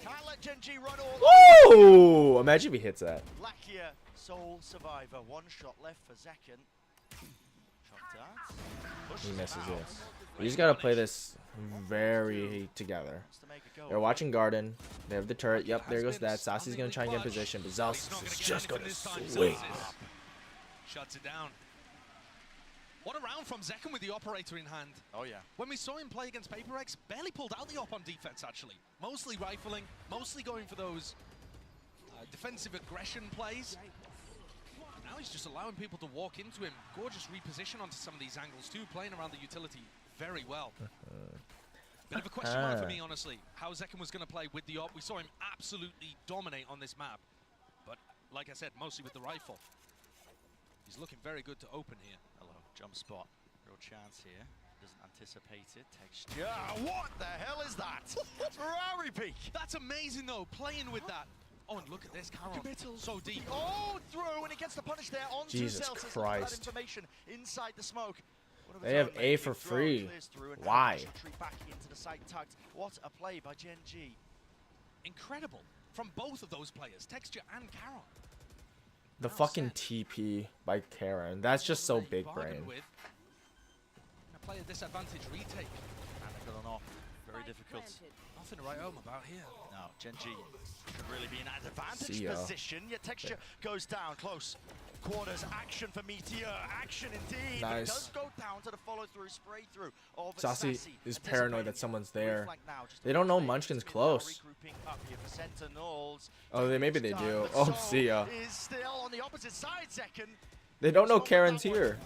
Can't let GenG run all Woo! Imagine if he hits that. Lakia, sole survivor. One shot left for Zekken. Shot darts. He misses it. We just gotta play this very together. They're watching Garden. They have the turret. Yep, there goes that. Sasi's gonna try and get in position, but Zelsis is just gonna swing. Shuts it down. What a round from Zekken with the operator in hand. Oh yeah. When we saw him play against PaperX, barely pulled out the op on defense actually. Mostly rifling, mostly going for those defensive aggression plays. Now he's just allowing people to walk into him. Gorgeous reposition onto some of these angles too, playing around the utility very well. Bit of a question mark for me, honestly, how Zekken was going to play with the op. We saw him absolutely dominate on this map. But like I said, mostly with the rifle. He's looking very good to open here. Hello, jump spot. Real chance here. Doesn't anticipate it. Texture. What the hell is that? Ferrari peak. That's amazing though, playing with that. Oh, and look at this, Caron. So deep. Oh, through, and he gets the punish there onto Jesus Zelsis. Christ. That information inside the smoke. They have A for free. Why? Back into the site tucked. What a play by GenG. Incredible from both of those players, Texture and Caron. The fucking TP by Karen. That's just so big brain. A player disadvantage retake. And they've got an off. Very difficult. Nothing to write home about here. No, GenG should really be in an advantage position. Yet Texture goes down close. Quarters, action for Meteor, action indeed. But it does go down to the follow-through, spray-through of Sassy is paranoid that someone's there. They don't know Munchkin's close. Oh, maybe they do. Oh, see ya. Is still on the opposite side, Zekken. They don't know Karen's here.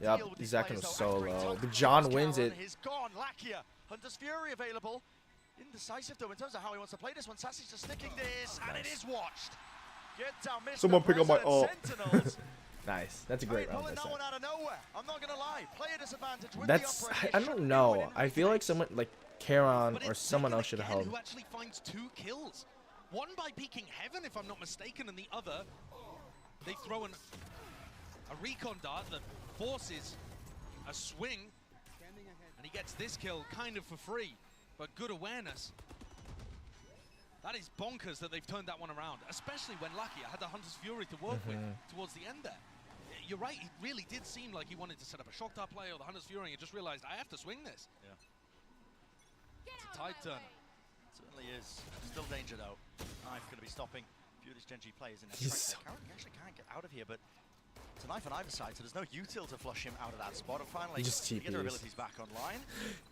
Yep, Zekken was so low. But John wins it. He's gone. Lakia, Hunter's Fury available. Indecisive though in terms of how he wants to play this one. Sassy's just sticking this, and it is watched. Get down, Mr. Someone pick up my ult. Nice. That's a great round. Pulling that one out of nowhere. I'm not gonna lie. Player disadvantage with That's I don't know. I feel like someone like Karen or someone else should have held. Who actually finds 2 kills? One by peeking heaven, if I'm not mistaken, and the other they throw a recon dart that forces a swing, and he gets this kill kind of for free, but good awareness. That is bonkers that they've turned that one around, especially when Lakia had the Hunter's Fury to work with towards the end there. You're right, it really did seem like he wanted to set up a shock dart play or the Hunter's Fury and just realized, I have to swing this. Yeah. It's a tide turn. Certainly is. Still danger though. Knife going to be stopping a few of these GenG players in there. He's so Karen actually can't get out of here, but It's a knife on either side, so there's no util to flush him out of that spot. And finally, He just to get their TPs. abilities back online.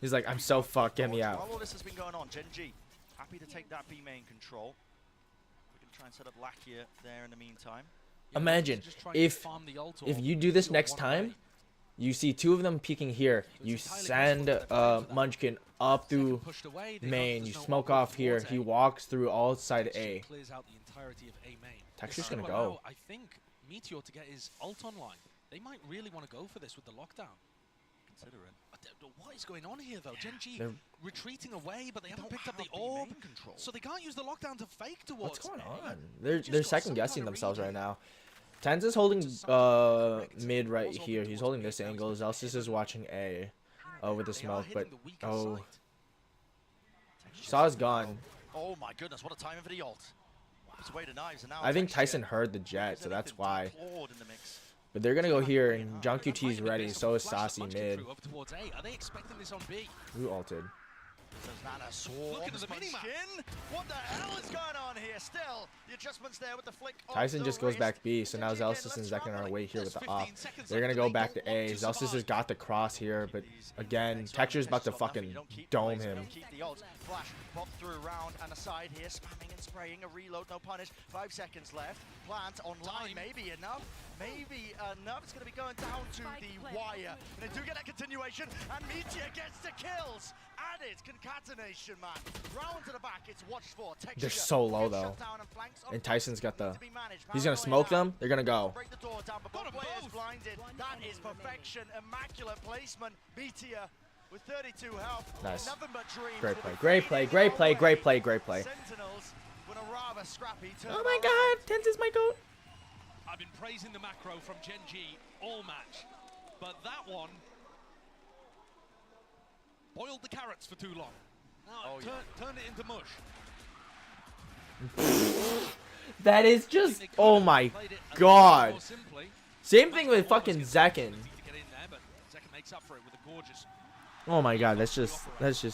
He's like, I'm so fucked, get me out. While all this has been going on, GenG happy to take that B main control. We're going to try and set up Lakia there in the meantime. Imagine if you do this next time, you see two of them peeking here, you send Munchkin up through main, you smoke off here, he walks through all side A. Texture's gonna go. I think Meteor to get his ult online. They might really want to go for this with the lockdown. Consider it. What is going on here though? GenG They're retreating away, but they haven't picked up the orb, so they can't use the lockdown to fake towards. What's going on? They're second guessing themselves right now. Tens is holding mid right here. He's holding this angle. Zelsis is watching A with the smoke, but Saw's gone. Oh my goodness, what a timing for the ult. Away to knives, and now I think Tyson heard the jet, so that's why. But they're gonna go here, and John QT is ready. So is Saucy mid. Are they expecting this on B? Who ulted? Look at the minimap. What the hell is going on here? Still, the adjustments there with the flick. Tyson just goes back B, so now Zelsis and Zekin are away here with the op. They're gonna go back to A. Zelsis has got the cross here, but again, Texture's about to fucking dome him. Flash, pop through round and aside here, spamming and spraying, a reload, no punish. 5 seconds left. Plant online, maybe enough. Maybe enough. It's going to be going down to the wire. And they do get that continuation, and Meteor gets the kills. Added concatenation, man. Round to the back, it's watched for. Texture They're so low though. And Tyson's got the. He's gonna smoke them. They're gonna go. Break the door down, but both players blinded. That is perfection, immaculate placement. Meteor with 32 health. Nice. Nothing but dreams. Great play. Great play. Great play. Great play. Great play. Sentinels with a rather scrappy turn. Oh my God! Tens is my goat. I've been praising the macro from GenG all match, but that one boiled the carrots for too long. Now turned it into mush. That is just. Oh my God. Same thing with fucking Zekin. Oh my God, that's just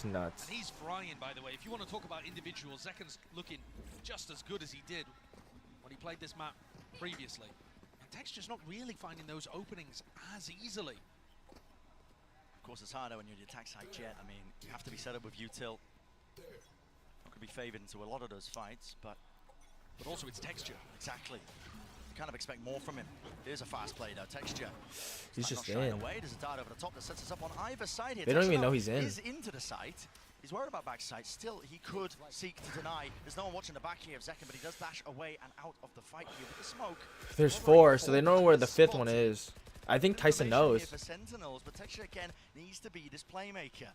nuts. And he's frying, by the way. If you want to talk about individuals, Zekin's looking just as good as he did when he played this map previously. And Texture's not really finding those openings as easily. Of course, it's harder when you're the attack side jet. I mean, you have to be set up with util. Not going to be favored into a lot of those fights, but also it's Texture. Exactly. You kind of expect more from him. Here's a fast play though, Texture. He's just in. in. Away. There's a dart over the top that sets us up on either side here. They don't even know he's in. He's into the site. He's worried about backside. Still, he could seek to deny. There's no one watching the back here of Zekin, but he does dash away and out of the fight here with the smoke. There's 4, so they know where the 5th one is. I think Tyson knows. For Sentinels, but Texture again needs to be this playmaker.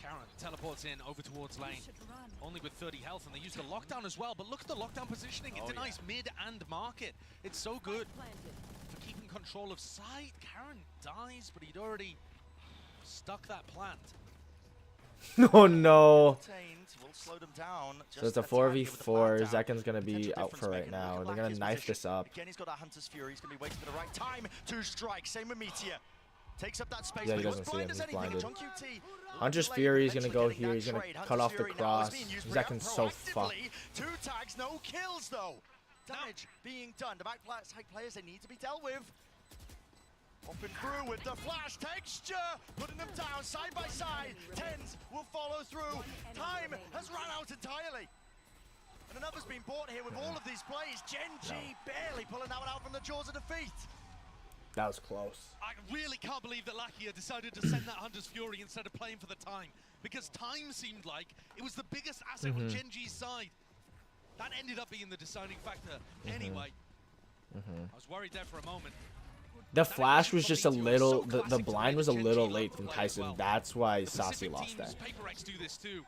Karen teleports in over towards lane, only with 30 health, and they use the lockdown as well. But look at the lockdown positioning. It denies mid and market. It's so good for keeping control of side. Karen dies, but he'd already stuck that plant. Oh no. We'll slow them down. So it's a 4v4. Zekin's gonna be out for right now. They're gonna knife this up. Again, he's got that Hunter's Fury. He's gonna be waiting for the right time to strike. Same with Meteor. Takes up that space. Yeah, he doesn't see him. He's blinded. Hunter's Fury is gonna go here. He's gonna cut off the cross. Zekin's so fucked. 2 tags, no kills though. Damage being done. The back side players, they need to be dealt with. Hopping through with the flash. Texture putting them down side by side. Tens will follow through. Time has run out entirely. And another's been bought here with all of these plays. GenG barely pulling that one out from the jaws of defeat. That was close. I really can't believe that Lakia decided to send that Hunter's Fury instead of playing for the time, because time seemed like it was the biggest asset on GenG's side. That ended up being the deciding factor anyway. I was worried there for a moment. The flash was just a little, the blind was a little late from Tyson. That's why Saucy lost that. Paper X do this too.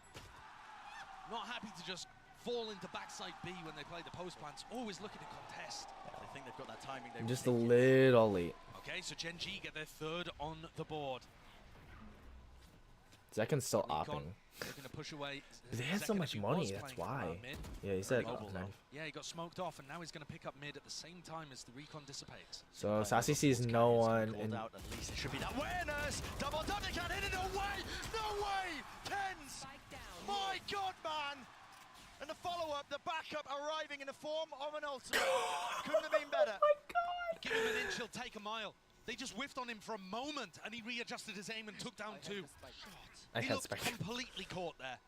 Not happy to just fall into backside B when they play the post plants. Always looking to contest. They think they've got that timing. Just a little late. Okay, so GenG get their 3rd on the board. Zekin's still opping. Looking to push away. They had so much money, that's why. Yeah, he said. Yeah, he got smoked off, and now he's going to pick up mid at the same time as the recon dissipates. So Saucy sees no one, and at least it should be that awareness. Double double, they can't hit it. No way! No way! Tens! My God, man! And the follow-up, the backup arriving in the form of an ultimate. Couldn't have been better. Oh my God! Give him an inch, he'll take a mile. They just whiffed on him for a moment, and he readjusted his aim and took down 2. He looked completely caught there.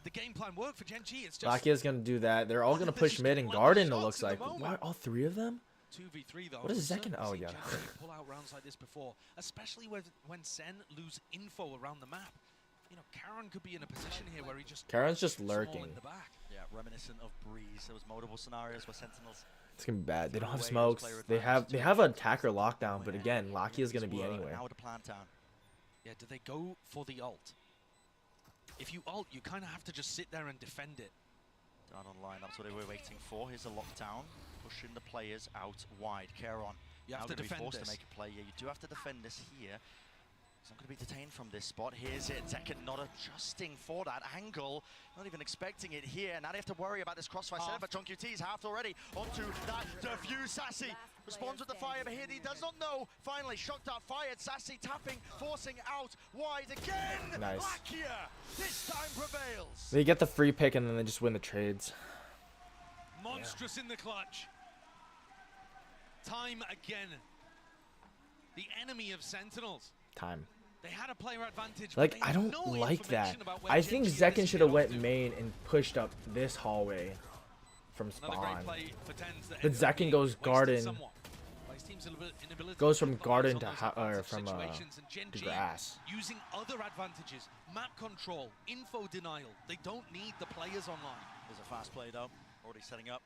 The game plan worked for GenG. It's just Lakia's gonna do that. They're all gonna push mid and garden. It looks like. What? All 3 of them? 2v3 though. What is Zekken? Oh yeah. Pull out rounds like this before, especially when Sen lose info around the map. You know, Karen could be in a position here where he just Karen's just lurking. in the back. Yeah, reminiscent of Breeze. There was multiple scenarios where Sentinels. It's gonna be bad. They don't have smokes. They have an attacker lockdown, but again, Lakia's gonna be anywhere. Now to plant down. Yeah, do they go for the ult? If you ult, you kind of have to just sit there and defend it. Down online, that's what they were waiting for. Here's a lockdown, pushing the players out wide. Caron, you have to defend forced this. to make a play. Yeah, you do have to defend this here. He's not going to be detained from this spot. Here's it. Zekken not adjusting for that angle. Not even expecting it here. Now they have to worry about this crossfire setup, but JunQT's halved already. Onto that defuse. Sassy responds with the fire, but here he does not know. Finally, shocked out, fired. Sassy tapping, forcing out wide again. Nice. Lakia this time prevails. They get the free pick and then they just win the trades. Monstrous in the clutch. Time again. The enemy of Sentinels. Time. They had a player advantage. Like, I don't like that. I think Zekken should have went main and pushed up this hallway from spawn. But Zekken goes garden. Goes from garden to grass. Using other advantages, map control, info denial. They don't need the players online. There's a fast play though, already setting up.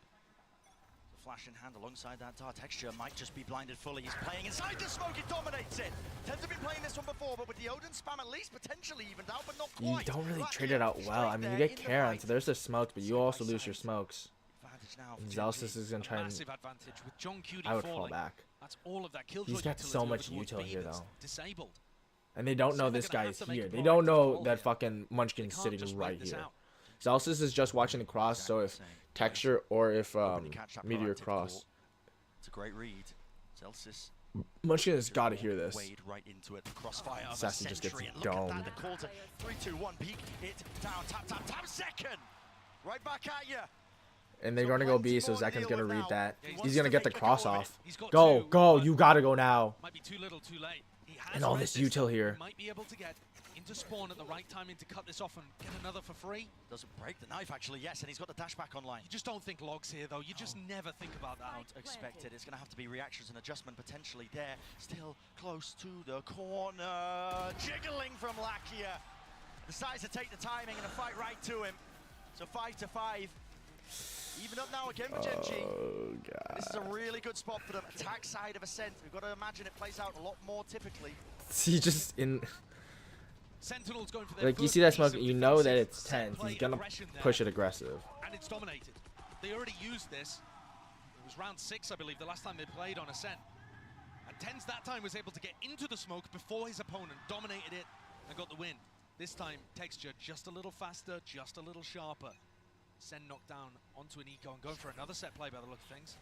The flash in hand alongside that Dark Texture might just be blinded fully. He's playing inside the smoke, he dominates it. Tends to be playing this one before, but with the Odin spam at least potentially evened out, but not quite. You don't really trade it out well. I mean, you get Karen, so there's the smokes, but you also lose your smokes. And Zelsis is gonna try and. I would fall back. That's all of that. He's got so much util here though. Disabled. And they don't know this guy is here. They don't know that fucking Munchkin's sitting right here. Zelsis is just watching the cross, so if Texture or if Meteor cross. It's a great read. Zelsis. Munchkin has got to hear this. Wade right into it. Crossfire. Sassy just gets domed. domed. 3, 2, 1. Peek it down. Tap, tap, tap. Second. Right back at you. And they're gonna go B, so Zekken's gonna read that. He's gonna get the cross off. Go, go! You gotta go now. Might be too little, too late. And all this util here. Might be able to get into spawn at the right timing to cut this off and get another for free. Doesn't break the knife actually, yes, and he's got the dash back online. You just don't think logs here though. You just never think about that. Don't expect it. It's gonna have to be reactions and adjustment potentially there. Still close to the corner. Jiggling from Lakia. Decides to take the timing and a fight right to him. So 5 to 5. Even up now again for GenG. Oh, God. This is a really good spot for them. Attack side of Ascent. We've got to imagine it plays out a lot more typically. See, just in. Sentinels going for their Like, you see that smoke, you know that it's tense. He's gonna push it aggressive. And it's dominated. They already used this. It was round 6, I believe, the last time they played on Ascent. And Tens that time was able to get into the smoke before his opponent, dominated it, and got the win. This time, Texture just a little faster, just a little sharper. Sen knocked down onto an eco and going for another set play by the look of things.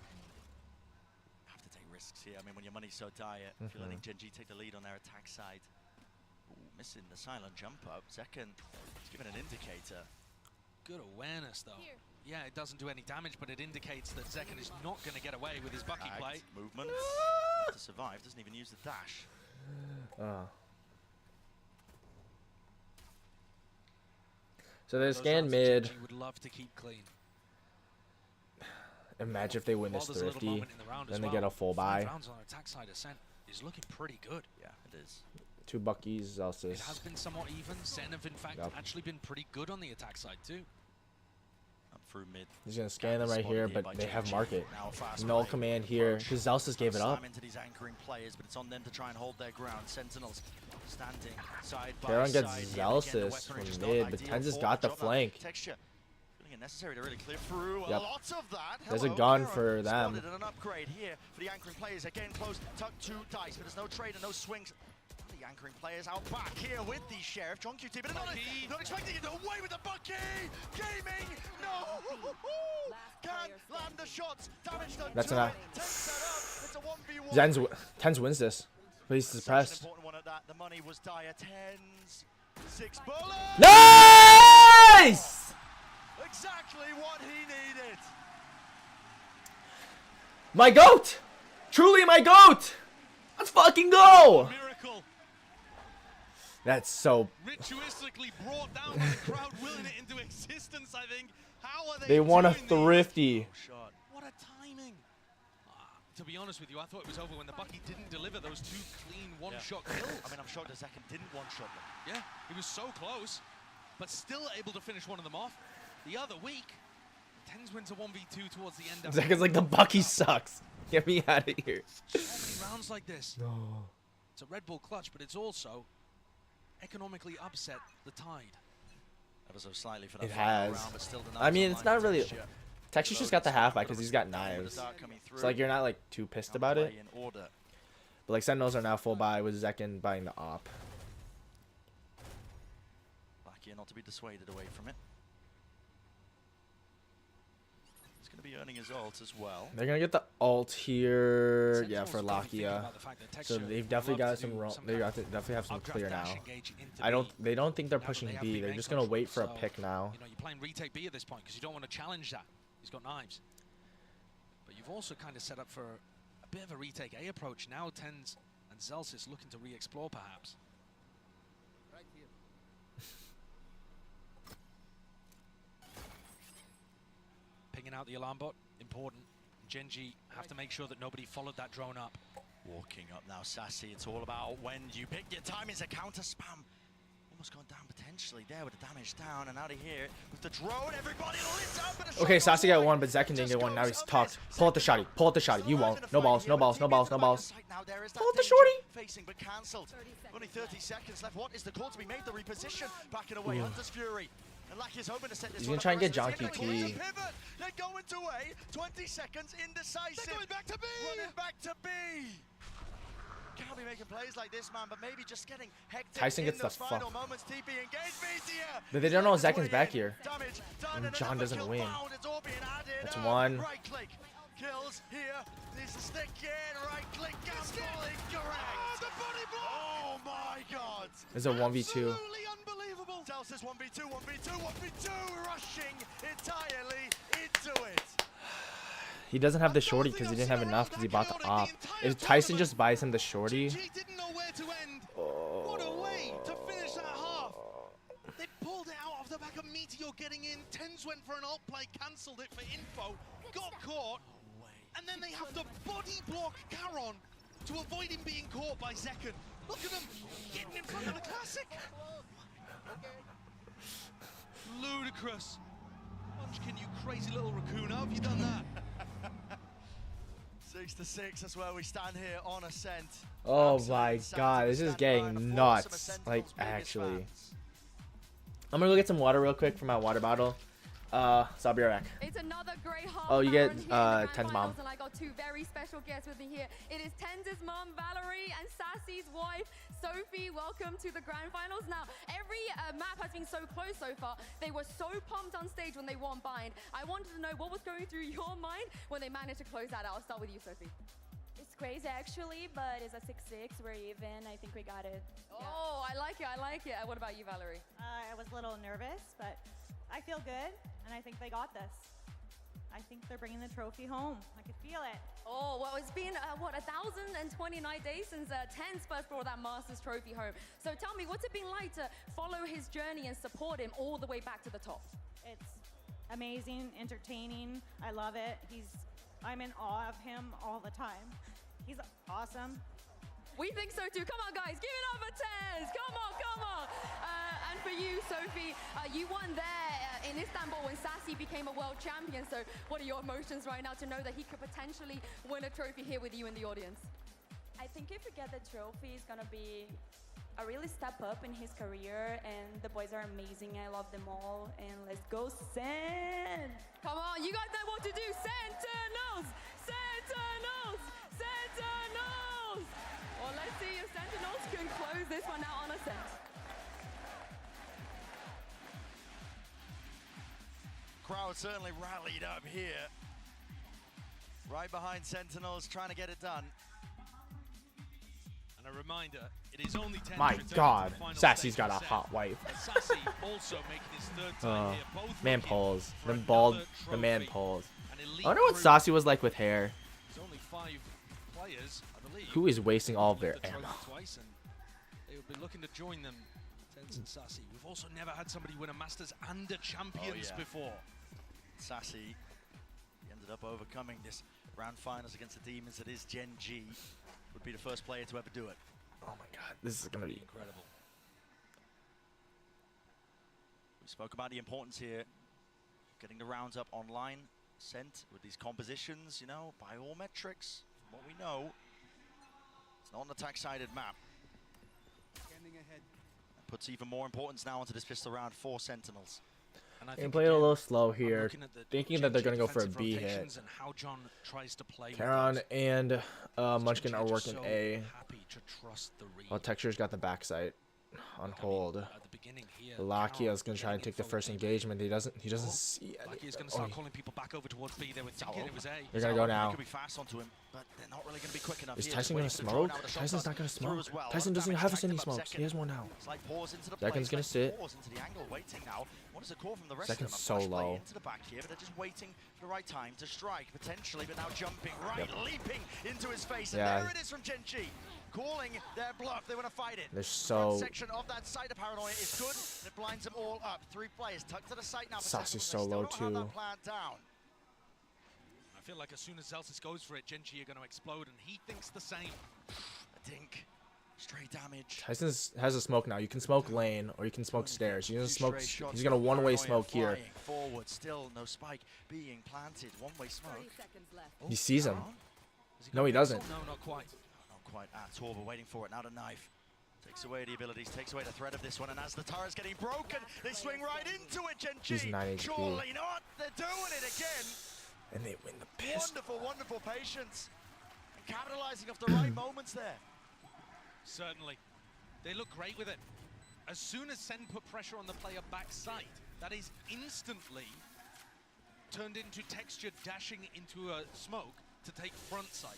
Have to take risks here. I mean, when your money's so dire, if you're letting GenG take the lead on their attack side. Ooh, missing the silent jump up. Second, it's given an indicator. Good awareness, though. Here. Yeah, it doesn't do any damage, but it indicates that Zekken is not going to get away with his Bucky play. Movement to survive. Doesn't even use the dash. So they scan mid. Would love to keep clean. Imagine if they win this thrifty, then they get a full buy. Rounds on attack side Ascent is looking pretty good. Yeah, it is. 2 Buckies, Zelsis. It has been somewhat even. Sen have in fact actually been pretty good on the attack side too. Up through mid. He's gonna scan them right here, but they have market. Null command here, because Zelsis gave it up. Into these anchoring players, but it's on them to try and hold their ground. Sentinels standing side by Karen side. gets Zelsis from mid, but Tens has got the flank. Texture. Feeling it necessary to really clear through a Yep. lot of that. There's a Hello, gun Karen for them. spotted an upgrade here for the anchoring players. Again, close, tuck 2 dice, but there's no trade and no swings. The anchoring players out back here with the Sheriff. JunQT, but not expecting it away with the Bucky! Gaming! No! Can land the shots. Damage done. That's enough. It's a 1v1. Tens wins this. But he's suppressed. Important one at that. The money was dire. Tens. 6 bullets. Nice! Exactly what he needed. My goat! Truly my GOAT! Let's fucking go! Miracle. That's so... Ritualistically brought down by the crowd willing it into existence, I think. How are They want a doing thrifty. shot. What a timing. To be honest with you, I thought it was over when the Bucky didn't deliver those 2 clean one-shot kills. I mean, I'm shocked that Zekken didn't one-shot them. Yeah, he was so close, but still able to finish one of them off. The other week, Tens wins a 1v2 towards the end. Zekken's like, the Bucky sucks. Get me out of here. So many rounds like this. No. It's a Red Bull clutch, but it's also economically upset the tide. Ever so slightly for that It final has. round, but still the I mean, knives it's not online really... for Texture. Texture's just got the half back because he's got knives. It's like you're not like too pissed about it. But like Sentinels are now full buy with Zekken buying the op. Lakia not to be dissuaded away from it. He's going to be earning his ult as well. They're gonna get the ult here, yeah, for Lakia. So they've definitely got some. They definitely have some clear now. They don't think they're pushing B. They're just gonna wait for a pick now. You know, you're playing retake B at this point because you don't want to challenge that. He's got knives. But you've also kind of set up for a bit of a retake A approach. Now Tens and Zelsis looking to re-explore perhaps. Right here. Pinging out the alarm bot, important. GenG have to make sure that nobody followed that drone up. Walking up now, Sassy. It's all about when you pick your timing's a counter spam. Almost gone down potentially there with the damage down, and out of here with the drone. Everybody lit up. And Okay, Sassy got one, but Zekken didn't get one. Now he's talked. Pull out the shotty. Pull out the shotty. You won't. No balls. No balls. No balls. No balls. Pull out the shorty. Facing but cancelled. Only 30 seconds left. What is the call to be made? The reposition. Backing away. Hunter's Fury. And Lakia's hoping to set this. He's gonna try and get John QT. They're going to A. 20 seconds indecisive. They're going back to B. Running back to B. Can't be making plays like this, man, but maybe just getting hectic. Tyson gets in the those final moments. TP engage here. But they don't know Zekken's back here. And John doesn't win. That's one. Right click. Kills here. Needs to stick in. Right click. Gamble incorrect. The body block. Oh my god. There's a 1v2. Absolutely unbelievable. Telsis 1v2, 1v2, 1v2. Rushing entirely into it. He doesn't have the shorty because he didn't have enough because he bought the op. If Tyson just buys him the shorty... What a way to finish that half. They pulled it out of the back of Meteor getting in. Tens went for an ult play, cancelled it for info, got caught, and then they have to body block Caron to avoid him being caught by Zekken. Look at him getting in front of the classic. Ludicrous. Munchkin, you crazy little raccoon, how have you done that? 6-6, that's where we stand here on Ascent. Oh my god, this is getting nuts. Like, actually. I'm gonna go get some water real quick from my water bottle. So I'll be right back. It's another great half. Oh, you get Tens mom. And I got two very special guests with me here. It is Tens' mom, Valerie, and Sassy's wife, Sophie. Welcome to the grand finals. Now, every map has been so close so far. They were so pumped on stage when they won Bind. I wanted to know what was going through your mind when they managed to close that out. I'll start with you, Sophie. It's crazy actually, but it's a 6-6. We're even. I think we got it. Oh, I like it. I like it. What about you, Valerie? I was a little nervous, but I feel good, and I think they got this. I think they're bringing the trophy home. I could feel it. Oh, well, it's been, 1,029 days since Tens first brought that Masters trophy home. So tell me, what's it been like to follow his journey and support him all the way back to the top? It's amazing, entertaining. I love it. I'm in awe of him all the time. He's awesome. We think so too. Come on, guys, give it up for Tens. Come on, come on. And for you, Sophie, you won there in Istanbul when Sassy became a world champion. So what are your emotions right now to know that he could potentially win a trophy here with you in the audience? I think if we get the trophy, it's gonna be a really step up in his career, and the boys are amazing. I love them all, and let's go Sen! Come on, you guys know what to do. Sentinels! Sentinels! Sentinels! Well, let's see if Sentinels can close this one out on Ascent. Crowd certainly rallied up here. Right behind Sentinels, trying to get it done. And a reminder, it is only 10. My god, Sassy's got a hot wife. Sassy also making his third time here. Both man pulls. The man pulls. I wonder what Sassy was like with hair. There's only 5 players players, I believe. Who is wasting all of their the trophy ammo? twice, and they would be looking to join them. Tense and Sassy. We've also never had somebody win a Masters and a Champions before. Sassy, he ended up overcoming this round finals against the demons that is GenG. Would be the first player to ever do it. Oh my god, this is gonna be incredible. We spoke about the importance here, getting the rounds up online, sent with these compositions, you know, by all metrics, from what we know, it's not an attack-sided map. Scanning ahead. That puts even more importance now onto this pistol round for Sentinels. And I They think played a again, little slow I'm here, looking at the thinking that they're GenG gonna go for a defensive B rotations hit. and how John tries to play with Charon those. and Munchkin are GenG working just so A. happy to trust the read. While Texture's got the backside on hold. At the beginning here, Lakia's gonna try and take the first engagement. He doesn't see any. Lakia's going to Oh, start calling people back over towards B. They were thinking it was A. they're gonna go They now. could be fast onto him, but they're not really going to be quick enough. Is here. Tyson Just gonna waiting for the throw smoke? now with a Tyson's shotgun not gonna through smoke. as well. Tyson doesn't Damage have tagged any him up smokes. second. He has one now. Slight pause into the Second's play, gonna slight sit. pause into the angle, waiting now. What is the call from the rest Second's of them? so A flash play low. into the back here, but they're just waiting for the right time to strike, potentially, but now jumping right, leaping into his face. And Yeah. there it is from GenG, calling their bluff. They want to fight it. They're Front so. section of that side of Paranoia is good. It blinds them all up. 3 players tucked to the site now. Sassy's Sentinels. so They low, still don't have too. that plan down. I feel like as soon as Zelsis goes for it, GenG are going to explode, and he thinks the same. A dink. Straight damage. Tyson has a smoke now. You can smoke lane or you can smoke stairs. He's gonna Two smoke. straight shots He's gonna from one-way Paranoia smoke here. flying forward, still no spike being planted. One-way smoke. He sees him. Charon? No, he doesn't. No, not quite. Not quite at all, but waiting for it. Now the knife. Takes away the abilities, takes away the threat of this one, and as the turret's getting broken, they swing right into it, He's GenG. 9 HP. Surely not. They're doing it again. And they win the pistol. Wonderful, wonderful patience. And capitalizing off the right moments there. Certainly. They look great with it. As soon as Sen put pressure on the player backside, that is instantly turned into Texture dashing into a smoke to take front sight.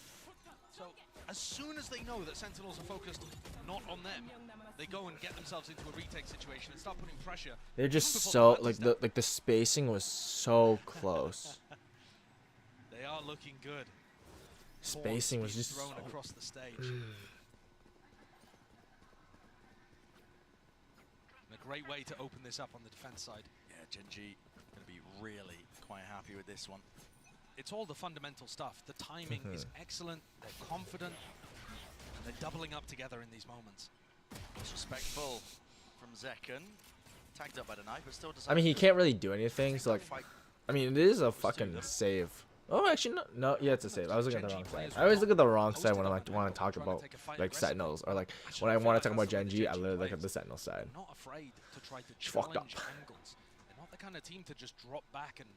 So as soon as they know that Sentinels are focused not on them, they go and get themselves into a retake situation and start putting pressure. They're just before so the battle like the spacing was so close. They are looking good. Spacing was just thrown so. across the stage. And a great way to open this up on the defense side. Yeah, GenG going to be really quite happy with this one. It's all the fundamental stuff. The timing is excellent. They're confident. And they're doubling up together in these moments. Disrespectful from Zekken. Tagged up by the knife, but still I mean, he decides can't really do anything. So like, fight. I mean, it is a fucking save. Oh, actually, no, yeah, it's a save. I was looking at the wrong side. I always look at the wrong side when I like want to talk about like Sentinels or like when I want to talk about GenG. I literally look at the Sentinel side. Not afraid to try to Fucked up. challenge angles. They're not the kind of team to just drop back and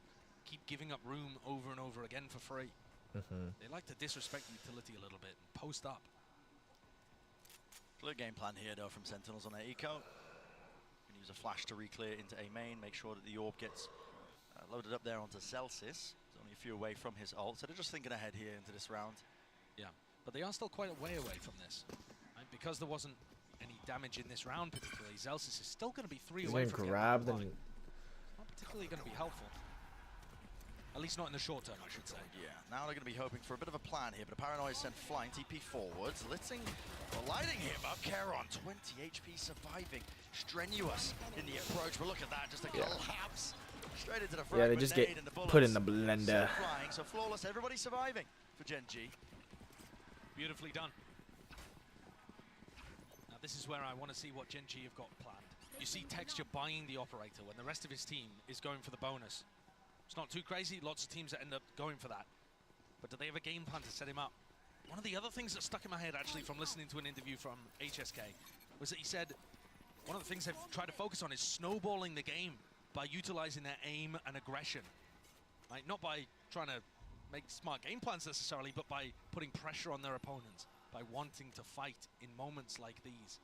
keep giving up room over and over again for free. They like to disrespect utility a little bit and post up. Clear game plan here though from Sentinels on their eco. Can use a flash to re-clear into A main, make sure that the orb gets loaded up there onto Celsius. He's only a few away from his ult, so they're just thinking ahead here into this round. Yeah, but they are still quite a way away from this. Right? Because there wasn't any damage in this round particularly, Celsius is still going to be 3 He's away gonna from grab getting them. Not particularly going to be helpful. At least not in the short term, I should say. Yeah, now they're going to be hoping for a bit of a plan here, but a Paranoia sent flying, TP forwards, Litzing lighting him up, Charon 20 HP surviving, strenuous in the approach, but look at that, just a collapse straight into the front. Yeah, they just get put in the blender. Flying, so flawless, everybody surviving for GenG. Beautifully done. Now this is where I want to see what GenG have got planned. You see Texture buying the operator when the rest of his team is going for the bonus. It's not too crazy, lots of teams that end up going for that. But do they have a game plan to set him up? One of the other things that stuck in my head actually from listening to an interview from HSK was that he said one of the things they've tried to focus on is snowballing the game by utilizing their aim and aggression. Like, not by trying to make smart game plans necessarily, but by putting pressure on their opponents, by wanting to fight in moments like these.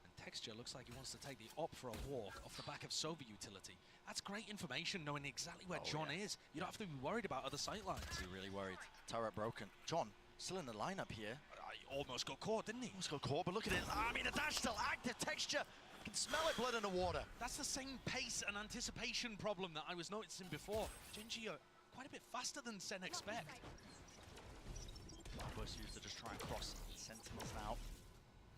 And Texture looks like he wants to take the op for a walk off the back of Sova utility. That's great information, knowing exactly where John is. You don't have to be worried about other sight lines. You're really worried. Turret broken. John, still in the lineup here. He almost got caught, didn't he? Almost got caught, but look at it. I mean, the dash still active. Texture. You can smell it, blood in the water. That's the same pace and anticipation problem that I was noticing before. GenG are quite a bit faster than Sen expect. Starburst used to just try and cross. Sentinels now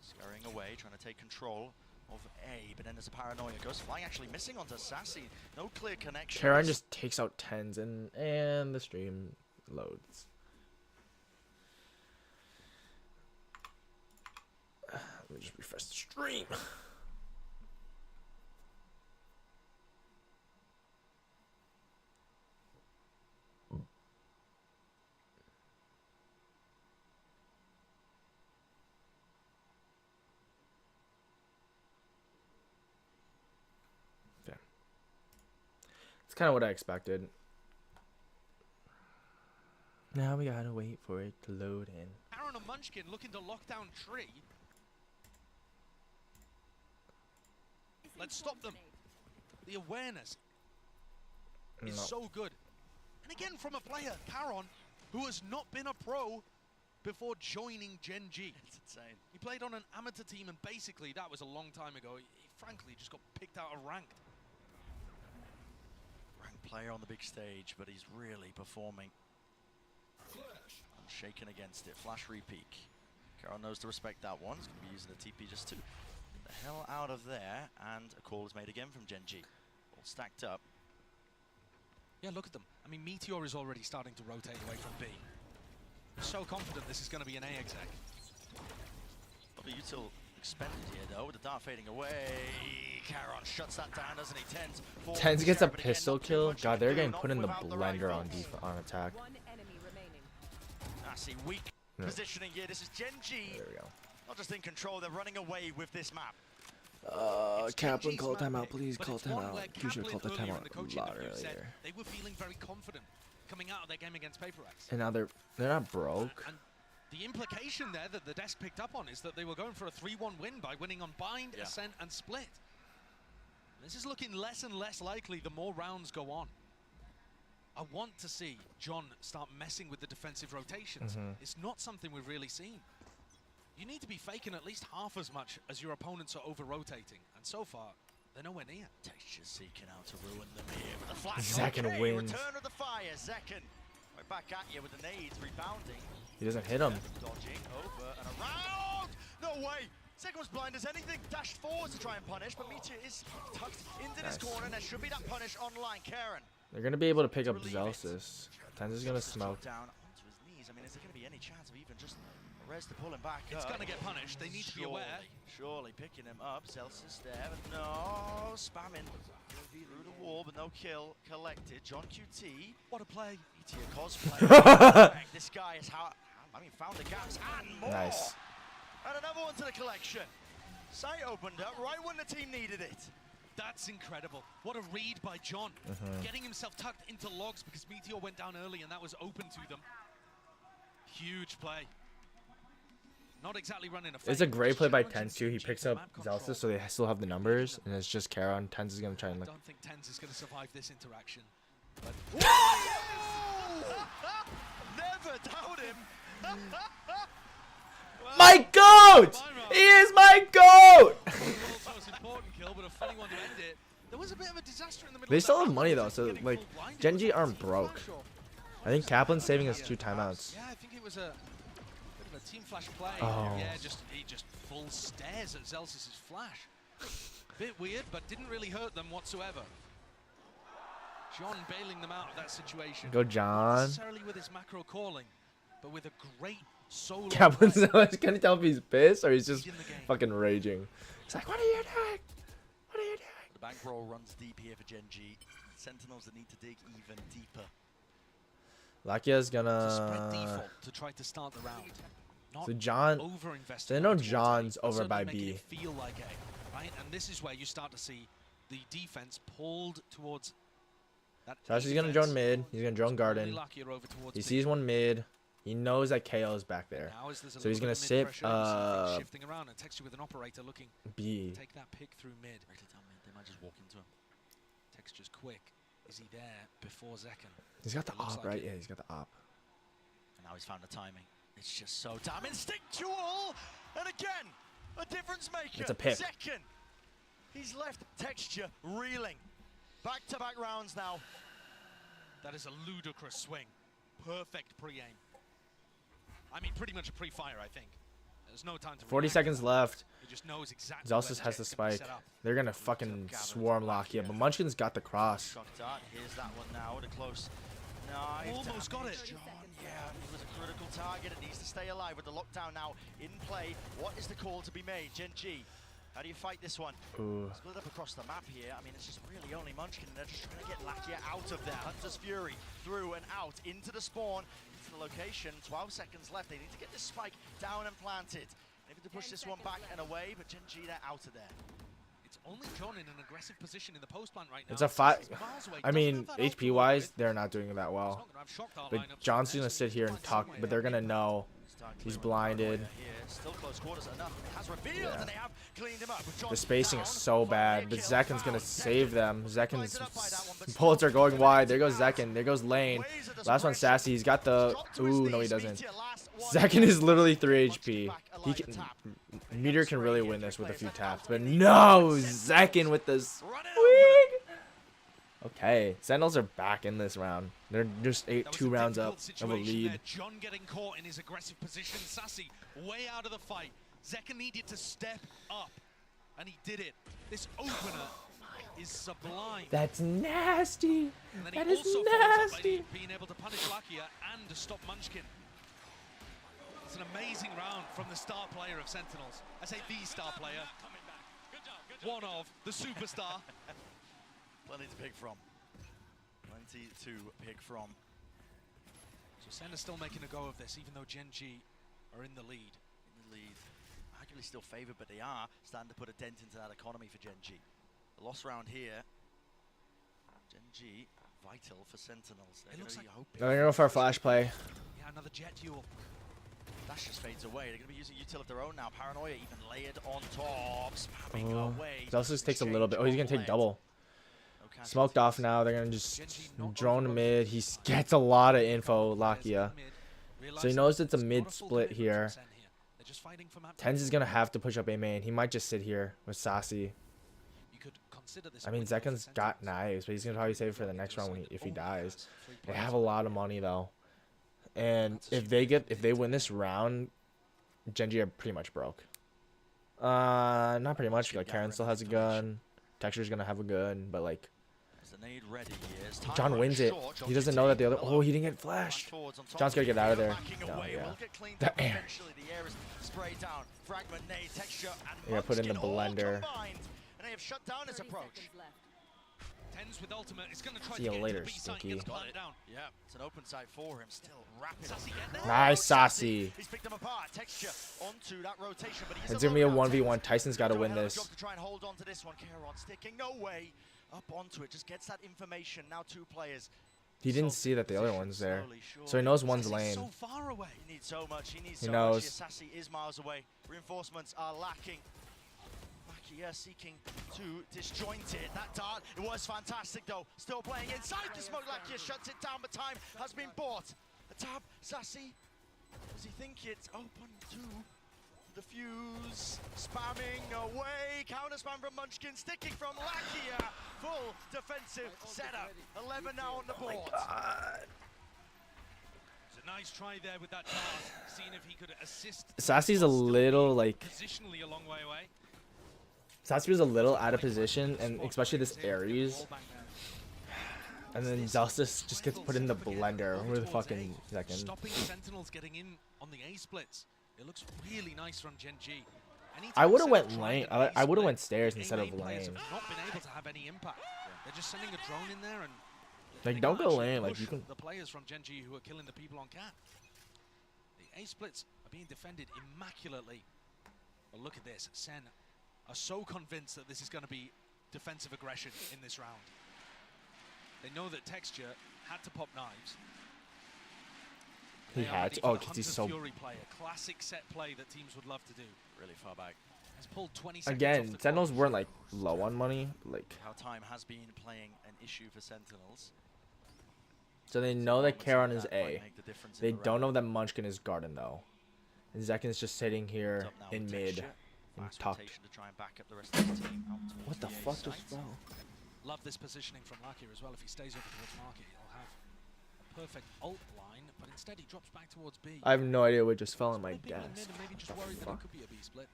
scurrying away, trying to take control of A, but then there's a paranoia. Ghost flying actually missing onto Sassy. No clear connection. Karen just takes out tens and the stream loads. Let me just refresh the stream. It's kind of what I expected. Now we gotta wait for it to load in. Aaron and Munchkin looking to lock down Tree. Let's stop them. The awareness is so good. And again from a player, Caron, who has not been a pro before joining GenG. It's insane. He played on an amateur team, and basically that was a long time ago. He frankly just got picked out of ranked. Player on the big stage, but he's really performing. Unshaken against it. Flash repeat. Carol knows to respect that one. He's going to be using the TP just to get the hell out of there. And a call is made again from GenG. All stacked up. Yeah, look at them. I mean, Meteor is already starting to rotate away from B. I'm so confident this is going to be an A exec. Probably util expended here, though, with the dart fading away. Caron shuts that down, doesn't he? Tens gets a pistol kill. God, they're getting put in the blender on attack. I see weak positioning here. This is GenG. There we go. Not just in control, they're running away with this map. Kaplan, call timeout, please. Call timeout. You should call the timeout a lot earlier. They were feeling very confident coming out of their game against Paper X. And now they're not broke. And the implication there that the desk picked up on is that they were going for a 3-1 win by winning on Bind, Ascent, and Split. This is looking less and less likely the more rounds go on. I want to see John start messing with the defensive rotations. It's not something we've really seen. You need to be faking at least half as much as your opponents are over-rotating. And so far, they're nowhere near. Texture's seeking out to ruin them here with a flash. Zekken wins. Return of the fire. Zekken right back at you with the nades rebounding. He doesn't hit him. Dodging over and around. No way. Zekken was blind as anything. Dashed forward to try and punish, but Meteor is tucked into this corner, and there should be that punish online. Karen. They're gonna be able to pick up Zelsis. Tens is gonna smoke. Down onto his knees. I mean, is there gonna be any chance of even just Rez to pull him back It's up? gonna get punished. They need to be aware. Surely picking him up. Zelsis there, but no, spamming through the wall, but no kill collected. John QT. What a play. Meteor cosplay. This guy is found the gaps and more. Nice. And another one to the collection. Sight opened up right when the team needed it. That's incredible. What a read by John. Getting himself tucked into logs because Meteor went down early and that was open to them. Huge play. Not exactly running a It's a great play by Tens too. He picks up Zelsis so they still have the numbers, and it's just Caron. Tens is gonna try and I don't think Tens is gonna survive this interaction. Never doubt him. My GOAT! He is my GOAT! They still have money though, so like GenG aren't broke. I think Kaplan's saving us 2 timeouts. Yeah, I think it was a team flash play. Oh. Yeah, he just full stares at Zelsis' flash. Bit weird, but didn't really hurt them whatsoever. John bailing them out of that situation. Go John. Not necessarily with his macro calling, but with a great solo. Kaplan's can you tell if he's pissed or he's just fucking raging? He's like, what are you doing? What are you doing? The bankroll runs deep here for GenG. Sentinels that need to dig even deeper. Lakia's Spread gonna. default to try to start the round. Not So John. over-investing. They know John's over by making B. it feel like A, right? And this is where you start to see the defense pulled towards that. Sashi's gonna drone mid. He's gonna drone garden. He sees one mid. He knows that KO is back there, so he's gonna sit shifting around and text you with an operator looking B. Take that pick through mid. They might just walk into him. Texture's quick. Is he there before Zekken? He's got the op, like right? Yeah, he's got the op. And now he's found the timing. It's just so damn instinctual. And again, a difference maker. It's a pick. Zekken. He's left Texture reeling. Back-to-back rounds now. That is a ludicrous swing. Perfect pre-aim. I mean, pretty much a pre-fire, I think. There's no time to 40 react seconds to that. left. He just knows exactly Zelsis where has the jet's gonna be spike. set up. They're gonna fucking swarm lock here, but Munchkin's got the cross. Shock dart. Here's that one now. The close. Nice. Almost got it. John, yeah, he was a critical target. It needs to stay alive with the lockdown now in play. What is the call to be made? GenG, how do you fight this one? Ooh. Split up across the map here. I mean, it's just really only Munchkin, and they're just trying to get Lakia out of there. Hunter's Fury through and out into the spawn, into the location. 12 seconds left. They need to get this spike down and planted. Maybe to push this one back and away, but GenG, they're out of there. It's only John in an aggressive position in the post plant right now. It's a fight. I mean, HP wise, they're not doing that well. But John's gonna sit here and talk, but they're gonna know he's blinded. Still close quarters enough. It has revealed, and they have cleaned him up. The spacing is so bad, but Zekken's gonna save them. Zekken's bullets are going wide. There goes Zekken. There goes Lane. Last one, Sassy. He's got the. Ooh, no, he doesn't. Zekken is literally 3 HP. He can. Meteor can really win this with a few taps, but no, Zekken with the swing. Okay, Sentinels are back in this round. They're just 2 rounds up of a lead. John getting caught in his aggressive position. Sassy way out of the fight. Zekken needed to step up, and he did it. This opener is sublime. That's nasty. And then That he is also follows up by nasty. being able to punish Lakia and to stop Munchkin. It's an amazing round from the star player of Sentinels. I say the star player. One of the superstar. Plenty to pick from. Plenty to pick from. So Senna's still making a go of this, even though GenG are in the lead. In the lead. Arguably still favored, but they are starting to put a dent into that economy for GenG. The loss round here. GenG, vital for Sentinels. They're going to be hoping. They're gonna go for a flash play. Yeah, another jet duel. Dash just fades away. They're going to be using util of their own now. Paranoia even layered on top. Spamming away. Zelsis takes a little bit. Oh, he's gonna take double. Smoked off now. They're gonna just drone mid. He gets a lot of info, Lakia. So he knows it's a mid split here. Tens is gonna have to push up A main. He might just sit here with Sassy. I mean, Zekken's got knives, but he's gonna probably save it for the next round if he dies. They have a lot of money though, and if they win this round, GenG are pretty much broke. Not pretty much. Like Karen still has a gun. Texture's gonna have a gun, but like. John wins it. He doesn't know that the other. Oh, he didn't get flashed. John's gotta get out of there. No, yeah. Damn. Yeah, put in the blender. They have shut down his approach. Tens with ultimate. It's going to try See you to get later, into the B site, Stinky. gets cut down. Yeah, it's an open side for him. Still rapid. Nice, Sassy. He's picked them apart. Texture onto that rotation, but he's It's gonna be a 1v1. Tyson's got to win this. To try and hold on to this one. Caron sticking. No way. Up onto it. Just gets that information. Now 2 players. He didn't see that the other one's there, so he knows one's lane. So far away. He needs so much. He needs He so knows. much. Sassy is miles away. Reinforcements are lacking. Makia seeking to disjoint it. That dart, it was fantastic though. Still playing inside the smoke. Lakia shuts it down, but time has been bought. A tap, Sassy. Does he think it's open to the fuse? Spamming away. Counter spam from Munchkin, sticking from Lakia. Full defensive setup. 11 now on the board. It's a nice try there with that dart. Seeing if he could assist. Sassy's a little like. Positionally a long way away. Sassy was a little out of position, and especially this Ares. And then Zelsis just gets put in the blender with fucking Zekken. Stopping Sentinels getting in on the A splits. It looks really nice from GenG. I would have went lane. I would have went stairs instead of players lane. have not been able to have any impact. They're just sending a drone in there and Like, they don't can't go actually lane. Like, push you can. the players from GenG who are killing the people on cat. The A splits are being defended immaculately. But look at this. Sen are so convinced that this is going to be defensive aggression in this round. They know that Texture had to pop knives. He They are had ready to. for Oh, the because he's Hunter's so. Fury play, a classic set play that teams would love to do. Really far back. Has pulled 20 seconds off Again, the Sentinels clock. weren't like low on money. Like, How time has been playing an issue for Sentinels. so they know that Charon is That might A. make the difference in They the don't round. know that Munchkin is Garden though. And Zekken's just sitting here Up now in with mid. Texture. And Fast tucked. rotation to try and back up the rest of the team out towards What the A fuck just site. fell? Love this positioning from Lakia as well. If he stays over towards market, he'll have a perfect ult line, but instead he drops back towards B. I have no idea what just fell on my People in desk. mid are maybe just worried that it could be a B split.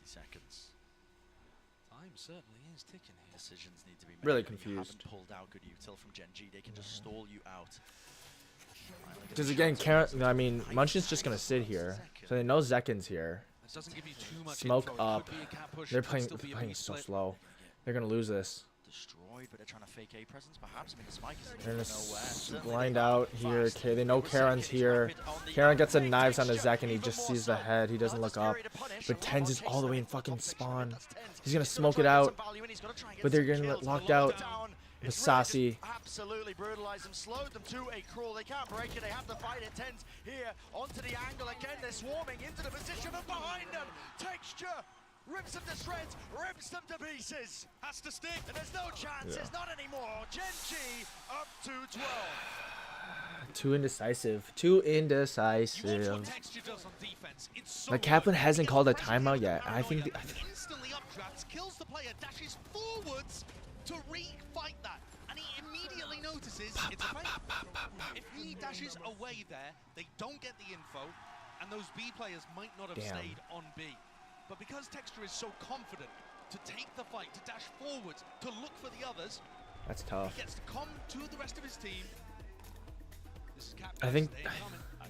50 seconds. Time certainly is ticking here. Decisions need to be made. Really You confused. haven't pulled out good util from GenG. They can just stall you out. Because again, I mean, Munchin's just gonna sit here, so they know Zekken's here. That doesn't give you too much Smoke info. It up. could be a cap push, They're it could playing still be a B so split. slow. They're gonna lose this. Destroyed, but they're trying to fake A presence. Perhaps. I mean, the spike is They're nowhere. gonna Certainly blind they are out here. fast. Okay, they know Karen's here. Karen gets the knives on the Zek and he just sees the head. He doesn't look up. But Tens is all the way in fucking spawn. He's gonna smoke it out. But they're getting locked out. With Sassy. Absolutely brutalized them, slowed them to a crawl. They can't break it. They have to fight it. Tens here onto the angle again. They're swarming into the position of behind them. Texture rips them to shreds, rips them to pieces. Has to stick. And there's no chances, not anymore. GenG up to 12. Too indecisive. Too indecisive. Texture does on defense. It's so The Kaplan good. hasn't He called a gets pressured timeout into yet. I think. paranoia, instantly updrafts, kills the player, dashes forwards to re-fight that, and he immediately notices it's a fight. If he dashes away there, they don't get the info, and those B players might not have Damn. stayed on B. But because Texture is so confident to take the fight, to dash forwards, to look for the others, That's tough. he gets to come to the rest of his team. This is I think. Captain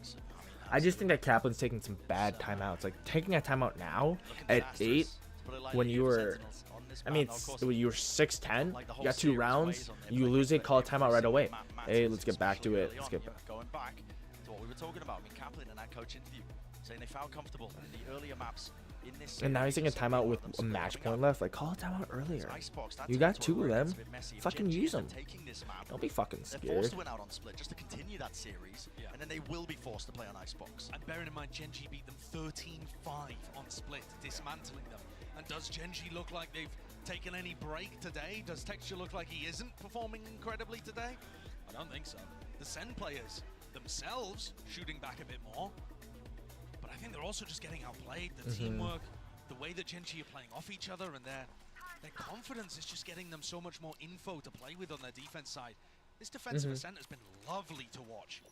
staying coming. I just think that Kaplan's taking some bad timeouts. Like taking a timeout now at 8, when you were, I mean, when you were 6-10, you got 2 rounds, you lose it, call a timeout right away. Hey, let's get back to it. Let's get back. Going back to what we were talking about. I mean, Kaplan in that coach interview saying they felt comfortable in the earlier maps in this. And now he's taking a timeout with a match point left. Like, call a timeout earlier. You got 2 of them. Fucking use them. Don't be fucking They're forced scared. to win out on split just to continue that series, and then they will be forced to play on Icebox. And bearing in mind, GenG beat them 13-5 on split, dismantling them. And does GenG look like they've taken any break today? Does Texture look like he isn't performing incredibly today? I don't think so. The Sen players themselves shooting back a bit more. But I think they're also just getting outplayed. The teamwork, the way that GenG are playing off each other, and their confidence is just getting them so much more info to play with on their defense side. This defensive ascent has been lovely to watch.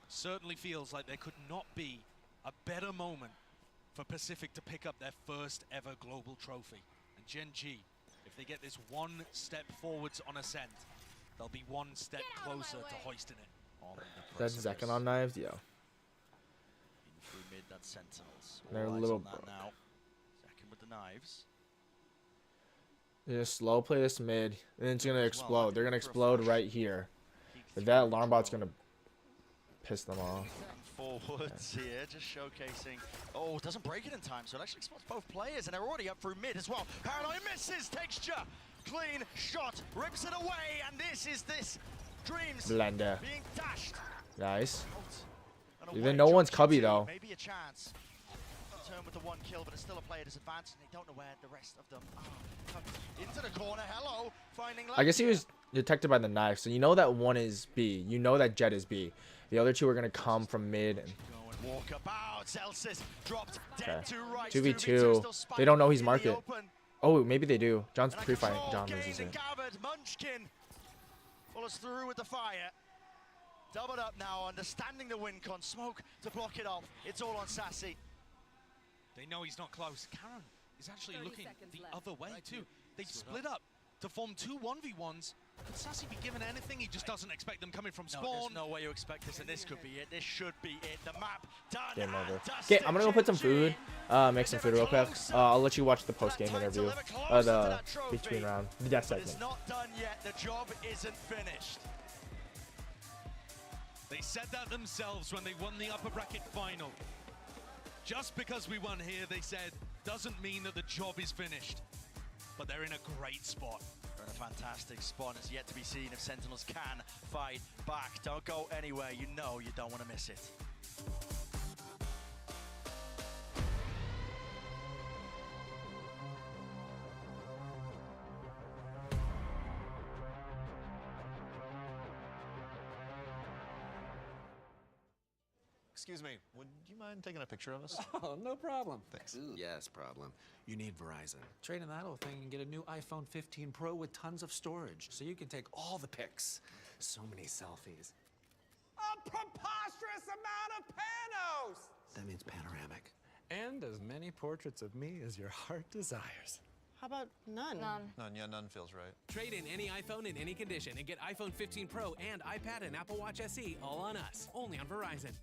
Certainly feels like there could not be a better moment for Pacific to pick up their first ever global trophy. And GenG, if they get this one step forwards on Ascent, they'll be one step closer to hoisting it. That's Zekken on knives, yo. In through mid, that's Sentinels. They're a All eyes little on that broke. now. Zekken with the knives. They're just slow play this mid, and it's gonna explode. They're gonna explode right here. But that alarm bot's gonna piss them off. Forwards here, just showcasing. Oh, doesn't break it in time, so it actually spots both players, and they're already up through mid as well. Paranoia misses, Texture. Clean shot, rips it away, and this is Dreams Blender. being dashed. Nice. And Even away, no one's George cubby G, though. Maybe a chance. Turn with the 1 kill, but it's still a player disadvantage, and they don't know where the rest of them are. Into the corner, hello, finding I guess he was detected by the knife, so you know that 1 is B. You know that Jet is B. The other 2 are gonna come from mid. And walk about. Celsius dropped dead to right. 2v2. They don't know he's market. Oh, maybe they do. John's pre-fighting. John loses it. Munchkin follows through with the fire. Doubled up now, understanding the win con. Smoke to block it off. It's all on Sassy. They know he's not close. Karen is actually looking the other way too. They've split up to form 2 1v1s. Could Sassy be given anything? He just doesn't expect them coming from spawn. No, there's no way you expect this, and this could be it. This should be it. The map done. Game over. Okay, I'm gonna go put some food. Make some food real quick. I'll let you watch the post-game interview. The between round. The death segment. It's not done yet. The job isn't finished. They said that themselves when they won the upper bracket final. Just because we won here, they said, doesn't mean that the job is finished. But they're in a great spot. They're in a fantastic spot. It's yet to be seen if Sentinels can fight back. Don't go anywhere. You know you don't want to miss it. Excuse me, would you mind taking a picture of us? Oh, no problem. Thanks. Yes, problem. You need Verizon. Trade in that old thing and get a new iPhone 15 Pro with tons of storage, so you can take all the pics. So many selfies. A preposterous amount of panos! That means panoramic. And as many portraits of me as your heart desires. How about none? None, yeah, none feels right. Trade in any iPhone in any condition and get iPhone 15 Pro and iPad and Apple Watch SE all on us. Only on Verizon.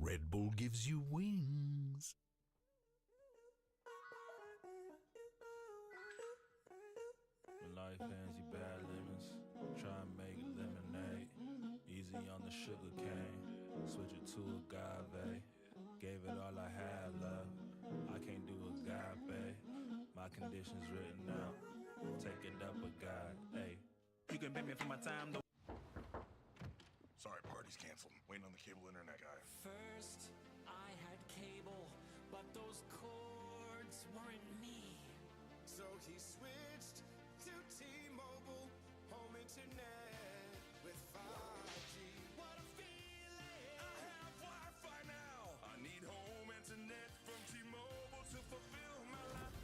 Red Bull gives you wings. Life fancy bad lemons, try and make lemonade. Easy on the sugar cane, switch it to agave. Gave it all I had love, I can't do agape. My conditions written out, take it up a God. Hey, you can pay me for my time though. Sorry, party's canceled. Waiting on the cable internet guy. First, I had cable, but those cords weren't me. So he switched to T-Mobile home internet with 5G. What a feeling! I have Wi-Fi now. I need home internet from T-Mobile to fulfill my life.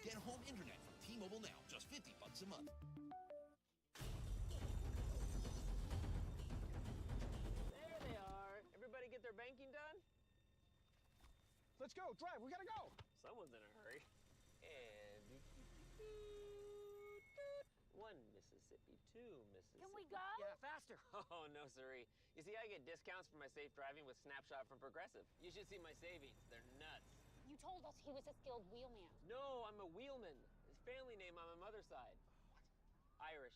Get home internet from T-Mobile now, just $50 a month. There they are. Everybody get their banking done? Let's go, drive, we gotta go! Someone's in a hurry. And 1 Mississippi, 2 Mississippi. Can we go? Yeah, faster. Oh, no, siree. You see, I get discounts for my safe driving with Snapshot from Progressive. You should see my savings. They're nuts. You told us he was a skilled wheelman. No, I'm a wheelman. His family name on my mother's side. What? Irish.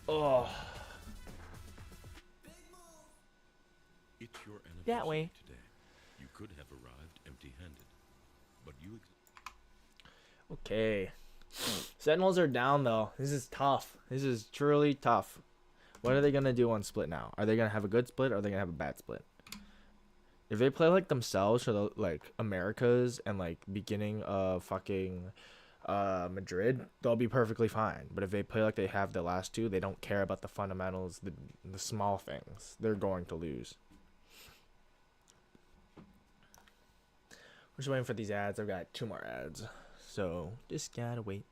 Oh, It's your anniversary that way. today. You could have arrived empty-handed, but you. Okay. Sentinels are down though. This is tough. This is truly tough. What are they gonna do on split now? Are they gonna have a good split or are they gonna have a bad split? If they play like themselves for the like Americas and like beginning of fucking Madrid, they'll be perfectly fine. But if they play like they have the last two, they don't care about the fundamentals, the small things. They're going to lose. We're just waiting for these ads. I've got 2 more ads, so just gotta wait.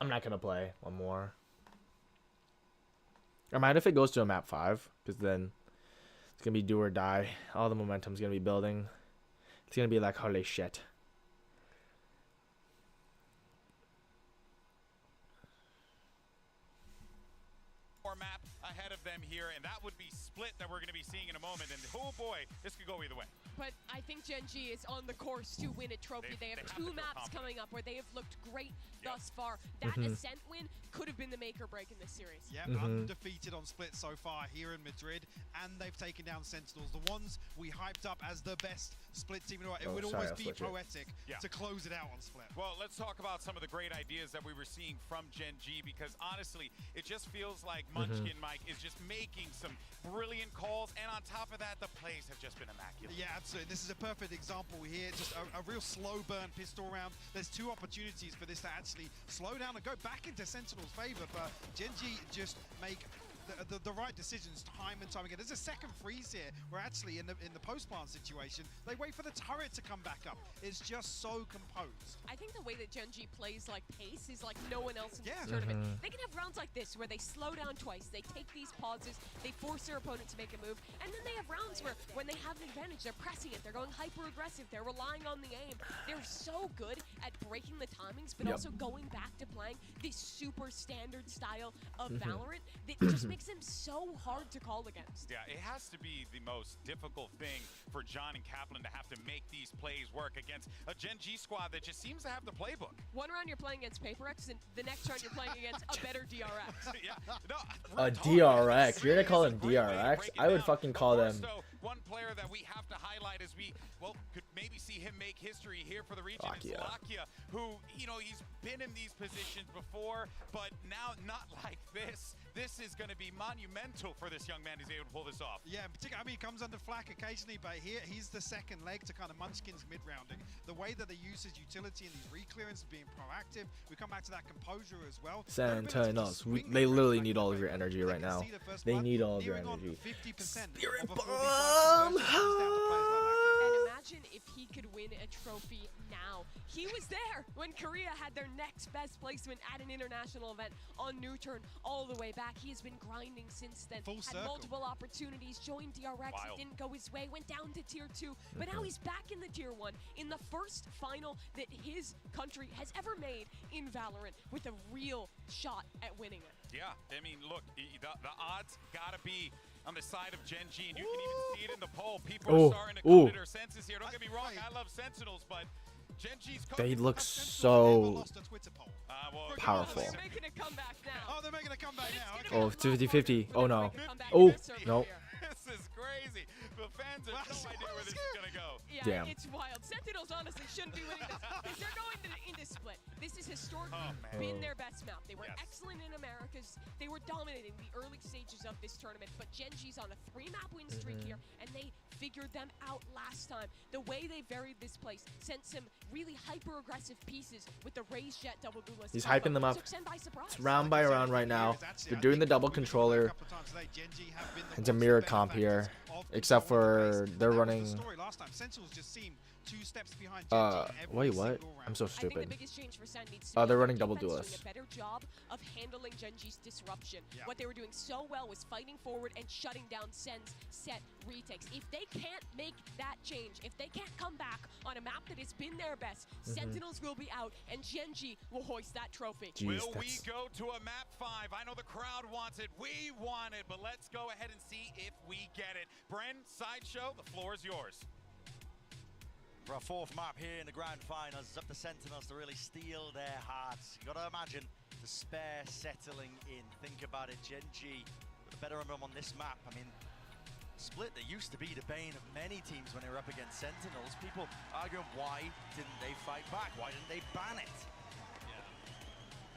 I'm not gonna play one more. I might if it goes to a map 5, because then it's gonna be do or die. All the momentum's gonna be building. It's gonna be like holy shit. Map ahead of them here, and that would be split. split that we're going to be seeing in a moment. And oh boy, this could go either way. But I think GenG is on the course to win a trophy. They have two maps coming up where they have looked great thus far. That Ascent win could have been the make or break in this series. Yeah, undefeated on split so far here in Madrid, and they've taken down Sentinels, the ones we hyped up as the best split team in the world. It would almost be poetic to close it out on split. Well, let's talk about some of the great ideas that we were seeing from GenG, because honestly, it just feels like Munchkin Mike is just making some brilliant calls, and on top of that, the plays have just been immaculate. Yeah, absolutely. This is a perfect example here, just a real slow burn pistol round. There's two opportunities for this to actually slow down and go back into Sentinel's favor, but GenG just make the right decisions time and time again. There's a second freeze here where actually in the post-plant situation, they wait for the turret to come back up. It's just so composed. I think the way that GenG plays like pace is like no one else in this tournament. They can have rounds like this where they slow down twice, they take these pauses, they force their opponent to make a move, and then they have rounds where when they have an advantage, they're pressing it, they're going hyper-aggressive, they're relying on the aim. They're so good at breaking the timings, but also going back to playing this super standard style of Valorant that just makes them so hard to call against. Yeah, it has to be the most difficult thing for John and Kaplan to have to make these plays work against a GenG squad that just seems to have the playbook. One round you're playing against PaperX, and the next round you're playing against a better DRX. A DRX? You're gonna call them DRX? I would fucking call them. One player that we have to highlight as we, well, could maybe see him make history here for the region is Lakia, who, you know, he's been in these positions before, but now not like this. This is going to be monumental for this young man who's able to pull this off. Yeah, particularly, I mean, he comes under flack occasionally, but here he's the second leg to kind of Munchkin's mid-rounding. The way that they use his utility and these reclearance, being proactive, we come back to that composure as well. Sentinels, they literally need all of your energy right now. They need all of your energy. Spirit Bomb! And imagine if he could win a trophy now. He was there when Korea had their next best placement at an international event on New Turn all the way back. He has been grinding since then. Had multiple opportunities, joined DRX, it didn't go his way, went down to tier 2, but now he's back in the tier 1 in the first final that his country has ever made in Valorant with a real shot at winning it. Yeah, I mean, look, the odds gotta be on the side of GenG, and you can even see it in the poll. People are starting to come to their senses here. Don't get me wrong, I love Sentinels, but GenG's they look so powerful. They're making a comeback now. Oh, they're making a comeback now. Oh, 50-50. Oh no. Oh, no. This is crazy. The fans have no idea where this is going to go. Yeah, it's wild. Sentinels honestly shouldn't be winning this because they're going into split. This has historically been their best map. They were excellent in Americas. They were dominating the early stages of this tournament, but GenG's on a 3-map win streak here, and they figured them out last time. The way they varied this place sent some really hyper-aggressive pieces with the raised jet double duelist. He's hyping them up. It's round by round right now. They're doing the double controller. It's a mirror comp here, except for they're running. Wait, what? I'm so stupid. They're running double duelist. A better job of handling GenG's disruption. What they were doing so well was fighting forward and shutting down Sen's set retakes. If they can't make that change, if they can't come back on a map that has been their best, Sentinels will be out and GenG will hoist that trophy. Will we go to a map 5? I know the crowd wants it. We want it, but let's go ahead and see if we get it. Bren, Sideshow, the floor is yours. For a 4th map here in the grand finals, it's up to Sentinels to really steal their hearts. You gotta imagine despair settling in. Think about it, GenG with a better rhythm on this map. I mean, split that used to be the bane of many teams when they were up against Sentinels. People arguing, why didn't they fight back? Why didn't they ban it? Yeah.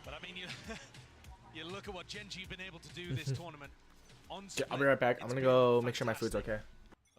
But I mean, you look at what GenG have been able to do this tournament. On split, I'll be right back. I'm gonna go make sure my food's okay.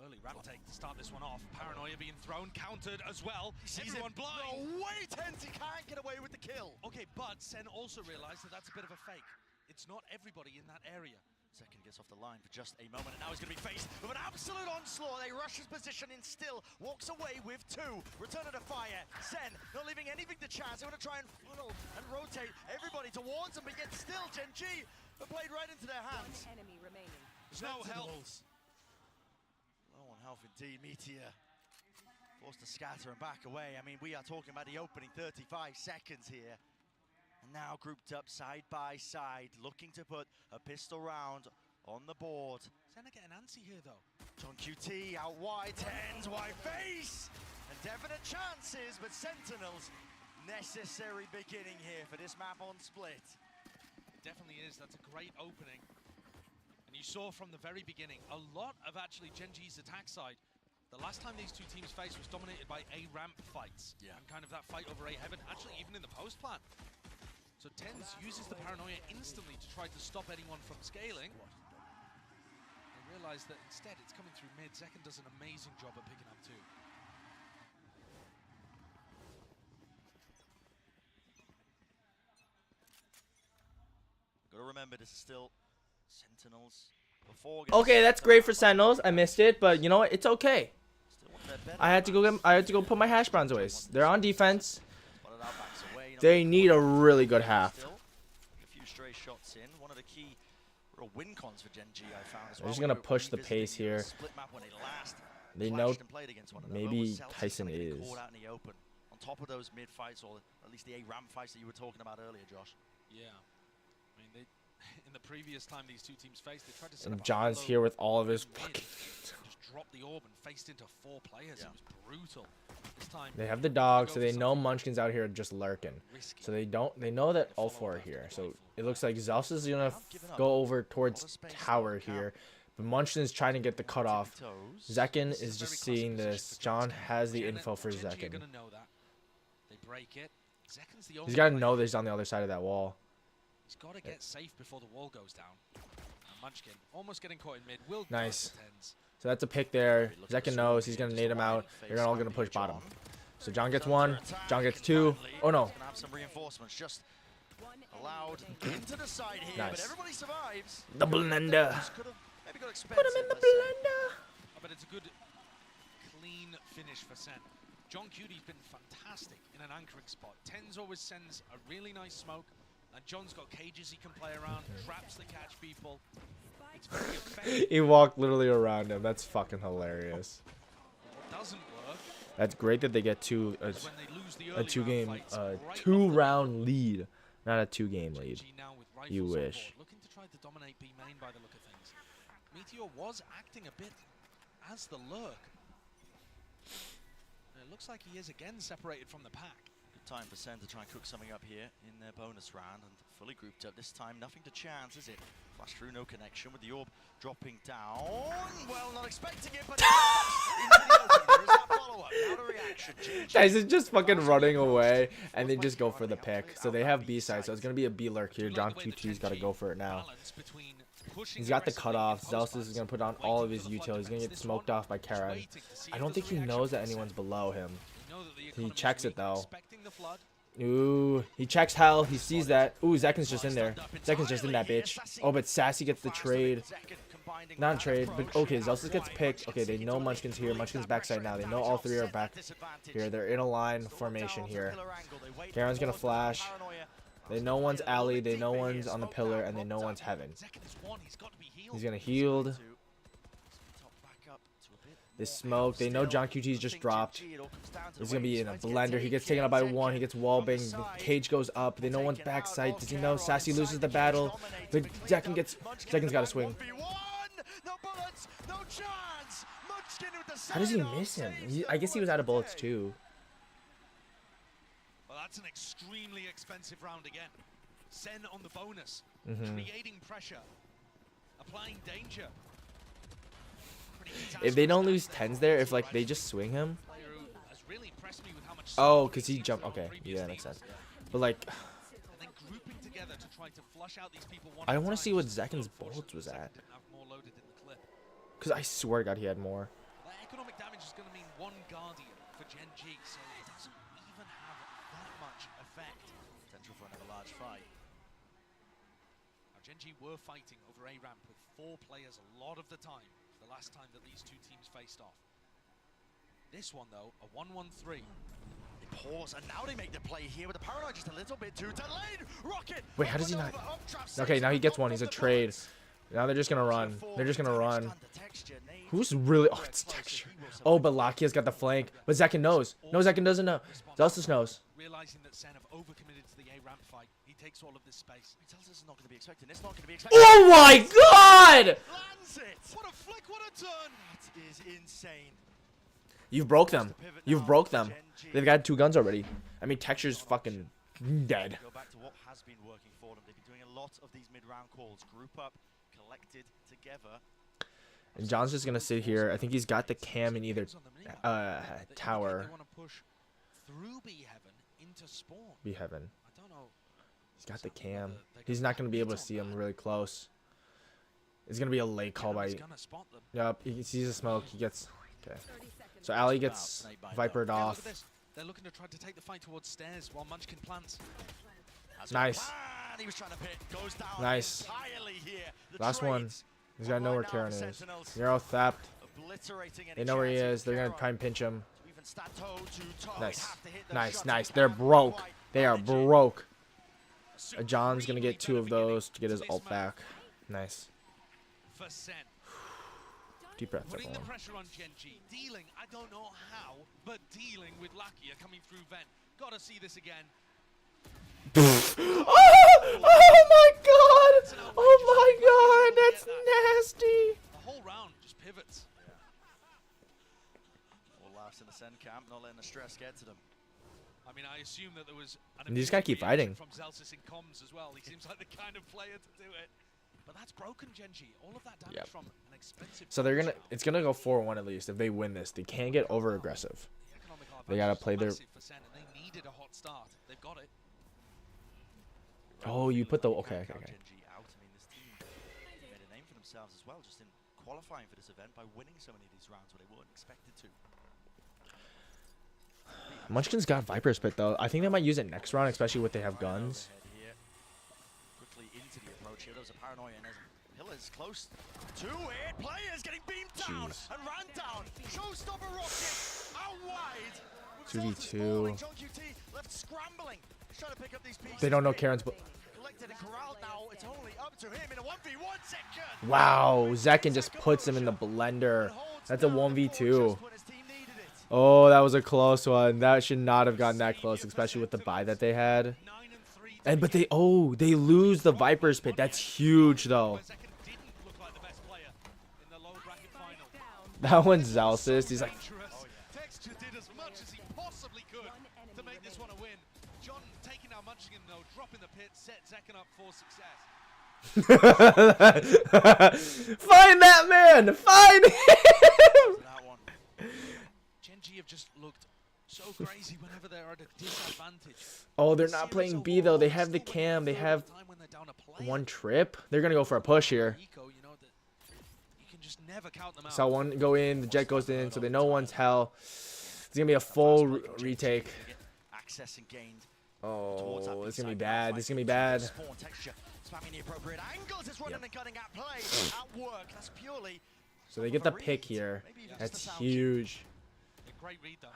Early rat take to start this one off. Paranoia being thrown, countered as well. Everyone blind. No way, Tenzi can't get away with the kill. Okay, but Sen also realized that that's a bit of a fake. It's not everybody in that area. Second gets off the line for just a moment, and now he's going to be faced with an absolute onslaught. They rush his position in still, walks away with 2. Return of the fire. Sen not leaving anything to chance. They want to try and funnel and rotate everybody towards him, but yet still GenG are played right into their hands. One enemy remaining. There's no health. Low on health indeed. Meteor forced to scatter and back away. I mean, we are talking about the opening 35 seconds here. And now grouped up side by side, looking to put a pistol round on the board. Senna getting antsy here, though. John QT out wide, Tens wide face! And definite chances, but Sentinels, necessary beginning here for this map on Split. It definitely is. That's a great opening. And you saw from the very beginning, a lot of actually GenG's attack side. The last time these two teams faced was dominated by A-ramp fights. Yeah. And kind of that fight over A-heaven, actually even in the post plan. So Tens uses the paranoia instantly to try to stop anyone from scaling. They realize that instead it's coming through mid. Zekken does an amazing job at picking up two. Gotta remember, this is still Sentinels. Okay, that's great for Sentinels. I missed it, but you know what? It's okay. I had to go put my hash browns away. They're on defense. They need a really good half. A few stray shots in. One of the key real win cons for GenG I found as well. They're just gonna push the pace here. They know maybe Tyson is. On top of those mid fights, or at least the A-ramp fights that you were talking about earlier, Josh. Yeah. I mean, they, in the previous time these two teams faced, they tried to set And up John's here with all of his fucking. Just dropped the orb and faced into 4 players. It was brutal. This time They have the dog, so they know Munchkin's out here just lurking. So they know that all 4 are here. So it looks like Zeus is gonna go over towards tower here, but Munchkin's trying to get the cutoff. Zekken is just seeing this. John has the info for Zekken. They break it. Zekken's the He's gotta know that he's on the other side of that wall. He's got to get safe before the wall goes down. And Munchkin almost getting caught in mid. Will Nice. So that's a pick there. Zekken knows he's gonna nade him out. They're all gonna push bottom. So John gets 1. John gets 2. Oh no. Gonna have some reinforcements just allowed into the side here, Nice. but everybody survives. The blender. Maybe got Put him in the blender. But it's a good, clean finish for Sen. John Cuty's been fantastic in an anchoring spot. Tens always sends a really nice smoke. And John's got cages he can play around, traps that catch people. It's very effective. He walked literally around him. That's fucking hilarious. What doesn't work. That's great that they get a 2-round lead, not a 2-game lead. You wish. Looking to try to dominate B main by the look of things. Meteor was acting a bit as the lurk. And it looks like he is again separated from the pack. Good time for Sen to try and cook something up here in their bonus round, and fully grouped up this time. Nothing to chance, is it? Flash through, no connection with the orb dropping down. Well, not expecting it, but into the open. There is that follow-up. Now the reaction. Guys is just fucking running away, and they just go for the pick. So they have B side, so it's gonna be a B lurk here. John QT's got to go for it now. He's got the cutoff. Zeus is gonna put on all of his util. He's gonna get smoked off by Karen. I don't think he knows that anyone's below him. He checks it though. Ooh, he checks hell. He sees that. Ooh, Zekken's just in there. Zekken's just in that bitch. Oh, but Sassy gets the trade. Not a trade, but okay, Zeus gets picked. Okay, they know Munchkin's here. Munchkin's backside now. They know all 3 are back here. They're in a line formation here. Karen's gonna flash. They know one's alley. They know one's on the pillar, and they know one's heaven. He's gonna heal. This smoke. They know John QT's just dropped. He's gonna be in a blender. He gets taken out by 1. He gets wall banged. The cage goes up. They know one's backside. Does he know Sassy loses the battle? The Zekken's got to swing. How does he miss him? I guess he was out of bullets too. Well, that's an extremely expensive round again. Sen on the bonus, creating pressure, applying danger. If they don't lose 10s there, if like they just swing him. Oh, because he jumped. Okay, yeah, that makes sense. But like, I want to see what Zekken's bullets was at. Because I swear to God he had more. That economic damage is going to mean 1 Guardian for GenG, so it doesn't even have that much effect. Potential for another large fight. Now, GenG were fighting over A-ramp with 4 players a lot of the time. The last time that these two teams faced off. This one though, a 1-1-3. They pause and now they make the play here with the paranoid just a little bit too delayed. Rocket. Wait, how does he not? Okay, now he gets 1. He's a trade. Now they're just gonna run. They're just gonna run. Who's really? Oh, it's Texture. Oh, but Lakia's got the flank. But Zekin knows. No, Zekin doesn't know. Zelsis knows. Realizing that Sen have overcommitted to the A ramp fight, he takes all of this space. Zelsis is not going to be expecting this. Not going to be expecting. Oh my God! Lands it. What a flick! What a turn! That is insane. You've broke them. You've broke them. They've got 2 guns already. I mean, Texture's fucking dead. Go back to what has been working for them. They've been doing a lot of these mid-round calls. Group up, collected together. And John's just gonna sit here. I think he's got the cam in either tower. They want to push through B heaven into spawn. B heaven. I don't know. He's got the cam. He's not gonna be able to see him really close. It's gonna be a late call by. Yep, he sees the smoke. He gets. Okay. So Ali gets vipered off. They're looking to try to take the fight towards stairs while Munchkin plants. Nice. He was trying to pit. Goes down Nice. entirely here. Last one. He's got to know where Karen is. Neuro theft. They know where he is. They're gonna try and pinch him. Nice. Nice, nice. They're broke. They are broke. John's gonna get 2 of those to get his ult back. Nice. For Sen. Deep breath, Putting the everyone. pressure on GenG. Dealing, I don't know how, but dealing with Lakia coming through vent. Gotta see this again. Oh my God! Oh my God! That's nasty. The whole round just pivots. All laughs in the Sen camp, not letting the stress get to them. I mean, I assume that there was an And you just gotta keep immediate fighting. reaction from Zelsis in comms as well. He seems like the kind of player to do it. But that's broken GenG. All of that damage Yep. from an expensive. So they're gonna. It's gonna go 4-1 at least if they win this. They can't get over aggressive. They gotta play their. Massive for Sen, and they needed a hot start. They've got it. Oh, you put the. Okay, okay, okay. GenG out. I mean, this team made a name for themselves as well, just in qualifying for this event by winning so many of these rounds where they weren't expected to. Munchkin's got Viper Spit though. I think they might use it next round, especially with they have guns. Quickly into the approach here. There was a paranoia, and as Pillar's close to it. Players getting beamed down and ran down. Showstopper rocket out wide. 2v2. John QT left scrambling. He's trying to pick up these pieces. They don't know Karen's. Collected and corralled now. It's only up to him in a 1v1 second. Wow, Zekin just puts him in the blender. That's a 1v2. Oh, that was a close one. That should not have gotten that close, especially with the buy that they had. And but they they lose the Viper's Pit. That's huge though. That one's Zelsis. He's like. Texture did as much as he possibly could to make this one a win. John taking out Munchkin though, dropping the pit, set Zekin up for success. Find that man! Find him! GenG have just looked so crazy whenever they're at a disadvantage. Oh, they're not playing B though. They have the cam. They have 1 trip. They're gonna go for a push here. Saw one go in. The jet goes in, so they know one's hell. It's gonna be a full retake. Access and gained. Oh, it's gonna be bad. This is gonna be bad. Spamming the appropriate angles. It's running and cutting at play. At work. That's purely. So they get the pick here. That's huge. Great read though.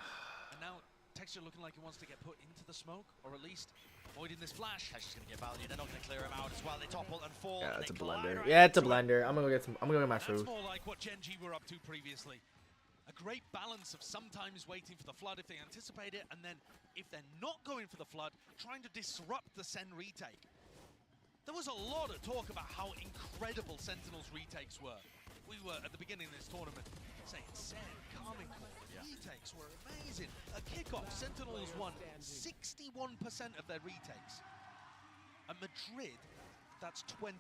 And now Texture looking like he wants to get put into the smoke, or at least avoiding this flash. Texture's gonna get value. They're not gonna clear him out as well. They topple and fall. Yeah, and it's a they collide blender. right Yeah, it's a into it. blender. I'm gonna go get some. I'm gonna go get my food. That's more like what GenG were up to previously. A great balance of sometimes waiting for the flood if they anticipate it, and then if they're not going for the flood, trying to disrupt the Sen retake. There was a lot of talk about how incredible Sentinel's retakes were. We were at the beginning of this tournament saying Sen, Carmine, retakes were amazing. At kickoff, Sentinels won 61% of their retakes. At Madrid, that's 24%.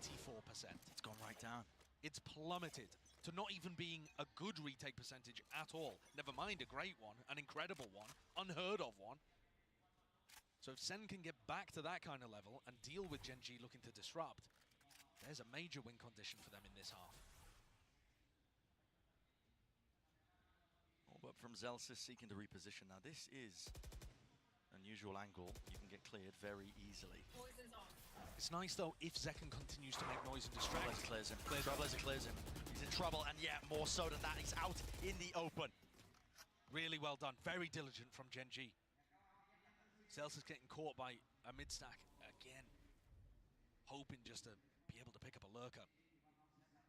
It's gone right down. It's plummeted to not even being a good retake percentage at all. Never mind a great one, an incredible one, unheard of one. So if Sen can get back to that kind of level and deal with GenG looking to disrupt, there's a major win condition for them in this half. But from Zelsis seeking to reposition. Now this is an unusual angle. You can get cleared very easily. It's nice though if Zekin continues to make noise and distract. Trailblazer clears him. Trailblazer clears him. He's in trouble, and yeah, more so than that. He's out in the open. Really well done. Very diligent from GenG. Zelsis getting caught by a mid-stack again. Hoping just to be able to pick up a lurker.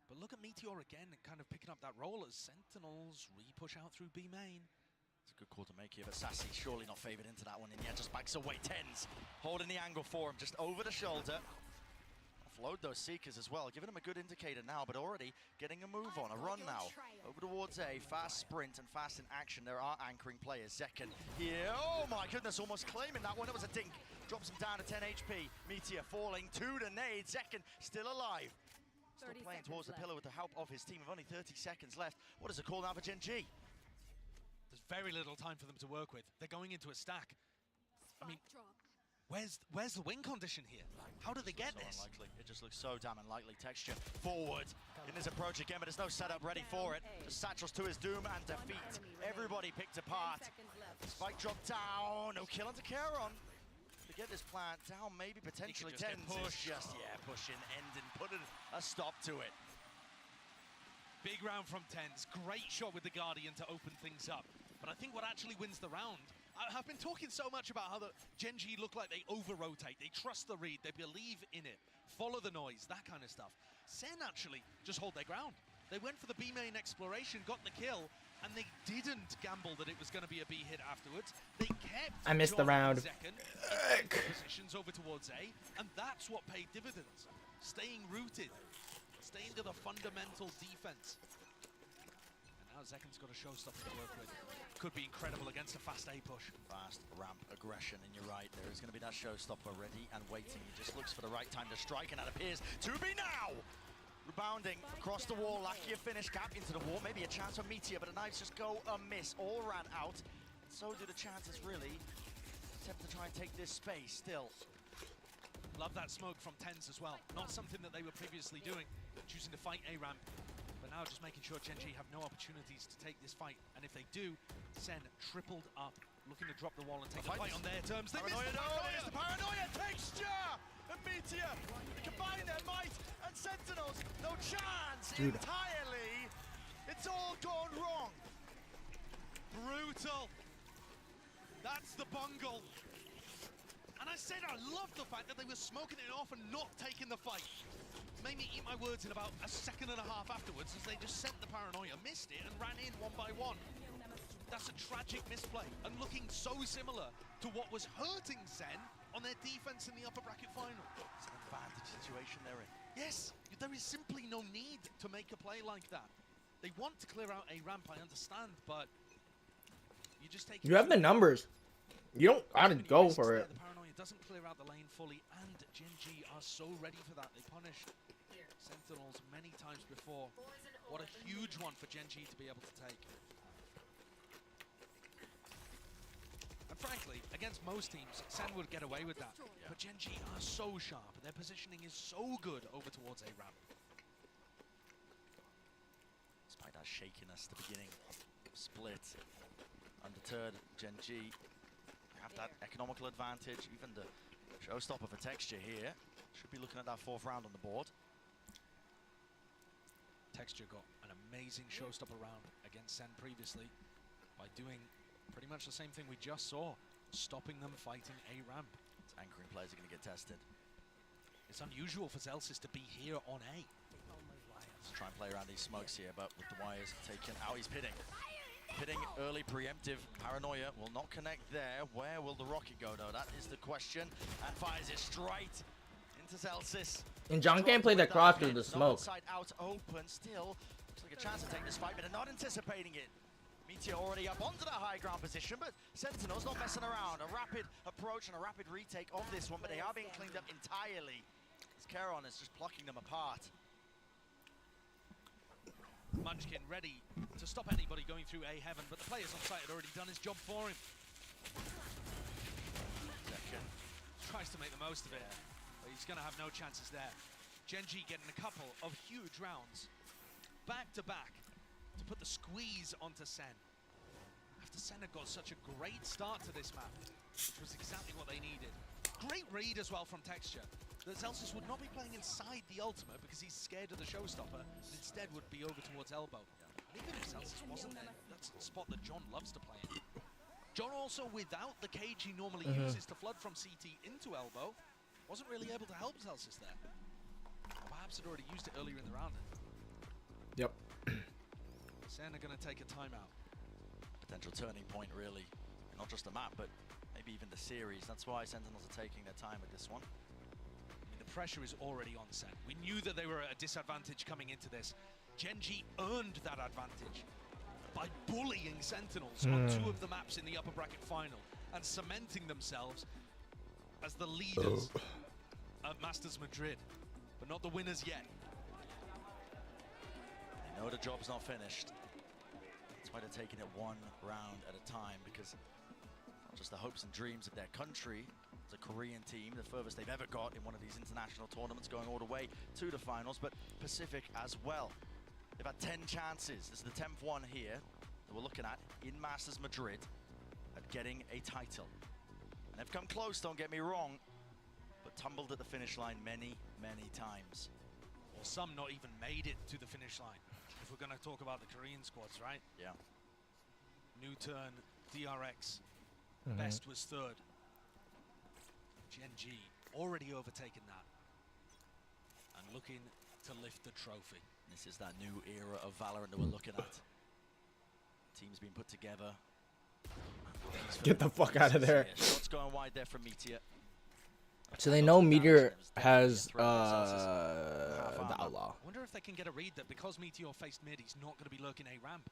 But look at Meteor again, kind of picking up that role as Sentinels re-push out through B main. It's a good call to make here, but Sassy surely not favored into that one, and yeah, just backs away. Tens holding the angle for him, just over the shoulder. Offload those Seekers as well, giving him a good indicator now, but already getting a move on, a run now. Over towards A, fast sprint and fast in action. There are anchoring players. Zekken here, oh my goodness, almost claiming that one. It was a dink, drops him down to 10 HP. Meteor falling to the nade, Zekken still alive. Still playing towards the pillar with the help of his team with only 30 seconds left. What is a call now for GenG? There's very little time for them to work with. They're going into a stack. I mean, where's the win condition here? How do they get this? Unlikely. It just looks so damn unlikely. Texture forward in his approach again, but there's no setup ready for it. Just satchels to his doom and defeat. Everybody picked apart. Spike drop down. No kill onto Charon. To get this plant down, maybe potentially Tens is just, pushing, ending, putting a stop to it. Big round from Tens. Great shot with the Guardian to open things up. But I think what actually wins the round, I've been talking so much about how the GenG look like they over-rotate. They trust the read. They believe in it. Follow the noise, that kind of stuff. Sen actually just hold their ground. They went for the B main exploration, got the kill, and they didn't gamble that it was going to be a B hit afterwards. They kept I missed the round. Positions over towards A, and that's what paid dividends. Staying rooted, staying to the fundamental defense. And now Zekken's got a showstopper to work with. Could be incredible against a fast A push. Fast ramp aggression, and you're right, there is going to be that showstopper ready and waiting. He just looks for the right time to strike, and that appears to be now! Rebounding across the wall, lucky a finish cap into the wall, maybe a chance for Meteor, but the knives just go amiss, all ran out. And so do the chances, really. Attempt to try and take this space, still. Love that smoke from Tens as well. Not something that they were previously doing, choosing to fight A ramp. But now just making sure GenG have no opportunities to take this fight. And if they do, Sen tripled up, looking to drop the wall and take the fight on their terms. They Paranoia, no, Paranoia, Texture! And Meteor, they combine their might, and Sentinels, no chance entirely. It's all gone wrong. Brutal. That's the bungle. And I said I loved the fact that they were smoking it off and not taking the fight. Made me eat my words in about a second and a half afterwards as they just sent the Paranoia, missed it, and ran in one by one. That's a tragic misplay, and looking so similar to what was hurting Sen on their defense in the upper bracket final. It's an advantage situation they're in. Yes, there is simply no need to make a play like that. They want to clear out a ramp, I understand, but you just take. You have the numbers. You don't gotta go for it. The Paranoia doesn't clear out the lane fully, and GenG are so ready for that. They punished Sentinels many times before. What a huge one for GenG to be able to take. And frankly, against most teams, Sen would get away with that. Yeah. But GenG are so sharp, and their positioning is so good over towards A ramp. Despite that shakiness at the beginning, split, undeterred, GenG have that economical advantage. Even the showstopper for Texture here. Should be looking at that fourth round on the board. Texture got an amazing showstopper round against Sen previously by doing pretty much the same thing we just saw, stopping them fighting A ramp. Anchoring players are going to get tested. It's unusual for Zelsis to be here on A. Let's try and play around these smokes here, but with the wires taken out, he's pitting. Pitting early preemptive. Paranoia will not connect there. Where will the rocket go, though? That is the question. And fires it straight into Zelsis. And John can't play that cross through the smoke. Side out open still. Looks like a chance to take this fight, but they're not anticipating it. Meteor already up onto that high ground position, but Sentinel's not messing around. A rapid approach and a rapid retake of this one, but they are being cleaned up entirely. As Charon is just plucking them apart. Munchkin ready to stop anybody going through A heaven, but the players on site had already done his job for him. Zekken tries to make the most of it, but he's going to have no chances there. GenG getting a couple of huge rounds back to back to put the squeeze onto Sen. After Sen had got such a great start to this map, which was exactly what they needed. Great read as well from Texture. That Zelsis would not be playing inside the ultimate because he's scared of the showstopper, and instead would be over towards elbow. And even if Zelsis wasn't there, that's the spot that John loves to play in. John also, without the cage he normally uses to flood from CT into elbow, wasn't really able to help Zelsis there. Or perhaps had already used it earlier in the round. Yep. Sen are going to take a timeout. Potential turning point, really. Not just the map, but maybe even the series. That's why Sentinels are taking their time with this one. I mean, the pressure is already on Sen. We knew that they were at a disadvantage coming into this. GenG earned that advantage by bullying Sentinels on 2 of the maps in the upper bracket final and cementing themselves as the leaders at Masters Madrid, but not the winners yet. They know the job's not finished. That's why they're taking it 1 round at a time, because not just the hopes and dreams of their country. It's a Korean team, the furthest they've ever got in one of these international tournaments, going all the way to the finals, but Pacific as well. They've had 10 chances. This is the 10th one here that we're looking at in Masters Madrid at getting a title. And they've come close, don't get me wrong, but tumbled at the finish line many, many times. Or some not even made it to the finish line. If we're going to talk about the Korean squads, right? Yeah. New turn, DRX. Best was 3rd. GenG already overtaken that. And looking to lift the trophy. This is that new era of Valorant that we're looking at. Team's been put together. Get the fuck out of there. Shots going wide there from Meteor. So they know Meteor has the I outlaw. wonder if they can get a read that because Meteor faced mid, he's not going to be lurking A ramp.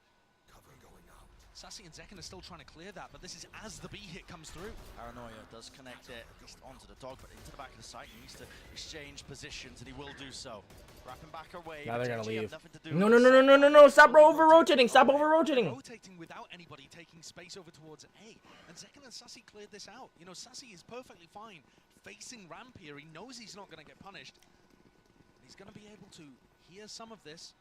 Sassy and Zekken are still trying to clear that, but this is as the B hit comes through. Paranoia does connect it just onto the dog, but into the back of the site. He needs to exchange positions, and he will do so. Wrapping back away. Now they're gonna leave. No, No! Stop over rotating! Stop over rotating! Rotating without anybody taking space over towards A. And Zekken and Sassy cleared this out. You know, Sassy is perfectly fine facing ramp here. He knows he's not going to get punished. He's going to be able to hear some of this.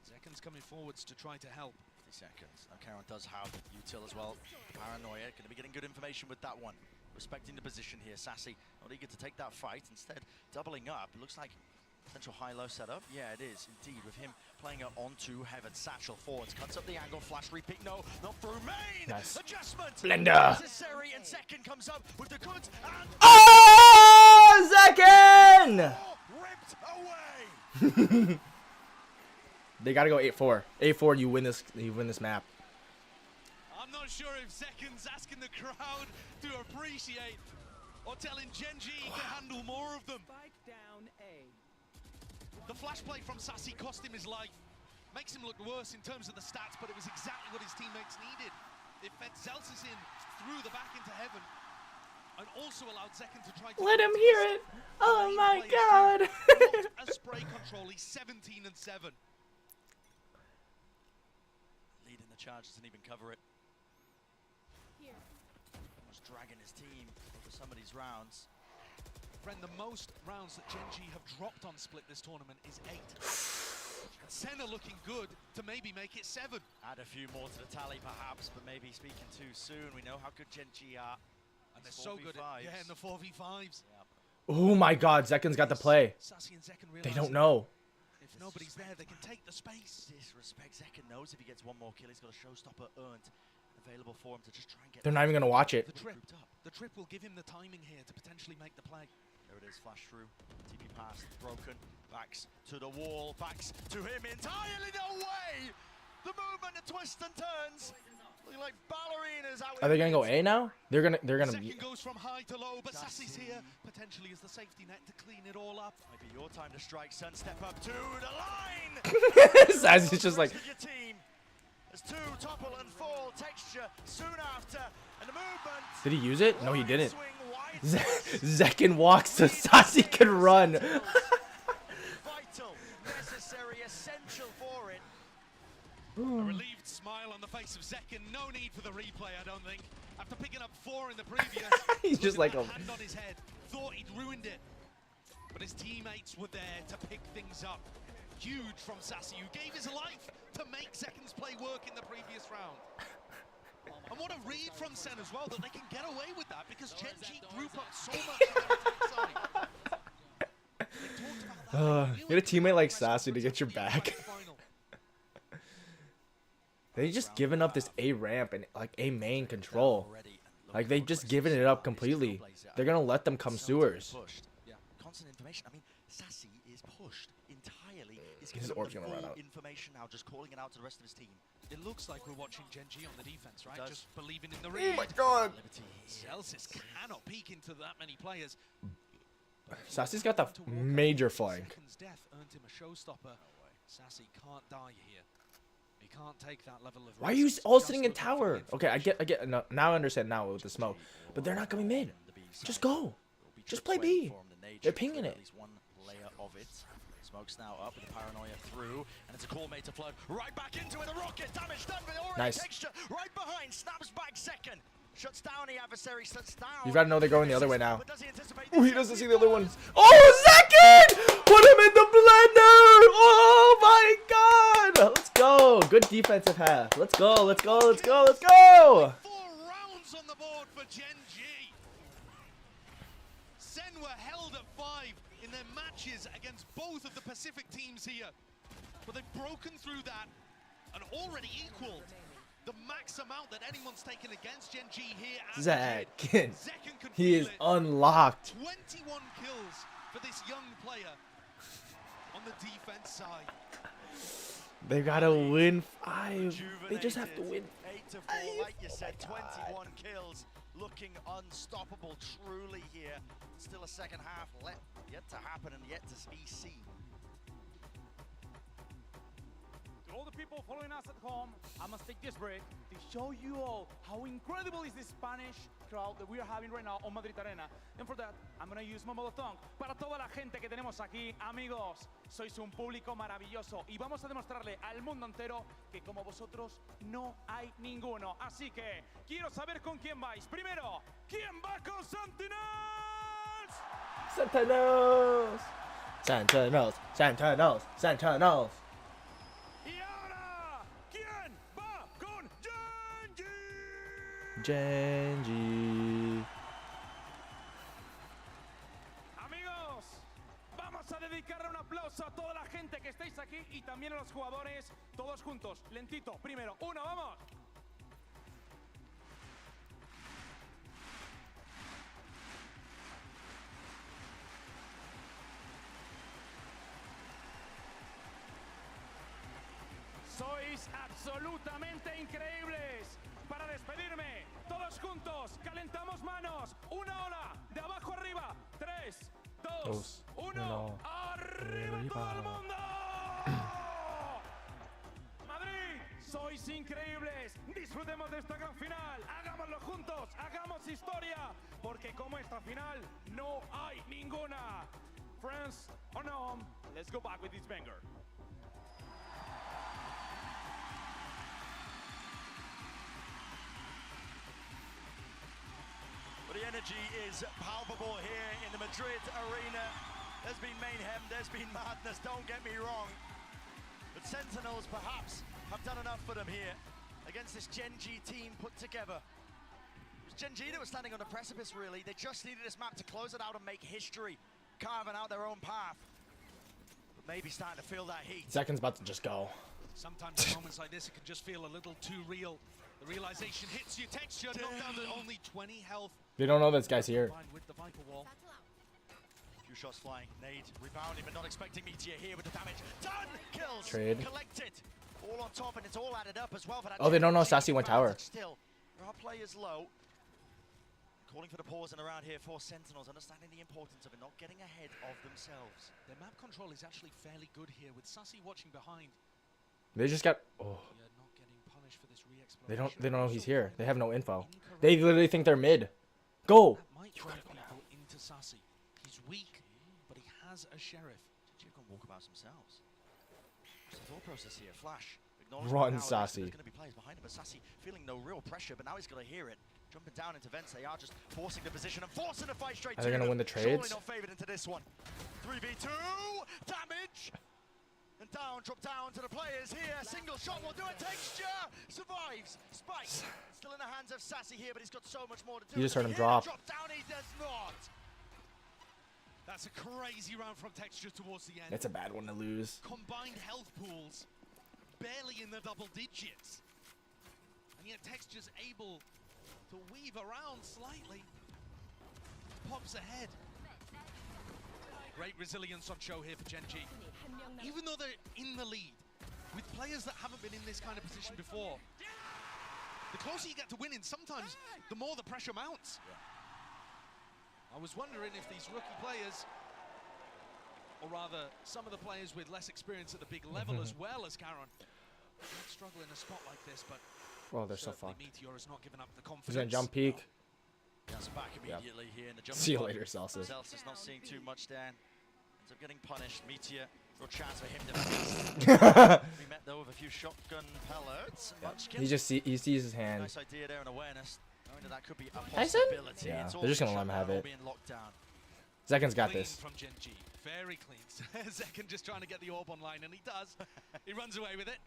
Zekken's coming forwards to try to help. 50 seconds. Now Karen does have util as well. Paranoia going to be getting good information with that one. Respecting the position here. Sassy not eager to take that fight. Instead, doubling up. It looks like potential high-low setup. Yeah, it is indeed. With him playing it onto Heaven. Satchel forwards. Cuts up the angle. Flash repeat. No, not through main. Nice. Adjustment. Blender. Necessary, and Zekken comes up with the goods. And Oh, Zekken! ripped away. They gotta go 8-4. 8-4. You win this. You win this map. I'm not sure if Zekken's asking the crowd to appreciate or telling GenG he can handle more of them. Spike down A. The flash play from Sassy cost him his life. Makes him look worse in terms of the stats, but it was exactly what his teammates needed. It fed Zelsis in through the back into Heaven, and also allowed Zekken to try to Let him hear it. Oh my god. a spray control. He's 17 and 7. Leading the charge, doesn't even cover it. Almost dragging his team over some of these rounds. Friend, the most rounds that GenG have dropped on split this tournament is 8. And Senna looking good to maybe make it 7. Add a few more to the tally perhaps, but maybe speaking too soon. We know how good GenG are. And they're so good at, in the 4v5s. Oh my god, Zekken's got the play. Sassy and Zekken They realize don't know. if nobody's there, they can take the space. Disrespect. Zekken knows if he gets one more kill, he's got a showstopper earned available for him to just try and get. They're not even gonna watch it. The trip will give him the timing here to potentially make the play. There it is, flash through. TP pass, broken. Backs to the wall, backs to him entirely. No way! The movement, the twists and turns. Looking like ballerinas out. Are they gonna go A now? They're gonna. Zekken goes from high to low, but Sassy's here potentially as the safety net to clean it all up. Might be your time to strike, son. Step up to the line. Sassy's just like. Your team. As two topple and fall texture soon after, and the movement. Did he use it? No, he didn't. Zekken walks so Sassy can run. Vital, necessary, essential for it. A relieved smile on the face of Zekken. No need for the replay, I don't think. After picking up 4 in the previous, he's just like a hand on his head. Thought he'd ruined it, but his teammates were there to pick things up. Huge from Sassy, who gave his life to make Zekken's play work in the previous round. And what a read from Sen as well, that they can get away with that because GenG group up so much on the side. Get a teammate like Sassy to get your back. They just given up this A ramp and like A main control. Like they just given it up completely. They're gonna let them come sewers. Constant information. I mean, Sassy is pushed entirely. He's His giving orb's them gonna the run full out. information now, just calling it out to the rest of his team. It looks like we're watching GenG on the defense, right? does. Just believing in the Oh read. my god! Celsius cannot peek into that many players. Sassy's got the major flank. Second's death earned him a showstopper. Sassy can't die here. He can't take that level of Why are you risk. all Just sitting in looking for tower? the Okay, I get. No, now I understand now with the smoke, but they're not coming mid. Just go. Just play B. They're pinging it. At least one layer of it. Smoke's now up with the paranoia through, and it's a call made to flood right back into it. The rocket damage done with already Nice. Texture right behind, snaps back second, shuts down the adversary, shuts down. You gotta know they're going the other way now. But does he anticipate Oh, this? he doesn't see the other ones. Oh, second! Put him in the blender! Oh my god! Let's go. Good defensive half. Let's go. Let's go. Let's go. Let's go. 4 rounds on the board for GenG. Sen were held at 5 in their matches against both of the Pacific teams here. But they've broken through that and already equaled the max amount that anyone's taken against GenG here at Madrid. Zakin. Zekin could He feel is it. unlocked. 21 kills for this young player on the defense side. They gotta win 5. They just have to win. 8 to 4, like you said, 21 kills, looking unstoppable truly here. Still a second half yet to happen and yet to be seen. To all the people following us at home, I must take this break to show you all how incredible is the Spanish crowd that we are having right now on Madrid Arena. And for that, I'm going to use my mother tongue. Para toda la gente que tenemos aquí, amigos, sois un público maravilloso y vamos a demostrarle al mundo entero que como vosotros no hay ninguno. Así que quiero saber con quién vais. Primero, ¿quién va con Sentinels? Sentinels. Sentinels. Sentinels. Sentinels. Y ahora, ¿quién va con GenG? GenG. Amigos, vamos a dedicarle un aplauso a toda la gente que estáis aquí y también a los jugadores, todos juntos, lentito. Primero, uno, vamos. Sois absolutamente increíbles. Para despedirme, todos juntos, calentamos manos. Una ola, de abajo arriba. 3, 2, 1. ¡Arriba todo el mundo! Madrid, sois increíbles. Disfrutemos de esta gran final. Hagámoslo juntos, hagamos historia. Porque como esta final, no hay ninguna. Friends, on home, let's go back with this banger. But the energy is palpable here in the Madrid arena. There's been mayhem, there's been madness, don't get me wrong. But Sentinels perhaps have done enough for them here against this GenG team put together. It was GenG that was standing on the precipice, really. They just needed this map to close it out and make history, carving out their own path. But maybe starting to feel that heat. Zekin's about to just go. Sometimes in moments like this, it can just feel a little too real. The realization hits you. Texture knocked down to only 20 health. They don't know this guy's here. With the Viper wall. Few shots flying. Nade rebounding, but not expecting Meteor here with the damage. Done! Kills! Trade. Collected. All on top, and it's all added up as well for that. Oh, they don't know GenG Sassy went tower. Still, there are players low. Calling for the pause and around here for Sentinels, understanding the importance of it, not getting ahead of themselves. Their map control is actually fairly good here, with Sassy watching behind. They just got. Oh. You're not getting punished for this They don't know he's here. They have no info. They literally think they're mid. Go. That might drive people into Sassy. He's weak, but he has a sheriff. GenG can walk about themselves. What's the thought process here? Flash. Run, Sassy. There's going to be players behind him, but Sassy feeling no real pressure, but now he's got to hear it. Jumping down into vents, they are just forcing the position and forcing the fight straight Are to they gonna them. win the trades? Surely not favored into this one. 3v2, damage! And down, drop down to the players here. Single shot will do it. Texture survives. Spike still in the hands of Sassy here, but he's got so much more to do. You just heard him Here, drop. Drop down, he does not. That's a crazy round from Texture towards the end. It's a bad one to lose. Combined health pools, barely in the double digits. And yet Texture's able to weave around slightly. Pops ahead. Great resilience on show here for GenG. Even though they're in the lead, with players that haven't been in this kind of position before, the closer you get to winning, sometimes the more the pressure mounts. I was wondering if these rookie players, or rather some of the players with less experience at the big level as well as Caron, might struggle in a spot like this, but Oh, they're so fucked. Meteor has not given up the confidence. He's gonna jump peek. That's back immediately here in the jump. See you later, Celsius. Celsius not seeing too much there. Ends up getting punished. Meteor, real chance for him to we met though with a few shotgun pellets. He just he sees his hand. Nice idea there and awareness. Knowing that could be a Tyson? possibility. Yeah, It's all they're just gonna let him have it. Zekin's got Clean this. from GenG. Very clean. Zekin just trying to get the orb online, and he does. He runs away with it.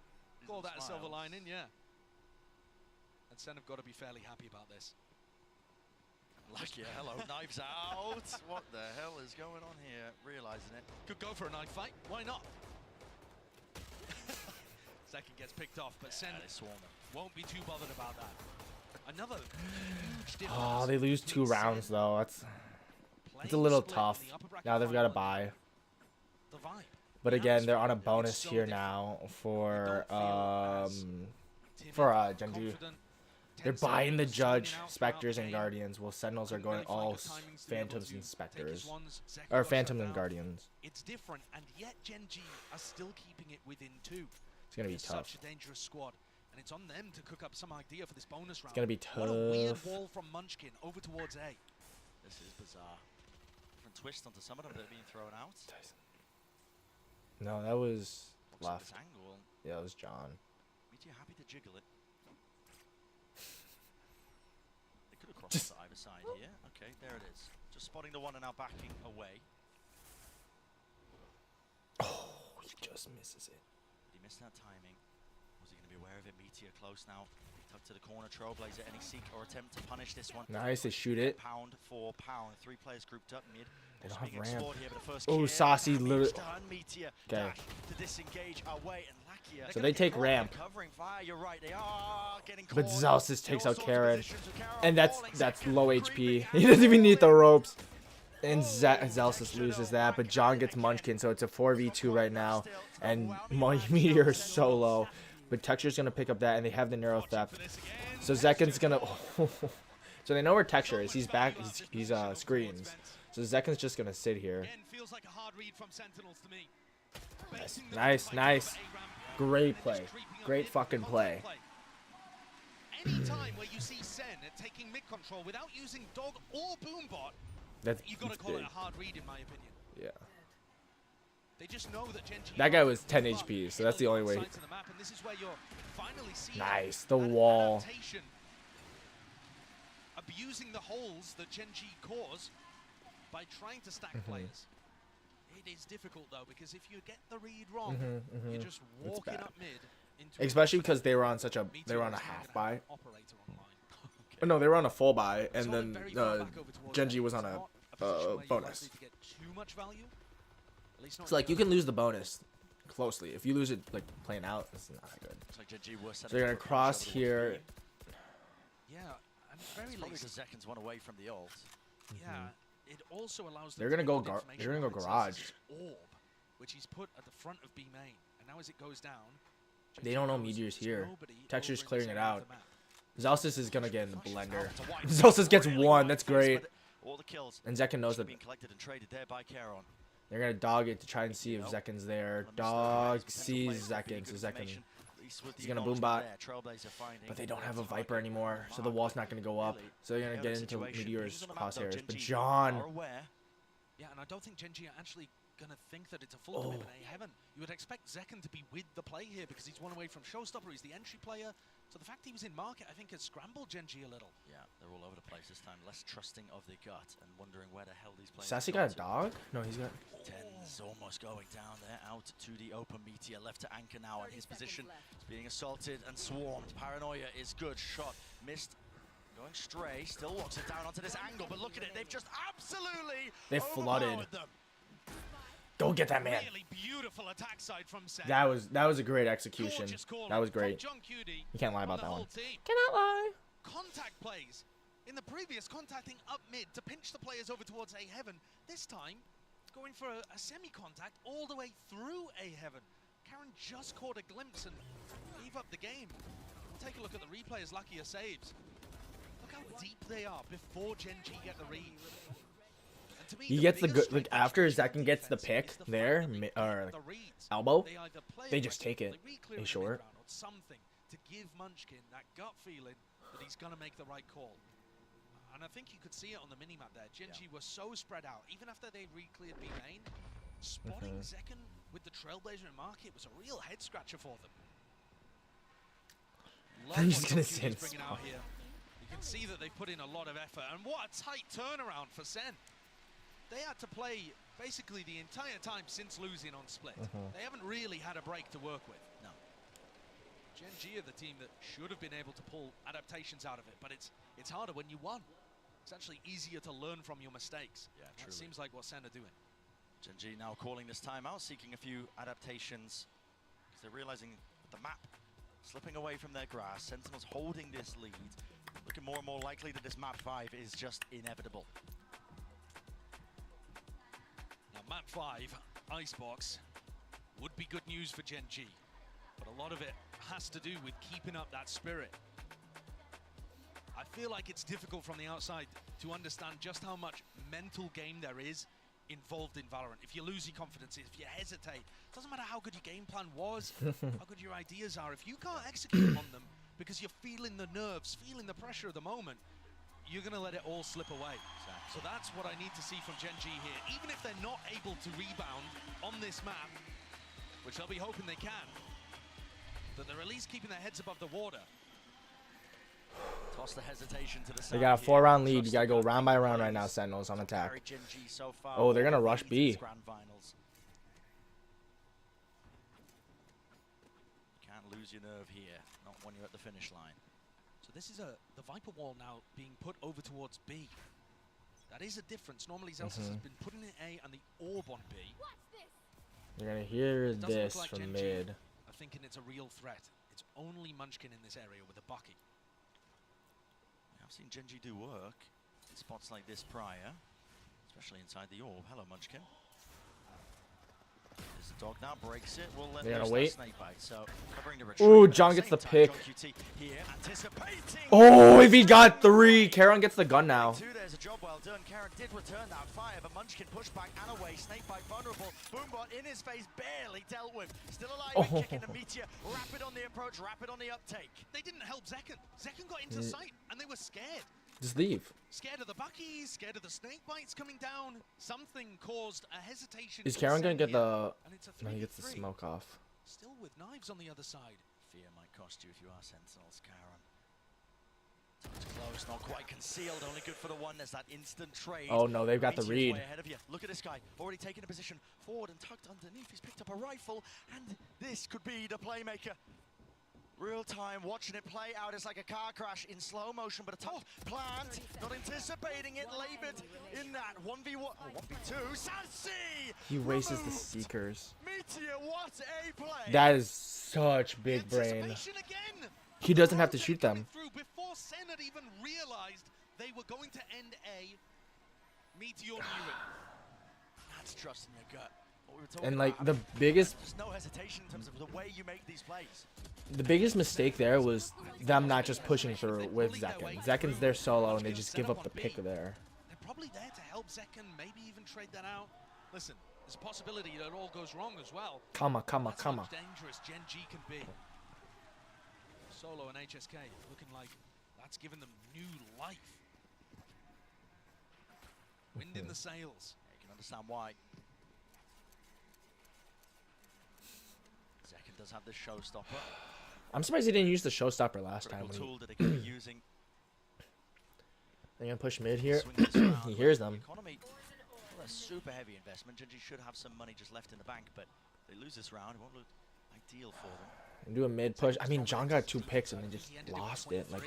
Call that a silver lining, yeah. And Sen have got to be fairly happy about this. Lucky, hello, knives out. What the hell is going on here? Realizing it. Could go for a knife fight. Why not? Zekin gets picked off, but Sen won't be too bothered about that. Another huge difference. Oh, they lose 2 rounds though. It's a little tough. Now they've got to buy. But again, they're on a bonus here now for GenG. They're buying the Judge, Spectres, and Guardians, while Sentinels are going all Phantoms and Spectres. Or Phantoms and Guardians. It's different, and yet GenG are still keeping it within 2. It's gonna be tough. Such a dangerous squad, and it's on them to cook up some idea for this bonus round. It's gonna be What a weird tough. wall from Munchkin over towards A. This is bizarre. Different twist onto some of them that are being thrown out. No, that was Looks at left. this angle. Yeah, that was John. Meteor happy to jiggle it. They could have crossed to either side here. Okay, there it is. Just spotting the one and now backing away. Oh, he just misses it. Did he miss that timing? Was he going to be aware of it? Meteor close now. Tucked to the corner. Trailblazer, any seek or attempt to punish this one. Nice, they shoot it. Pound for pound. 3 players grouped up mid. They don't Also have being ramp. explored here, but the first Oh, kill. Saucy literally. Meteor Okay. dash to disengage away, and Lakia. So they take ramp. Covering fire. You're right. They are getting But caught. Celsius takes In all out sorts of Karen. positions, so Karen And that's falling. low HP. He doesn't even need the ropes. And Celsius loses that, but John gets Munchkin, so it's a 4v2 right now. And Meteor is so low. But Texture's going to pick up that, and they have the Neuro Theft. So Zekin's going to... So they know where Texture is. He's back. He's screens. So Zekin's just going to sit here. Feels like a hard read from Sentinels to me. Nice, nice. Great play. Great fucking play. Any time where you see Sen taking mid control without using Dog or Boombot, you've got to call it a hard read, in my opinion. Yeah. They just know that GenG That guy was 10 HP, so that's the only way. Nice, the wall. Abusing the holes that GenG cause by trying to stack players. It is difficult though, because if you get the read wrong, you're just walking up mid. Especially because they were on a half buy. Oh, no, they were on a full buy, and then GenG was on a bonus. So like you can lose the bonus closely. If you lose it like playing out, it's not good. So they're gonna cross here. Yeah, and very Probably because Zekin's one away from the ult. Yeah, it also allows them They're gonna to go. get information They're gonna go about garage. Celsius' orb, which he's put at the front of B main, and now as it goes down, They don't know Meteor's here. Texture's clearing it out. Celsius is gonna get in the blender. Celsius gets 1. That's great. All the kills. And Zekin knows that. Being collected and traded there by Caron. They're gonna dog it to try and see if Zekin's there. Dog sees Zekin, so Zekin. He's gonna boombot, but they don't have a Viper anymore, so the wall's not gonna go up. So they're gonna get into Meteor's crosshairs. But John, yeah, and I don't think GenG are actually gonna think that it's a full commitment A heaven. You would expect Zekin to be with the play here because he's one away from Showstopper. He's the entry player. So the fact he was in market, I think, has scrambled GenG a little. Yeah, they're all over the place this time. Less trusting of the gut and wondering where the hell these players. Sassy got a dog? No, he's got. Tens almost going down there, out to the open. Meteor left to anchor now, and his position is being assaulted and swarmed. Paranoia is good. Shot missed. Going stray, still walks it down onto this angle, but look at it, they've just absolutely They flooded. overpowered them. Go get that man. Really beautiful attack side from Sen. That was a great execution. That was great. You can't lie about that one. Cannot lie. Contact plays. In the previous, contacting up mid to pinch the players over towards A heaven. This time, going for a semi-contact all the way through A heaven. Karen just caught a glimpse and gave up the game. Take a look at the replay as Luckier saves. Look how deep they are before GenG get the read. And to me, He gets the good, like after Zekin gets the pick there, or elbow, they just take it. A short. Something to give Munchkin that gut feeling that he's gonna make the right call. And I think you could see it on the minimap there. GenG were so spread out, even after they re-cleared B main, spotting Zekin with the Trailblazer and market was a real head scratcher for them. I'm just gonna say this. Out here. You can see that they've put in a lot of effort, and what a tight turnaround for Sen. They had to play basically the entire time since losing on Split. They haven't really had a break to work with. No. GenG are the team that should have been able to pull adaptations out of it, but it's harder when you won. It's actually easier to learn from your mistakes. Yeah, That seems like what Sen are doing. GenG now calling this timeout, seeking a few adaptations, because they're realizing with the map slipping away from their grasp, Sentinels holding this lead, looking more and more likely that this map 5 is just inevitable. Now map 5, Icebox, would be good news for GenG, but a lot of it has to do with keeping up that spirit. I feel like it's difficult from the outside to understand just how much mental game there is involved in Valorant. If you lose your confidence, if you hesitate, it doesn't matter how good your game plan was, how good your ideas are. If you can't execute on them because you're feeling the nerves, feeling the pressure of the moment, you're going to let it all slip away. So that's what I need to see from GenG here. Even if they're not able to rebound on this map, which they'll be hoping they can, that they're at least keeping their heads above the water. Toss the hesitation to the side. They got a 4-round lead. You gotta go round by round right now. Sentinels on attack. Oh, they're gonna rush B. Can't lose your nerve here, not when you're at the finish line. So this is the Viper wall now being put over towards B. That is a difference. Normally Zelsis has been putting in A and the orb on B. You're gonna hear this like from GenG mid. are thinking it's a real threat. It's only Munchkin in this area with a bucket. I've seen GenG do work in spots like this prior, especially inside the orb. Hello, Munchkin. This dog now breaks it. We'll let They gotta loose wait. that snake bite. So covering the retreat. Ooh, but at John the gets the same time, pick. John QT here, anticipating. Oh, if he got 3, Karen gets the gun now. There's a job well done. Karen did return that fire, but Munchkin pushed back and away. Snakebite vulnerable. Boombot in his face, barely dealt with. Still alive and kicking the meteor. Rapid on the approach, rapid on the uptake. They didn't help Zekin. Zekin got into sight and they were scared. Just leave. Scared of the buckies, scared of the snake bites coming down. Something caused a hesitation. Is Karen gonna get the... No, he No, gets the smoke off. Still with knives on the other side. Fear might cost you if you are Sentinels, Karen. Touch close, not quite concealed, only good for the one. There's that instant trade. Oh no, they've got the Meteor's read. way ahead of you. Look at this guy, already taking a position forward and tucked underneath. He's picked up a rifle, and this could be the playmaker. Real time, watching it play out. It's like a car crash in slow motion, but a tough plant. Not anticipating it, labored in that 1v1, or 1v2. Sassy! He wastes the Seekers. Meteor, what a play! That is such big brain. Again. He doesn't have to shoot them. Before Sen had even realized they were going to end A, Meteor knew it. That's trust in your gut. And like the biggest... There's no hesitation in terms of the way you make these plays. The biggest mistake there was them not just pushing through with Zekin. Zekin's there solo and they just give up the pick there. They're probably there to help Zekin, maybe even trade that out. Listen, there's a possibility that it all goes wrong as well. Come on. That's how dangerous GenG can be. Solo and HSK looking like that's given them new life. Wind in the sails. Yeah, you can understand why. Zekin does have this showstopper. I'm surprised he didn't use the showstopper last time. Critical When tool that they could be using. They're gonna push mid here. Swing this around, He hears but them. the economy, well, a super heavy investment. GenG should have some money just left in the bank, but if they lose this round, it won't look ideal for them. And do a mid push. I mean, John got 2 picks and they just lost it. Like,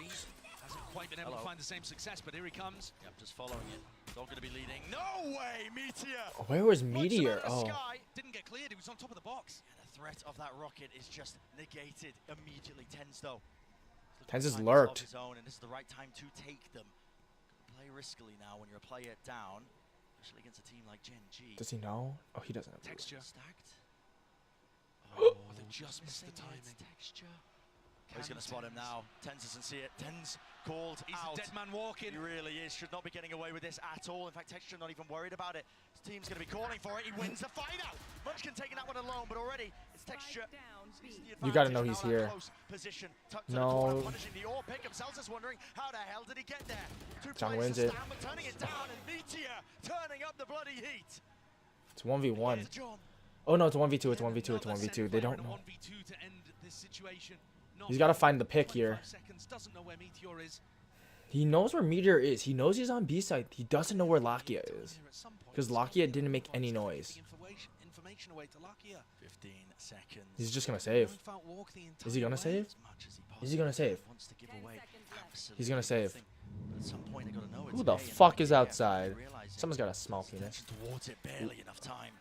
hasn't quite been able to find the same success, but here he comes. Yep, just following it. Not going to be leading. No way, Meteor! where was Meteor? Oh. Didn't get cleared. He was on top of the box. And the threat of that rocket is just negated immediately. Tens though. Tens is Time lurked. of his own, and this is the right time to take them. Play riskily now when you're a player down. especially against a team like GenG. Does he know? Oh, he doesn't. Texture. Stacked. Oh, they just missed the timing. Texture. Oh, he's going to spot him now. Tens doesn't see it. Tens called He's out. a dead man walking. He really is. Should not be getting away with this at all. In fact, Texture not even worried about it. His team's going to be calling for it. He wins the fight out. Munchkin taking that one alone, but already it's Texture. You gotta know he's here. Position, No. punishing the all pick himself. Is wondering how the hell did he get there? Two John players wins to it. stand, but turning it down, and Meteor turning up the bloody heat. It's 1v1. Here's John. Oh no, it's 1v2. It's 1v2. It's 1v2. They don't know. 1v2 to end this situation. He's got to find the pick here. Doesn't know where Meteor is. He knows where Meteor is. He knows he's on B side. He doesn't know where Lakia is. Because Lakia didn't make any noise. Information away to Lakia. 15 seconds. He's just going to save. Is he going to save? Is he going to save? He's going to save. Who the fuck is outside? Someone's got a small penis. Towards it, barely enough time.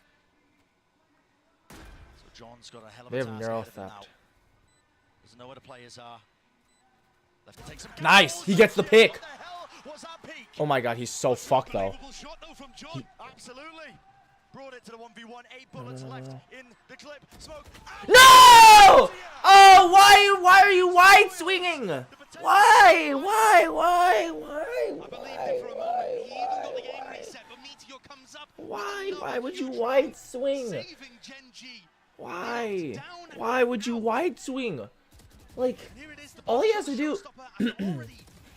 So John's got a hell of They a have task narrow ahead of him now. theft. Doesn't know where the players are. Left to take some Nice! He gets the pick! What the hell was that peak? Oh my god, he's so fucked though. Shot though from John. Absolutely. Brought it to the 1v1. 8 bullets left in the clip. Smoke. No! Oh, why are you wide swinging? Why? Why would you wide swing? Why would you wide swing? Like, all he has to do.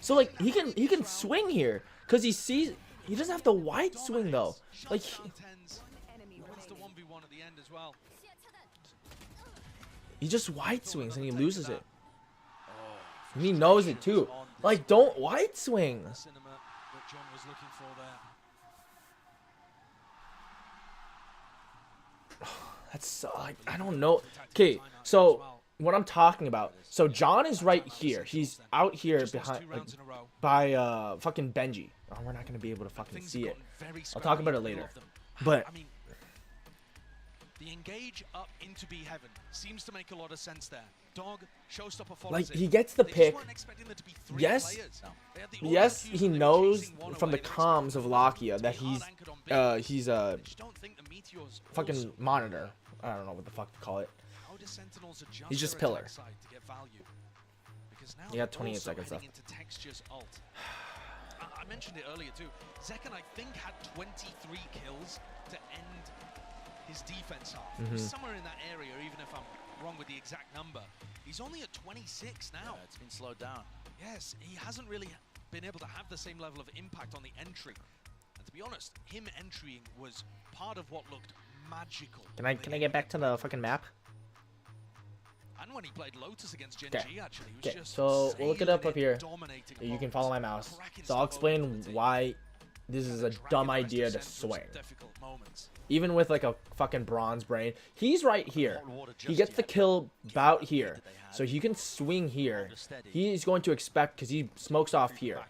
So like he can swing here because he sees. He doesn't have to wide swing though. Like. He just wide swings and he loses it. And he knows it too. Like, don't wide swing. That's so, like, I don't know. Okay, so what I'm talking about. So John is right here. He's out here behind, like, by fucking Benji. Oh, we're not gonna be able to fucking see it. I'll talk about it later. But the engage up into B heaven seems to make a lot of sense there. Dog, showstopper follows like it. he gets the pick. Yes, yes, he knows from the comms of Lakia that he's a fucking monitor. I don't know what the fuck to call it. He's just pillar. He got 28 seconds left. I mentioned it earlier too. Zekan, I think, had 23 kills to end his defense half. Somewhere in that area, even if I'm wrong with the exact number. He's only at 26 now. Yeah, it's been slowed down. Yes, he hasn't really been able to have the same level of impact on the entry. And to be honest, him entering was part of what looked magical. Can I get back to the fucking map? And when he played Lotus against GenG, actually, he was just so we'll look it up here. dominating You can follow my mouse. So I'll explain why this is a dumb idea to swing. Even with like a fucking bronze brain. He's right here. He gets the kill about here. So he can swing here. He's going to expect, because he smokes off here.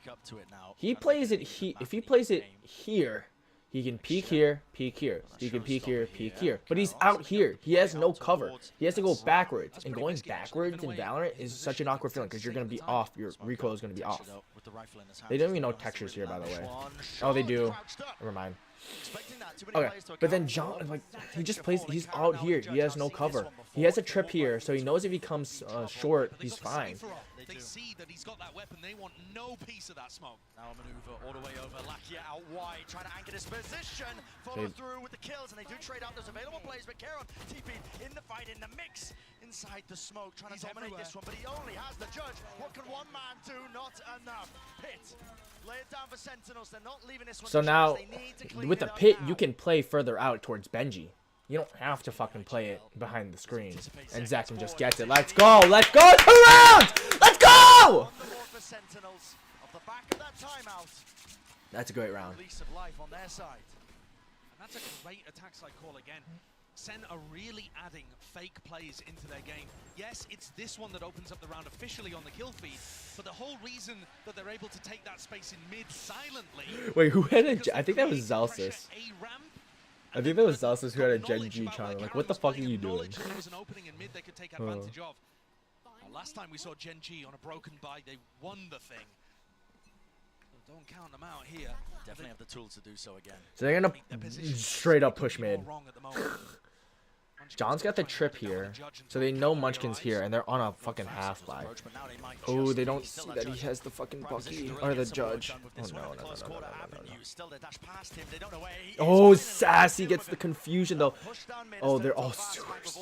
He plays it, if he plays it here, he can peek here, peek here. He can peek here, peek here. But he's out here. He has no cover. He has to go backwards. And going backwards in Valorant is such an awkward feeling because you're going to be off. Your recoil is going to be off. They don't even know textures here, by the way. Oh, they do. Never mind. Okay, but then John, like, he just plays, he's out here. He has no cover. He has a trip here, so he knows if he comes short, he's fine. They see that he's got that weapon. They want no piece of that smoke. Now a maneuver all the way over. Lakia out wide, trying to anchor this position. Follow through with the kills, and they do trade out those available plays. But Karon TP in the fight, in the mix, inside the smoke, trying to dominate this one. But he only has the judge. What can one man do? Not enough. Pit. Lay it down for Sentinels. They're not leaving this one. So now, with the pit, you can play further out towards Benji. You don't have to fucking play it behind the screen. And Zakin just gets it. Let's go! Let's go! 2 rounds! Let's go! That's a great round. And that's a great attack side call again. Sen are really adding fake plays into their game. Yes, it's this one that opens up the round officially on the kill feed, but the whole reason that they're able to take that space in mid silently. Wait, who had a? I think that was Zelsis. I think that was Zelsis who had a GenG channel. Like, what the fuck are you doing? There was an opening in mid they could take advantage of. Well, last time we saw GenG on a broken buy, they won the thing. Don't count them out here. Definitely have the tools to do so again. So they're gonna straight up push mid. John's got the trip here, so they know Munchkin's here, and they're on a fucking half life. Oh, they don't see that he has the fucking Bucky or the Judge. Oh no. Oh, Sassy gets the confusion though. Oh, they're all sewers.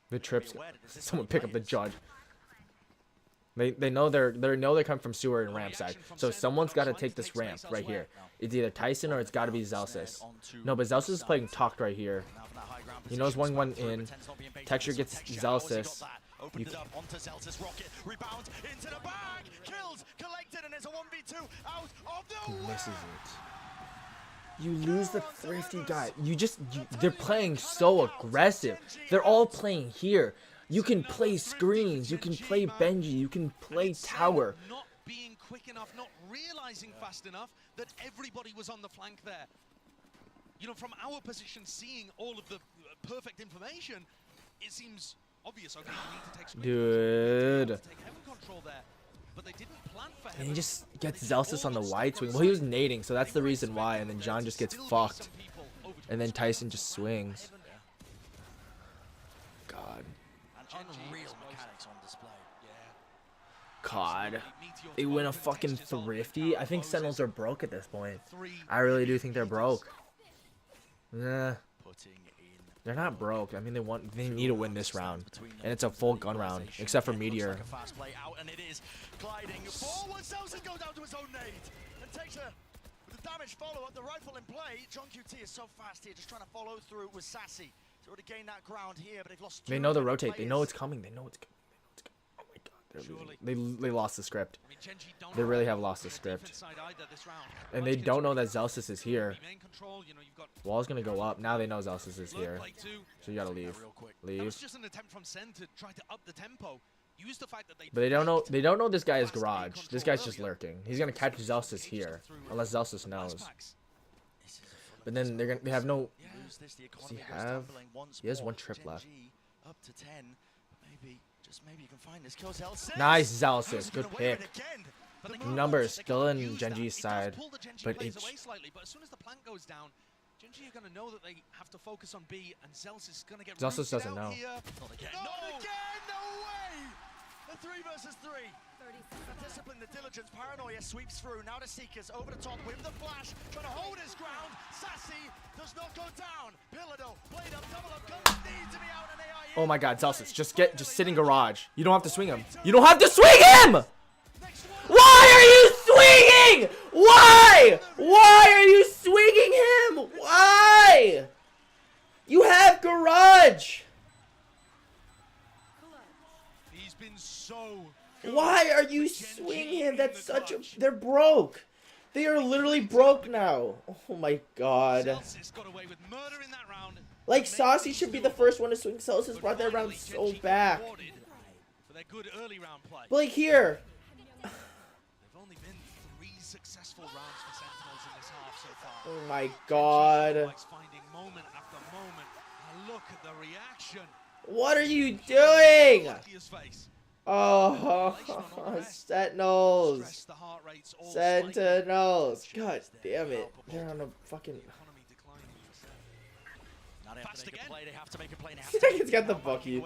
The trips. Someone pick up the Judge. They know they're coming from sewer and ramp side, so someone's got to take this ramp right here. It's either Tyson or it's got to be Zelsis. No, but Zelsis is playing talked right here. He knows 1-1 in. Texture gets Zelsis. Opens it up onto Zelsis. Rocket rebounds into the bag. Kills collected, and there's a 1v2 out of the He misses it. You lose the thrifty guy. They're playing so aggressive. They're all playing here. You can play screens, you can play Benji, you can play tower. Not being quick enough, not realizing fast enough that everybody was on the flank there. You know, from our position, seeing all of the perfect information, it seems obvious. Okay, you need to take some Dude. take heaven control there. But they didn't plan for heaven. And he just gets Zelsis on the wide swing. Well, he was nading, so that's the reason why. And then John just gets fucked. And then Tyson just swings. God. Unreal mechanics on display. God. They win a fucking thrifty. I think Sentinels are broke at this point. I really do think they're broke. Nah. They're not broke. I mean, they need to win this round, and it's a full gun round, except for Meteor. Fast play out, and it is gliding forward. Zelsis goes down to his own nade and takes a with the damage follow up. The rifle in play. John QT is so fast here, just trying to follow through with Sassy. So would have gained that ground here, but they've lost. They know the rotate. They know it's coming. They know it's coming. Oh my God, they're losing. They lost the script. They really have lost the script. And they don't know that Zelsis is here. Wall's gonna go up. Now they know Zelsis is here. So you gotta leave. Leave. Just an attempt from Sen to try to up the tempo. Use the fact that But they don't know. They don't know this guy is garage. This guy's just lurking. He's gonna catch Zelsis here, unless Zelsis knows. But then they have no. Does he have? He has one trip left. Up to 10. Maybe you can find this. Kills Zelsis. Nice Zelsis. Good pick. Numbers still in GenG's side, but it's. But as soon as the plant goes down, GenG are gonna know that they have to focus on B, and Zelsis is gonna get. Zelsis doesn't know. Not again. No way. The 3 versus 3. The discipline, the diligence, paranoia sweeps through. Now the Seekers over the top with the flash, trying to hold his ground. Sassy does not go down. Pillardo, blade up, double up, guns need to be out, and AI. Oh my God, Zelsis, just sit in garage. You don't have to swing him. You don't have to swing him. Why are you swinging? Why? Why are you swinging him? Why? You have garage. He's been so. Why are you swinging him? That's such a. They're broke. They are literally broke now. Oh my God. Like Saucy should be the first one to swing. Celsius brought that round so back. But like here. They've only been 3 successful rounds for Sentinels in this half so far. Oh my God. Finding moment after moment. Look at the reaction. What are you doing? Oh, Sentinels. Sentinels. God damn it. They're on a fucking. They have to make a play. He's got the Bucky.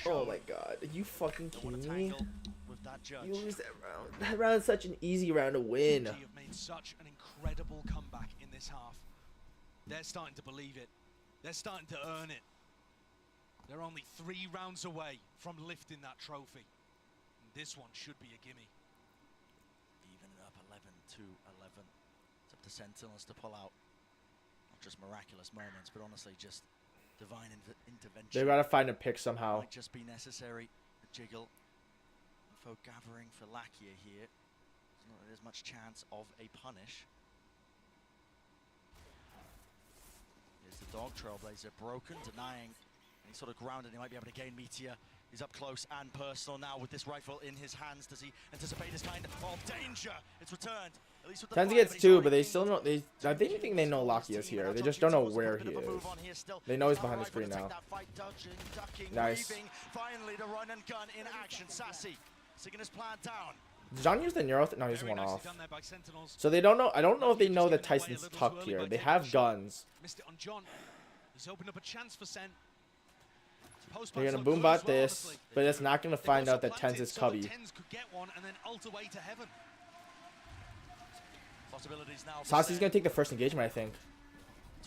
Oh my God. Are you fucking kidding me? You lose that round. That round is such an easy round to win. GenG have made such an incredible comeback in this half. They're starting to believe it. They're starting to earn it. They're only 3 rounds away from lifting that trophy. And this one should be a gimme. Even up 11-11. It's up to Sentinels to pull out. Not just miraculous moments, but honestly just divine intervention. They gotta find a pick somehow. Might just be necessary. A jiggle. Info gathering for Lakia here. There's not there's much chance of a punish. Here's the dog trailblazer broken, denying. He's sort of grounded. He might be able to gain Meteor. He's up close and personal now with this rifle in his hands. Does he anticipate this kind of danger? It's returned. At least with the Kenzie gets 2, but they still don't. I think they know Lakia is here. They just don't know where he is. They know he's behind the screen now. Nice. Finally, the run and gun in action. Sassy Sticking his plan down. Did John use the Neuro? No, he's Very one nicely off. done there by Sentinels. So they don't know. I don't know if they know that Just getting away a Tyson's little too tucked early here. by They taking a have shot. guns. Missed it on John. He's opened up a chance for Sen. They're gonna boom bot this, but it's not gonna find out that Tens is cubby. Tens could get one and then ult away to heaven. Possibilities now. Saucy's gonna take the first engagement, I think.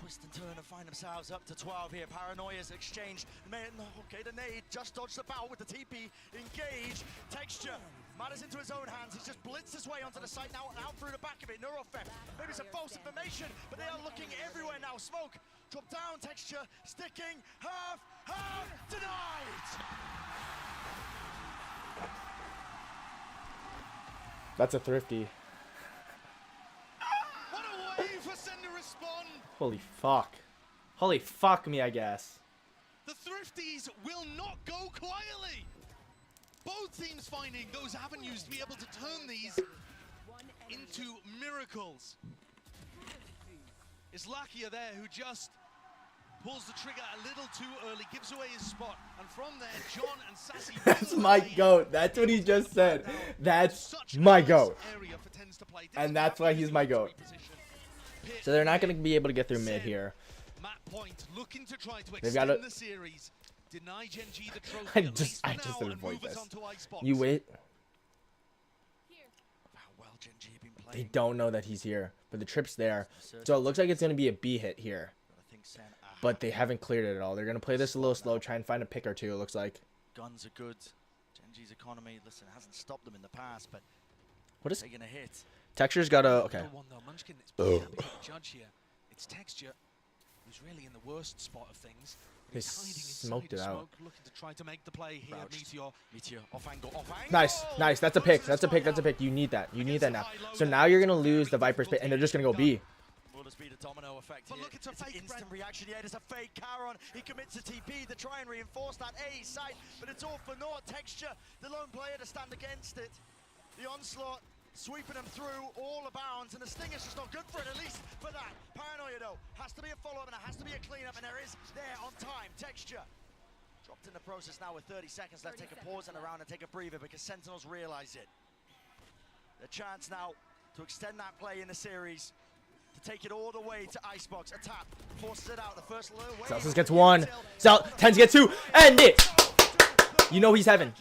Twist and turn and find themselves up to 12 here. Paranoia's exchange. Okay, the nade just dodged the bow with the TP. Engage. Texture. Matters into his own hands. He's just blitzed his way onto the site now and out through the back of it. Neurofeft. Maybe some false information, but they are looking everywhere now. Smoke. Drop down. Texture. Sticking. Half. Denied. That's a thrifty. What a way for Sen to respond. Holy fuck. Holy fuck me, I guess. The Thrifties will not go quietly. Both teams finding those avenues to be able to turn these into miracles. It's Lakia there who just pulls the trigger a little too early, gives away his spot, and from there, John and Sassy. That's my goat. That's what he just said. That's my goat. And that's why he's my goat. So they're not going to be able to get through mid here. They've got to. the series. Deny GenG the trophy I at least just for now didn't and avoid move us this. onto Icebox. You wait. How well GenG have been They playing. don't know that he's here, but the trip's there. So it looks like it's going to be a B hit here. But they haven't cleared it at all. They're going to play this a little slow, try and find a pick or two, it looks like. Guns are good. GenG's economy, listen, hasn't stopped them in the past, but What is taking a hit. Texture's got a. Okay. One, though. Munchkin is pretty happy with the judge here. It's Texture who's really in the worst spot of things. They He's hiding smoked inside it of out. smoke, looking to try to make the play here. Meteor, off angle, off angle. Nice, nice. That's a pick. That's a pick. That's a pick. You need that. You need that now. So now you're going to lose the Viper's pit, and they're just going to go B. Will this be the domino effect here? It's an instant reaction. Yeah, there's a fake Charon. He commits a TP to try and reinforce that A site, but it's all for naught. Texture, the lone player to stand against it. The onslaught sweeping them through all the bounds, and the Stinger's just not good for it, at least for that. Paranoia, though, has to be a follow-up, and it has to be a cleanup, and there is there on time. Texture dropped in the process now with 30 seconds left. Take a pause in the round and take a breather because Sentinels realize it. The chance now to extend that play in the series, to take it all the way to Icebox. A tap forces it out. The first little way. Celsius gets one. Tens gets two. End it. You know he's heaven.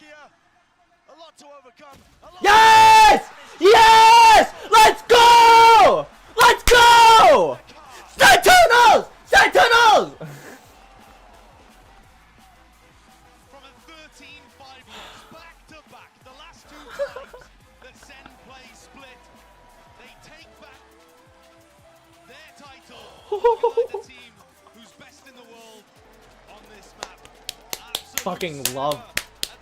A lot to overcome. Yes! Yes! Let's go! Let's go! Sentinels! Sentinels! From a 13-5 loss, back to back, the last two times the Sen play split, they take back their title. The team who's best in the world on this map. Absolute Fucking love.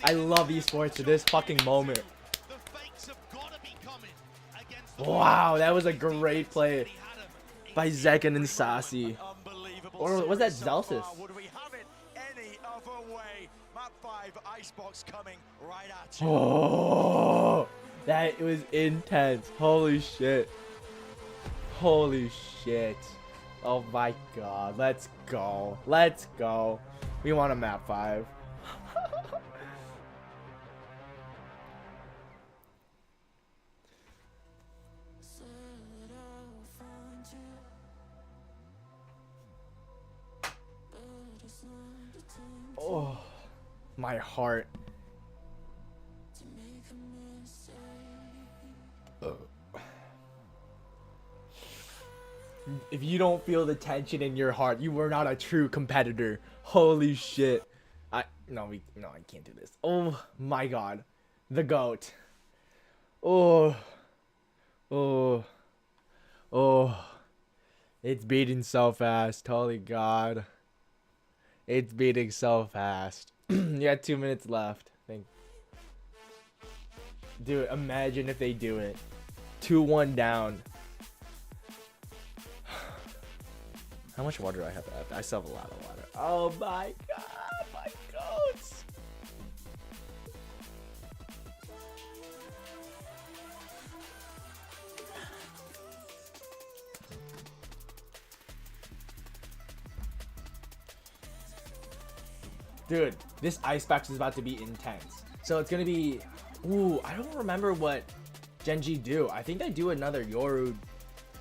I love esports to this fucking moment. The fakes have got to be coming against the Wow, that was a great play by Zekin and Sassy. Or was that Celsius? Would we have it any other way? Map 5, Icebox coming right at you. Oh, that was intense. Holy shit. Holy shit. Oh my god. Let's go. Let's go. We want a map 5. Oh, my heart. If you don't feel the tension in your heart, you were not a true competitor. Holy shit. No, I can't do this. Oh my god. The GOAT. Oh. It's beating so fast. Holy god. It's beating so fast. You got 2 minutes left. Dude, imagine if they do it. 2-1 down. How much water do I have left? I still have a lot of water. Oh my god, my goats. Dude, this Icebox is about to be intense. So it's gonna be Ooh, I don't remember what GenG do. I think they do another Yoru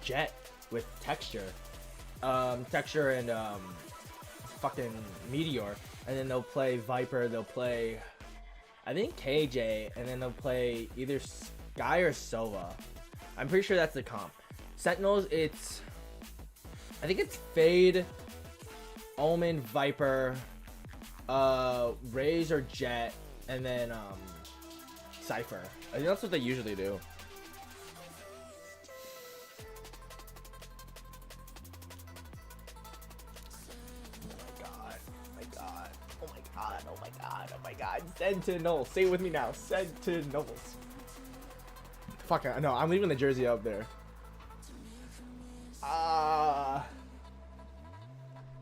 Jet with texture. Texture and fucking Meteor. And then they'll play Viper, they'll play I think KJ, and then they'll play either Sky or Sova. I'm pretty sure that's the comp. Sentinels, I think it's Fade, Omen, Viper, Raze or Jet, and then Cypher. I think that's what they usually do. Oh my god. Sentinel. Say it with me now. Sentinels. Fuck it. No, I'm leaving the jersey up there.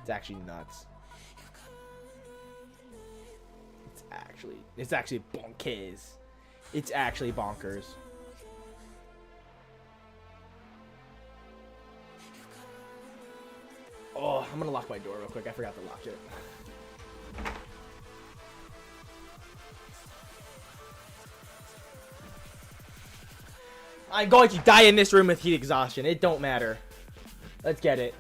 It's actually nuts. It's actually bonkers. It's actually bonkers. Oh, I'm gonna lock my door real quick. I forgot to lock it. I'm going to die in this room with heat exhaustion. It don't matter. Let's get it.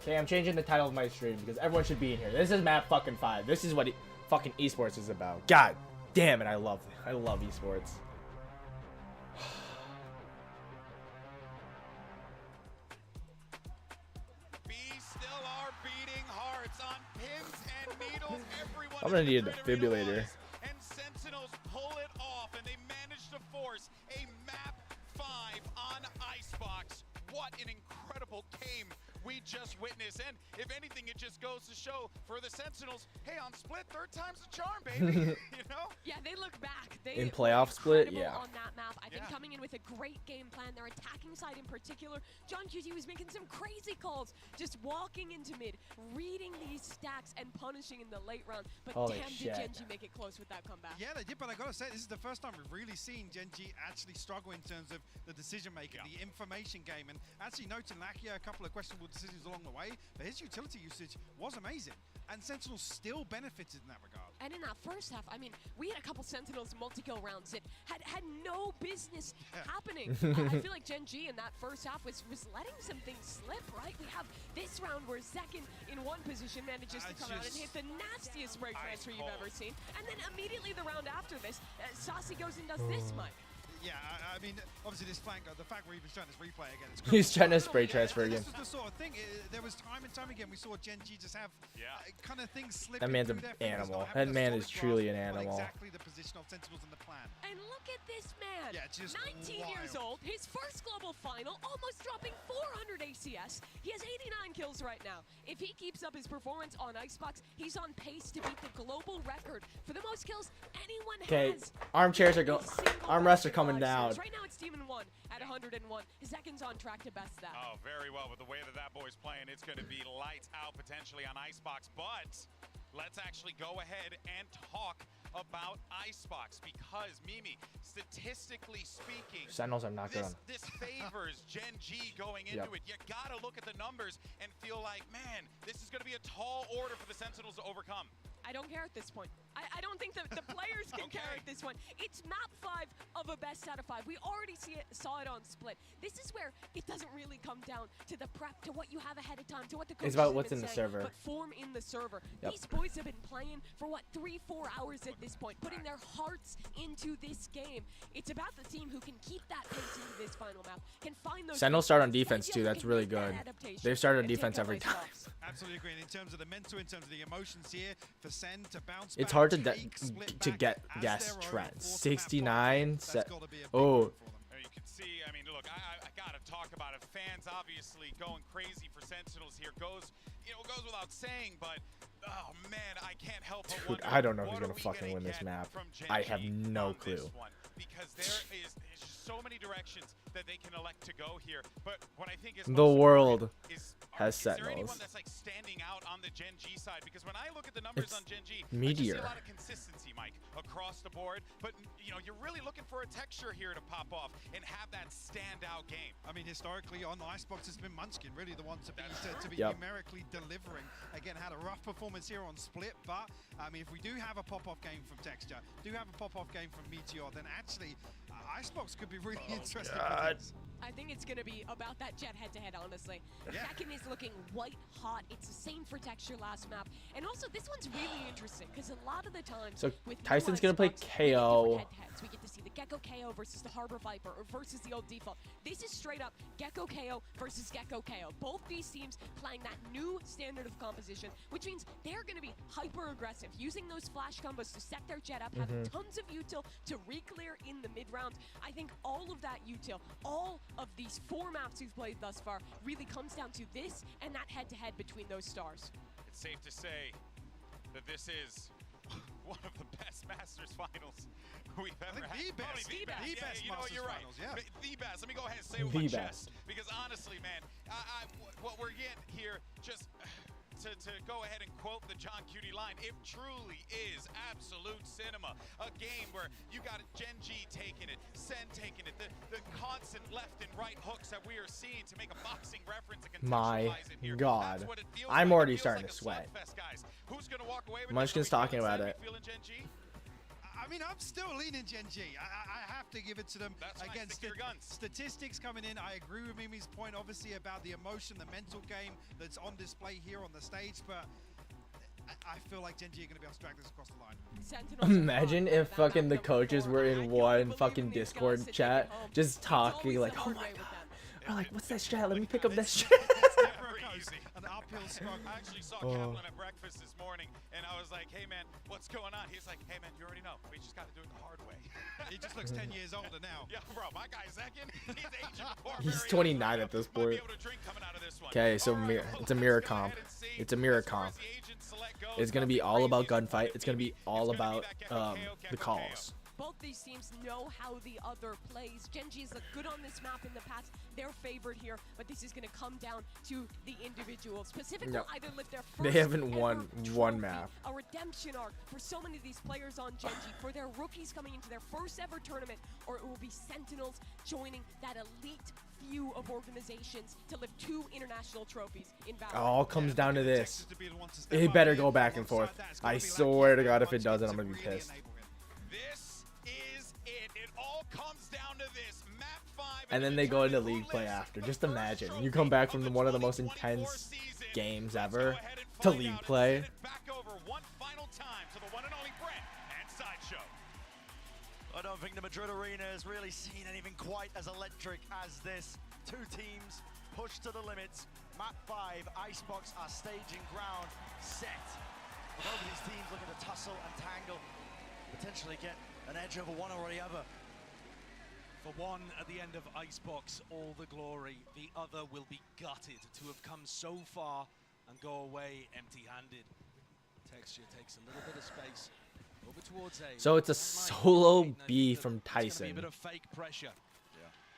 Okay, I'm changing the title of my stream because everyone should be in here. This is map fucking 5. This is what fucking esports is about. God damn it, I love esports. Still are beating hearts on pins and needles. Everyone I'm gonna need a defibrillator. And Sentinels pull it off, and they manage to force a map 5 on Icebox. What an incredible game we just witnessed. And if anything, it just goes to show for the Sentinels, hey, on Split, third time's the charm, baby. You know? Yeah, they look back. They In playoff Split, incredible yeah. on that map. I think coming in with a great game plan. Their attacking side in particular, John QT was making some crazy calls, just walking into mid, reading these stacks and punishing in the late round. But Holy damn, shit. did GenG make it close with that comeback. Yeah, they did, but I gotta say, this is the first time we've really seen GenG actually struggle in terms of the decision making, the information game, and actually noting Lakia a couple of questionable decisions along the way, but his utility usage was amazing, and Sentinels still benefited in that regard. And in that first half, I mean, we had a couple Sentinels multi-kill rounds that had no business happening. I feel like GenG in that first half was letting some things slip, right? We have this round where Zekin in one position manages to come out and hit the nastiest spray transfer you've ever seen. And then immediately the round after this, Saucy goes and does this much. Yeah, I mean, obviously this flank, the fact we're even showing this replay again. It's He's trying to spray transfer again. This was the sort of thing. There was time and time again we saw GenG just have kind of things slipping. That man's through an their fingers, animal. not having That a man solid is truly an grasp on animal. Exactly the position of Sentinels in the plan. And look at this man. Yeah, just 19 years old, his first global final, almost dropping 400 ACS. He has 89 kills right now. If he keeps up his performance on Icebox, he's on pace to beat the global record for the most kills anyone Okay, has. armchairs are going. Armrests are coming down. Right now it's Demon 1 at 101. Zekin's on track to best that. Oh, very well. With the way that boy's playing, it's going to be lights out potentially on Icebox. But let's actually go ahead and talk about Icebox because, Mimi, statistically speaking, Sentinels are not good on. this favors GenG going into it. You got to look at the numbers and feel like, man, this is going to be a tall order for the Sentinels to overcome. I don't care at this point. I don't think the players can care at this point. It's map 5 of a best out of 5. We already saw it on Split. This is where it doesn't really come down to the prep, to what you have ahead of time, to what the coaches It's about have what's been in the saying, server. but form in the server. Yep. These boys have been playing for what, 3-4 hours at this point, putting their hearts into this game. It's about the team who can keep that pace into this final map, can find those. Sentinels start on defense too. That's really good. They've started on defense every time. Absolutely agree. And in terms of the mental, in terms of the emotions here, for Sen to bounce It's back, hard to guess trends. 69. Oh. You can see, I mean, look, I got to talk about it. Fans obviously going crazy for Sentinels here. Goes without saying, but oh man, I can't help but Dude, wonder, I don't know who's what gonna are we fucking win this get map. from I GenG have no on clue. this one? Because there's just so many directions that that they can elect to go here. But what I think is The world has is there anyone Sentinels. that's like standing out on the Gen G side? Because when I look at the numbers It's on Gen G, I just see Meteor. a lot of consistency, Mike, across the board. But you know, you're really looking for a texture here to pop off and have that standout game. I mean, historically on Icebox, it's been Munchkin really the one to be Yep. numerically delivering. Again, had a rough performance here on Split, but I mean, if we do have a pop-off game from Texture, do have a pop-off game from Meteor, then actually Icebox could be really interesting. God. I think it's going to be about that Jet head-to-head, honestly. Yeah. Second is looking white hot. It's the same for Texture last map. And also, this one's really interesting, because a lot of the times So with Tyson's new gonna play Icebox, we get different KO. head-to-heads. We get to see the Gecko KO versus the Harbor Viper, or versus the old default. This is straight up Gecko KO versus Gecko KO. Both these teams playing that new standard of composition, which means they're going to be hyper-aggressive, using those flash combos to set their Jet up, having tons of util to re-clear in the mid-round. I think all of that util, all of these 4 maps we've played thus far, really comes down to this and that head-to-head between those stars. It's safe to say that this is one of the best Masters finals we've ever had. The best. Probably The yeah, best you know what, Masters you're right. finals, yeah. The best. Let me go ahead and say it with The my best. chest. Because honestly, man, what we're getting here, just to go ahead and quote the John Cutie line, it truly is absolute cinema. A game where you got Gen G taking it, Sen taking it, the constant left and right hooks that we are seeing to make a boxing reference and My contextualize it here. God. That's what it feels I'm like. already It feels starting like to a sweat. slugfest, guys. Who's gonna walk away with Munchkin's this? Are we talking feeling about Sen? it. We feeling Gen G? I mean, I'm still leaning Gen G. I have to give it to them. That's fine. Again, Stick to your guns. statistics coming in. I agree with Mimi's point, obviously, about the emotion, the mental game that's on display here on the stage, but I feel like Gen G are going to be able to drag this across the line. Sentinels Imagine are if that fucking the map coaches before. were I in can't one believe fucking these guys Discord to take chat, it home. just It's talking always like, the oh hard my way with god. them. We're like, what's that strat? Let me pick up that strat. It's never a coast, an uphill struggle. I actually saw Oh. Kaplan at breakfast this morning, and I was like, hey, man, what's going on? He's like, hey, man, you already know. We just got to do it the hard way. He just looks 10 years older now. Yeah, bro, my guy, Zekin, he's aging before He's very 29 young. at this Might be point. able to drink coming out of this one. Okay, so All right, well, it's a let's mirror go comp. ahead and see It's a mirror as far as comp. the agent select goes, It's gonna be nothing all about crazy is gunfight. It's gonna be all gonna be about that Gecko KO, the Gecko KO. calls. Both these teams know how the other plays. Gen G's looked good on this map in the past. They're favored here, but this is going to come down to the individuals. Pacific No. will either lift their They first haven't won ever one trophy, map. a redemption arc for so many of these players on Gen G, for their rookies coming into their first ever tournament, or it will be Sentinels joining that elite few of organizations to lift 2 international trophies in It Valorant. all comes down to this. To be the one to step It up better here. go back and forth. Alongside that, it's gonna I be swear to Lucky God, if it Munchkin doesn't, to I'm gonna be really pissed. enable him. This is it. It all comes down to this. Map 5. And then they go into league play after. Just imagine. You come back from one of the most intense games ever to league play. Back over one final time to the one and only Brent and Sideshow. I don't think the Madrid arena has really seen anything quite as electric as this. 2 teams pushed to the limits. Map 5, Icebox are staging ground set. With both of these teams looking to tussle and tangle, potentially get an edge over one or the other. For one, at the end of Icebox, all the glory. The other will be gutted to have come so far and go away empty-handed. Texture takes a little bit of space over towards A. So it's a solo B from Tyson. It's gonna be a bit of fake pressure.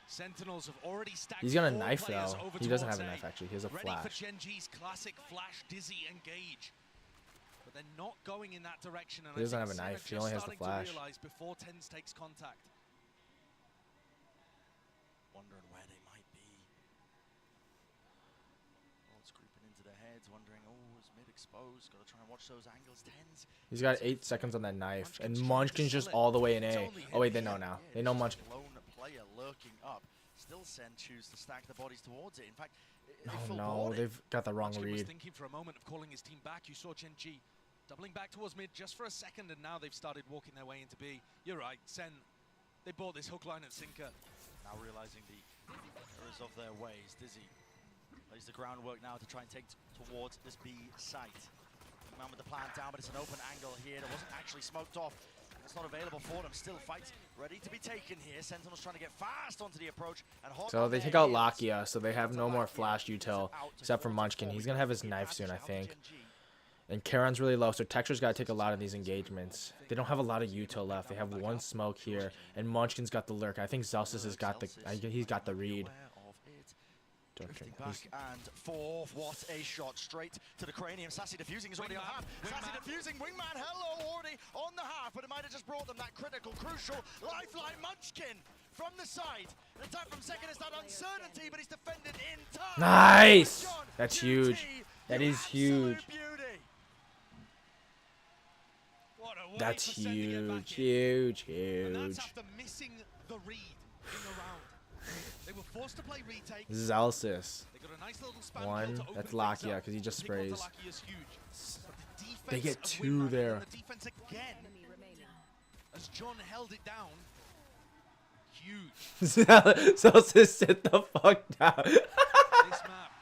Sentinels have already stacked. He's got a 4 knife players though. over He doesn't towards have a A. knife actually. He has a Ready for flash. Gen G's classic flash dizzy engage. But they're not going in that direction. And He doesn't I have think a Sen are knife. He just only has the starting to flash. realize before Tens takes contact. Wondering where they might be. Bolts creeping into their heads, wondering, oh, is mid exposed? Gotta try and watch those angles. Tens. He's got 8 seconds on that knife, and Munchkin's just all the way in A. Oh wait, they know now. They know Munchkin. Lone player lurking up. Still Sen choose to stack the bodies towards it. In fact, they Oh full no, board it. they've got the wrong Munchkin was read. thinking for a moment of calling his team back. You saw Gen G doubling back towards mid just for a second, and now they've started walking their way into B. You're right, Sen. They bought this hook, line, and sinker. Now realizing the errors of their ways, Dizzy lays the groundwork now to try and take towards this B site. Man with the plan down, but it's an open angle here that wasn't actually smoked off. It's not available for them. Still fights ready to be taken here. Sentinels trying to get fast onto the approach. And So they take out Lakia, so they have no more flash util except for Munchkin. He's gonna have his knife soon, I think. And Charon's really low, so Texture's got to take a lot of these engagements. They don't have a lot of util left. They have one smoke here, and Munchkin's got the lurk. I think Zelsis has got the he's got the read. Drifting back and forth. What a shot straight to the cranium. Sassy defusing is already on half. Sassy defusing. Wingman, hello, already on the half, but it might have just brought them that critical, crucial lifeline. Munchkin from the side. An attack from second is that uncertainty, but he's defended in time. Nice! That's huge. That is huge. That's huge, huge, And huge. that's after missing the read in the round. They were forced to play retake. Zelsis. They got a nice little spam kill One. to open That's things Lakia up. because he just The pick onto sprays. Lakia is huge. But the They defense get of two Wingman there. and the defense again. As John held it down. Huge. Zelsis, sit the fuck down. This map,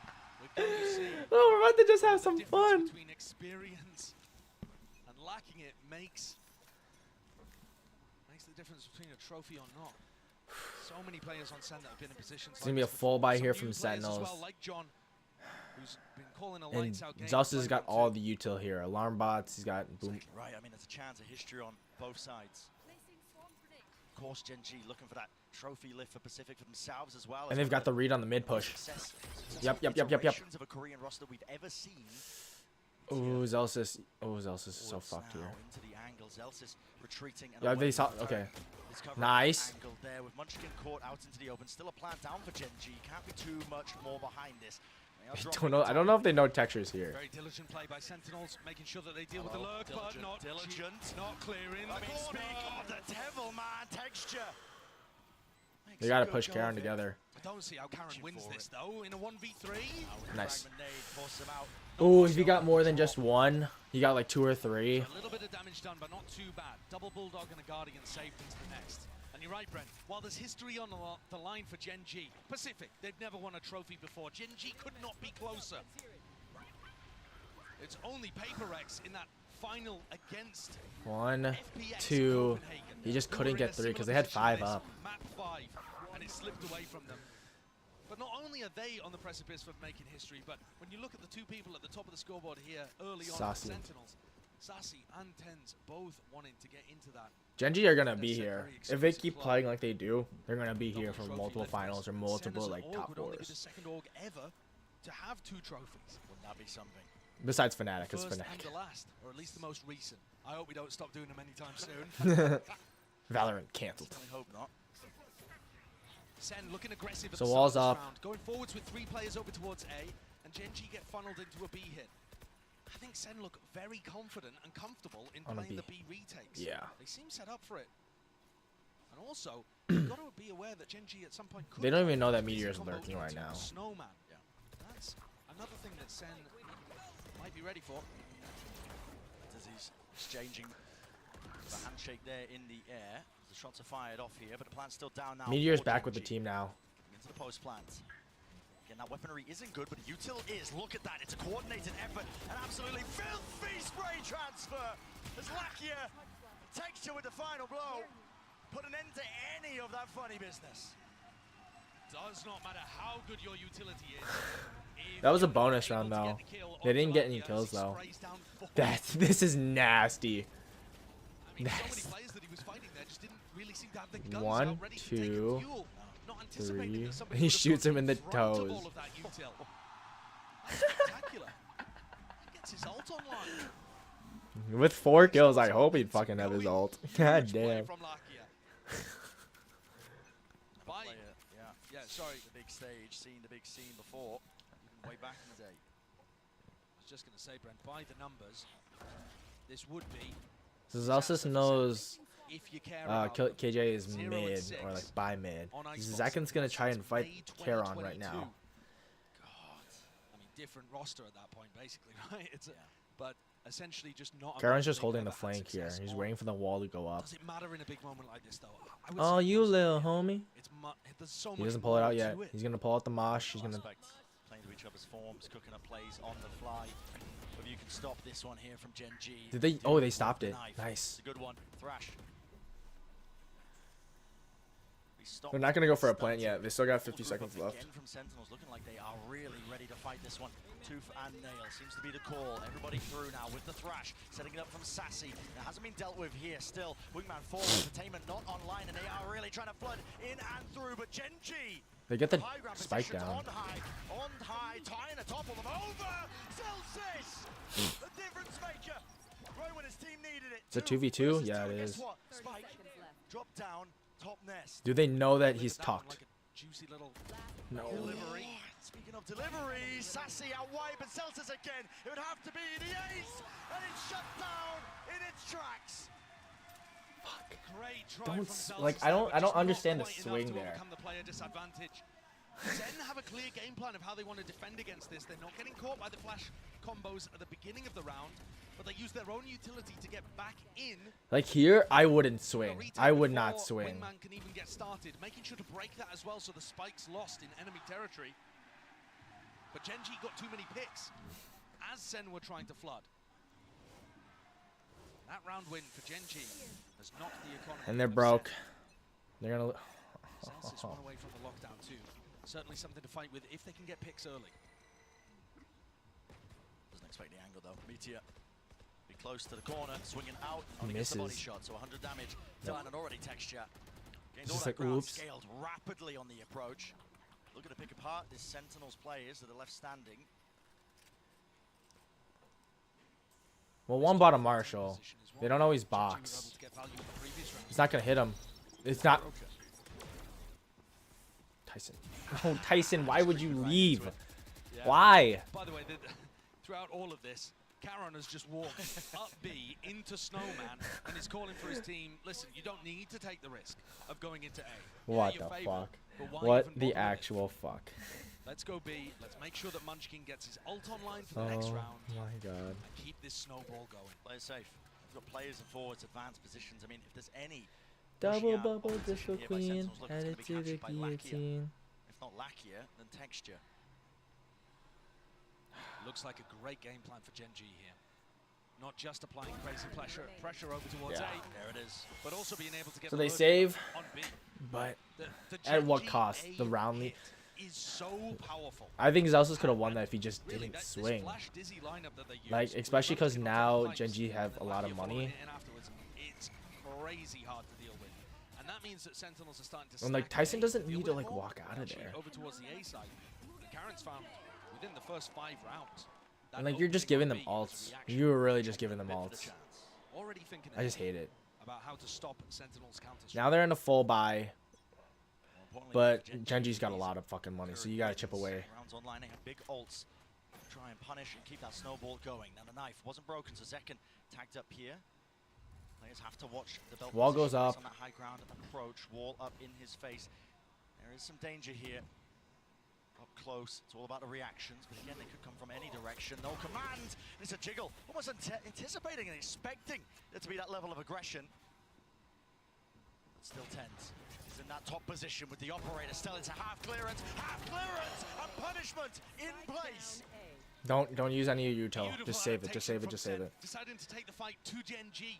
we're going to see Oh, we're about to just have the some difference fun. between experience and lacking it makes the difference between a trophy or not. So many players on Sen that have been in positions. It's gonna be a full buy here from Sentinels. Well, like John, who's been calling a And lights out game. Zelsis has got all the util here. Alarm bots. He's got boom. Right, I mean, there's a chance of history on both sides. Of course, GenG looking for that trophy lift for Pacific for themselves as well. And they've got the read on the mid push. Yep. Iterations of a Korean roster we've ever seen. Oh, Zelsis. Oh, Zelsis is so fucked here. Into the angle. Zelsis retreating. And Yeah, away they saw. from Okay. his cover Nice. angle there with Munchkin caught out into the open. Still a plan down for GenG. Can't be too much more behind this. I don't know if they know Texture's here. Very diligent play by Sentinels, making sure that they deal with the lurk, but not diligent. not clearing. I mean, speak of the devil man texture. They gotta push Charon together. I don't see how Karen wins this though in a 1v3. Nice. Force him out. Oh, if he got more than just one, he got like 2 or 3. A little bit of damage done, but not too bad. Double Bulldog and a Guardian saved into the next. And you're right, Brent. While there's history on the line for GenG, Pacific, they've never won a trophy before. GenG could not be closer. It's only Paper-X in that final against 1, FPX 2. Copenhagen. He just Who couldn't were in get a 3 because similar they had position 5 to this, up. Map 5, and it slipped away from them. But not only are they on the precipice of making history, but when you look at the two people at the top of the scoreboard here early on, Sassy. Sentinels, Sassy and Tens both wanting to get into that. GenG are gonna be here. If they keep playing like they do, they're gonna be here for multiple finals or multiple like top would only be the 4s. second org ever to have 2 trophies. Wouldn't that be something? Besides Fnatic, because First Fnatic. and the last, or at least the most recent. I hope we don't stop doing them anytime soon. Valorant canceled. I hope not. Sen looking aggressive at So the start walls of this up. round, going forwards with 3 players over towards A, and GenG get funneled into a B hit. I think Sen look very confident and comfortable in On a playing B. the B retakes. Yeah. They seem set up for it. And also, you've got to be aware that GenG at some point could They don't go even know that for a Meteor's combo lurking right into now. a Snowman. Yeah. That's another thing that Sen might be ready for. As he's exchanging the handshake there in the air. The shots are fired off here, but the plan's still down now. Meteor's for back with the GenG. team now. Into the post plant. Again, that weaponry isn't good, but the util is. Look at that. It's a coordinated effort. An absolutely filthy spray transfer. As Lakia Texture with the final blow. Put an end to any of that funny business. Does not matter how good your utility is. That was a bonus round though. They didn't get any kills though. This is nasty. I mean, so many players that he was fighting there just didn't really seem to have the guns 1, out ready to take a 2, duel. Not anticipating 3. that somebody He would have shoots gone him in the front of toes. all of that util. That's spectacular. He gets his ult online. With 4 kills, I hope he'd fucking have his ult. God damn. From Lakia. Yeah, sorry. The big stage, seen the big scene before, even way back in the day. I was just going to say, Brent, by the numbers, this would be. So Zelsis knows If you care about KJ is 0 and mid 6 or like by mid. on Xbox Zekin's gonna try and since fight May Charon 2022. right now. I mean, different roster at that point, basically, right? It's but essentially just not. a Charon's roster just they've holding the ever had flank here. success He's on. waiting for the wall to go up. Does it matter in a big moment like this, though? I would Oh, say you most- little homie. It's there's so He much doesn't pull it more out yet. to it. He's gonna pull out the mosh. He's gonna. Playing to each other's forms, cooking up plays on the fly. If you can stop this one here from GenG. Did they? Oh, they stopped it. Knife. Nice. It's a good one. Thrash. They're not gonna go for a plant yet. They still got 50 seconds left. Again from Sentinels, looking like they are really ready to fight this one. Tooth and Nail seems to be the call. Everybody through now with the thrash, setting it up from Sassy. It hasn't been dealt with here still. Wingman 4 Entertainment not online, and they are really trying to flood in and through. But GenG, They get the spike down. on high, tying the top of them over. Celsius, the difference maker. Right when his team needed it. It's a 2v2? Yeah, it is. Spike, drop down, top nest. Do they know that he's tucked? Juicy little No. delivery. Speaking of deliveries, Sassy out wide, but Celsius again. It would have to be the ace, and it's shut down in its tracks. Great try Don't from Celsius like. I there, don't. but I don't just not understand the quite enough swing to there. overcome the player disadvantage. Zen have a clear game plan of how they want to defend against this. They're not getting caught by the flash combos at the beginning of the round, but they use their own utility to get back in. Like here, I wouldn't swing. I would not Before swing. Wingman can even get started, making sure to break that as well so the spike's lost in enemy territory. But GenG got too many picks as Sen were trying to flood. That round win for GenG has knocked the economy. And they're of broke. Sen. They're gonna. Celsius one away from the lockdown too. Certainly something to fight with if they can get picks early. Doesn't expect the angle though. Meteor be close to the corner, swinging out. He Only gets the body misses. shot, so 100 damage. Done and already texture. Gains It's all just that like, ground, oops. scaled rapidly on the approach. Looking to pick apart this Sentinels players that are left standing. Well, one bought a Marshall. They don't always box. It's not gonna hit him. It's not. Tyson. Oh, Tyson, why would you leave? Yeah. Why? By the way, throughout all of this, Caron has just walked up B into Snowman and is calling for his team. Listen, you don't need to take the risk of going into A. What Yeah, the you're fuck? favored, but why What even the bother with it? actual fuck? Let's go B. Let's make sure that Munchkin gets his ult online for the next Oh round. my god. And keep this snowball going. Play it safe. We've got players and forwards, advanced positions. I mean, if there's any Double rushing out bubble, opposition disco here by queen, Sentinels, look, it's headed gonna be to the captured by Lakia. guillotine. If not Lakia, then Texture. Looks like a great game plan for GenG here. Not just applying crazy pressure over towards Yeah. A. There it is. But also being able to get So the they load save, on B. but The at what GenG cost? A The round lead. hit is so powerful. I think Zelsus could have won that if he just Really, didn't this swing. flash dizzy lineup that they use, Like, with especially because Munchkin on now top of pipes, GenG have a and lot of Lakia following money. it in afterwards, it's crazy hard to deal with. And that means that Sentinels are starting to And like stack Tyson A, doesn't deal need to with like more, walk out of actually, there. over towards the A side. And Karen's found within the first 5 rounds. And like you're just giving them alts. You were really just giving them alts. Already thinking I just hate it. about how to stop Sentinels counter. Now they're in a full buy, but GenG's got a lot of fucking money, so you gotta chip away. Rounds online, they have big ults. Try and punish and keep that snowball going. Now the knife wasn't broken, so Zekken tagged up here. Players have to watch the belt Wall goes position up. on that high ground approach. Wall up in his face. There is some danger here. Up close. It's all about the reactions, but again, they could come from any direction. No command. It's a jiggle. Almost anticipating and expecting there to be that level of aggression. But still tense. He's in that top position with the operator still into half clearance, and punishment in place. Don't use any of your util. Beautiful Just save it. Just save it. adaptation Just from save Sen, it. Deciding to take the fight to GenG.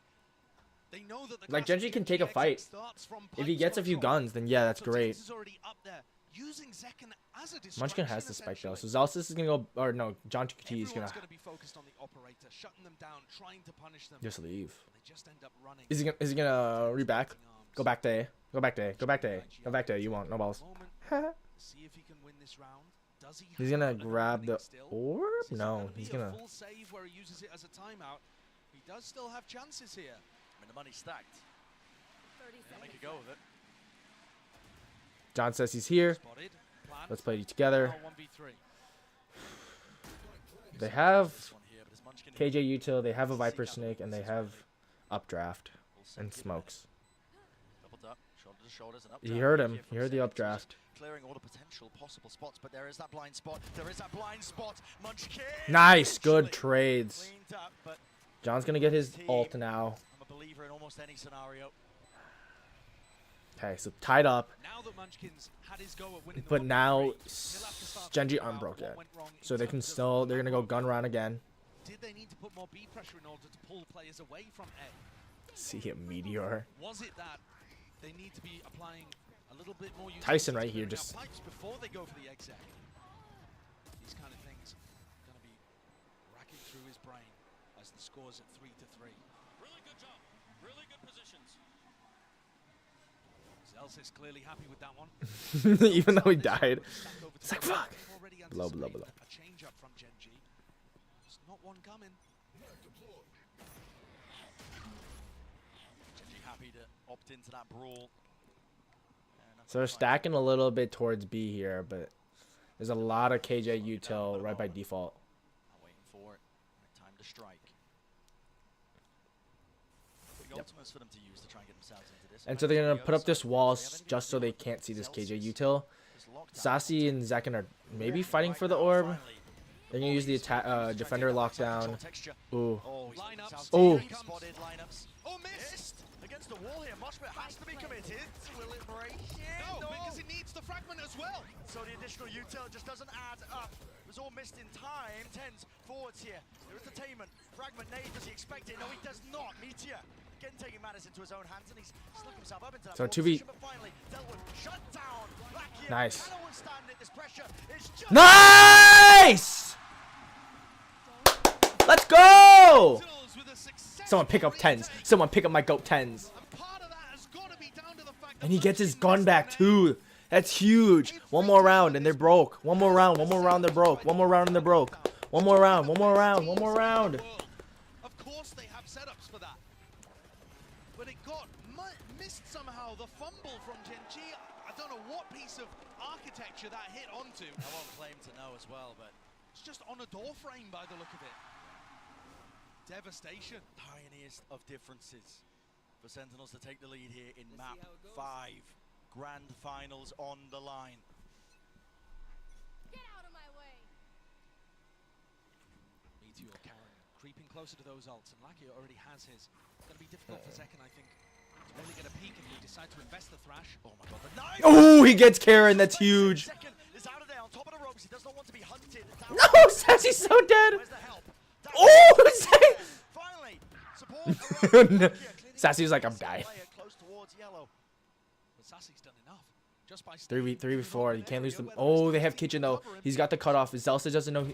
They know that the Like classic GenG can take a exit fight. starts from If he pipes gets a few control. guns, then yeah, that's So great. Tex is already up there, using Zekken as a Munchkin has the spike though, so Zelsus is gonna go, or no, John QT is gonna Everyone's going to be focused on the operator, shutting them down, trying to punish them. just leave. They just end up running. Is he gonna reback? Go back to A. Go back to A. Go back to A. Go back to A. You won't. No balls. See if he can win this round. Does he He's have gonna an grab the opening still? orb? Is it No, gonna he's be a gonna. full save where he uses it as a timeout. He does still have chances here. I mean, the money's stacked. Make a go of it. John says he's here. Spotted. Plan. Let's play together. Now 1v3. They have This one here, but it's Munchkin KJ util. They have a Viper Snake, and they have updraft and smokes. doubled up, shoulder to shoulders, and up. He heard him. He heard the updraft. Clearing all the potential possible spots, but there is that blind spot. There is that blind spot. Munchkin. Nice, good trades. Cleaned up, but John's gonna get his ult now. I'm a believer in almost any scenario. Okay, so tied up. Now that Munchkin's had his go at winning the But 1v3, now he'll have to start GenG thinking about aren't broke what yet, went wrong in so they terms can of still. They're gonna go gun round again. Did they need to put more B pressure in order to pull players away from A? See a meteor. Was it that they need to be applying a little bit more Tyson right here just. pipes before they go for the exec. These kind of things going to be racking through his brain as the score's at 3-3. Really good job. Really good positions. Zels is clearly happy with that one. Even though he died. It's like, fuck. Blow. A change up from GenG. There's not one coming. GenG happy to opt into that brawl. So they're stacking a little bit towards B here, but there's a lot of KJ util right by default. Waiting for it. Time to strike. The ultimates for them to use to try and get themselves into this. And so they're gonna put up this wall just so they can't see this KJ util. Sassy and Zekken are maybe fighting for the orb. They're gonna use the attack, defender lockdown. Ooh. Oh. Oh, missed! Against the wall here, Moshpit has to be committed. Will it break? No, because it needs the fragment as well. So the additional util just doesn't add up. It was all missed in time. Tens forwards here. There is entertainment. Fragment nade, does he expect it? No, he does not. Meteor again taking matters into his own hands, and he's stuck himself up into that. So 2v. But finally, Delwood shut down. Nice. Cannot withstand it. This pressure is just Nice! Let's go! Someone pick up 10s. Someone pick up my GOAT 10s. And he gets his gun back too. That's huge. One more round and they're broke. One more round. One more round. They're broke. One more round and they're broke. One more round. One more round. One more round. Of course they have setups for that. But it got missed somehow. The fumble from GenG. I don't know what piece of architecture that hit onto. I won't claim to know as well, but it's just on a door frame by the look of it. Devastation. Pioneers of differences for Sentinels to take the lead here in map 5. Grand finals on the line. Get out of my way. Meteor Karen creeping closer to those ults, and Lakia already has his. It's going to be difficult for Zekken, I think, to really get a peek if they decide to invest the Thrash. Oh my god, the knife! Oh, he gets Karen. That's huge. Zekken is out of there on top of the ropes. He does not want to be hunted. No, Sassy's so dead. Oh, finally, support. No. Sassy's like, I'm dying. Close towards yellow. But Sassy's done enough. Just by 3v4. You can't lose them. Oh, they have Kitchen though. He's got the cutoff. Zelsa doesn't know.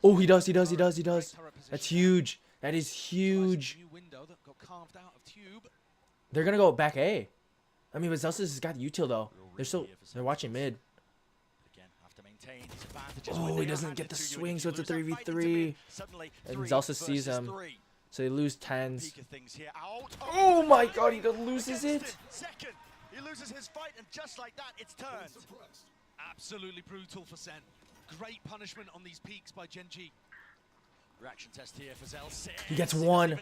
Oh, he does. He does. He does. He does. That's huge. That is huge. They're gonna go back A. I mean, but Zelsa's got util though. They're watching mid. Oh, he doesn't get the swing, so it's a 3v3. And Zelsa sees him, so they lose 10s. Oh my god, he loses it. Second, he loses his fight, and just like that, it's turned. Absolutely brutal for Sen. Great punishment on these peaks by GenG. Reaction test here for Zels. He gets one.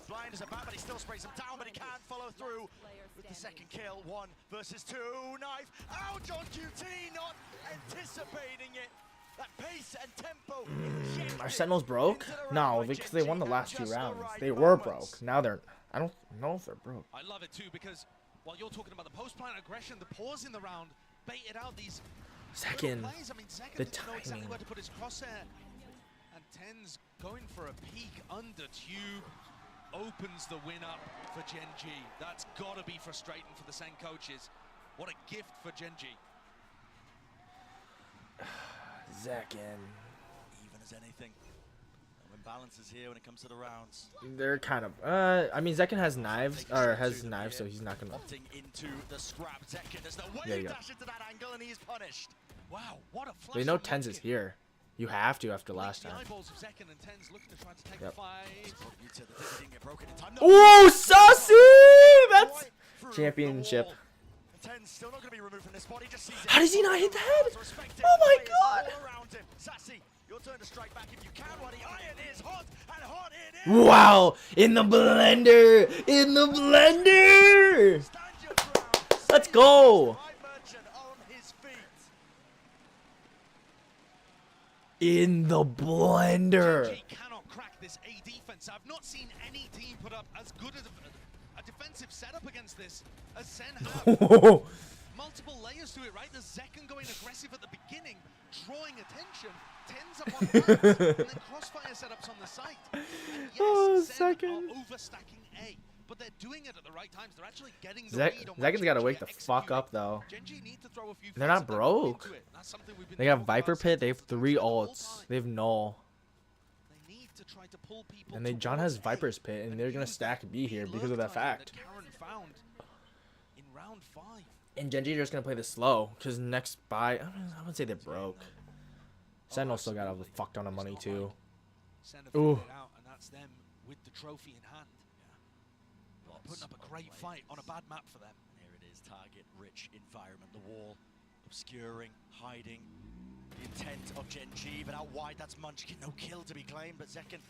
Blind as a bat, but he still sprays him down, but he can't follow through with the second kill. 1 versus 2. Knife. Ouch on QT, not anticipating it. That pace and tempo. Are Sentinels broke? No, because they won the last 2 rounds. They were broke. Now they're. I don't know if they're broke. I love it too, because while you're talking about the post-plant aggression, the pause in the round baited out these Second, plays. I mean, Second the doesn't know exactly timing. where to put his crosshair. And Ten's going for a peek under tube. Opens the win up for GenG. That's got to be frustrating for the Sen coaches. What a gift for GenG. Zekken. Even as anything. No imbalances here when it comes to the rounds. They're kind of. I mean, Zekken has knives, so he's not gonna. Opting into the scrap. Zekken, there's no way There to you go. dash into that angle, and he's punished. Wow, what a flash. They know from 10s is here. You have to after last The time. eyeballs of Zekken, and Ten's looking to try to take Yep. the fight. Oh, Sassy! That's championship. Ten's still not going to be removed from this spot. He just sees it. How does he not hit the head? Oh my god! All around him. Sassy, your turn to strike back if you can. While the iron is hot, and hot it is. Wow! In the blender! In the blender! Let's go! In the blender! GenG cannot crack this A defense. I've not seen any team put up as good as a defensive setup against this as Sen have. Multiple layers to it, right? The Zekken going aggressive at the beginning, drawing attention. Tens up on the balance, and then crossfire setups on the site. And yes, Sen are overstacking A. but they're doing it at the right times. They're actually getting the read on Zakin's got to wake the fuck up, though. They're not broke. They got Viper Pit. They have 3 ults. They have Null. And they John has Viper's Pit, and they're going to stack B here because of that fact. And GenG are just going to play this slow, because next buy, I wouldn't say they're broke. Sentinel still got a fuck ton of money, too. Ooh. And that's them with the trophy in hand. Putting up a great fight on a bad map for them. Here it is, target-rich environment. The wall obscuring, hiding. The intent of GenG, but out wide, that's Munchkin. No kill to be claimed, but Zekin,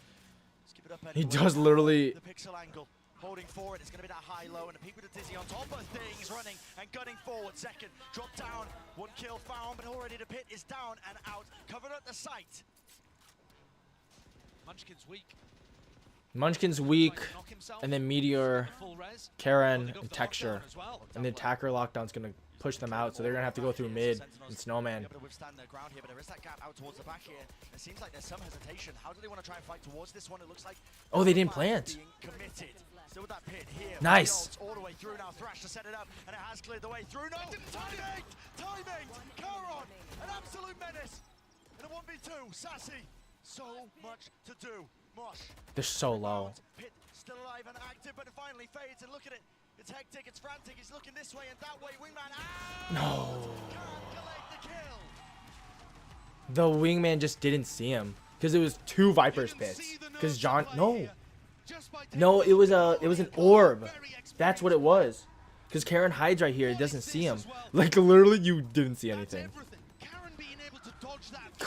skip it up anyway. He does literally... The pixel angle, holding forward. It's going to be that high-low, and the people with the Dizzy on top of things, running and gunning forward. Zekin, drop down. 1 kill found, but already the pit is down and out. Covered at the site. Munchkin's weak. Munchkin's weak, and then Meteor, Karen, and Texture. And the attacker lockdown's going to push them out, so they're going to have to go through mid and Snowman. Able to withstand their ground here, but there is that gap out towards the back here. It seems like there's some hesitation. How do they want to try and fight towards this one? It looks like... Oh, they didn't plant. Committed. Still with that pit here. Nice. All the way through now. Thrash to set it up, and it has cleared the way through. No! Timing! Timing! Caron! An absolute menace! And a 1v2. Sassy. So much to do. Mosh. They're so low. Pit still alive and active, but it finally fades. And look at it. It's hectic, it's frantic. He's looking this way and that way. Wingman. No. Can't collect the kill. The Wingman just didn't see him because it was 2 Viper's Pits. Because John... No, it was an orb. That's what it was. Because Karen hides right here. It doesn't see him. Like, literally, you didn't see anything.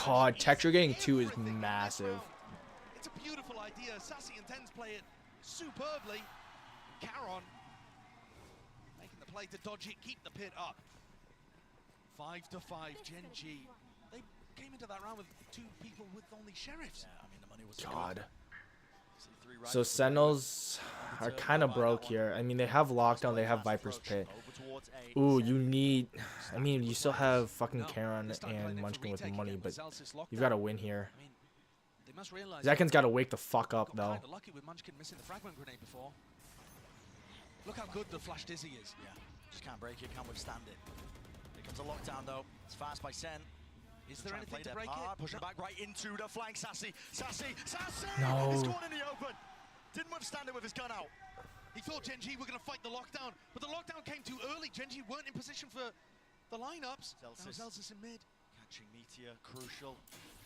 God, Texture getting 2 is massive. It's a beautiful idea. Sassy and Tens play it superbly. Caron making the play to dodge it, keep the pit up. 5-5, GenG. They came into that round with 2 people with only sheriffs. Yeah, I mean, the money was God. So Sentinels are kind of broke here. I mean, they have Lockdown, they have Viper's Pit. Ooh, you need... I mean, you still have fucking Karen and Munchkin with the money, but you've got to win here. Zekin's got to wake the fuck up, though. Lucky with Munchkin missing the fragment grenade before. Look how good the flash Dizzy is. Yeah, just can't break it, can't withstand it. Here comes a lockdown, though. It's fast by Sen. Is there anything to break it? Pushing back right into the flank. Sassy! Sassy! Sassy! No. He's gone in the open. Didn't withstand it with his gun out. He thought GenG were going to fight the lockdown, but the lockdown came too early. GenG weren't in position for the lineups. Zelsis in mid. Catching Meteor, crucial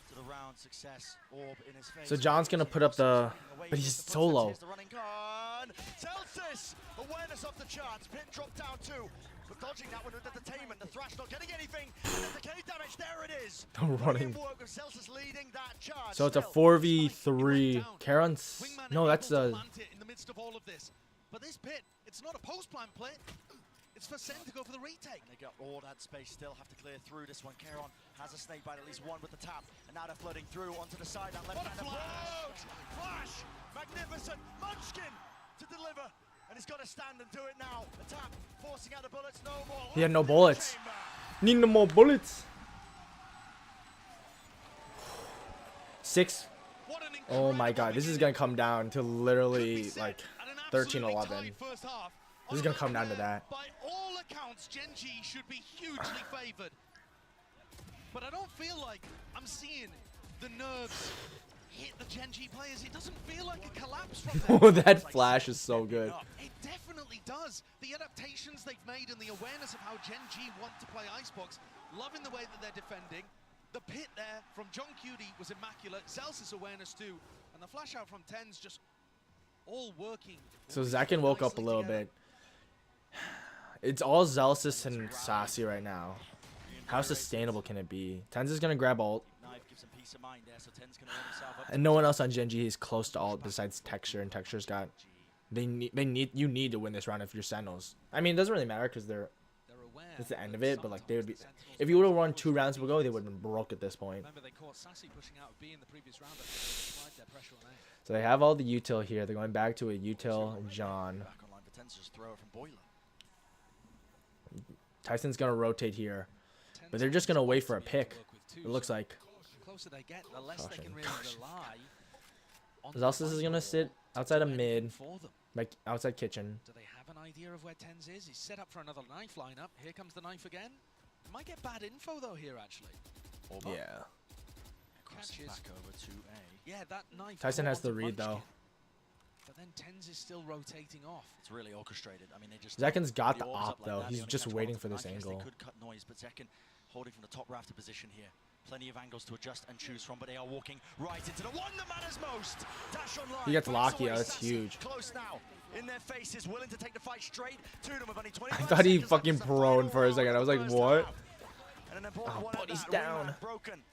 to the round. Success. Orb in his face. So John's going to put up the... But he's so low. The running gun. Zelsis! Awareness off the charts. Pin dropped down too. But dodging that one with entertainment. The Thrash not getting anything. And the decay damage. There it is. The running. Zelsis leading that charge. So it's a 4v3. Karen's... No, that's a... In the midst of all of this. But this pit, it's not a post-plant play. It's for Sen to go for the retake. And they got all that space still, have to clear through this one. Caron has a snake bite, at least one with the tap. And now they're floating through onto the side. That left hand flash! Magnificent! Munchkin to deliver. And he's got to stand and do it now. The tap, forcing out the bullets, no more. He had no bullets. Need no more bullets. 6. Oh my god, this is going to come down to literally like 13-11. This is going to come down to that. By all accounts, GenG should be hugely favored. But I don't feel like I'm seeing the nerves hit the GenG players. It doesn't feel like a collapse from them. Oh, that flash is so good. It definitely does. The adaptations they've made and the awareness of how GenG want to play Icebox, loving the way that they're defending. The pit there from John Cutie was immaculate. Zelsis awareness too. And the flash out from Tens just all working. So Zakin woke up a little bit. It's all Zelsis and Sassy right now. How sustainable can it be? Tens is going to grab ult. And no one else on GenG is close to ult besides Texture, and Texture's got... You need to win this round if you're Sentinels. I mean, it doesn't really matter because it's the end of it, but like they would be... If you would have won 2 rounds ago, they would have been broke at this point. So they have all the util here. They're going back to a util John. Tyson's going to rotate here. But they're just going to wait for a pick. It looks like. Zelsis is going to sit outside of mid. Like outside kitchen. Do they have an idea of where Tens is? He's set up for another knife lineup. Here comes the knife again. Might get bad info though here actually. Yeah. Crosses back over to A. Yeah, that knife. Tyson caught has the onto read though. Munchkin. But then Tens is still rotating off. It's really orchestrated. I mean, they just Zekin's got the orbs up op like though. that. He's They only just catch one waiting onto for the this knife. Yes, angle. They could cut noise, but Zekin holding from the top rafter position here. Plenty of angles to adjust and choose from, but they are walking right into the one that matters most. Dash online. He gets Finds Locky. away That's Sassy. huge. Close now. In their faces, willing to take the fight straight to them with only 25 I thought he seconds left. fucking It's the final prone for a round second. I of was the like, first what? half. And an important Oh, one at buddy's that. down. Wingman broken.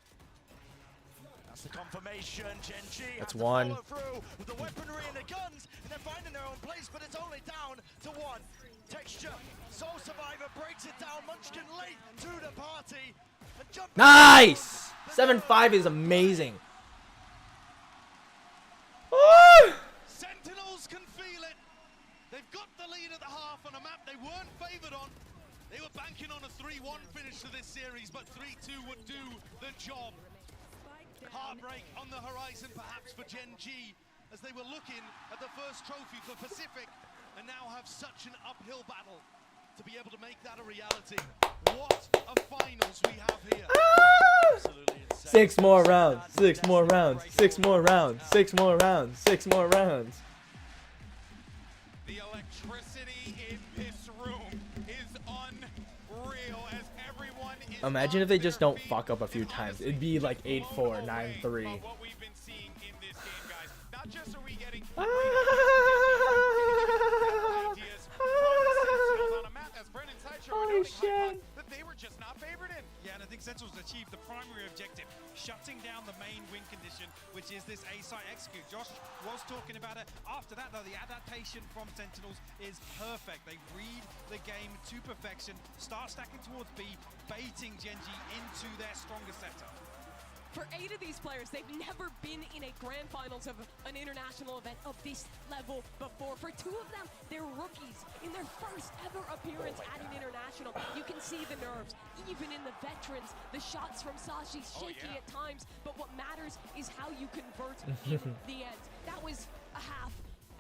That's the confirmation. GenG That's have to one. follow through with the weaponry and the guns, and they're finding their own place, but it's only down to one. Texture. Soul Survivor breaks it down. Munchkin late to the party. And jumping Nice! 7-5 is amazing. Woo! Sentinels can feel it. They've got the lead at the half on a map they weren't favored on. They were banking on a 3-1 finish to this series, but 3-2 would do the job. Heartbreak on the horizon perhaps for GenG as they were looking at the first trophy for Pacific and now have such an uphill battle to be able to make that a reality. What a finals we have here. Absolutely insane. 6 more rounds. 6 more rounds. 6 more rounds. 6 more rounds. 6 more rounds. The electricity in this room is unreal as everyone is Imagine if they just don't fuck up a few times. It'd be like 8-4, 9-3. what we've been seeing in this game, guys. Not just are we getting ideas from the Sentinels on a map, as Brennan Sideshow were noting that they were just not favored in. Yeah, and I think Sentinels achieved the primary objective, shutting down the main win condition, which is this A-site execute. Josh was talking about it. After that, though, the adaptation from Sentinels is perfect. They read the game to perfection, start stacking towards B, baiting GenG into their stronger setup. For 8 of these players, they've never been in a grand finals of an international event of this level before. For 2 of them, they're rookies in their first ever appearance at an international. You can see the nerves, even in the veterans. The shots from Sashi's shaky at times, but what matters is how you convert in the end. That was a half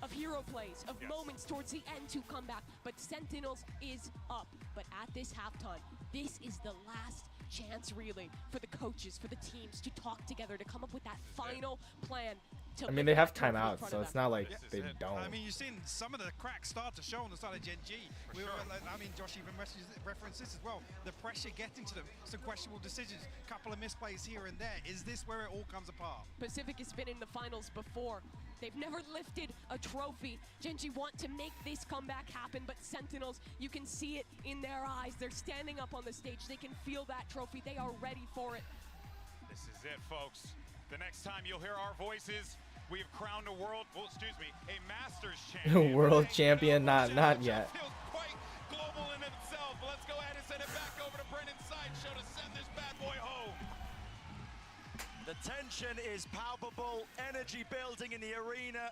of hero plays, of moments towards the end to come back, but Sentinels is up. But at this halftime, this is the last chance really for the coaches, for the teams to talk together, to come up with that final plan. I mean, they have timeouts, so it's not like they don't. I mean, you've seen some of the cracks start to show on the side of GenG. I mean, Josh even referenced this as well. The pressure getting to them, some questionable decisions, couple of misplays here and there. Is this where it all comes apart? Pacific has been in the finals before. They've never lifted a trophy. GenG want to make this comeback happen, but Sentinels, you can see it in their eyes. They're standing up on the stage. They can feel that trophy. They are ready for it. This is it, folks. The next time you'll hear our voices, we have crowned a world, well, excuse me, a Masters champion. World champion, not yet. Feels quite global in itself. Let's go ahead and send it back over to Brennan Sideshow to send this bad boy home. The tension is palpable, energy building in the arena.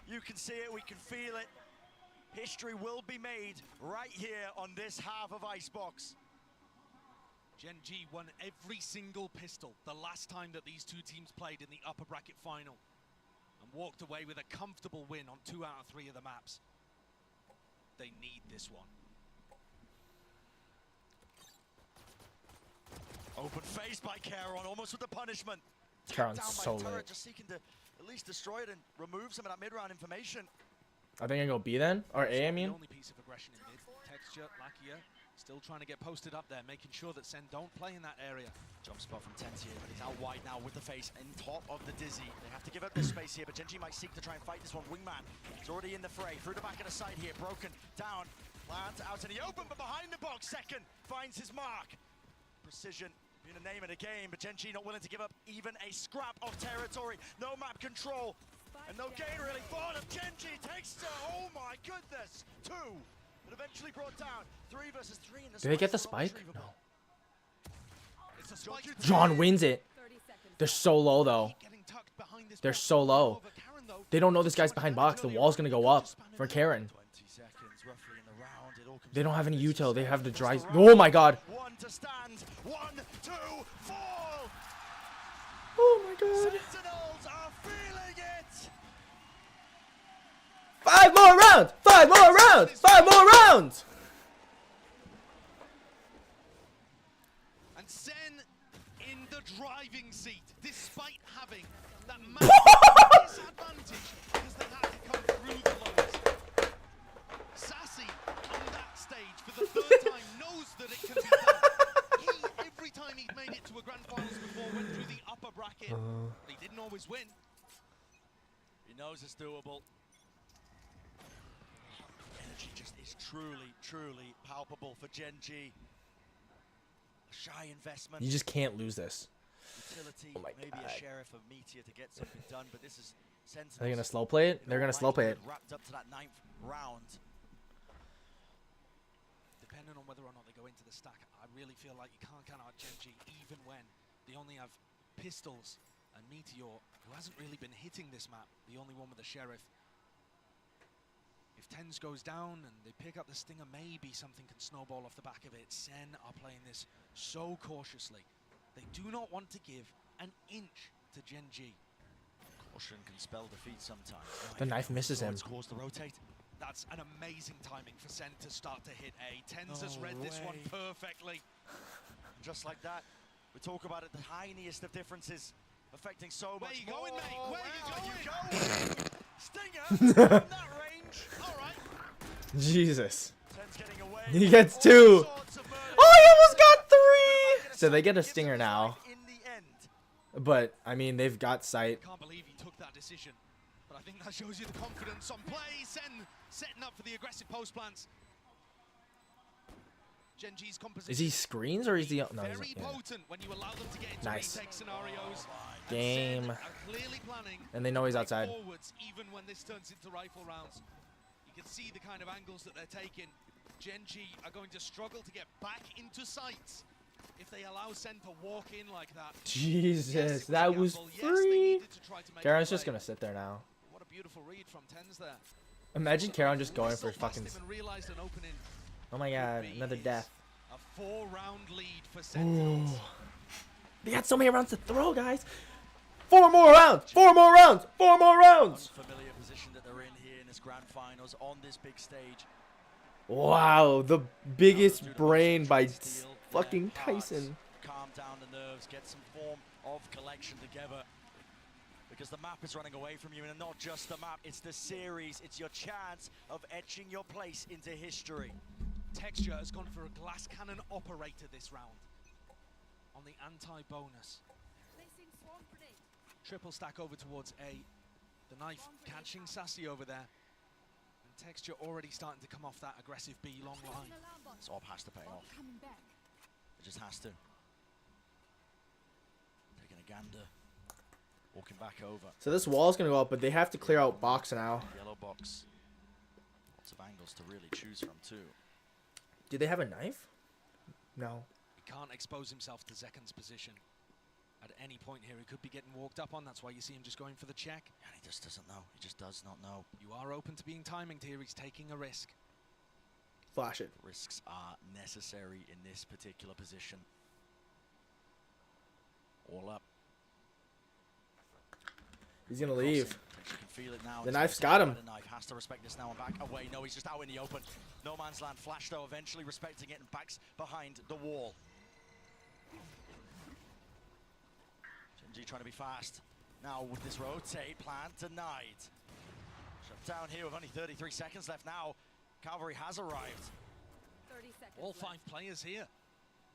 You can see it, we can feel it. History will be made right here on this half of Icebox. GenG won every single pistol the last time that these two teams played in the upper bracket final and walked away with a comfortable win on 2 out of 3 of the maps. They need this one. Open face by Caron, almost with the punishment. Caron's Down by so turret, lit. just seeking to at least destroy it and remove some of that mid-round information. I think I go B then, or A. I mean. The only piece of aggression in mid. Texture, Lakia, still trying to get posted up there, making sure that Sen don't play in that area. Jump spot from Tentia, but he's out wide now with the face in top of the Dizzy. They have to give up this space here, but GenG might seek to try and fight this one. Wingman, he's already in the fray. Through the back of the side here, broken, down, lands out in the open, but behind the box, second, finds his mark. Precision, being the name of the game, but GenG not willing to give up even a scrap of territory. No map control, and no gain really for them. GenG takes to, oh my goodness, 2. But eventually brought down 3 versus 3 in the Did they get the spike? spike? No. It's a spike. John wins it. They're so low though. They're so low. They don't know this guy's behind box. The wall's gonna go up for Karen. 20 seconds roughly in the round. It all comes They don't down have any to this util. They stage. have the This dry. round. Oh my god. 1 to stand. 1, 2, fall. Oh my god. Sentinels are feeling it. 5 more rounds! 5 more rounds! And Sen in the driving seat, despite having that massive disadvantage because they had to come through the lowers. Sassy on that stage for the third time knows that it can be done. Every time he'd made it to a grand finals before, went through the upper bracket, but he didn't always win. He knows it's doable. Energy just is truly, truly palpable for GenG. A shy investment. You just can't lose this. Utility, Oh my maybe God. a sheriff of Meteor to get something done, but this is sensible. Are they gonna slow play it? They're gonna slow play it. Wrapped up to that 9th round. Depending on whether or not they go into the stack, I really feel like you can't count out GenG even when they only have pistols and Meteor, who hasn't really been hitting this map, the only one with the sheriff. If Tens goes down and they pick up the Stinger, maybe something can snowball off the back of it. Sen are playing this so cautiously. They do not want to give an inch to GenG. Caution can spell defeat sometimes. The knife misses him. It's caused to rotate. That's an amazing timing for Sen to start to hit A. Tens has read this one perfectly. Just like that, we talk about it, the tiniest of differences affecting so much Where you going, mate? Where you you going? Stinger from that range. All right. Jesus. Ten's getting away. He gets 2. Oh, he almost got 3. So they get a stinger now. In the end. But I mean, they've got sight. Can't believe he took that decision. But I think that shows you the confidence on play. Sen setting up for the aggressive post plants. GenG's composition. Is he screens or is he? No, he's very not, yeah. potent when you allow them to get into Nice. retake scenarios. Game. And Sen are clearly planning And they know he's to outside. take forwards even when this turns into rifle rounds. You can see the kind of angles that they're taking. GenG are going to struggle to get back into sights if they allow Sen to walk in like that. Jesus, Yes, that was gamble. Yes, they free. needed to try to make Karen's a just play. gonna sit there now. What a beautiful read from Tens there. Imagine Karen just going for Whistled past fucking. him and realized an opening. Oh my God, another death. A 4-round lead for Sentinels. They got so many rounds to throw, guys. 4 more rounds. 4 more rounds. 4 more rounds. Unfamiliar position that they're in here in this grand finals on this big stage. Wow, the biggest brain by fucking Tyson. Calm down the nerves, get some form of collection together. Because the map is running away from you, and not just the map, it's the series. It's your chance of etching your place into history. Texture has gone for a glass cannon operator this round on the anti-bonus. Triple stack over towards A. The knife catching Sassy over there. And Texture already starting to come off that aggressive B long line. This op has to pay off. It just has to. Taking a gander. Walking back over. So this wall's gonna go up, but they have to clear out box now. Yellow box. Lots of angles to really choose from too. Do they have a knife? No. He can't expose himself to Zekan's position. At any point here, he could be getting walked up on. That's why you see him just going for the check. And he just doesn't know. He just does not know. You are open to being timinged here. He's taking a risk. Flash it. Risks are necessary in this particular position. All up. He's gonna leave. You can feel it now. The knife's got him. The knife has to respect this now and back away. No, he's just out in the open. No man's land. Flash though, eventually respecting it and backs behind the wall. GenG trying to be fast. Now with this rotate plan denied. Shut down here with only 33 seconds left now. Cavalry has arrived. 30 seconds All 5 players here.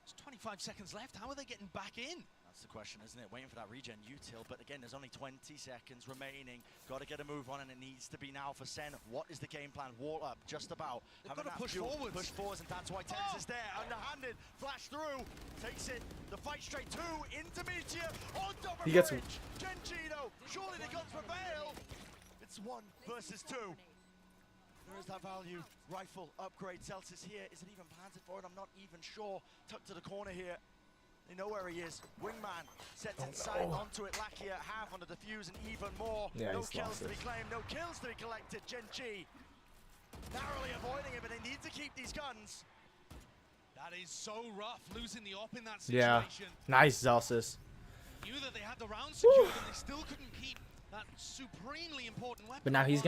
There's 25 seconds left. How are they getting back in? That's the question, isn't it? Waiting for that regen util, but again, there's only 20 seconds remaining. Got to get a move on, and it needs to be now for Sen. What is the game plan? Wall up, just about. They've got to push forwards. Push forwards, and that's why Tens is there. Underhanded, flash through, takes it. The fight straight to into Meteor on top of He gets bridge. GenG, though, surely the guns prevail. It's 1 versus 2. There is that value. Rifle upgrade. Celsius here. Is it even planted for it? I'm not even sure. Tucked to the corner here. They know where he is. Wingman sets inside onto it. Lakia half on the defuse and even more. Yeah, no he's kills lost to be it. claimed. No kills to be collected. GenG narrowly avoiding it, but they need to keep these guns. That is so rough, losing the op in that Yeah. situation. Nice, Celsius. Knew that they had the round secured and they still couldn't keep that supremely important weapon. But now he's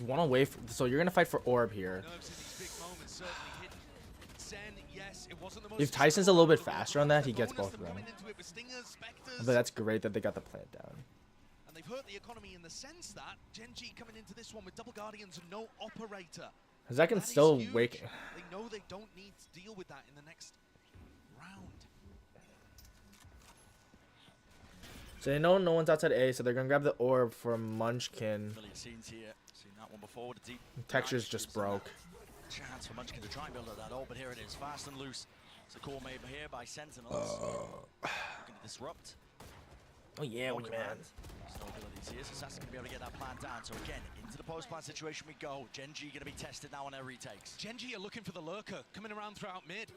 one away so you're gonna fight for orb here. Nerves in these big moments certainly hidden. Sen, yes, it wasn't the most If Tyson's a little bit faster on that, he gets both of them. But that's great that they got the plant down. And they've hurt the economy in the sense that GenG coming into this one with double guardians and no operator. Zekin's still waking. They know they don't need to deal with that in the next round. So they know no one's outside A, so they're gonna grab the orb for Munchkin. Scenes here. Seen that one before. The deep Texture's just broke. chance for Munchkin to try and build up that ult, but here it is, fast and loose. It's a call made here by Sentinels. Looking to disrupt. Oh yeah, we man. No abilities here, so Sassy can be able to get that plan down. So again, into the post-plan situation we go. GenG gonna be tested now on their retakes. GenG are looking for the lurker, coming around throughout mid.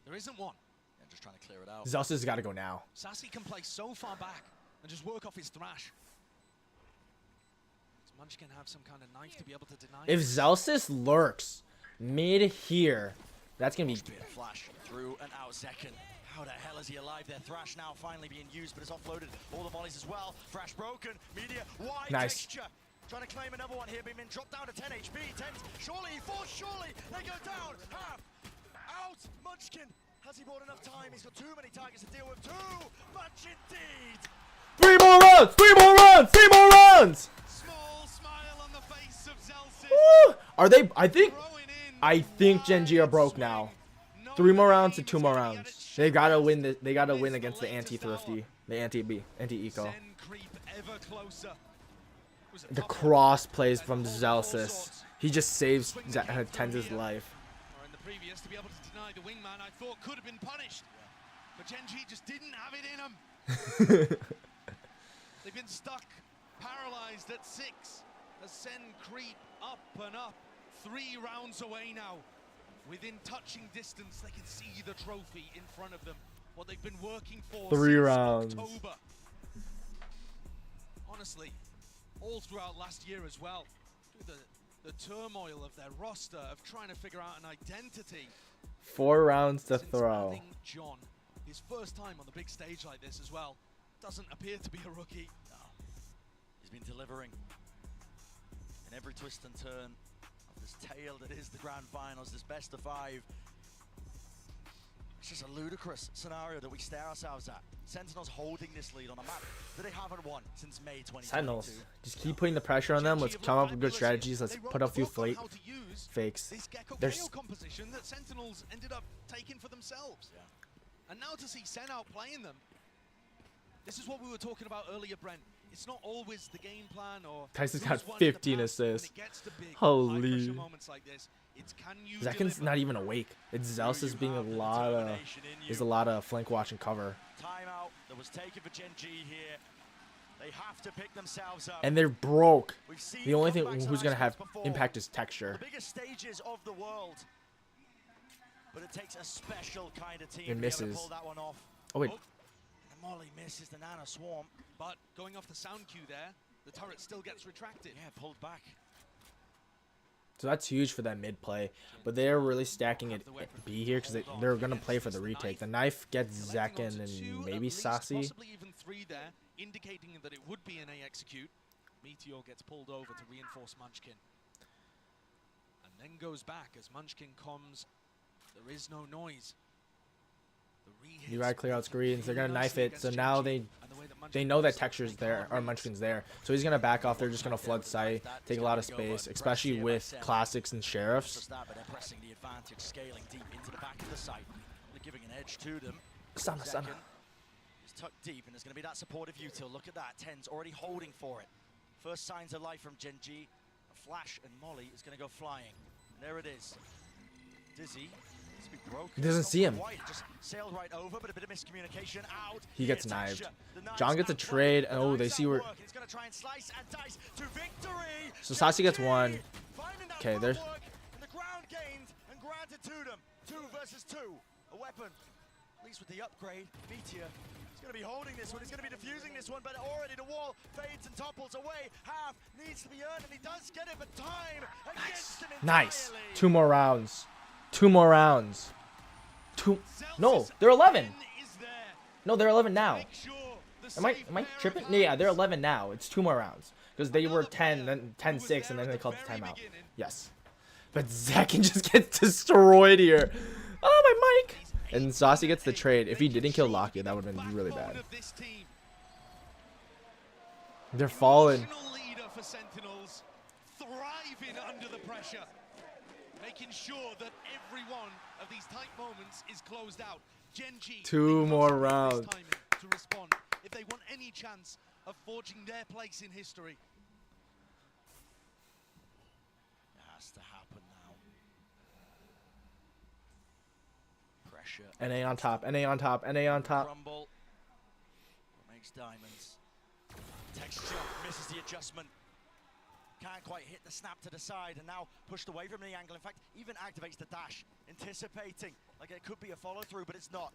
There isn't one. And just trying to clear it out. Zelsa's got to go now. Sassy can play so far back and just work off his thrash. Does Munchkin have some kind of knife to be able to deny If it? Zelsis lurks mid here, that's gonna be. Flash through and out second. How the hell is he alive? Their thrash now finally being used, but it's offloaded. All the mollies as well. Thrash broken. Media wide Nice. texture. Trying to claim another one here. Being dropped down to 10 HP. 10. Surely he falls. Surely they go down. Half out. Munchkin. Has he bought enough time? He's got too many targets to deal with. Too much indeed. 3 more rounds! 3 more rounds! 3 more rounds! Small smile on the face of Zelsis. Woo! Are they? I think GenG are broke now. 3 more rounds to 2 more rounds. They gotta win. They gotta win against the anti-thrifty, the anti-eco. The cross plays from Zelsis. He just saves Tenz's life. Or in the previous, to be able to deny the wingman, I thought could have been punished, but GenG just didn't have it in them. They've been stuck, paralyzed at 6. As Sen creep up and up, 3 rounds away now. Within touching distance, they can see the trophy in front of them. What they've been working for 3 since rounds. October. Honestly, all throughout last year as well, through the turmoil of their roster, of trying to figure out an identity. 4 rounds to Since throw. adding John, his first time on the big stage like this as well, doesn't appear to be a rookie. No. He's been delivering in every twist and turn. This tale that is the grand finals, this best of 5. It's just a ludicrous scenario that we stare ourselves at. Sentinels holding this lead on a map that they haven't won since May 2022. Sentinels, just keep putting the pressure on them. Let's come up with good strategies. Let's put up a few fakes. This Gecko There's KO composition that Sentinels ended up taking for themselves. Yeah. And now to see Sen outplaying them, this is what we were talking about earlier, Brent. It's not always the game plan or Tyson's who's got won in the 15 past. assists. When it gets to big, Holy. high-pressure moments like this, it's can you Zekin's deliver? not even awake. It's Zelsis being a lot of flank watch and cover. Timeout that was taken for GenG here. They have to pick themselves up. And they're broke. We've seen The only thing comebacks who's gonna on have ice before. impact is texture. The biggest stages of the world. But it takes a special kind of team It to be able to misses. pull that one off. Oh wait. And Molly misses the Nana Swarm. But going off the sound cue there, the turret still gets retracted. Yeah, pulled back. So that's huge for that mid play. But they're really stacking it B here because they're going to play for the retake. The knife gets Zekin and maybe Sassy. Possibly even 3 there, indicating that it would be an A execute. Meteor gets pulled over to reinforce Munchkin. And then goes back as Munchkin comes. There is no noise. You gotta clear out screens. They're gonna knife it. So now they know that texture's there or Munchkin's there. So he's gonna back off. They're just gonna flood site, take a lot of space, especially with classics and sheriffs. But they're pressing the advantage, scaling deep into the back of the site. They're giving an edge to them. Sana. He's tucked deep, and there's going to be that supportive util. Look at that. Ten's already holding for it. First signs of life from GenG. A flash, and Molly is going to go flying. And there it is. Dizzy. He doesn't see him. Just sailed right over, but a bit of miscommunication out. He gets knifed. John gets a trade. Oh, they see where. So Sassy gets 1. Okay, there's. The ground gained and granted to them. 2 versus 2. A weapon. At least with the upgrade, Meteor. He's going to be holding this one. He's going to be defusing this one, but already the wall fades and topples away. Half needs to be earned, and he does get it, but time against him entirely. Nice. 2 more rounds. 2 more rounds. 2. No, they're 11. No, they're 11 now. Am I tripping? Yeah, they're 11 now. It's 2 more rounds because they were 10, then 10-6, and then they called the timeout. Yes, but Zekin just gets destroyed here. Oh, my mic. And Saucy gets the trade. If he didn't kill Lakia, that would have been really bad. They're falling. Leader for Sentinels, thriving under the pressure, making sure that every one of these tight moments is closed out. GenG 2 more rounds. To respond if they want any chance of forging their place in history. It has to happen now. Pressure. NA on top. NA on top. NA on top. Rumble. Makes diamonds. Texture misses the adjustment. Can't quite hit the snap to the side, and now pushed away from the angle. In fact, even activates the dash, anticipating like it could be a follow through, but it's not.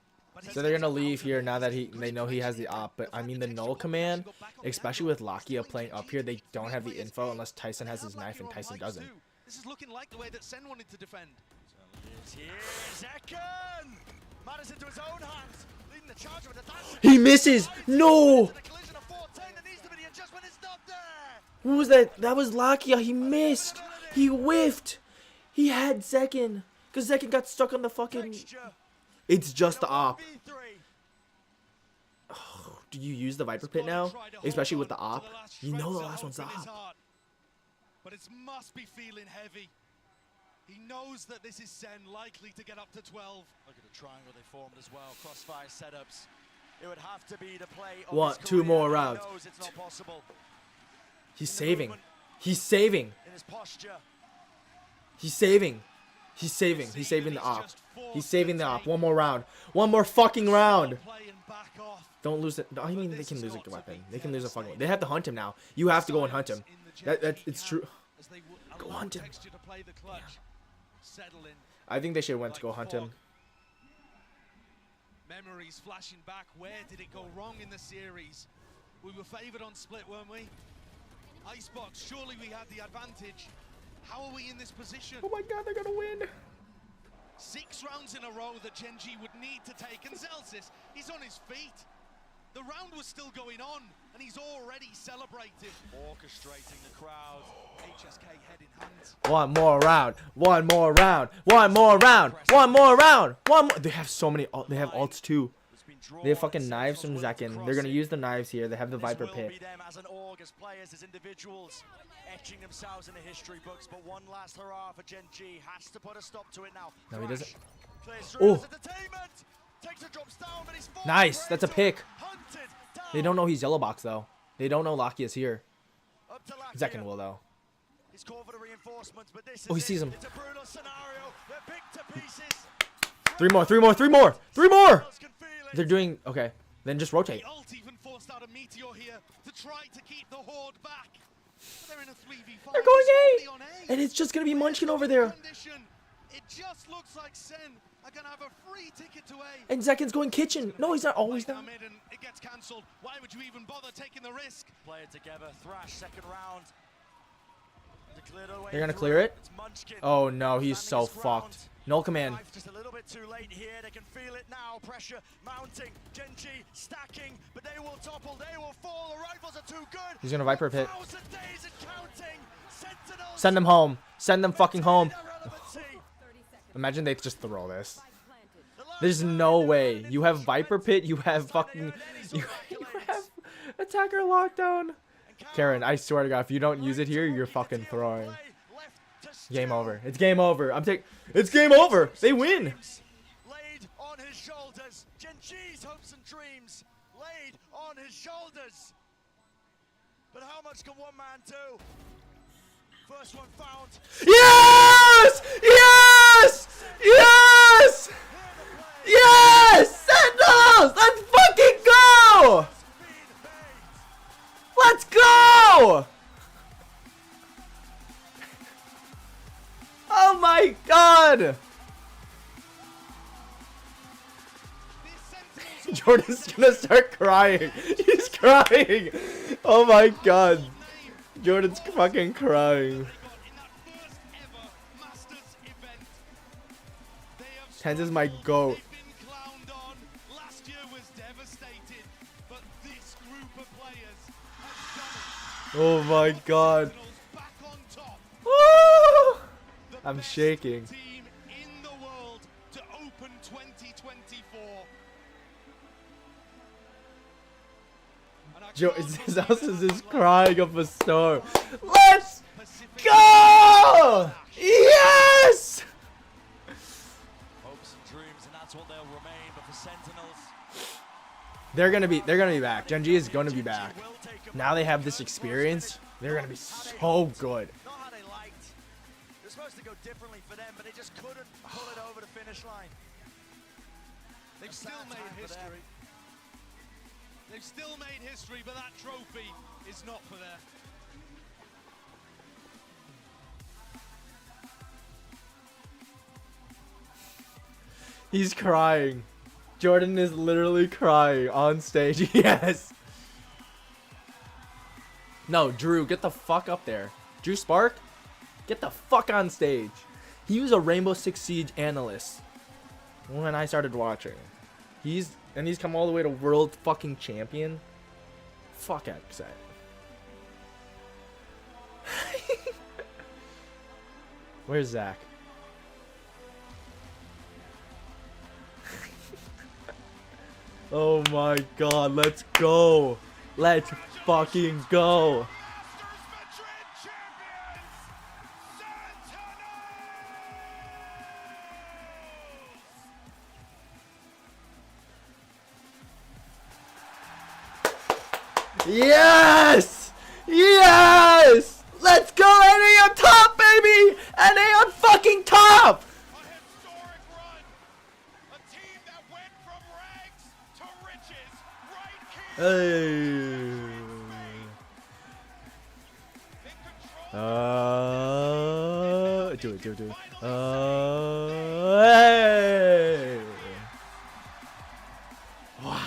So they're gonna leave here now that they know he has the op. But I mean the null command, especially with Lakia playing up here, they don't have the info unless Tyson has his knife, and Tyson doesn't. This is looking like the way that Sen wanted to defend. Zekin! Matters into his own hands, leading the charge with the dash. He misses. No. Who was that? That was Lakia. He missed. He whiffed. He had Zekin. Because Zekin got stuck on the fucking... It's just the op. Oh, do you use the Viper Pit now? Especially with the op? You know the last one's the op. But it must be feeling heavy. He knows that this is Sen likely to get up to 12. Look at the triangle they formed as well. Crossfire setups. It would have to be the play of What? 2 more rounds. It's not possible. He's saving. He's saving. In his posture. He's saving. He's saving. He's saving the op. He's saving the op. 1 more round. 1 more fucking round. Don't lose it. I mean, they can lose a weapon. They can lose a fucking. They have to hunt him now. You have to go and hunt him. It's true. Go hunt him. Yeah. I think they should have went to go hunt him. Memories flashing back. Where did it go wrong in the series? We were favored on split, weren't we? Icebox, surely we had the advantage. How are we in this position? Oh my god, they're gonna win. 6 rounds in a row that GenG would need to take, and Zelsis, he's on his feet. The round was still going on, and he's already celebrated. Orchestrating the crowd. HSK head in hand. 1 more round. 1 more round. 1 more round. 1 more round. 1 more. They have so many. They have ults too. They have fucking knives from Zekin. They're gonna use the knives here. They have the Viper Pit. As an org, as players, as individuals, etching themselves in the history books. But one last hurrah for GenG. Has to put a stop to it now. No, he doesn't. Oh. Nice. That's a pick. They don't know he's yellow box though. They don't know Lakia's here. Zekin will though. Oh, he sees him. 3 more. 3 more. 3 more. 3 more. They're doing okay. Then just rotate. The ult even forced out a meteor here to try to keep the horde back. They're in a 3v5. They're going A, and it's just gonna be Munchkin over there. It just looks like Sen are gonna have a free ticket to A. And Zekin's going kitchen. No, he's not always down. It gets cancelled. Why would you even bother taking the risk? Play it together. Thrash second round. They're gonna clear it. Oh no, he's so fucked. Null command. Just a little bit too late here. They can feel it now. Pressure mounting. GenG stacking, but they will topple. They will fall. The rifles are too good. He's gonna Viper Pit. Send them home. Send them fucking home. Imagine they just throw this. There's no way. You have Viper Pit. You have fucking. You have attacker lockdown. Karen, I swear to God, if you don't use it here, you're fucking throwing. Game over. It's game over. It's game over. They win. Laid on his shoulders. GenG's hopes and dreams laid on his shoulders. But how much can one man do? First one found. Yes! Yes! Yes! Yes! Sentinels! Let's fucking go! Let's go! Oh my god! Jordan's gonna start crying. He's crying. Oh my god. Jordan's fucking crying. Tens is my goat. Last year was devastated, but this Oh my god. Woo! I'm shaking. Team in the world to open 2024. His house is just crying up a storm. Let's go! Yes! Hopes and dreams, and that's what they'll remain. But for Sentinels, They're gonna be back. GenG is gonna be back. Now they have this experience. They're gonna be so good. not how they liked. It was supposed to go differently for them, but they just couldn't pull it over the finish line. They've still made history. They've still made history, but that trophy is not for them. He's crying. Jordan is literally crying on stage. Yes. No, Drew, get the fuck up there. Drew Spark, get the fuck on stage. He was a Rainbow Six Siege analyst when I started watching. He's come all the way to world fucking champion. Fuck, I'm excited. Where's Zach? Oh my god, let's go. Let's fucking go. Yes! Yes! Let's go, NA on top, baby! NA on fucking top! Hey. Do it. Hey. Wow.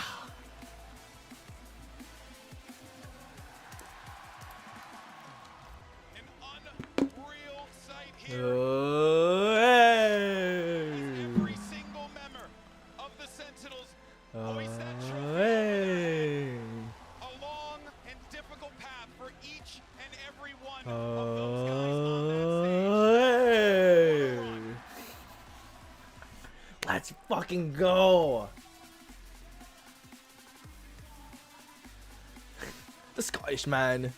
Every single member of the Sentinels always had a long and difficult path for each and every one of those guys on that stage. Let's fucking go. The Scottish man.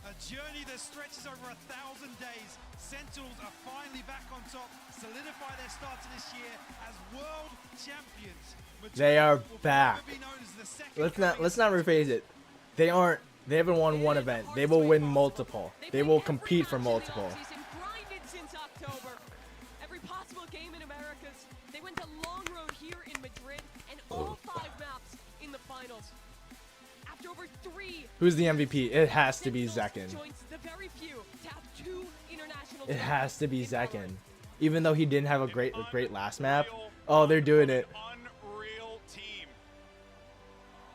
A journey that stretches over 1,000 days. Sentinels are finally back on top, solidify their start to this year as world champions. They are back. Let's not rephrase it. They haven't won one event. They will win multiple. They will compete for multiple. Since October. Every possible game in Americas. They went a long road here in Madrid and all 5 maps in the finals. After over 3, Who's the MVP? It has to be Zekin. joins the very few to have 2 international. It has to be Zekin. Even though he didn't have a great last map. Oh, they're doing it. Unreal team.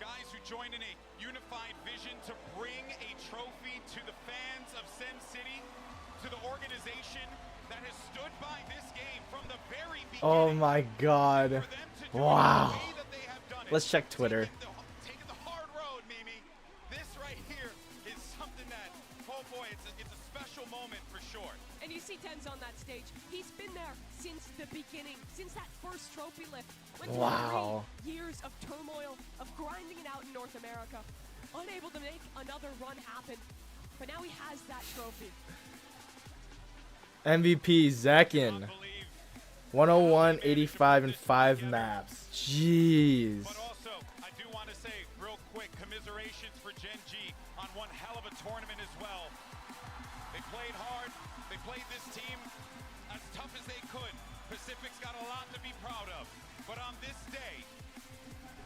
Guys who joined in a unified vision to bring a trophy to the fans of Sen City, to the organization that has stood by this game from the very beginning. Oh my god. Wow. Let's check Twitter. Taking the hard road, Mimi. This right here is something that, oh boy, it's a special moment for sure. And you see Tenz on that stage. He's been there since the beginning, since that first trophy lift. Went through Wow. 3 years of turmoil, of grinding it out in North America, unable to make another run happen. But now he has that trophy. MVP Zekin. 101, 85, and 5 maps. Jeez. But also, I do want to say real quick, commiserations for GenG on one hell of a tournament as well. They played hard. They played this team as tough as they could. Pacific's got a lot to be proud of. But on this day,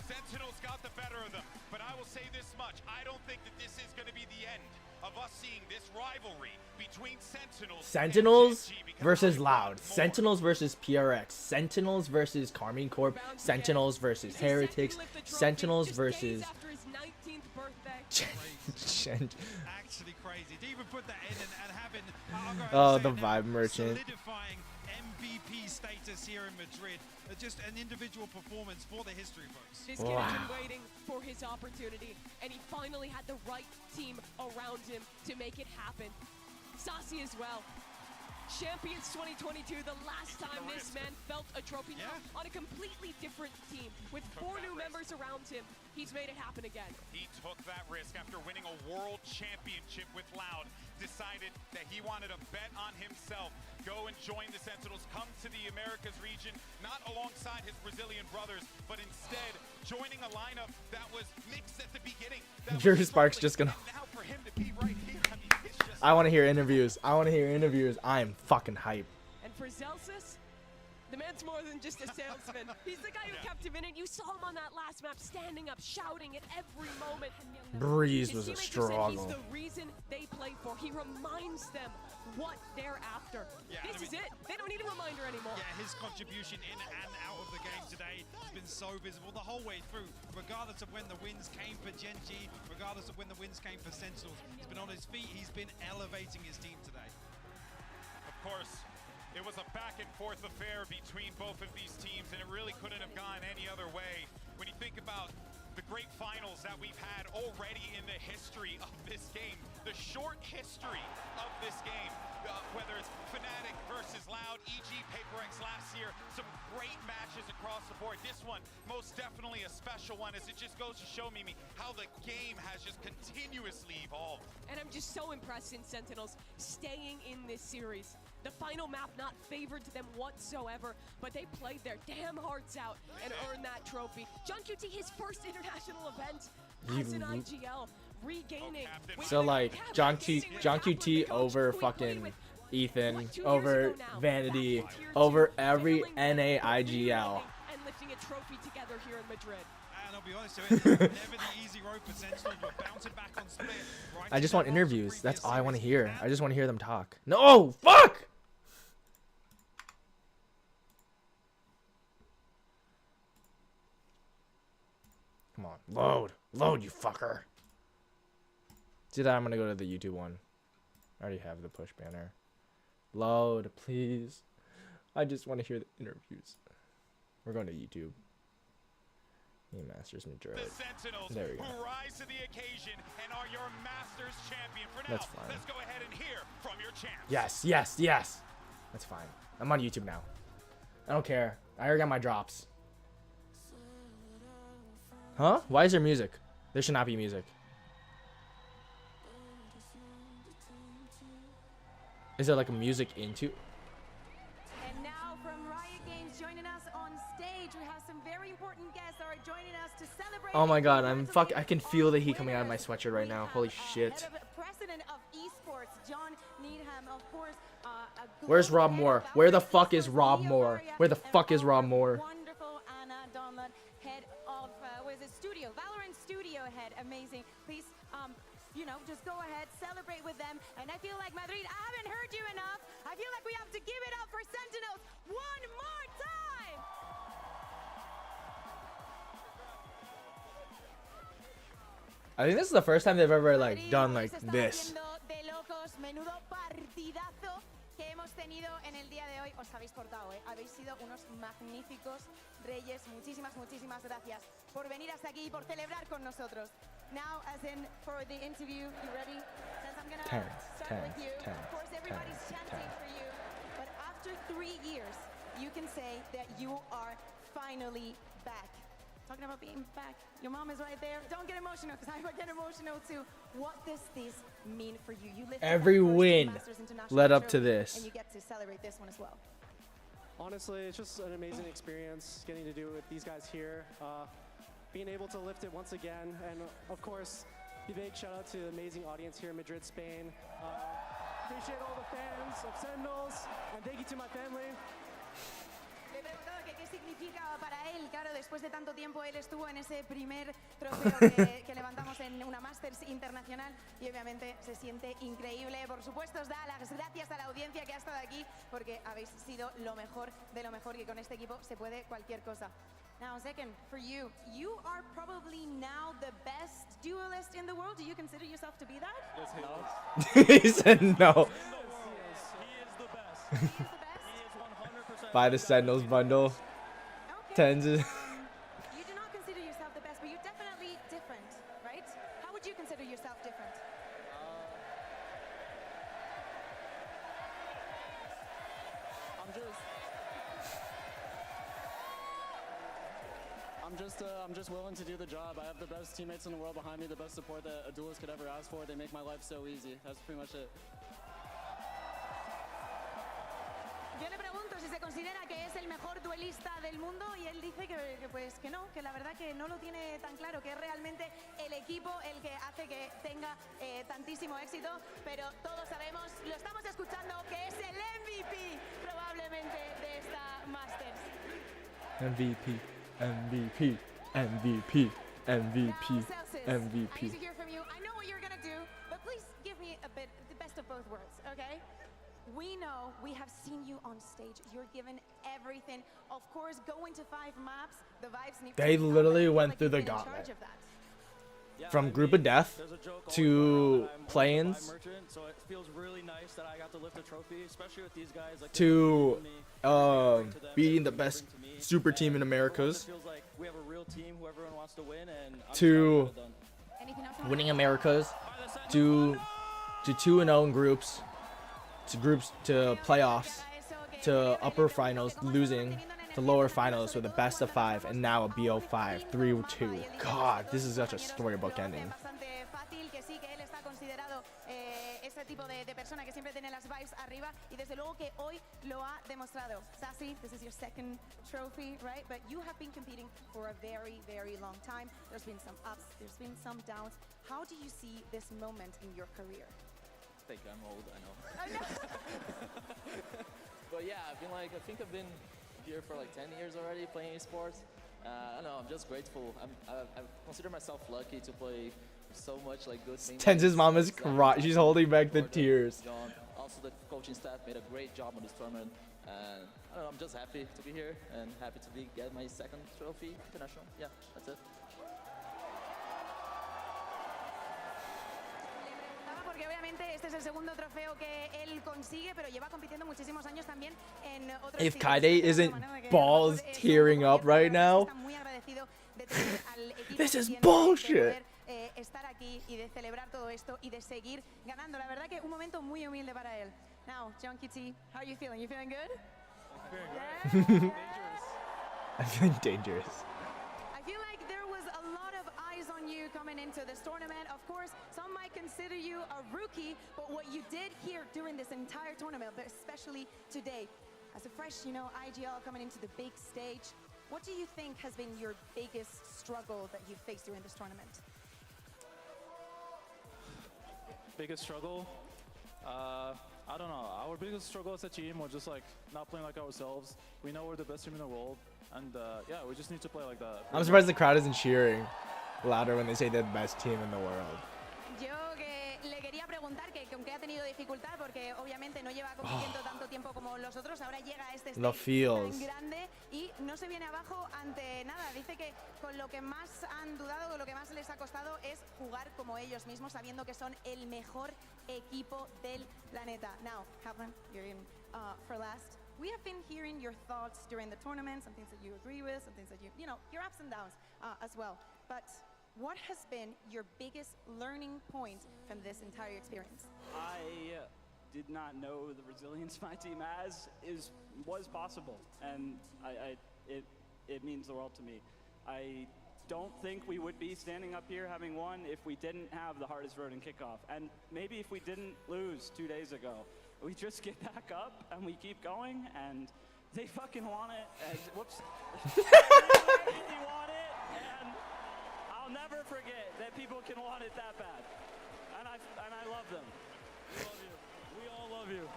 Sentinels got the better of them. But I will say this much. I don't think that this is going to be the end of us seeing this rivalry between Sentinels versus Loud. Sentinels versus PRX. Sentinels versus Carmine Corp. Sentinels versus Heretics. Sentinels versus... Actually crazy. To even put that in and having the vibe merchant. solidifying MVP status here in Madrid. Just an individual performance for the history books. This kid has been waiting for his opportunity, and he finally had the right team around him to make it happen. Saucy as well. Champions 2022, the last time this man felt a trophy. Now on a completely different team with 4 new members around him. He's made it happen again. He took that risk after winning a world championship with Loud, decided that he wanted to bet on himself, go and join the Sentinels, come to the Americas region, not alongside his Brazilian brothers, but instead joining a lineup that was mixed at the beginning. Your Spark's just gonna... Now for him to be right here, I mean, it's just... I want to hear interviews. I want to hear interviews. I am fucking hype. And for Zelsis, the man's more than just a salesman. He's the guy who kept him in it. You saw him on that last map, standing up, shouting at every moment. Breeze was a His teammates struggle. said he's the reason they play for. He reminds them what they're after. This is it. They don't need a reminder anymore. Yeah, his contribution in and out of the game today has been so visible the whole way through. Regardless of when the wins came for GenG, regardless of when the wins came for Sentinels, he's been on his feet. He's been elevating his team today. Of course, it was a back and forth affair between both of these teams, and it really couldn't have gone any other way. When you think about the great finals that we've had already in the history of this game, the short history of this game, whether it's Fnatic versus Loud, EG, PaperX last year, some great matches across the board. This one, most definitely a special one, as it just goes to show me how the game has just continuously evolved. And I'm just so impressed in Sentinels staying in this series. The final map not favored to them whatsoever, but they played their damn hearts out and earned that trophy. John QT, his first international event as an IGL, regaining. So like John QT over fucking Ethan, over Vanity, over every NA IGL. And lifting a trophy together here in Madrid. And I'll be honest, it was never the easy road for Sentinels, but bouncing back on split. I just want interviews. That's all I want to hear. I just want to hear them talk. No, fuck! Come on, load, you fucker. See that? I'm gonna go to the YouTube one. I already have the push banner. Load, please. I just want to hear the interviews. We're going to YouTube. Masters Madrid. The Sentinels there we go. Who rise to the occasion and are your Masters champion. For now, that's fine. Let's go ahead and hear from your champs. Yes, yes, yes. That's fine. I'm on YouTube now. I don't care. I already got my drops. Huh? Why is there music? There should not be music. Is there like a music into? And now from Riot Games joining us on stage, we have some very important guests that are joining us to celebrate. Oh my god, I can feel the heat coming out of my sweatshirt right now. Holy shit. President of esports, John Needham, of course. Where's Rob Moore? Where the fuck is Rob Moore? Where the fuck is Rob Moore? Wonderful Anna Donlan, head of studio, Valorant studio head. Amazing. Please, you know, just go ahead, celebrate with them. And I feel like Madrid, I haven't heard you enough. I feel like we have to give it up for Sentinels one more time. I think this is the first time they've ever like done like this. De locos, menudo partidazo que hemos tenido en el día de hoy. Os habéis portado, habéis sido unos magníficos reyes. Muchísimas gracias por venir hasta aquí y por celebrar con nosotros. Now, as in for the interview, you ready? Since I'm gonna start with you. Of course, everybody's chanting for you. But after 3 years, you can say that you are finally back. Talking about being back. Your mom is right there. Don't get emotional, because I would get emotional too. What does this mean for you? You lived every win led up to this. And you get to celebrate this one as well. Honestly, it's just an amazing experience getting to do it with these guys here. Being able to lift it once again, and of course, a big shout out to the amazing audience here in Madrid, Spain. Appreciate all the fans of Sentinels, and thank you to my family. Le he preguntado que qué significa para él. Claro, después de tanto tiempo él estuvo en ese primer trofeo que levantamos en una Masters internacional y obviamente se siente increíble. Por supuesto, os da las gracias a la audiencia que ha estado aquí porque habéis sido lo mejor de lo mejor, que con este equipo se puede cualquier cosa. Now, second, for you, you are probably now the best duelist in the world. Do you consider yourself to be that? He said no. He is the best. He is the best? He is 100%. Buy the Sentinels bundle. Tens. You do not consider yourself the best, but you're definitely different, right? How would you consider yourself different? I'm just willing to do the job. I have the best teammates in the world behind me, the best support that a duelist could ever ask for. They make my life so easy. That's pretty much it. Yo le pregunto si se considera que es el mejor duelista del mundo y él dice pues que no, que la verdad que no lo tiene tan claro, que es realmente el equipo el que hace que tenga tantísimo éxito, pero todos sabemos, lo estamos escuchando, que es el MVP probablemente de esta Masters. MVP, MVP, MVP, MVP, MVP. I need to hear from you. I know what you're gonna do, but please give me a bit, the best of both worlds, okay? We know, we have seen you on stage. You're given everything. Of course, going to 5 maps, the vibes need They to be up, literally but I feel went like through you've the been in gauntlet. charge of that. From group of death to play-ins So it feels really nice that I got to lift a trophy, especially with these guys. Like to beating the best super team in Americas It feels like we have a real team who everyone wants to win, and I'm to just done. Anything else? winning Americas to 2-0 in groups to playoffs to upper finals, losing to lower finals with a best of 5 and now a BO5 3-2. God, this is such a storybook ending. Bastante fácil, que sí, que él está considerado ese tipo de persona que siempre tiene las vibes arriba y desde luego que hoy lo ha demostrado. Sassy, this is your second trophy, right? But you have been competing for a very, very long time. There's been some ups, there's been some downs. How do you see this moment in your career? Think I'm old, I know. But yeah, I think I've been here for like 10 years already playing esports. I don't know, I'm just grateful. I consider myself lucky to play so much like good things. Tenz's mom is crying. She's holding back the tears. Also, the coaching staff made a great job on this tournament. And I don't know, I'm just happy to be here and happy to get my second trophy international. Yeah, that's it. Porque obviamente este es el segundo trofeo que él consigue, pero lleva compitiendo muchísimos años también en otros If circuitos. Kaide isn't balls tearing up right now, Está muy agradecido de tener al equipo this que is tiene, bullshit. de poder estar aquí y de celebrar todo esto y de seguir ganando. La verdad que un momento muy humilde para él. Now, Junkie T, how are you feeling? You feeling good? I'm feeling dangerous. I feel like there was a lot of eyes on you coming into this tournament. Of course, some might consider you a rookie, but what you did here during this entire tournament, but especially today, as a fresh, IGL coming into the big stage, what do you think has been your biggest struggle that you faced during this tournament? Biggest struggle? I don't know. Our biggest struggle as a team was just like not playing like ourselves. We know we're the best team in the world, and yeah, we just need to play like that. I'm surprised the crowd isn't cheering louder when they say they're the best team in the world. Yo que le quería preguntar que aunque ha tenido dificultad porque obviamente no lleva compitiendo tanto tiempo como los otros, ahora llega a este The stage feels. tan grande y no se viene abajo ante nada. Dice que con lo que más han dudado, con lo que más les ha costado es jugar como ellos mismos, sabiendo que son el mejor equipo del planeta. Now, Kaplan, you're in for last. We have been hearing your thoughts during the tournament, some things that you agree with, some things that you know, your ups and downs as well. But what has been your biggest learning point from this entire experience? I did not know the resilience my team was possible, and it means the world to me. I don't think we would be standing up here having won if we didn't have the hardest road in kickoff, and maybe if we didn't lose 2 days ago. We just get back up and we keep going, and they fucking want it. And whoops, they want it, and I'll never forget that people can want it that bad, and I love them. We love you. We all love you.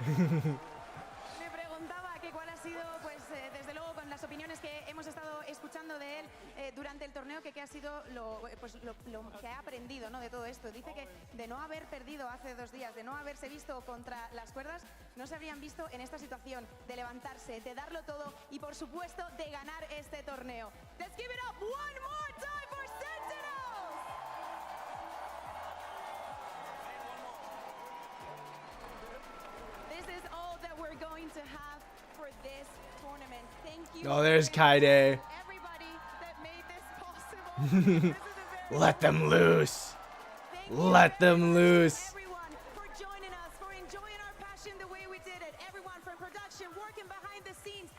Me preguntaba que cuál ha sido, pues, desde luego con las opiniones opiniones que hemos estado escuchando de él durante el torneo, que ha sido lo que ha aprendido, ¿no?, de todo esto. Dice que de no haber perdido hace 2 días, de no haberse visto contra las cuerdas, no se habrían visto en esta situación de levantarse, de darlo todo y, por supuesto, de ganar este torneo. Let's give it up one more time for Sentinels! This is all that we're going to have for this tournament. Thank you. Oh, there's Kaide. Everybody that made this possible. Let them loose. Let them loose. Everyone for joining us, for enjoying our passion the way we did it. Everyone from production, working behind the scenes.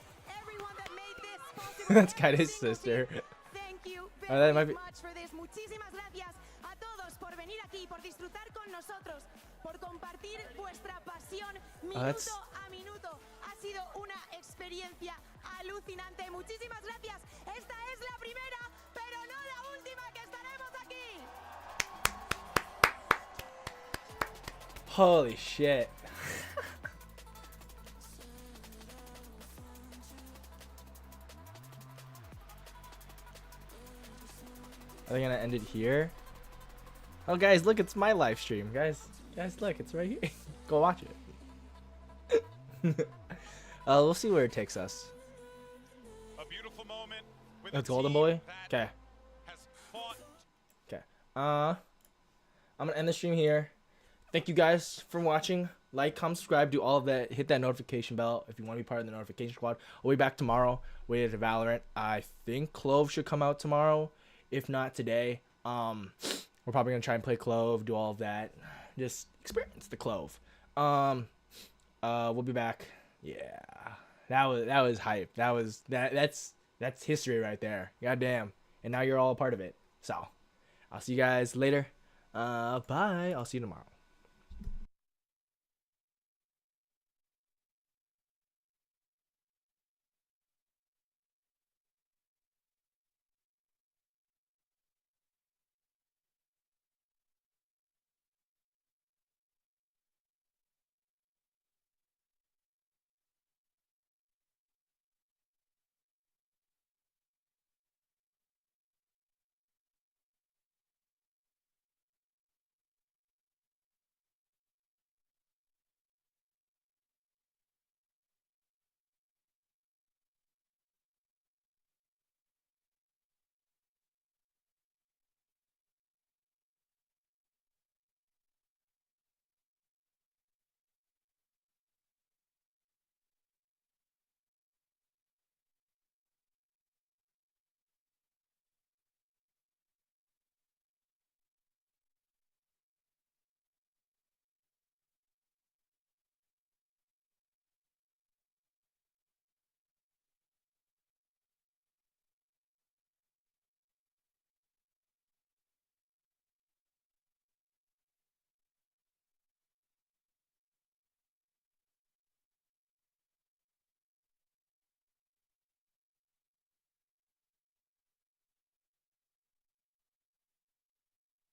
Everyone that made this possible. That's Kaide's sister. Thank you Oh, that very might be- much for this. Muchísimas gracias a todos por venir aquí, por disfrutar con nosotros, por compartir vuestra pasión minuto that's- a minuto. Ha sido una experiencia alucinante. Muchísimas gracias. Esta es la primera, pero no la última que estaremos aquí. Holy shit. Are they gonna end it here? Oh, guys, look, it's my live stream. Guys, look, it's right here. Go watch it. We'll see where it takes us. A beautiful moment with That's a Golden team Boy? that Okay. has fought. Okay. I'm gonna end the stream here. Thank you guys for watching. Like, comment, subscribe, do all of that. Hit that notification bell if you want to be part of the notification squad. We'll be back tomorrow with Valorant. I think Clove should come out tomorrow. If not today. We're probably gonna try and play Clove, do all of that. Just experience the Clove. We'll be back. Yeah. That was hype. That's history right there. Goddamn. And now you're all a part of it. So I'll see you guys later. Bye. I'll see you tomorrow.